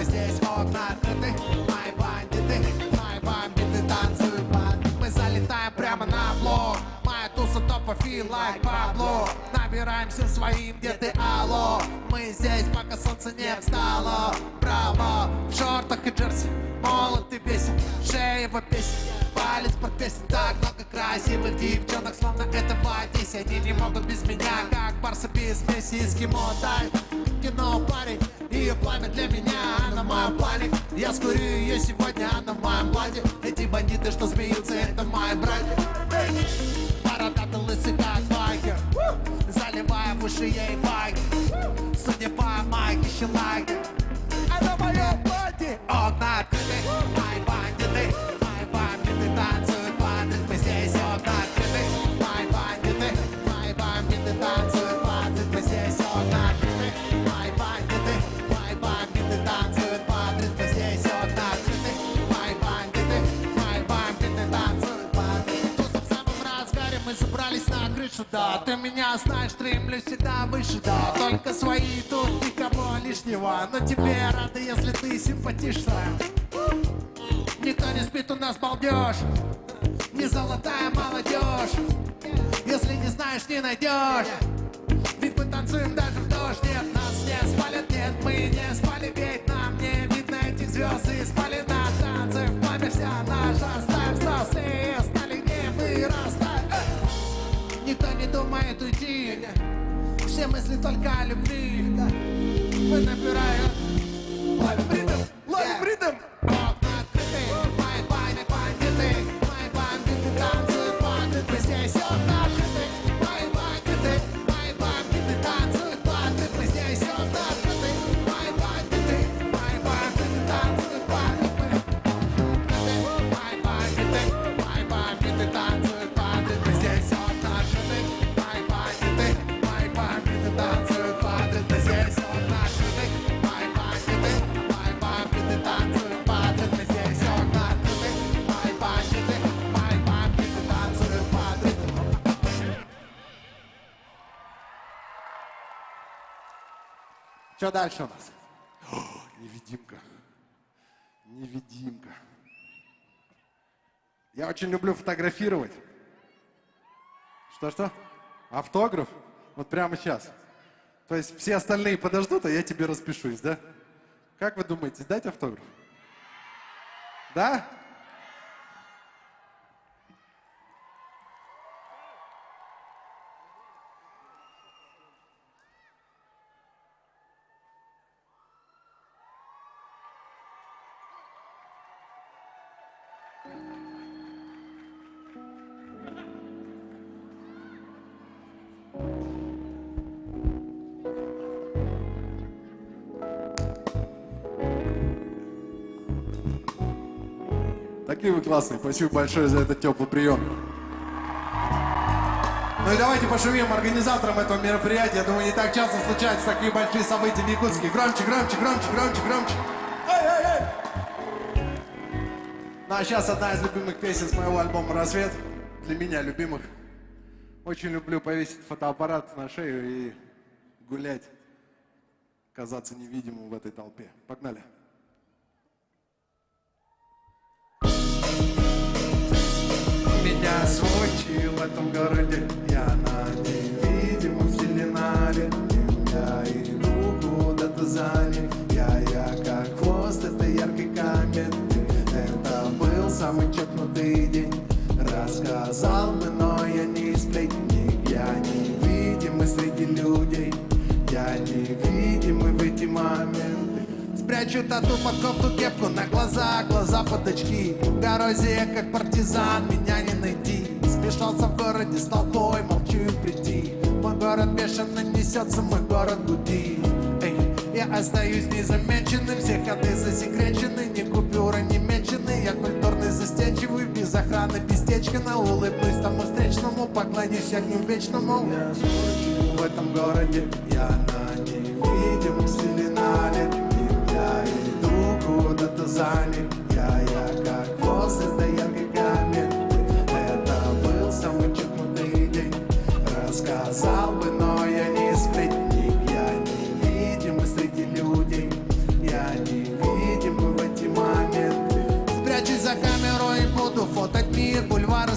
Мы здесь окна открыты, мои бандиты танцуют под. Мы залетаем прямо на блок. Моя туса топа feel like Pablo. Набираемся своим, где ты, алло. Мы здесь, пока солнце не встало. Браво, в шортах и джерси, молод и весен. Шея его песен, палец под песен. Так много красивых девчонок, словно это в Одессе. Они не могут без меня, как Барса без Месси. Эскимо тайп, кино парень. Ее пламя для меня, она в моем плане. Я скурю ее сегодня, она в моем плане. Эти бандиты, что смеются, это мои братья. Бородатый лысый, как байкер, заливая в уши ей байк. Судя по майке, щелаги, она в моем плане. Окна открыты, мои бандиты танцуют под. Мы здесь окна открыты, мои бандиты танцуют под. Мы здесь окна открыты, мои бандиты танцуют под. Мы здесь окна открыты, мои бандиты танцуют под. Тусов в самом разгаре, мы собрались на крышу, да. Ты меня знаешь, стремлюсь всегда выше, да. Только свои, тут никого лишнего. Но тебе рады, если ты симпатичная. Никто не спит, у нас балдеж. Не золотая молодежь. Если не знаешь, не найдешь. Ведь мы танцуем даже в дождь. Нет, нас не спалят, нет, мы не спали. Ведь нам не видно этих звезд. И спали на танце, в пламя вся наша стая. Взрослые стали не вырастать. Никто не думает уйти. Все мысли только о любви. Мы набираем. Ловим ритм, ловим ритм. Окна открыты, мои бандиты танцуют под. Мы здесь окна открыты, мои бандиты танцуют под. Мы здесь окна открыты, мои бандиты танцуют под. Мои бандиты танцуют под. Мы здесь окна открыты, мои бандиты танцуют под. Мы здесь окна открыты, мои бандиты танцуют под. Мы здесь окна открыты, мои бандиты танцуют под. Что дальше у нас? О, невидимка. Невидимка. Я очень люблю фотографировать. Что-что? Автограф? Вот прямо сейчас. То есть все остальные подождут, а я тебе распишусь, да? Как вы думаете, дать автограф? Да? Такие вы классные. Спасибо большое за этот теплый прием. Ну и давайте пошумим организаторам этого мероприятия. Я думаю, не так часто случаются такие большие события в Якутске. Громче, громче, громче, громче, громче. Эй, эй, эй! Ну а сейчас одна из любимых песен с моего альбома «Рассвет». Для меня любимых. Очень люблю повесить фотоаппарат на шею и гулять. Казаться невидимым в этой толпе. Погнали. Меня случай в этом городе, я на невидимом селенаре. Я иду куда-то за ним, я как хвост этой яркой кометы. Это был самый чокнутый день, рассказал мне, но я не сплетник. Я невидимый среди людей, я невидимый в эти моменты. Спрячу тату под кофту, кепку на глаза под очки. Коррозия, как партизан, меня не найти. Смешался в городе с толпой, молчу и прийти. Мой город бешено несется, мой город гудит. Эй, я остаюсь незамеченным, все ходы засекречены. Ни купюры не мечены, я культурный, застенчивый. Без охраны, пестечкина, улыбнусь тому встречному. Поклонюсь огню вечному. В этом городе я на невидимом селенаре. Я иду куда-то за ним, я как хвост этой яркой кометы. Это был самый чокнутый день, рассказал бы, но я не сплетник. Я невидимый среди людей, я невидимый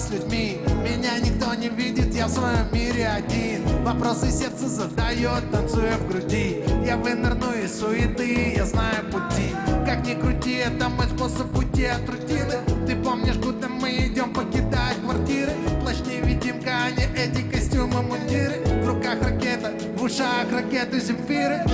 с людьми. Меня никто не видит, я в своем мире один. Вопросы сердце задает, танцуя в груди. Я вынырну из суеты, я знаю пути. Как ни крути, это мой способ уйти от рутины. Ты помнишь, куда мы идем покидать квартиры? Плащ-невидимка, а не эти костюмы, мундиры. В руках ракета, в ушах ракеты Земфиры.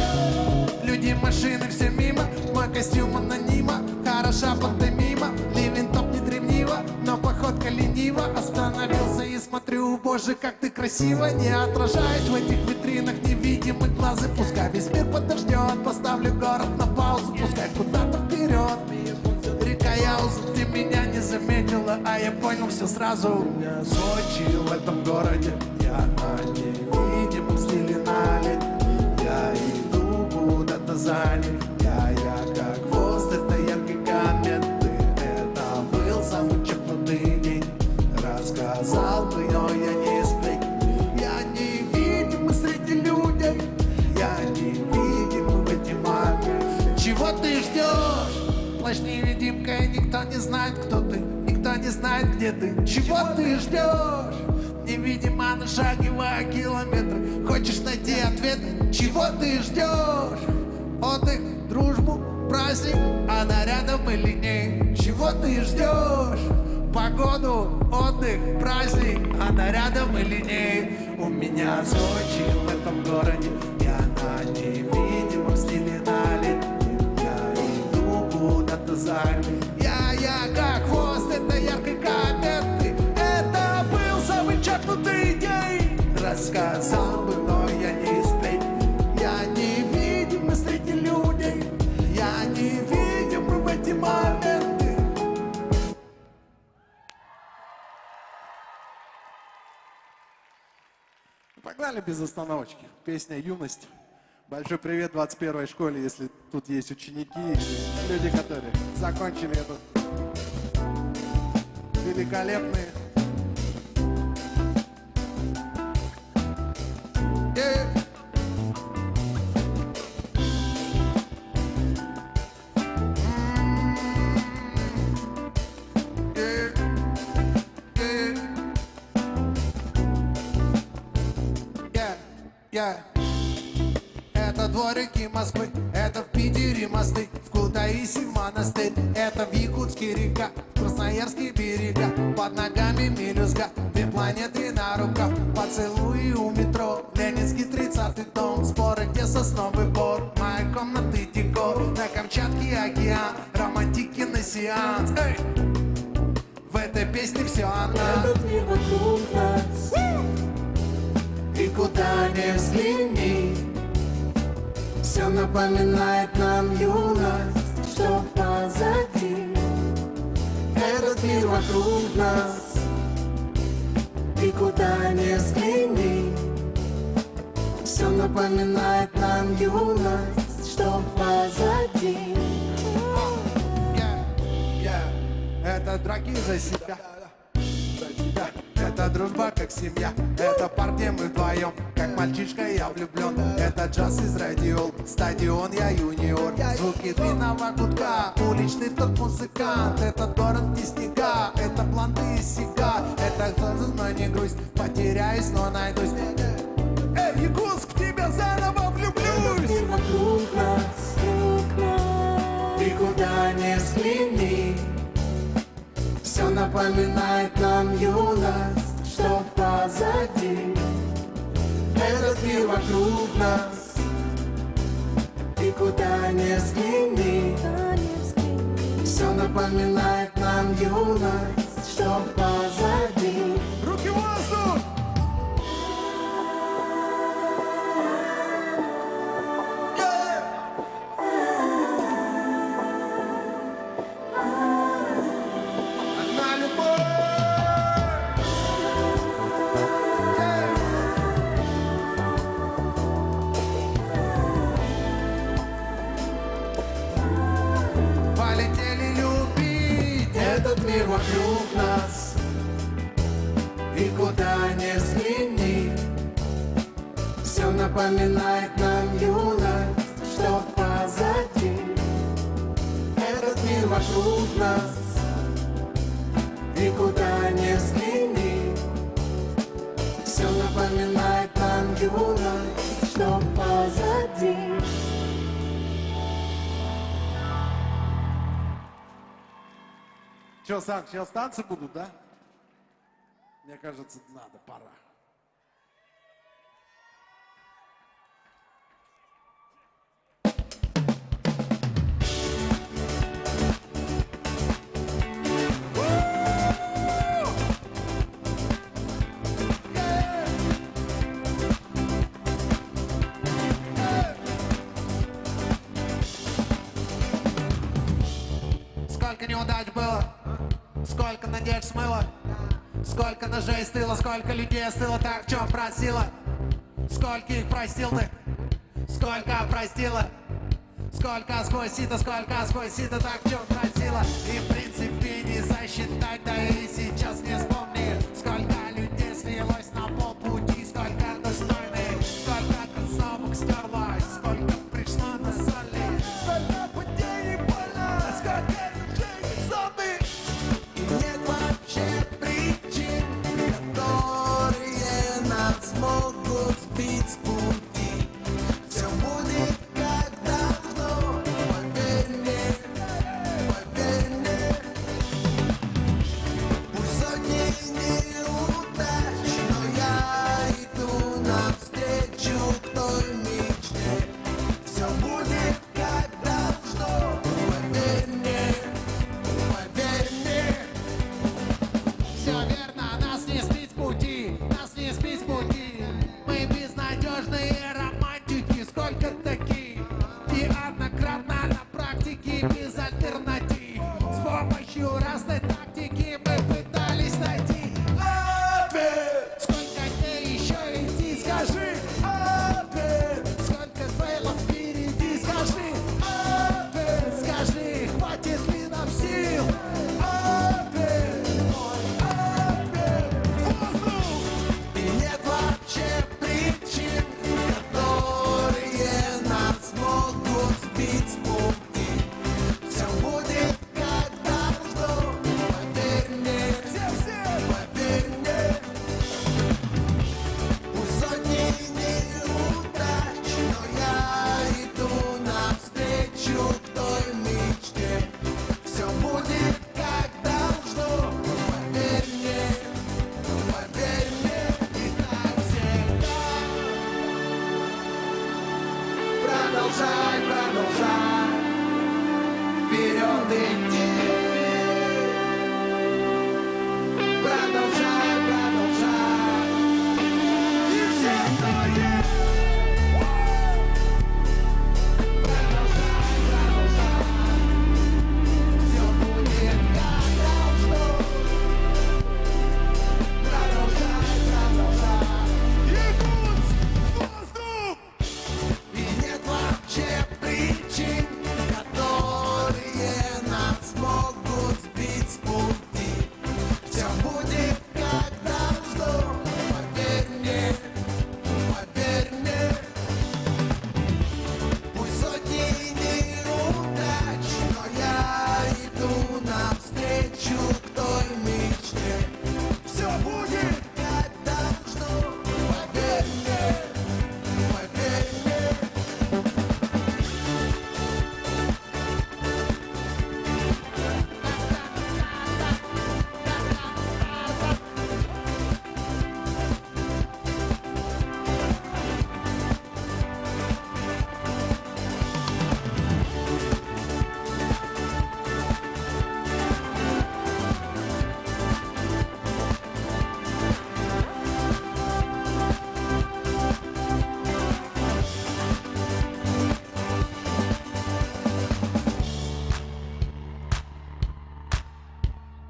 Люди, машины, все мимо. Мой костюм анонима, хороша пантомима. Ливень топ не древнива, но походка ленива. Остановился и смотрю, боже, как ты красиво. Не отражаюсь в этих витринах невидимых глазы. Пускай весь мир подождет, поставлю город на паузу. Пускай куда-то вперед. Река Яуза, ты меня не заметила, а я понял все сразу. Сочи в этом городе, я на невидимом стиле налит. Я иду куда-то за ним, я как хвост этой яркой кометы. Это был самый чекнутый день, рассказал бы, но я не сплю. Я невидимый среди людей, я невидимый в эти моменты. Чего ты ждешь? Плащ-невидимка, и никто не знает, кто ты, никто не знает, где ты. Чего ты ждешь? Невидимо на шаговые километры. Хочешь найти ответы? Чего ты ждешь? Отдых, дружбу, праздник, она рядом или нет? Чего ты ждешь? Погоду, отдых, праздник, она рядом или нет? У меня Сочи в этом городе, я на невидимом стиле налит. Я иду куда-то за ним, я как хвост этой яркой кометы. Это был самый чекнутый день, рассказал бы, но я не сплю. Я невидимый среди людей, я невидимый в эти моменты. Погнали без остановочки. Песня «Юность». Большой привет 21-й школе, если тут есть ученики или люди, которые закончили этот великолепный. Это дворики Москвы, это в Питере мосты, в Кутаиси монастырь, это в Якутске река, в Красноярске берега, под ногами мелюзга, две планеты на руках, поцелуи у метро, Ленинский 30-й дом, споры, где сосновый бор, моя комната декор, на Камчатке океан, романтики на сеанс. Эй! В этой песне все она. Этот мир вокруг нас, и куда ни взгляни, все напоминает нам юность, что позади. Этот мир вокруг нас, и куда ни взгляни, все напоминает нам юность, что позади. Это драки за себя. Это дружба как семья, это парни мы вдвоем, как мальчишка я влюблен. Это джаз из радиол, стадион я юниор. Звуки длинного гудка, уличный тот музыкант. Этот город не снега, это планты из сига. Это кто-то, но не грусть, потеряюсь, но найдусь. Эй, Якутск, в тебя заново влюблюсь. Мир вокруг нас, и куда ни взгляни, все напоминает нам юность, что позади. Этот мир вокруг нас, и куда ни взгляни, все напоминает нам юность, что позади. Руки в воздух! Мир вокруг нас, и куда ни взгляни, все напоминает нам юность, что позади. Этот мир вокруг нас, и И куда ни взгляни, все напоминает нам юность, что позади. Че, Сан, сейчас танцы будут, да? Мне кажется, надо, пора. Сколько неудач было, сколько надежд смыло, сколько ножей стыло, сколько людей остыло, так в чем просила? Сколько их простил ты, сколько простила? Сколько сквозь сито, так в чем просила? И в принципе не засчитать, да и сейчас не вспомни, сколько людей слилось на полпути, сколько достойных, сколько кроссовок стерлось, сколько пришло на соли, сколько падений больно, сколько нет вообще причин, которые нас могут сбить с пути. Все будет как давно, поверь мне, поверь мне. Пусть сотни неудач, но я иду навстречу к той мечте. Все будет как должно, поверь мне, поверь мне. Все верно, нас не сбить с пути, нас не сбить с пути. Мы безнадежные романтики, сколько таких. Неоднократно на практике без альтернатив. С помощью разной тактики мы пытались найти ответ. Сколько дней еще идти, скажи ответ. Сколько фейлов впереди, скажи ответ. Скажи, хватит ли нам сил ответ. И нет вообще причин, которые нас могут сбить с пути. Все будет как должно, поверь мне, поверь мне. Пусть сотни неудач, но я иду навстречу к той мечте. Все будет как должно, поверь мне, поверь мне. И так всегда. Продолжай, продолжай вперед идти. Продолжай, продолжай. И все твое. Продолжай, продолжай. Все будет как должно. Продолжай, продолжай. Якутск, воздух! И нет вообще причин, которые нас могут сбить с пути. Все будет как должно, поверь мне, поверь мне. Пусть сотни неудач, но я иду навстречу к той мечте. Все будет как должно, поверь мне, поверь мне.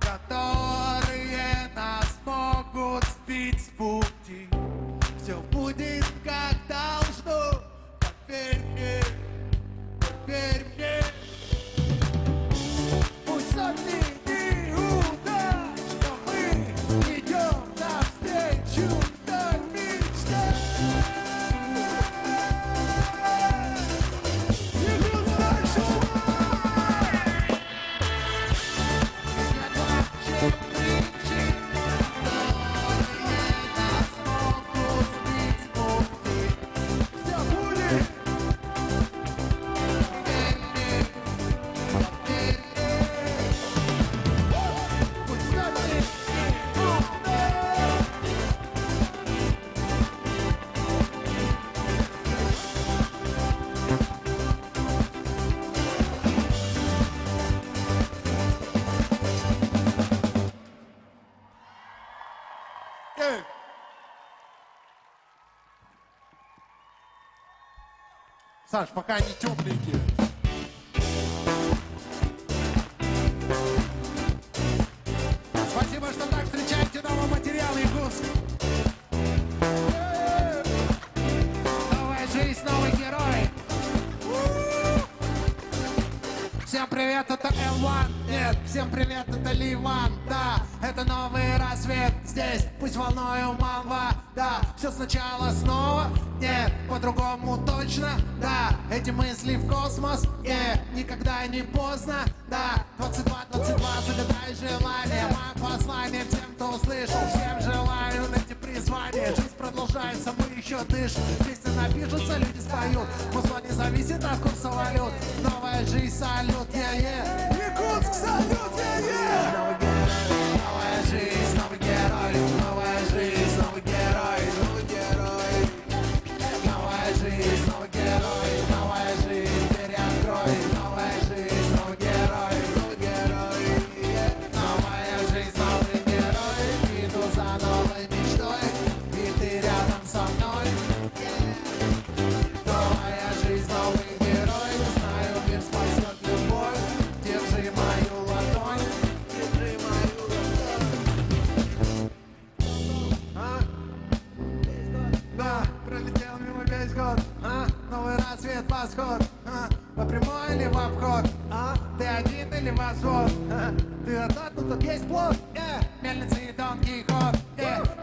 Которые нас могут сбить с пути. Все будет как должно, поверь мне, поверь мне. Пусть сотни неудач, но мы идем навстречу той мечте. Якутск, дальше! Саш, пока они тепленькие. Спасибо, что так встречаете новый материал, Якутск. Новая жизнь, новый герой. Всем привет, это L1. Нет, всем привет, это Ливан. Да, это новый рассвет. Здесь пусть волною молва. Да, все сначала снова. Нет, по-другому точно. Да, эти мысли в космос. Никогда не поздно. Да, 22, загадай желание. Мое послание всем, кто услышал. Всем желаю найти призвание. Жизнь продолжается, мы еще дышим. Песни напишутся, люди споют. Музло не зависит от курса валют. Новая жизнь, салют, Якутск, салют, Новая жизнь, новый герой. Новая жизнь, новый герой. Новый герой. Новая жизнь, новый герой. Новая жизнь, переоткрой. Новая жизнь, новый герой. Новый герой. Новая жизнь, новый герой. Иду за новой мечтой, и ты рядом со мной. Новая жизнь, новый герой. Знаю, мир спасет любовь. Держи мою ладонь. Держи мою ладонь. Да, пролетел мимо весь год. Новый рассвет, восход. По прямой или в обход? Ты один или восход? Ты одна, но тут есть плод. Мельницы и Дон Кихот.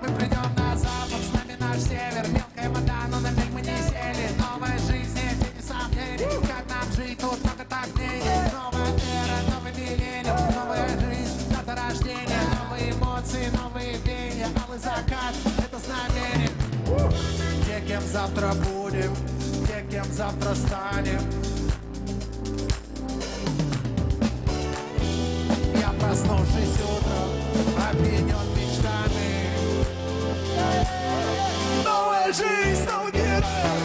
Мы придем на запад, с нами наш север. Мелкая вода, но на миг мы не сели. Новая жизнь, эти не сомнений. Как нам жить, тут много так мнений. Новая эра, новый миллениум. Новая жизнь, дата рождения. Новые эмоции, новые веяния. Алый закат, это знамение. Те, кем завтра будем, те, кем завтра станем. Я, проснувшись утром, опьянен мечтами. Новая жизнь, новый герой.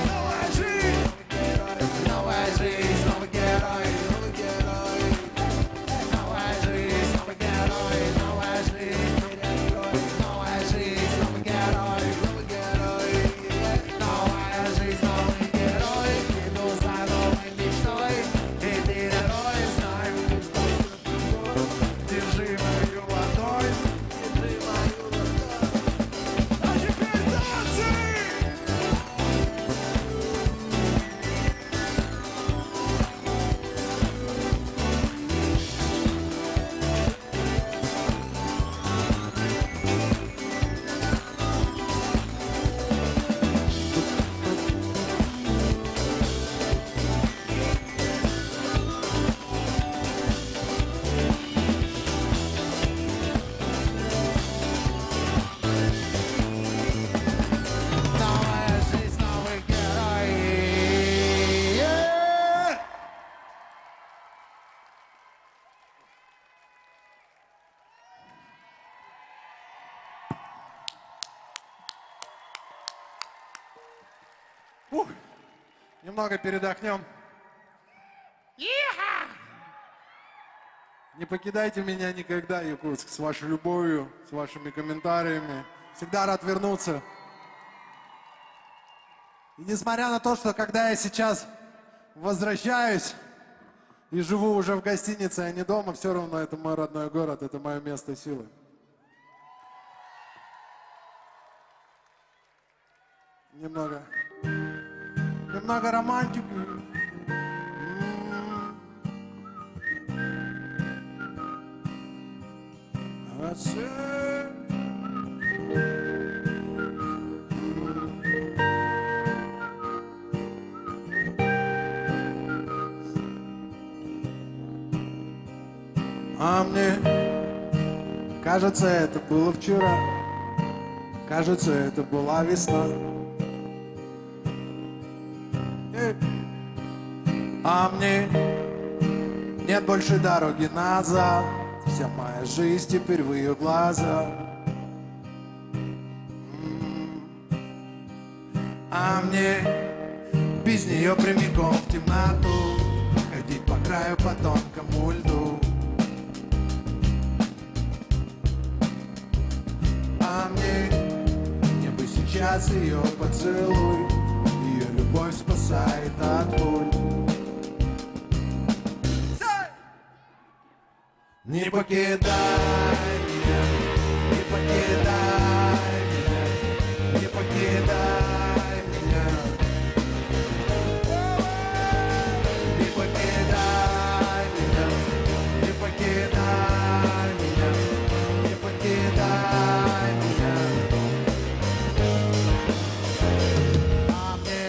Новая жизнь, новая жизнь, новый герой. Новый герой. Новая жизнь, новый герой. Новая жизнь, новая жизнь, новый герой. Новый герой. Новая жизнь, новый герой. Иду за новой мечтой, и ты герой, знай. Держи мою ладонь. Держи мою ладонь. А теперь танцы! Новая жизнь, новый герой. Немного передохнем. Не покидайте меня никогда, Якутск, с вашей любовью, с вашими комментариями. Всегда рад вернуться. И несмотря на то, что когда я сейчас возвращаюсь и живу уже в гостинице, а не дома, все равно это мой родной город, это мое место силы. Немного романтики. А мне кажется, это было вчера. Кажется, это была весна. А мне нет больше дороги назад. Вся моя жизнь теперь в ее глазах. А мне без нее прямиком в темноту, ходить по краю по тонкому льду. А мне бы сейчас ее поцелуй, ее любовь спасает. кусает от пуль. Не покидай меня, не покидай меня, не покидай меня. Не покидай меня, не покидай меня, не покидай меня. А мне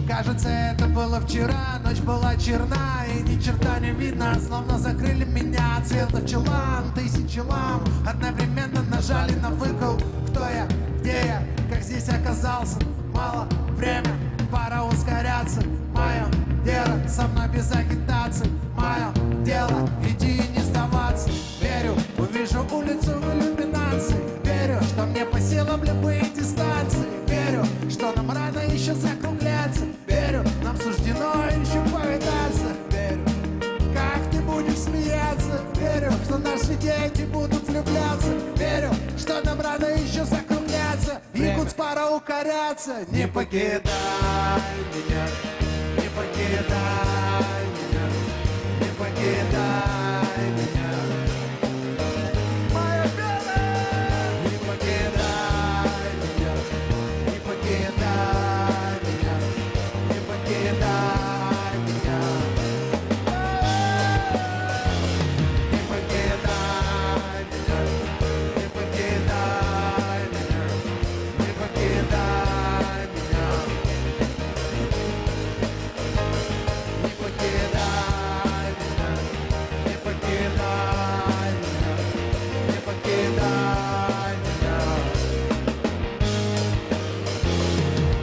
кажется, это было вчера, ночь была черна и ни черта не видно, словно закрыли меня от света челам. Тысячи ламп одновременно нажали на выкол. Кто я, где я, как здесь оказался? Мало время, пора ускоряться. Мое дело со мной без агитации. Мое дело идти и не сдаваться. Верю, увижу улицу в иллюминации. Верю, что мне по силам любые дистанции. Верю, что нам рано еще закругляться. Верю, нам суждено еще повидаться. Верю, как ты будешь смеяться. Верю, что наши дети будут влюбляться. Верю, что нам рано еще закругляться. Якутск пора укоряться. Не покидай меня, не покидай меня, не покидай меня. Моя белая, не покидай меня, не покидай меня, не покидай меня. Не покидай меня, не покидай меня, не покидай меня. Не покидай меня, не покидай меня, не покидай меня.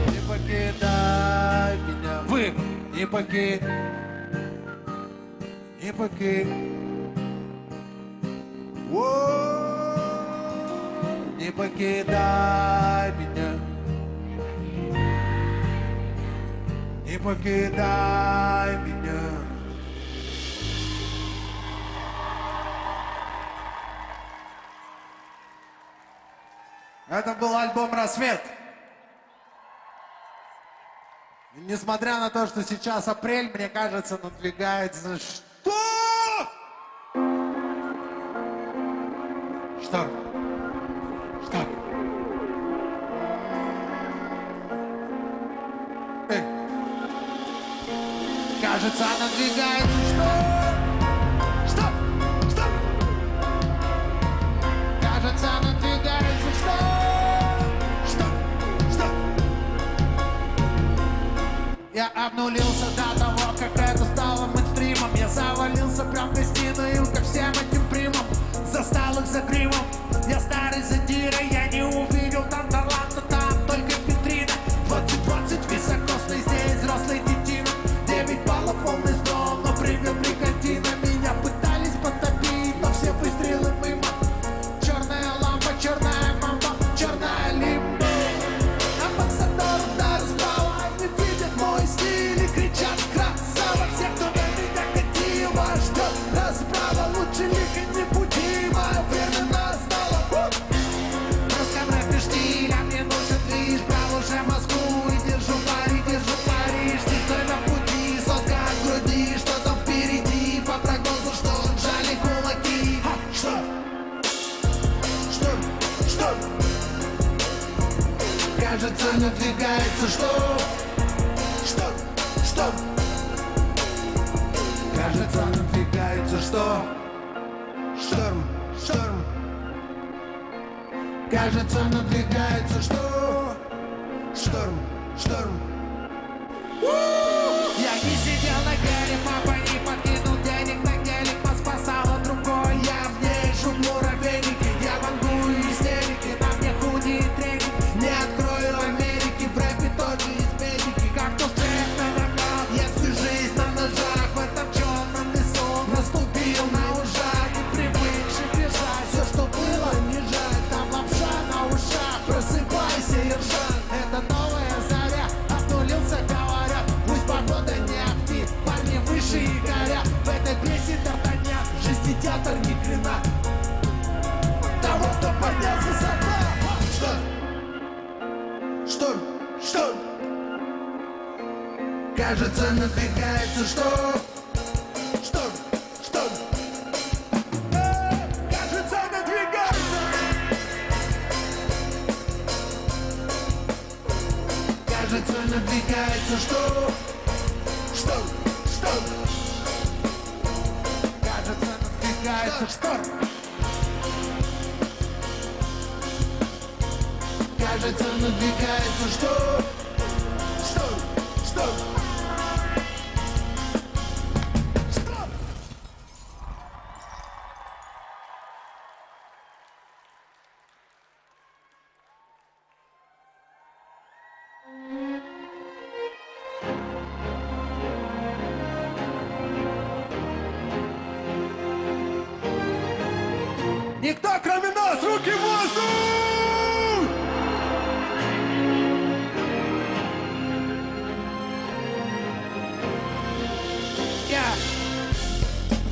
Не покидай меня. Вы не покидай. Не покидай. Не покидай меня. Не покидай меня. Это был альбом «Рассвет». И несмотря на то, что сейчас апрель, мне кажется, надвигается... Что? Что? Что? Эй. Кажется, надвигается что? Что? Что? Кажется, надвигается что? Что? Что? Я обнулился до того, как это стало мейнстримом. Я завалился прям в гостиную ко всем этим примам. Застал их за гримом. Я старый задира, я не увидел там таланта, там только витрина. 20-20 високосный, здесь взрослый детина. 9 баллов полный сном, но привет бригантина. Меня пытались потопить, но все выстрелы мимо. Черная лампа, черная мамба, черная лимба. Амбассадор удар справа, они видят мой стиль и кричат красава. Все, кто на меня катил, вас ждет расправа. Лучше лихо не буди, мое время настало. Русском рэпе штиль, а мне нужен движ. Брал уже Москву и держу Париж. Ты стой на пути, сотка от груди. Что там впереди, по прогнозу, что жали кулаки. Что? Что? Что? Кажется, надвигается что? Что? Что? Кажется, надвигается что? Шторм, шторм. Кажется, надвигается что? Шторм, шторм. Я не сидел на геле, папа не подкинул денег на гелик, поспасала другой. Я в ней жук муравейники, я вангую истерики. На мне худи и тренинг, не открою Америки. В рэпе тоже есть медики, как то шеф на ногах. Если жизнь на ножах, в этом черном лесу наступил на ужах. Не привыкший бежать, все, что было, не жаль. Там лапша на ушах, просыпайся, Ержан. Это новая заря, обнулился, говорят, пусть погода не Кажется, надвигается что? Кажется, надвигается. Кажется, надвигается что? Кажется, надвигается шторм. Кажется, надвигается что? Никто, кроме нас, руки в воздух!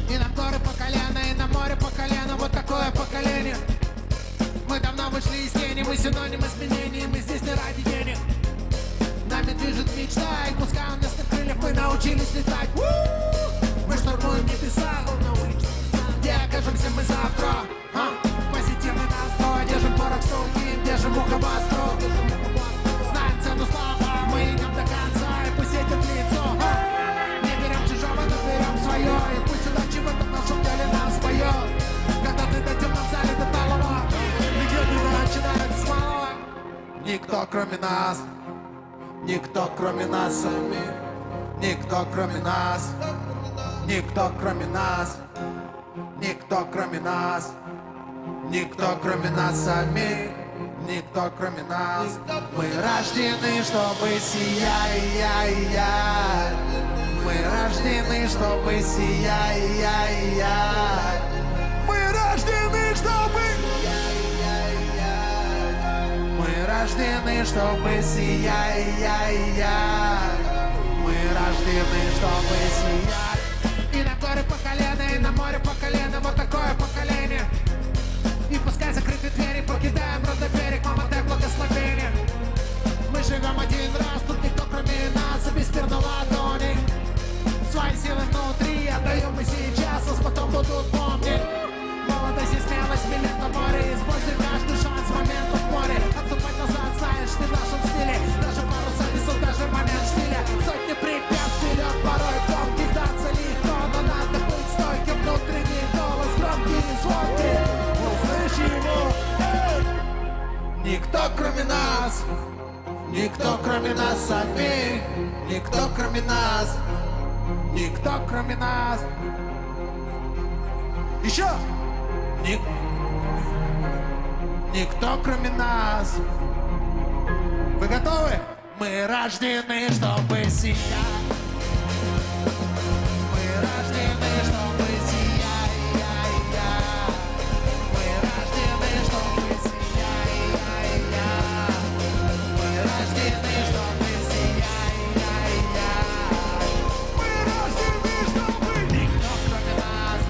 И на горы по колено, и на море по колено. Вот такое поколение. Мы давно вышли из тени, мы синонимы изменений. Мы здесь не ради денег. Нами движет мечта, и пускай у нас нет крыльев, мы научились летать. Мы штурмуем небеса. Где окажемся мы завтра? Позитивный настрой, держим порох сухим, держим ухо востро. Знаем цену слова, мы идем до конца, и пусть едет лицо. Не берем чужого, но берем свое, и пусть удачи в этом нашем деле нам споет. Когда ты дойдем на зале до талого, легенды начинаются с малого. Никто кроме нас, никто кроме нас самих, никто кроме нас, никто кроме нас, никто кроме нас, никто кроме нас самих, никто кроме нас. Мы рождены, чтобы сиять. Мы рождены, чтобы сиять. Мы рождены, чтобы... Мы рождены, чтобы сиять. Мы рождены, чтобы сиять. И на горы по колено, и на море по колено. Вот такое поколение. И пускай закрыты двери, покидаем родной берег. Мама, дай благословение. Мы живем один раз, тут никто кроме нас. И без на ладони. Свои силы внутри отдаем мы сейчас, нас потом будут помнить. Молодость и смелость, билет на море. Используй каждый шанс, момент в море. Отступать назад, знаешь, ты в нашем стиле. Даже паруса несут, даже момент штиля. Сотни препятствий, лед порой громкий. Сдаться легко, но надо быть стойким. Внутренний голос громкий и звонкий. Услышь его. Никто кроме нас, никто кроме нас самих, никто кроме нас, никто кроме нас. Еще! Никто кроме нас. Вы готовы? Мы рождены, чтобы сиять. Мы рождены, чтобы сиять. Мы рождены, чтобы сиять. Мы рождены, чтобы сиять. Мы рождены, чтобы... Никто кроме нас.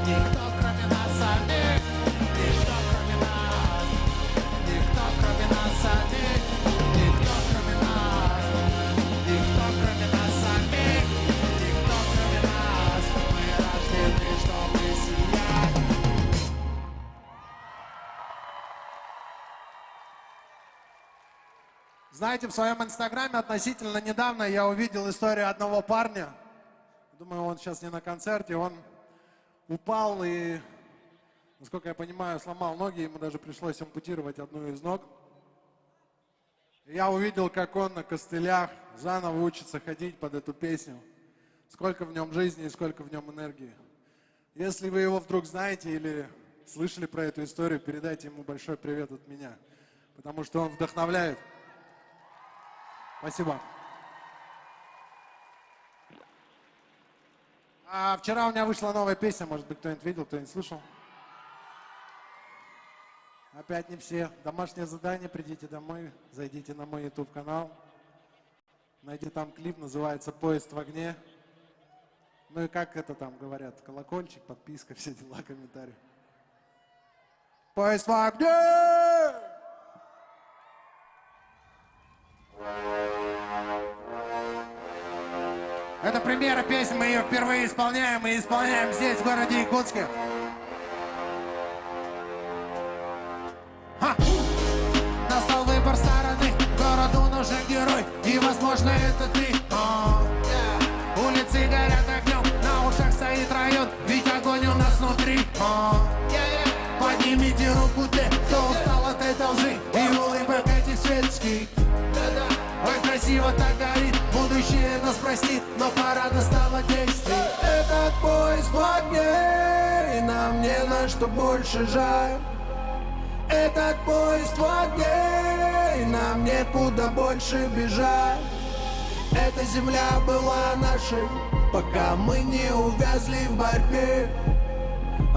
Никто кроме нас самих. Никто кроме нас. Никто кроме нас самих. Никто кроме нас. Никто кроме нас самих. Никто кроме нас. Мы рождены, чтобы сиять. Знаете, в своем инстаграме относительно недавно я увидел историю одного парня. Думаю, он сейчас не на концерте, он упал и, насколько я понимаю, сломал ноги, ему даже пришлось ампутировать одну из ног. Я увидел, как он на костылях заново учится ходить под эту песню. Сколько в нем жизни и сколько в нем энергии. Если вы его вдруг знаете или слышали про эту историю, передайте ему большой привет от меня, потому что он вдохновляет. Спасибо. А вчера у меня вышла новая песня, может быть, кто-нибудь видел, кто-нибудь слышал? Опять не все. Домашнее задание, придите домой, зайдите на мой YouTube-канал. Найдите там клип, называется «Поезд в огне». Ну и как это там говорят, колокольчик, подписка, все дела, комментарии. Поезд в огне! премьера песни, мы ее впервые исполняем и исполняем здесь, в городе Якутске. Настал выбор стороны, городу нужен герой, и, возможно, это ты. Улицы горят огнем, на ушах стоит район, ведь огонь у нас внутри. Поднимите руку те, кто устал от этой лжи и улыбок этих светских. Ой, красиво так горит, будущее нас простит, но пора настало действий. Этот поезд в огне, и нам не на что больше жаль. Этот поезд в огне, и нам некуда больше бежать. Эта земля была нашей, пока мы не увязли в борьбе.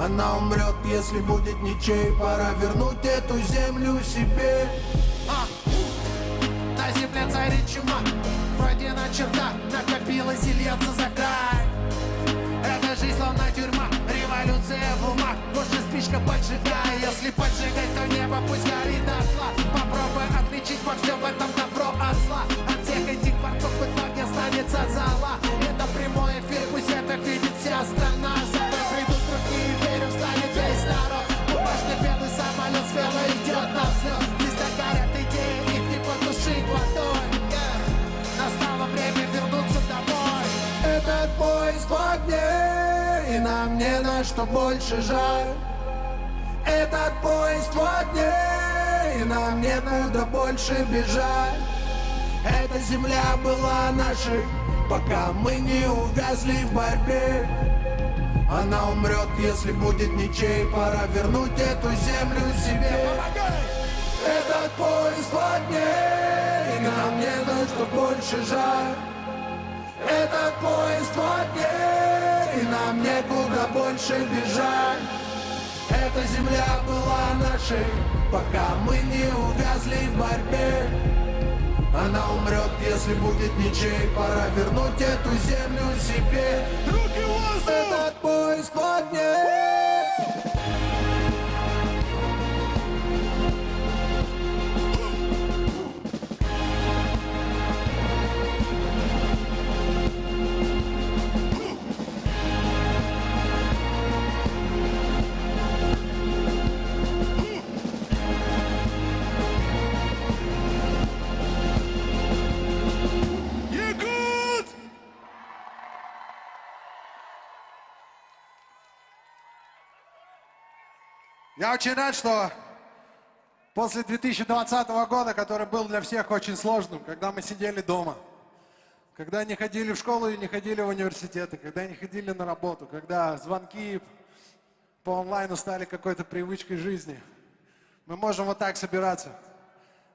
Она умрет, если будет ничей, пора вернуть эту землю себе. На земле царит чума, пройдена черта, накопилась и льется за край. Эта жизнь словно тюрьма, революция в умах, больше спичка поджигай. Если поджигать, то небо пусть горит дотла. Попробуй отличить во всем этом добро от зла. От всех этих борцов в итоге останется зала. Это прямой эфир, пусть это видит вся страна. За мной придут другие, верю, станет весь народ. Бумажный белый самолет смело идет на взлет. Здесь так горят идеи, их не потушить водой. Настало время вернуться домой. Этот поезд в огне, и нам не на что больше жаль. Этот поезд в огне, и нам некуда больше бежать. Эта земля была нашей, пока мы не увязли в борьбе. Она умрет, если будет ничей, пора вернуть эту землю себе. Этот поезд в огне, и нам не на что больше жаль. Этот поезд в огне, и нам некуда больше бежать. Эта земля была нашей, пока мы не увязли в борьбе. Она умрет, если будет ничей, пора вернуть эту землю себе. Руки в воздух! Этот поезд в огне. Я очень рад, что после 2020 года, который был для всех очень сложным, когда мы сидели дома, когда не ходили в школу и не ходили в университеты, когда не ходили на работу, когда звонки по онлайну стали какой-то привычкой жизни, мы можем вот так собираться.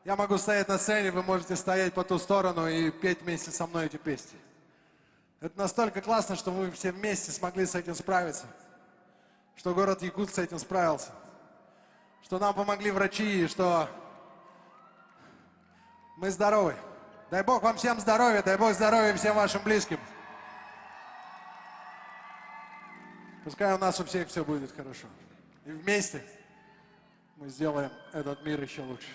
Я могу стоять на сцене, вы можете стоять по ту сторону и петь вместе со мной эти песни. Это настолько классно, что мы все вместе смогли с этим справиться, что город Якутск с этим справился, что нам помогли врачи, и что мы здоровы. Дай Бог вам всем здоровья, дай Бог здоровья всем вашим близким. Пускай у нас у всех все будет хорошо. И вместе мы сделаем этот мир еще лучше.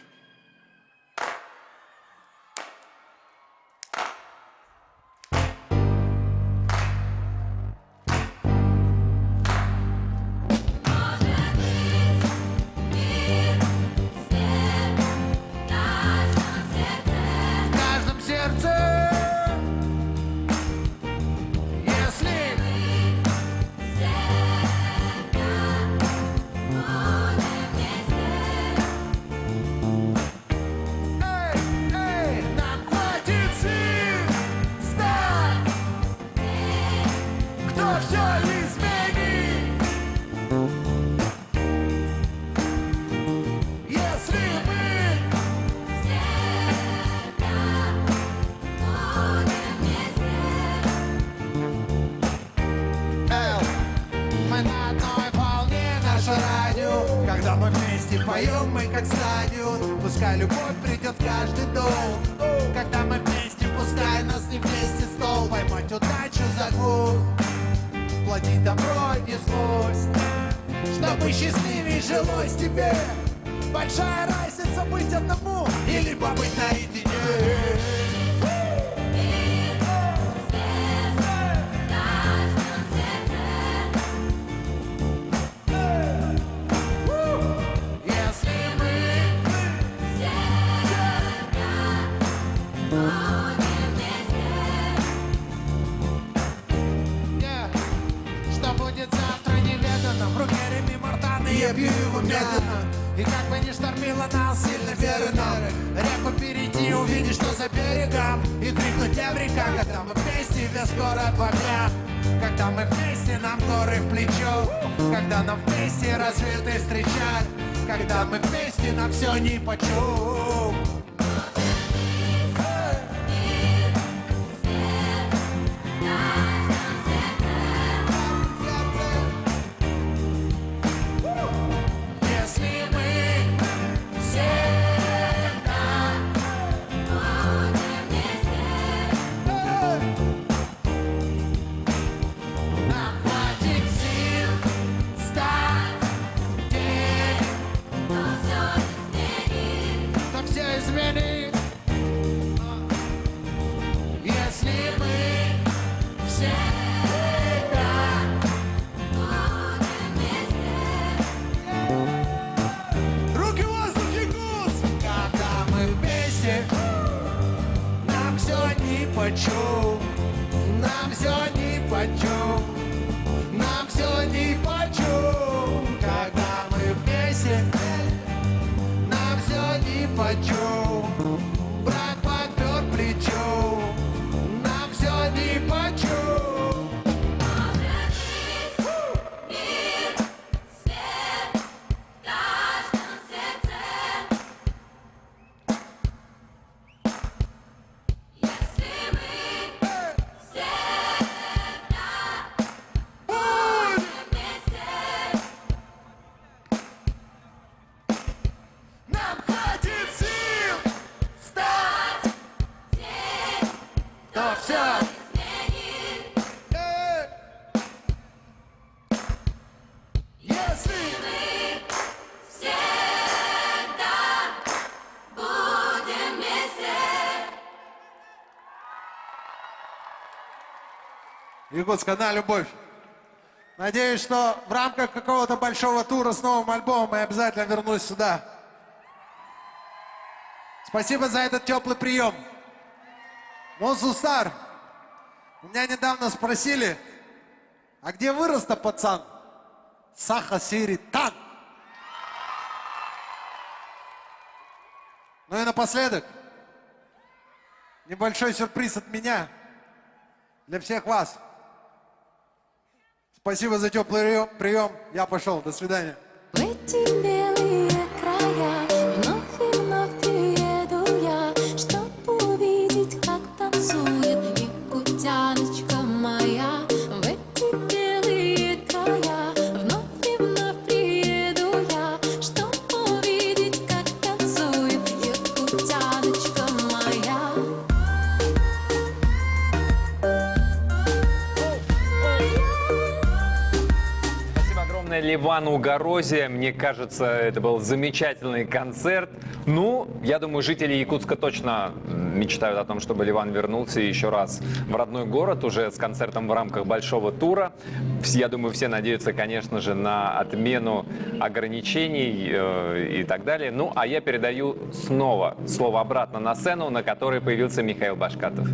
Поем мы как стадион, пускай любовь придет в каждый дом. Когда мы вместе, пускай нас не вместе стол. Поймать удачу за гвоздь, платить добро и злость, чтобы счастливее жилось тебе. Большая разница быть одному или побыть наедине. и я пью его медленно. И как бы ни штормило нас, сильно верю нам. Реку перейти, увидеть, что за берегом. И крикнуть Эврика, когда мы вместе, весь город в огнях. Когда мы вместе, нам горы в плечо. Когда нам вместе рассветы встречать. Когда мы вместе, нам все нипочем. Нам все нипочем, нам все нипочем. Когда мы вместе, нам все нипочем. Брат подпер плечо, нам все нипочем. Якутская, на любовь. Надеюсь, что в рамках какого-то большого тура с новым альбомом я обязательно вернусь сюда. Спасибо за этот теплый прием. Монсустар, у меня недавно спросили, а где вырос-то пацан? Саха Сири Тан. Ну и напоследок, небольшой сюрприз от меня для всех вас. Спасибо за теплый прием. Я пошел. До свидания. В эти белые края вновь и вновь приеду я, чтоб увидеть, как танцует якутяночка моя. В эти белые края вновь и вновь приеду я, чтоб увидеть, как танцует якутяночка моя. Ливану Горозе. Мне кажется, это был замечательный концерт. Ну, я думаю, жители Якутска точно мечтают о том, чтобы Ливан вернулся еще раз в родной город уже с концертом в рамках большого тура. Я думаю, все надеются, конечно же, на отмену ограничений и так далее. Ну, а я передаю снова слово обратно на сцену, на которой появился Михаил Башкатов.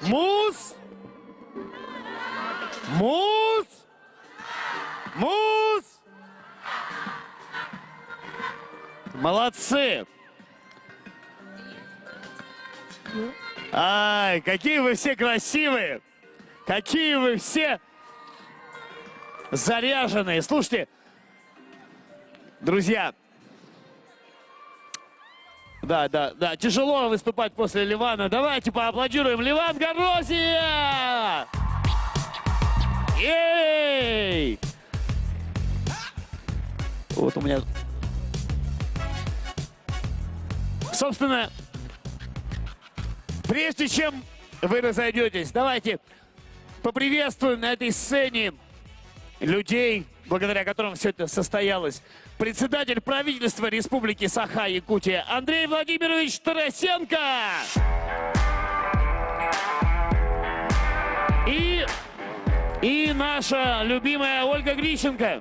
Мус! Мус! Мус! Молодцы! Ай, какие вы все красивые! Какие вы все заряженные! Слушайте, друзья, да, тяжело выступать после Ливана. Давайте поаплодируем Ливан Горозия! Ей! Вот у меня... Собственно, прежде чем вы разойдетесь, давайте поприветствуем на этой сцене людей, благодаря которым все это состоялось. Председатель правительства Республики Саха-Якутия Андрей Владимирович Тарасенко. И наша любимая Ольга Грищенко.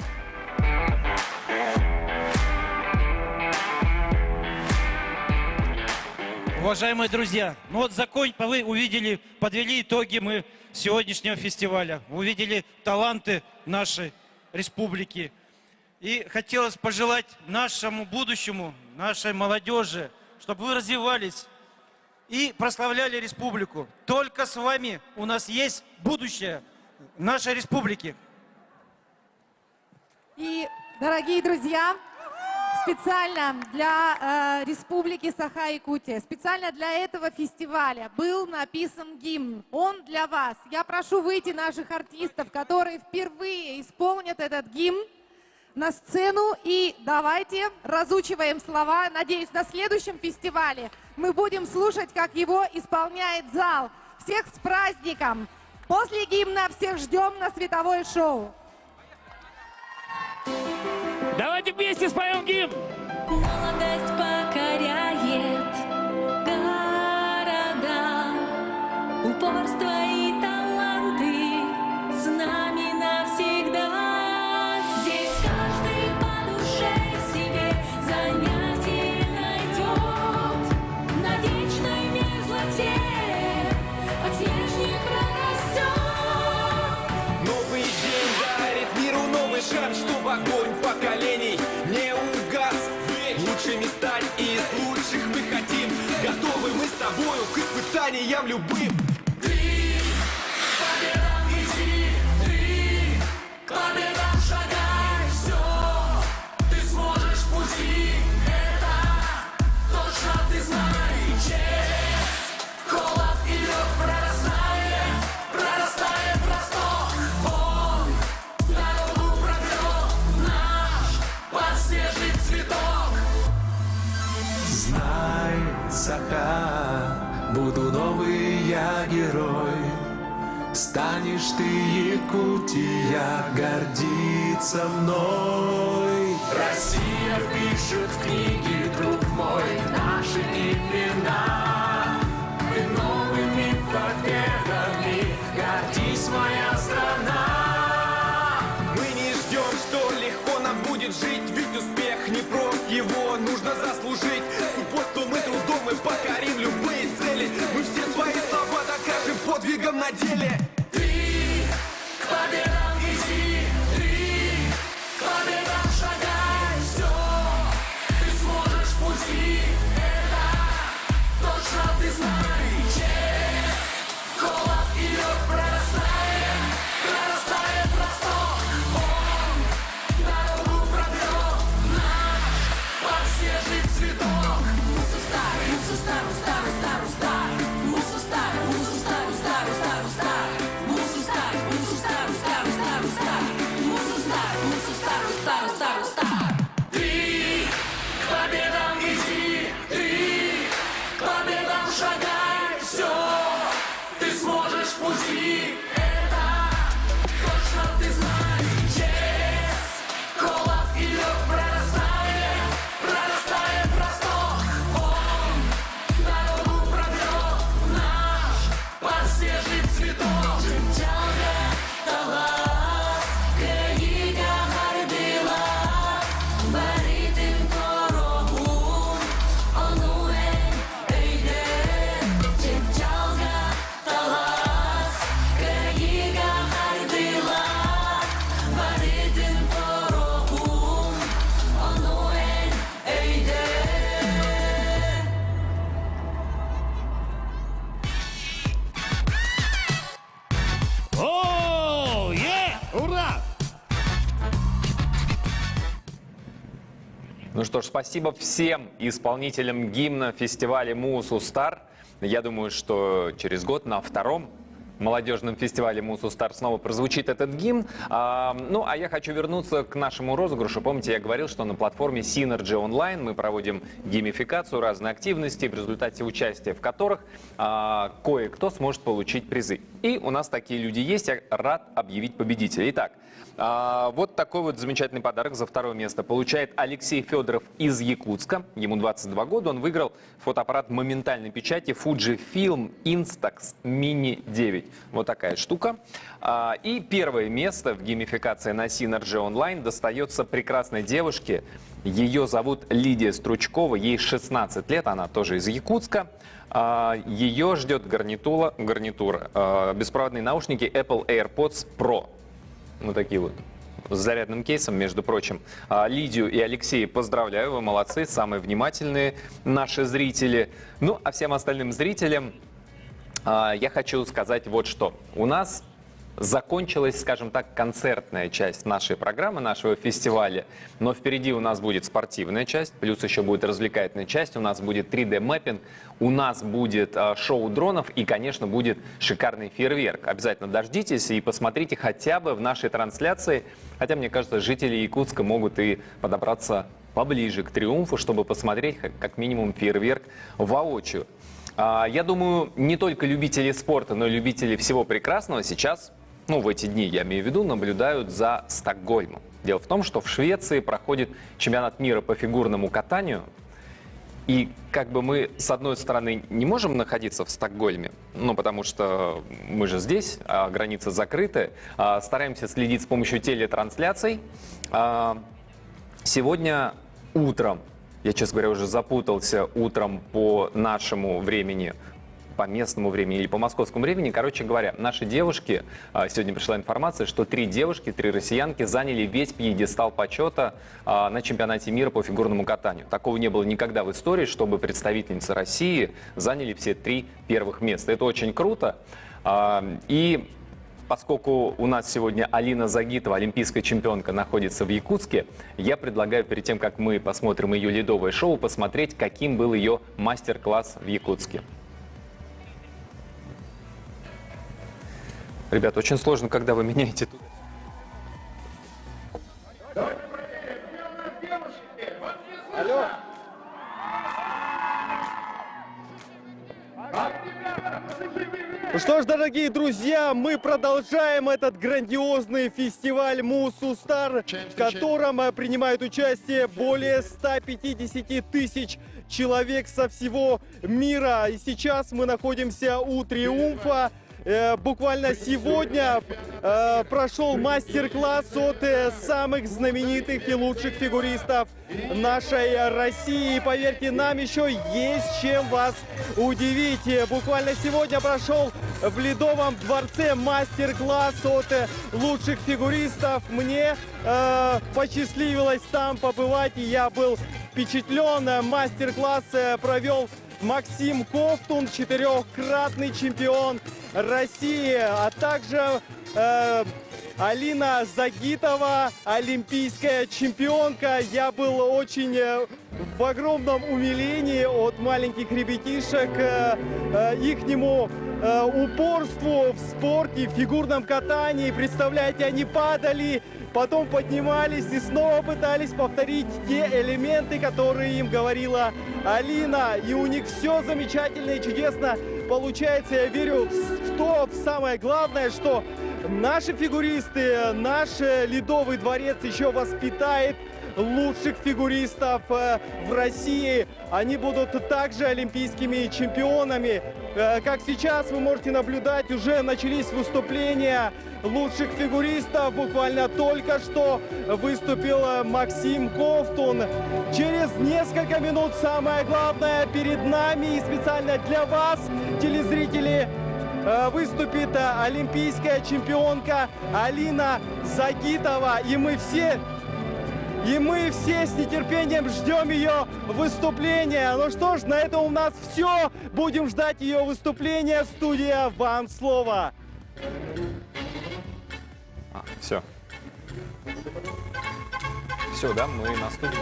Уважаемые друзья, ну вот вы увидели, подвели итоги мы сегодняшнего фестиваля. Увидели таланты нашей республики. И хотелось пожелать нашему будущему, нашей молодежи, чтобы вы развивались и прославляли республику. Только с вами у нас есть будущее нашей республики. И, дорогие друзья, специально для Республики Саха-Якутия, специально для этого фестиваля был написан гимн. Он для вас. Я прошу выйти наших артистов, которые впервые исполнят этот гимн, на сцену. И давайте разучиваем слова. Надеюсь, на следующем фестивале мы будем слушать, как его исполняет зал. Всех с праздником! После гимна всех ждем на световое шоу. Давайте вместе споем гимн. Молодость покоряет города, упорство и таланты с нами навсегда. Здесь каждый по душе себе занятие найдет, на вечной мерзлоте подснежник прорастет. Новый день дарит миру новый шанс, чтобы огонь поколений не угас. Лучшими стать из лучших мы хотим. Готовы мы с тобою к испытаниям любым. Ты к победам иди, ты к победам шагай, все, ты сможешь в пути, это точно ты знай. Честь, холод и лед прорастает росток, он дорогу пробьет наш подснежный цветок. Знай, Саха, буду новый я герой. Станешь ты, Якутия, гордиться мной. Россия впишет в книги, друг мой, наши имена. И новыми победами гордись, моя страна. Мы не ждем, что легко нам будет жить, ведь успех не прост, его нужно заслужить. С упорством и трудом мы покорим любые цели. Мы все свои слова докажем подвигом на деле. Ты к победам иди, ты к победам шагай, все, ты сможешь в пути, это точно ты знай. Честь, холод и лед прорастает росток, он дорогу пробьет наш подснежный цветок. Мусу стар, мусу стар, мусу стару, стар. Мусу стар, мусу стару. Ты к победам иди, ты к победам шагай, все, ты сможешь в пути, это точно ты знай. Честь, холод и лед прорастает росток, он дорогу пробьет наш подснежный цветок. О, ура! Ну что ж, спасибо всем исполнителям гимна фестиваля Мусу Стар. Я думаю, что через год на втором молодежном фестивале Мусу Стар снова прозвучит этот гимн. Ну, а я хочу вернуться к нашему розыгрышу. Помните, я говорил, что на платформе Synergy Online мы проводим геймификацию, разные активности, в результате участия в которых кое-кто сможет получить призы. И у нас такие люди есть. Я рад объявить победителя. Итак, вот такой вот замечательный подарок за второе место получает Алексей Федоров из Якутска. Ему 22 года. Он выиграл фотоаппарат моментальной печати Fujifilm Instax Mini 9. Вот такая штука. И первое место в геймификации на Synergy Online достается прекрасной девушке. Ее зовут Лидия Стручкова. Ей 16 лет. Она тоже из Якутска. Ее ждет гарнитура, беспроводные наушники Apple AirPods Pro. Вот такие вот, с зарядным кейсом, между прочим. Лидию и Алексея поздравляю, вы молодцы, самые внимательные наши зрители. Ну, а всем остальным зрителям я хочу сказать вот что. У нас закончилась, скажем так, концертная часть нашей программы, нашего фестиваля. Но впереди у нас будет спортивная часть, плюс еще будет развлекательная часть. У нас будет 3D-мэппинг, у нас будет шоу дронов и, конечно, будет шикарный фейерверк. Обязательно дождитесь и посмотрите хотя бы в нашей трансляции. Хотя, мне кажется, жители Якутска могут и подобраться поближе к триумфу, чтобы посмотреть как минимум фейерверк воочию. Я думаю, не только любители спорта, но и любители всего прекрасного сейчас, в эти дни, я имею в виду, наблюдают за Стокгольмом. Дело в том, что в Швеции проходит чемпионат мира по фигурному катанию. И как бы мы, с одной стороны, не можем находиться в Стокгольме, потому что мы же здесь, а границы закрыты, стараемся следить с помощью телетрансляций. Сегодня утром, я, честно говоря, уже запутался, утром по нашему времени, по местному времени или по московскому времени. Короче говоря, наши девушки, сегодня пришла информация, что 3 девушки, 3 россиянки заняли весь пьедестал почета на чемпионате мира по фигурному катанию. Такого не было никогда в истории, чтобы представительницы России заняли все 3 первых места. Это очень круто. И поскольку у нас сегодня Алина Загитова, олимпийская чемпионка, находится в Якутске, я предлагаю перед тем, как мы посмотрим ее ледовое шоу, посмотреть, каким был ее мастер-класс в Якутске. Ребят, очень сложно, когда вы меняете тут. Алло. Ну что ж, дорогие друзья, мы продолжаем этот грандиозный фестиваль Мусу Стар, в котором принимают участие более 150 тысяч человек со всего мира. И сейчас мы находимся у Триумфа. Буквально сегодня прошел мастер-класс от самых знаменитых и лучших фигуристов нашей России. И поверьте, нам еще есть чем вас удивить. Буквально сегодня прошел в Ледовом дворце мастер-класс от лучших фигуристов. Мне посчастливилось там побывать, и я был впечатлен. Мастер-класс провел Максим Ковтун, 4-кратный чемпион России, а также Алина Загитова, олимпийская чемпионка. Я был очень в огромном умилении от маленьких ребятишек, ихнему упорству в спорте, в фигурном катании. Представляете, они падали, потом поднимались и снова пытались повторить те элементы, которые им говорила Алина. И у них все замечательно и чудесно получается. Я верю в самое главное, что наши фигуристы, наш Ледовый дворец еще воспитает лучших фигуристов в России. Они будут также олимпийскими чемпионами. Как сейчас вы можете наблюдать, уже начались выступления лучших фигуристов. Буквально только что выступил Максим Ковтун. Через несколько минут самое главное перед нами и специально для вас, телезрители, выступит олимпийская чемпионка Алина Загитова. И мы все с нетерпением ждем ее выступления. Ну что ж, на этом у нас все. Будем ждать ее выступления. Студия, вам слово. Все. Все, да, мы на студии.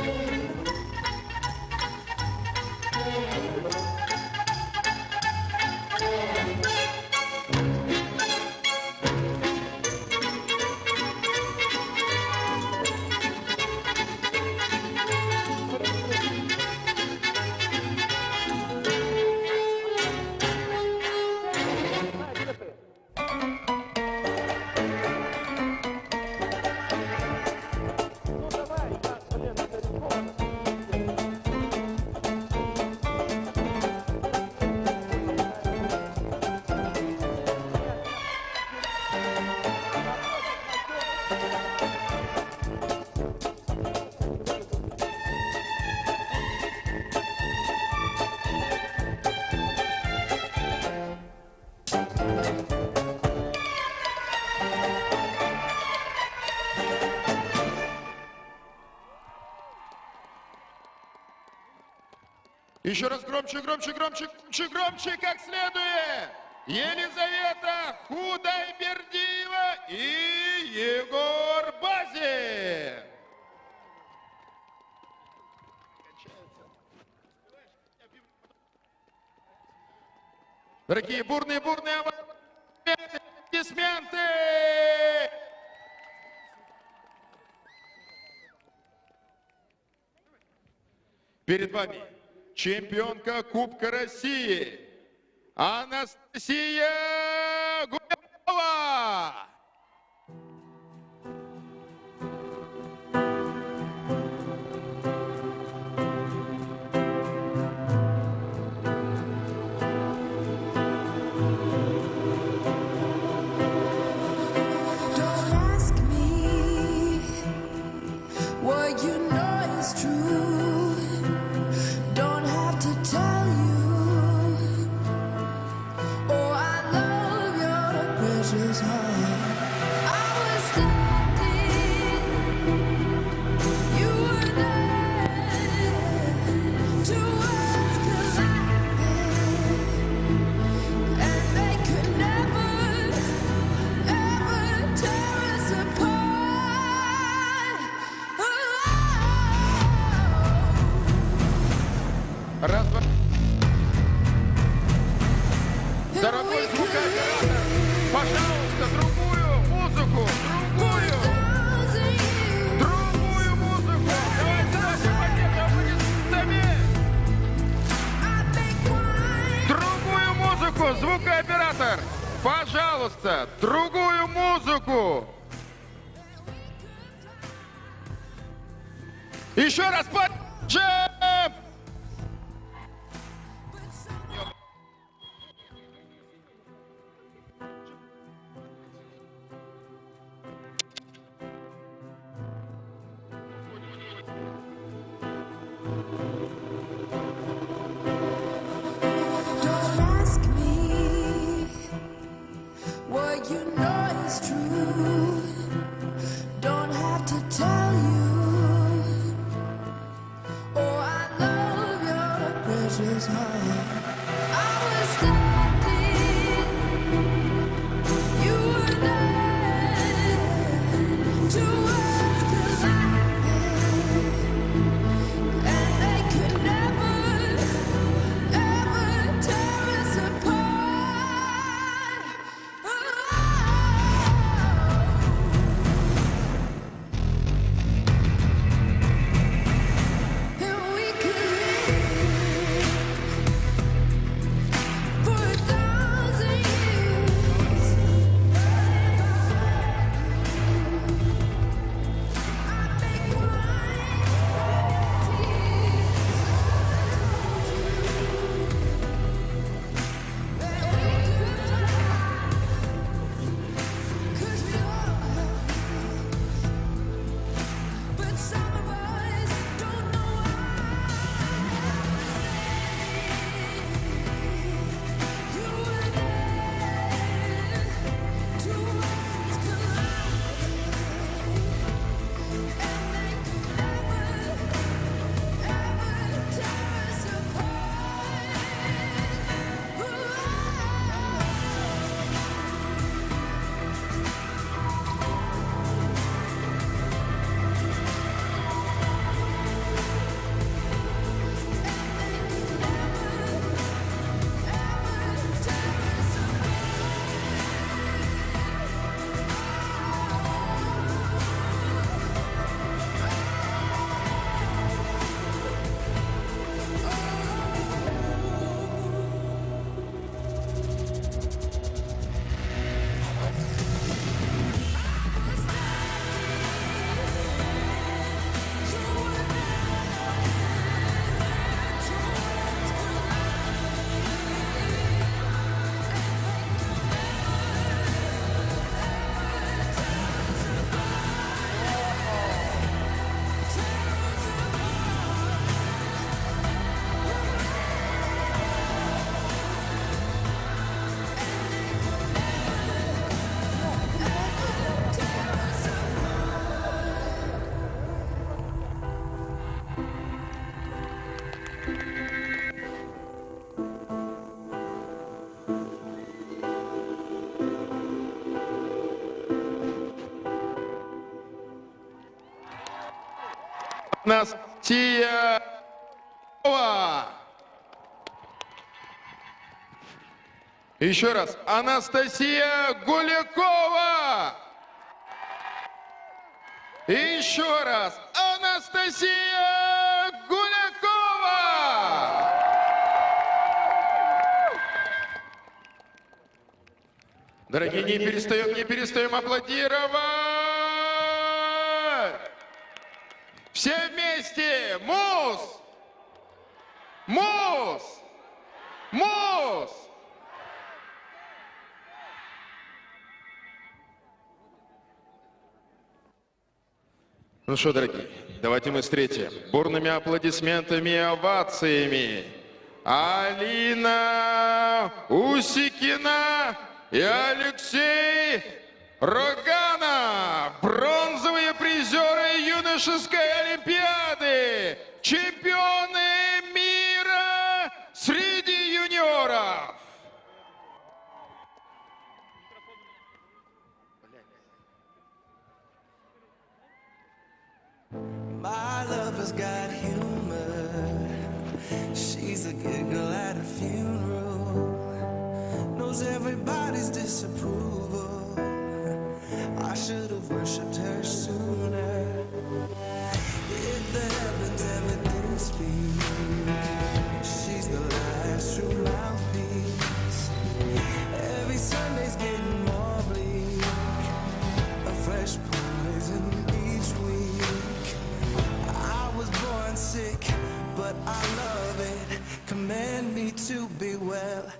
Еще раз громче, громче, громче, громче, громче, как следует. Елизавета Худайбердиева и Егор Базин. Дорогие бурные аплодисменты! Перед вами чемпионка Кубка России Анастасия Гуляева. Don't ask me what you know is true. Don't have to tell you. Oh, I love your precious heart. I was standing, you were there. Two words collided, and they could never, ever tear us apart. Раз, два. Дорогой звукооператор, пожалуйста, другую музыку, другую музыку. Давайте наши победы аплодисментами. Другую музыку, звукооператор, пожалуйста, другую музыку. Еще раз поддержим! Don't ask me what you know is true. Don't have to tell you. Oh, I love your precious heart. I was standing, you were there. Two words collided, and they could never, ever tear us apart. Анастасия Гулякова. Еще раз. Анастасия Гулякова. И еще раз. Анастасия Гулякова. Дорогие, не перестаем аплодировать. Все вместе. Муз. Муз. Муз. Ну что, дорогие, давайте мы встретим бурными аплодисментами и овациями Алина Усикина и Алексей Роганов, бронзовые призеры юношеской олимпиады, чемпионы мира среди юниоров. My lover's got humor. She's a giggle at a funeral. Knows everybody's disapproval. I should have worshipped her sooner. If the heavens ever did speak, she's the last true mouthpiece. Every Sunday's getting more bleak. A fresh poison each week. I was born sick, but I love it. Command me to be well.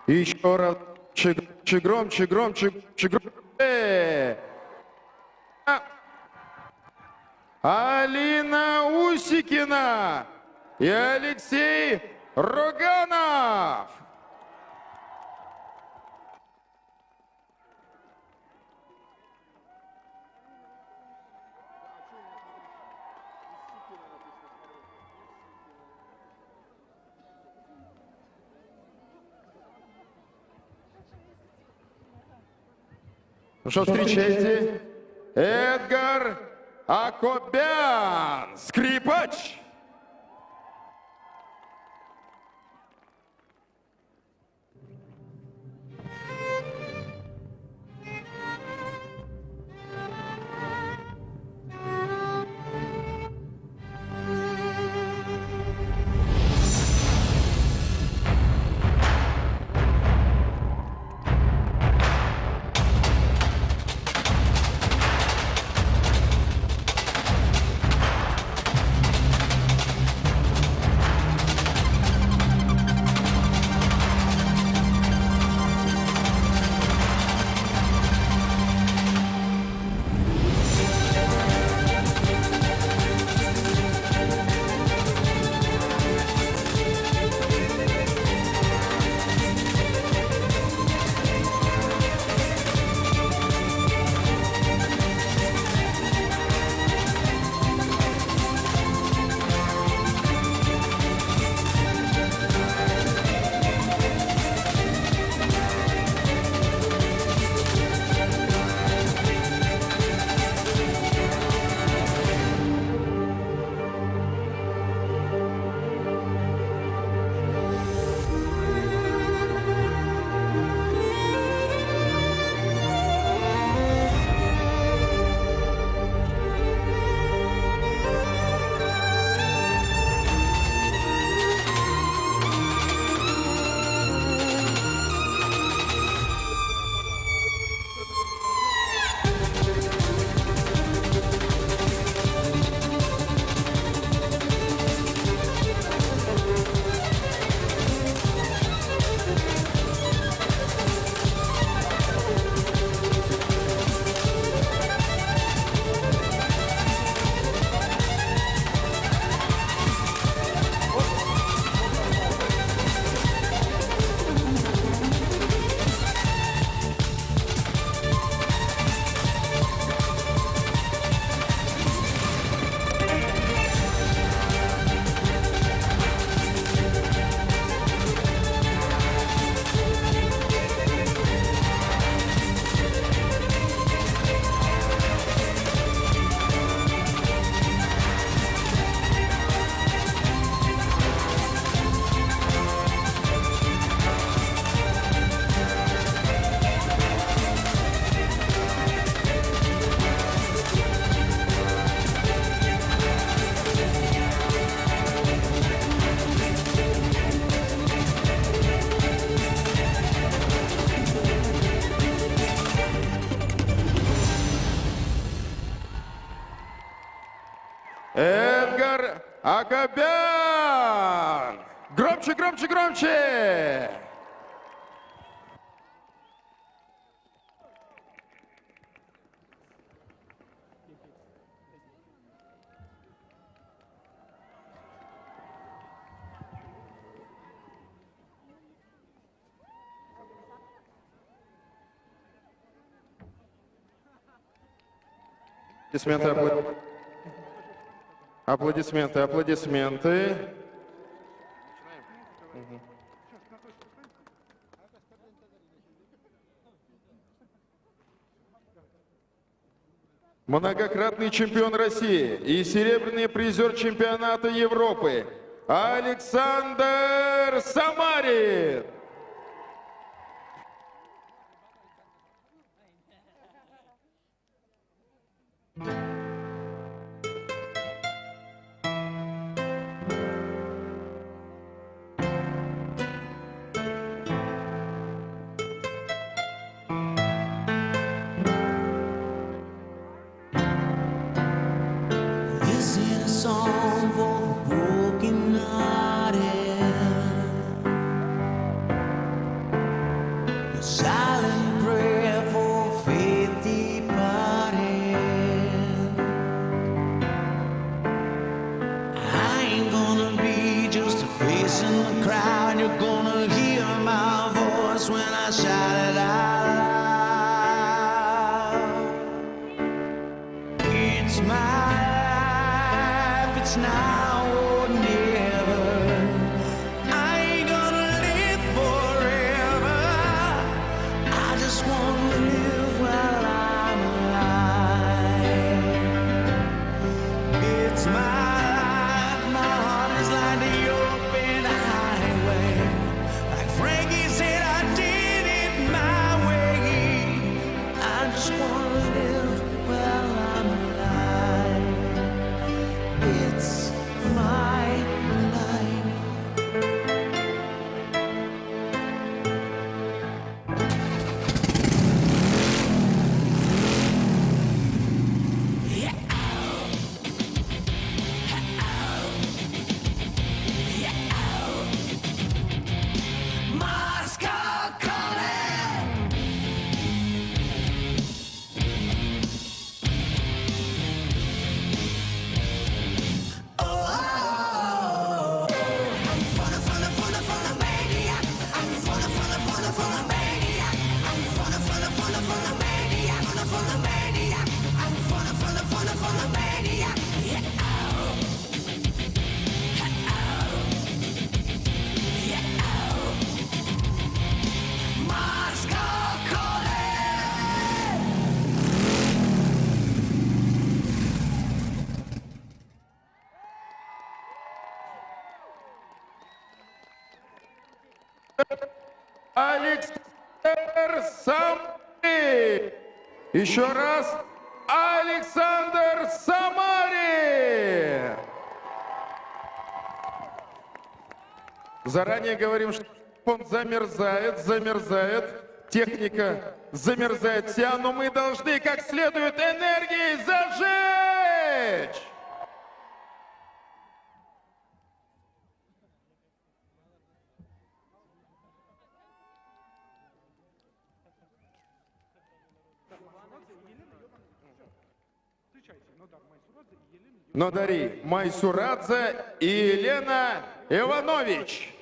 Еще раз. Громче, громче. Алина Усикина и Алексей Роганов. Ну что, встречайте, Эдгар Акобян, скрипач. Эдгар Акобян! Громче, громче, громче! Аплодисменты, аплодисменты. Многократный чемпион России и серебряный призер чемпионата Европы Александр Самарин. This ain't a song for the broken-hearted. A silent prayer for faith departed. I ain't gonna be just a face in the crowd. You're gonna hear my voice when I shout it out loud. It's my it's now or never. I ain't gonna live forever. I just wanna live while I'm alive. Александр Самари. Еще раз. Александр Самари. Заранее говорим, что он замерзает. Техника замерзает вся, но мы должны как следует энергией зажечь. Нодари Майсурадзе и Елена Иванович.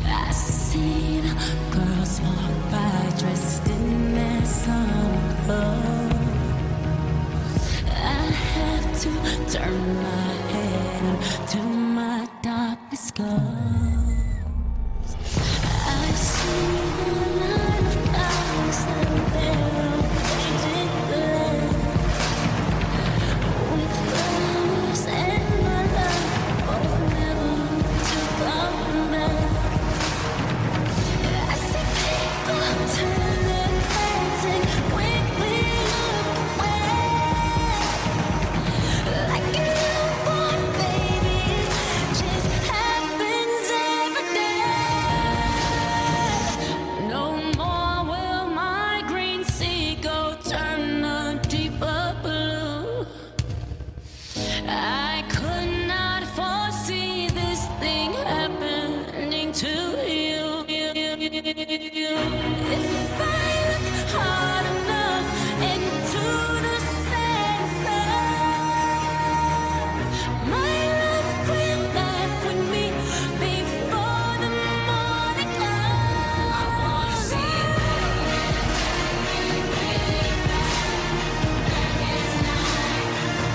I seen girls walk by dressed in their summer clothes. I have to turn my head until my darkness goes. I see a line of clouds and they're all painted black with flowers and my love both never to come back. I see people turn their heads and quickly look away, like a newborn baby. It just happens every day. No more will my green seagull turn a deeper blue. I could not foresee this thing happening to you. If I look hard enough into the sunset, my love will laugh with me before the morning comes. I wanna see it.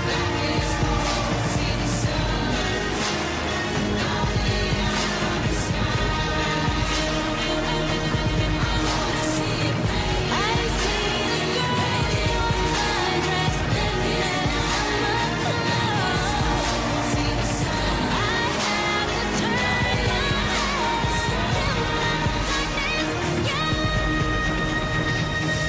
Black as gold, see the sun. I'll be on the sky. I wanna see it. I see the girls on my dress in their summer clothes. See the sun. I have to turn my head till my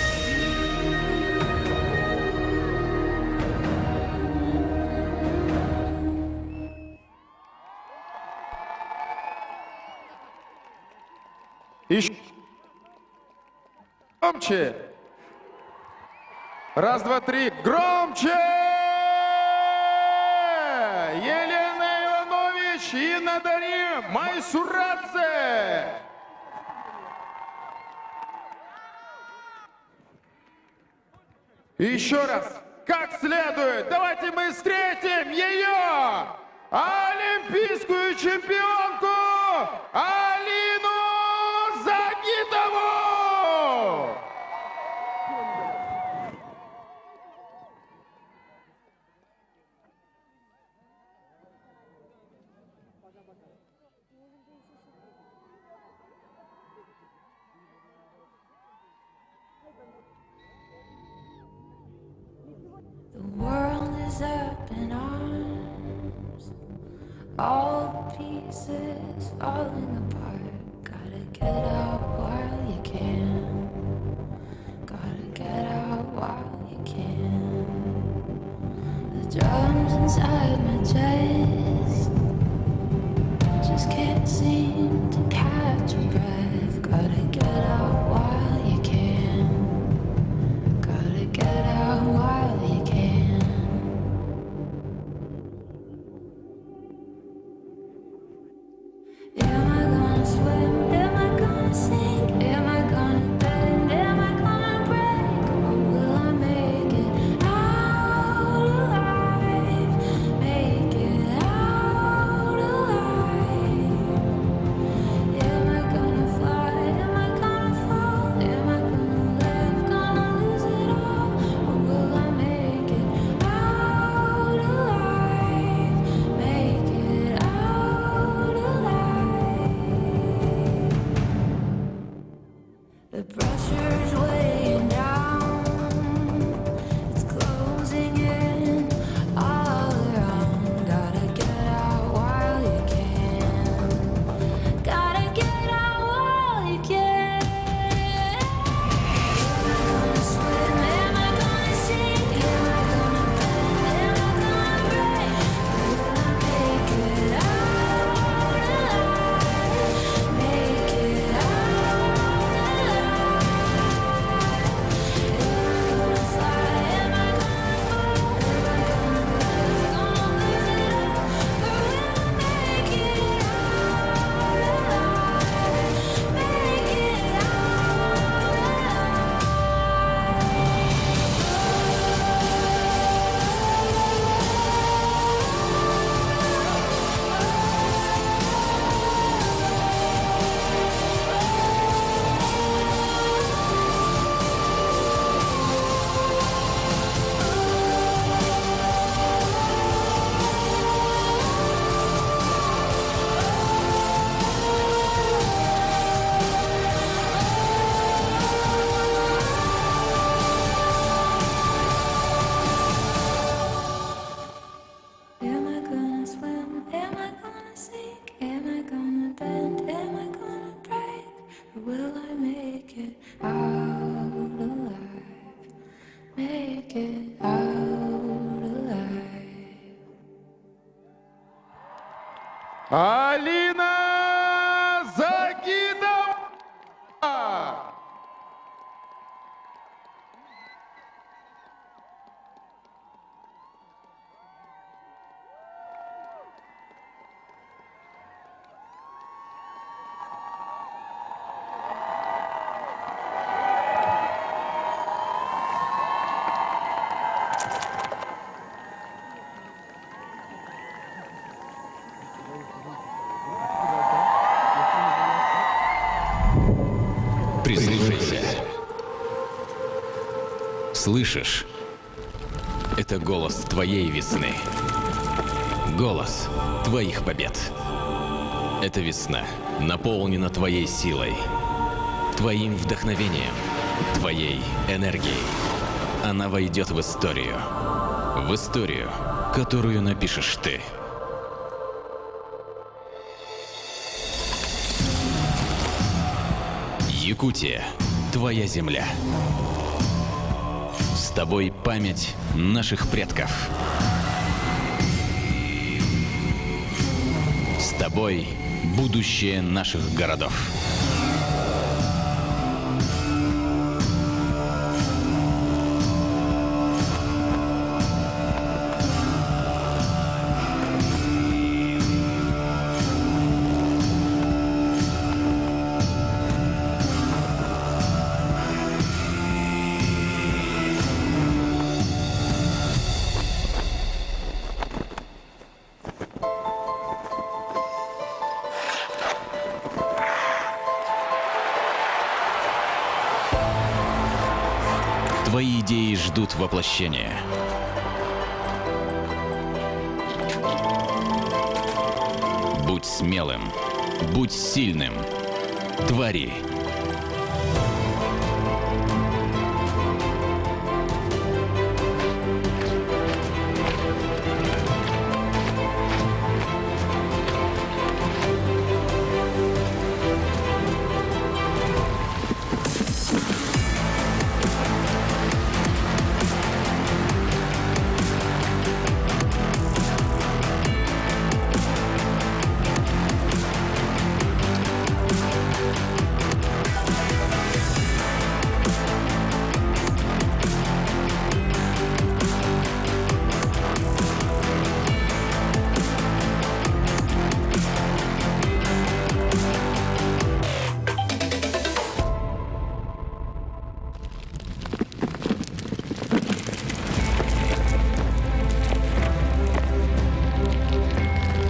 darkness Еще громче. Раз, два, три. Громче! Елена Иванович и Нодари Майсурадзе. Еще раз. Как следует. Давайте мы встретим ее, олимпийскую чемпионку Алину Загитову! The world is up in arms, all the pieces falling apart. Gotta get out while you can. Gotta get out while you can. The drums inside my chest just can't seem to catch a breath. Gotta get out while you can. Gotta get out while you can. Am I gonna swear? it out alive. Алина Загидова! Прислушайся. Слышишь? Это голос твоей весны. Голос твоих побед. Эта весна наполнена твоей силой, твоим вдохновением, твоей энергией. Она войдет в историю, которую напишешь ты. Якутия – твоя земля. С тобой память наших предков. С тобой будущее наших городов. Твои идеи ждут воплощения. Будь смелым, будь сильным, твори.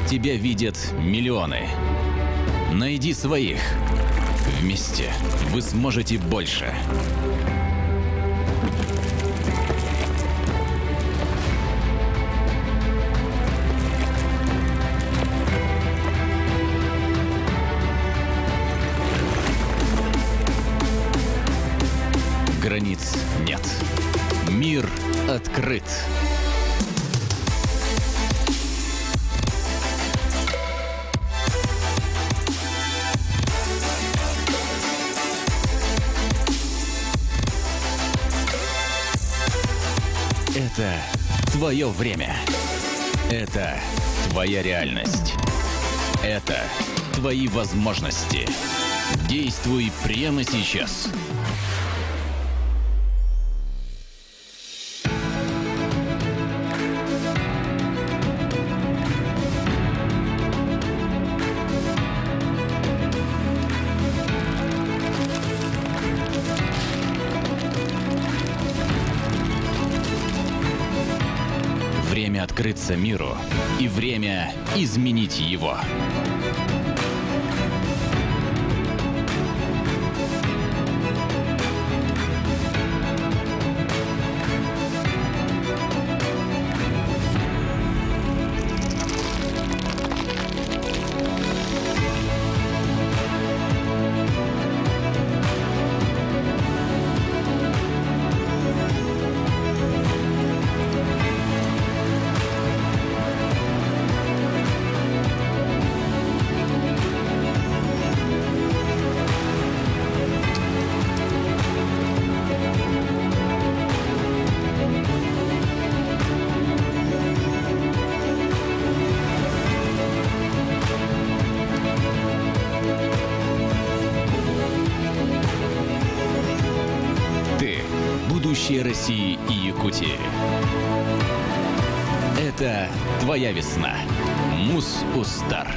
Тебя видят миллионы. Найди своих. Вместе вы сможете больше. Границ нет. Мир открыт. Это твое время. Это твоя реальность. Это твои возможности. Действуй прямо сейчас. Время открыться миру и время изменить его. России и Якутии. Это твоя весна. Мус-Устар.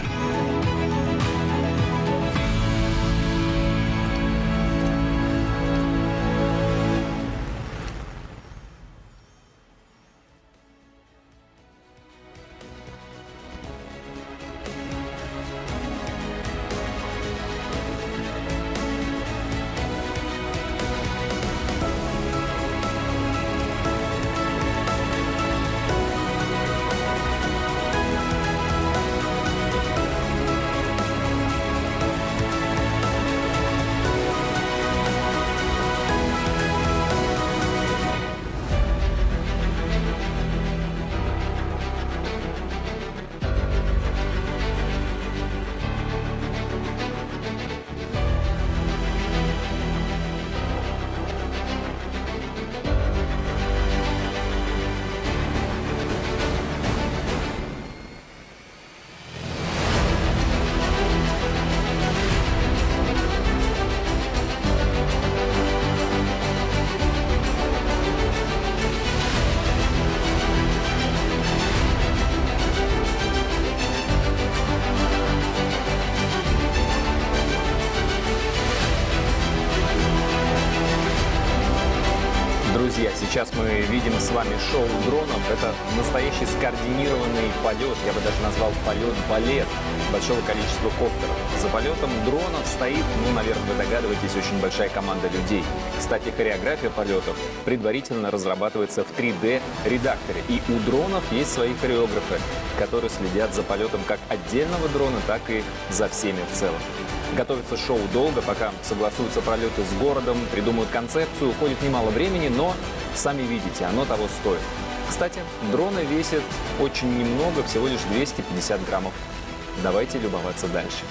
Друзья, сейчас мы видим с вами шоу дронов. Это настоящий скоординированный полет, я бы даже назвал полет-балет большого количества коптеров. За полетом дронов стоит, наверное, вы догадываетесь, очень большая команда людей. Кстати, хореография полетов предварительно разрабатывается в 3D-редакторе. И у дронов есть свои хореографы, которые следят за полетом как отдельного дрона, так и за всеми в целом. Готовится шоу долго, пока согласуются пролеты с городом, придумают концепцию, уходит немало времени, но сами видите, оно того стоит. Кстати, дроны весят очень немного, всего лишь 250 граммов. Давайте любоваться дальше.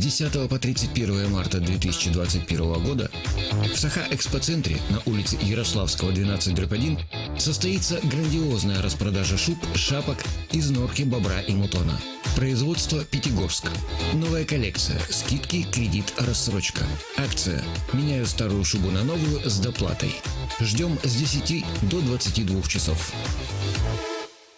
10 по 31 марта 2021 года в Саха-экспоцентре на улице Ярославского, 12/1 состоится грандиозная распродажа шуб, шапок из норки, бобра и мутона. Производство Пятигорск. Новая коллекция. Скидки, кредит, рассрочка. Акция. Меняю старую шубу на новую с доплатой. Ждем с 10 до 22 часов.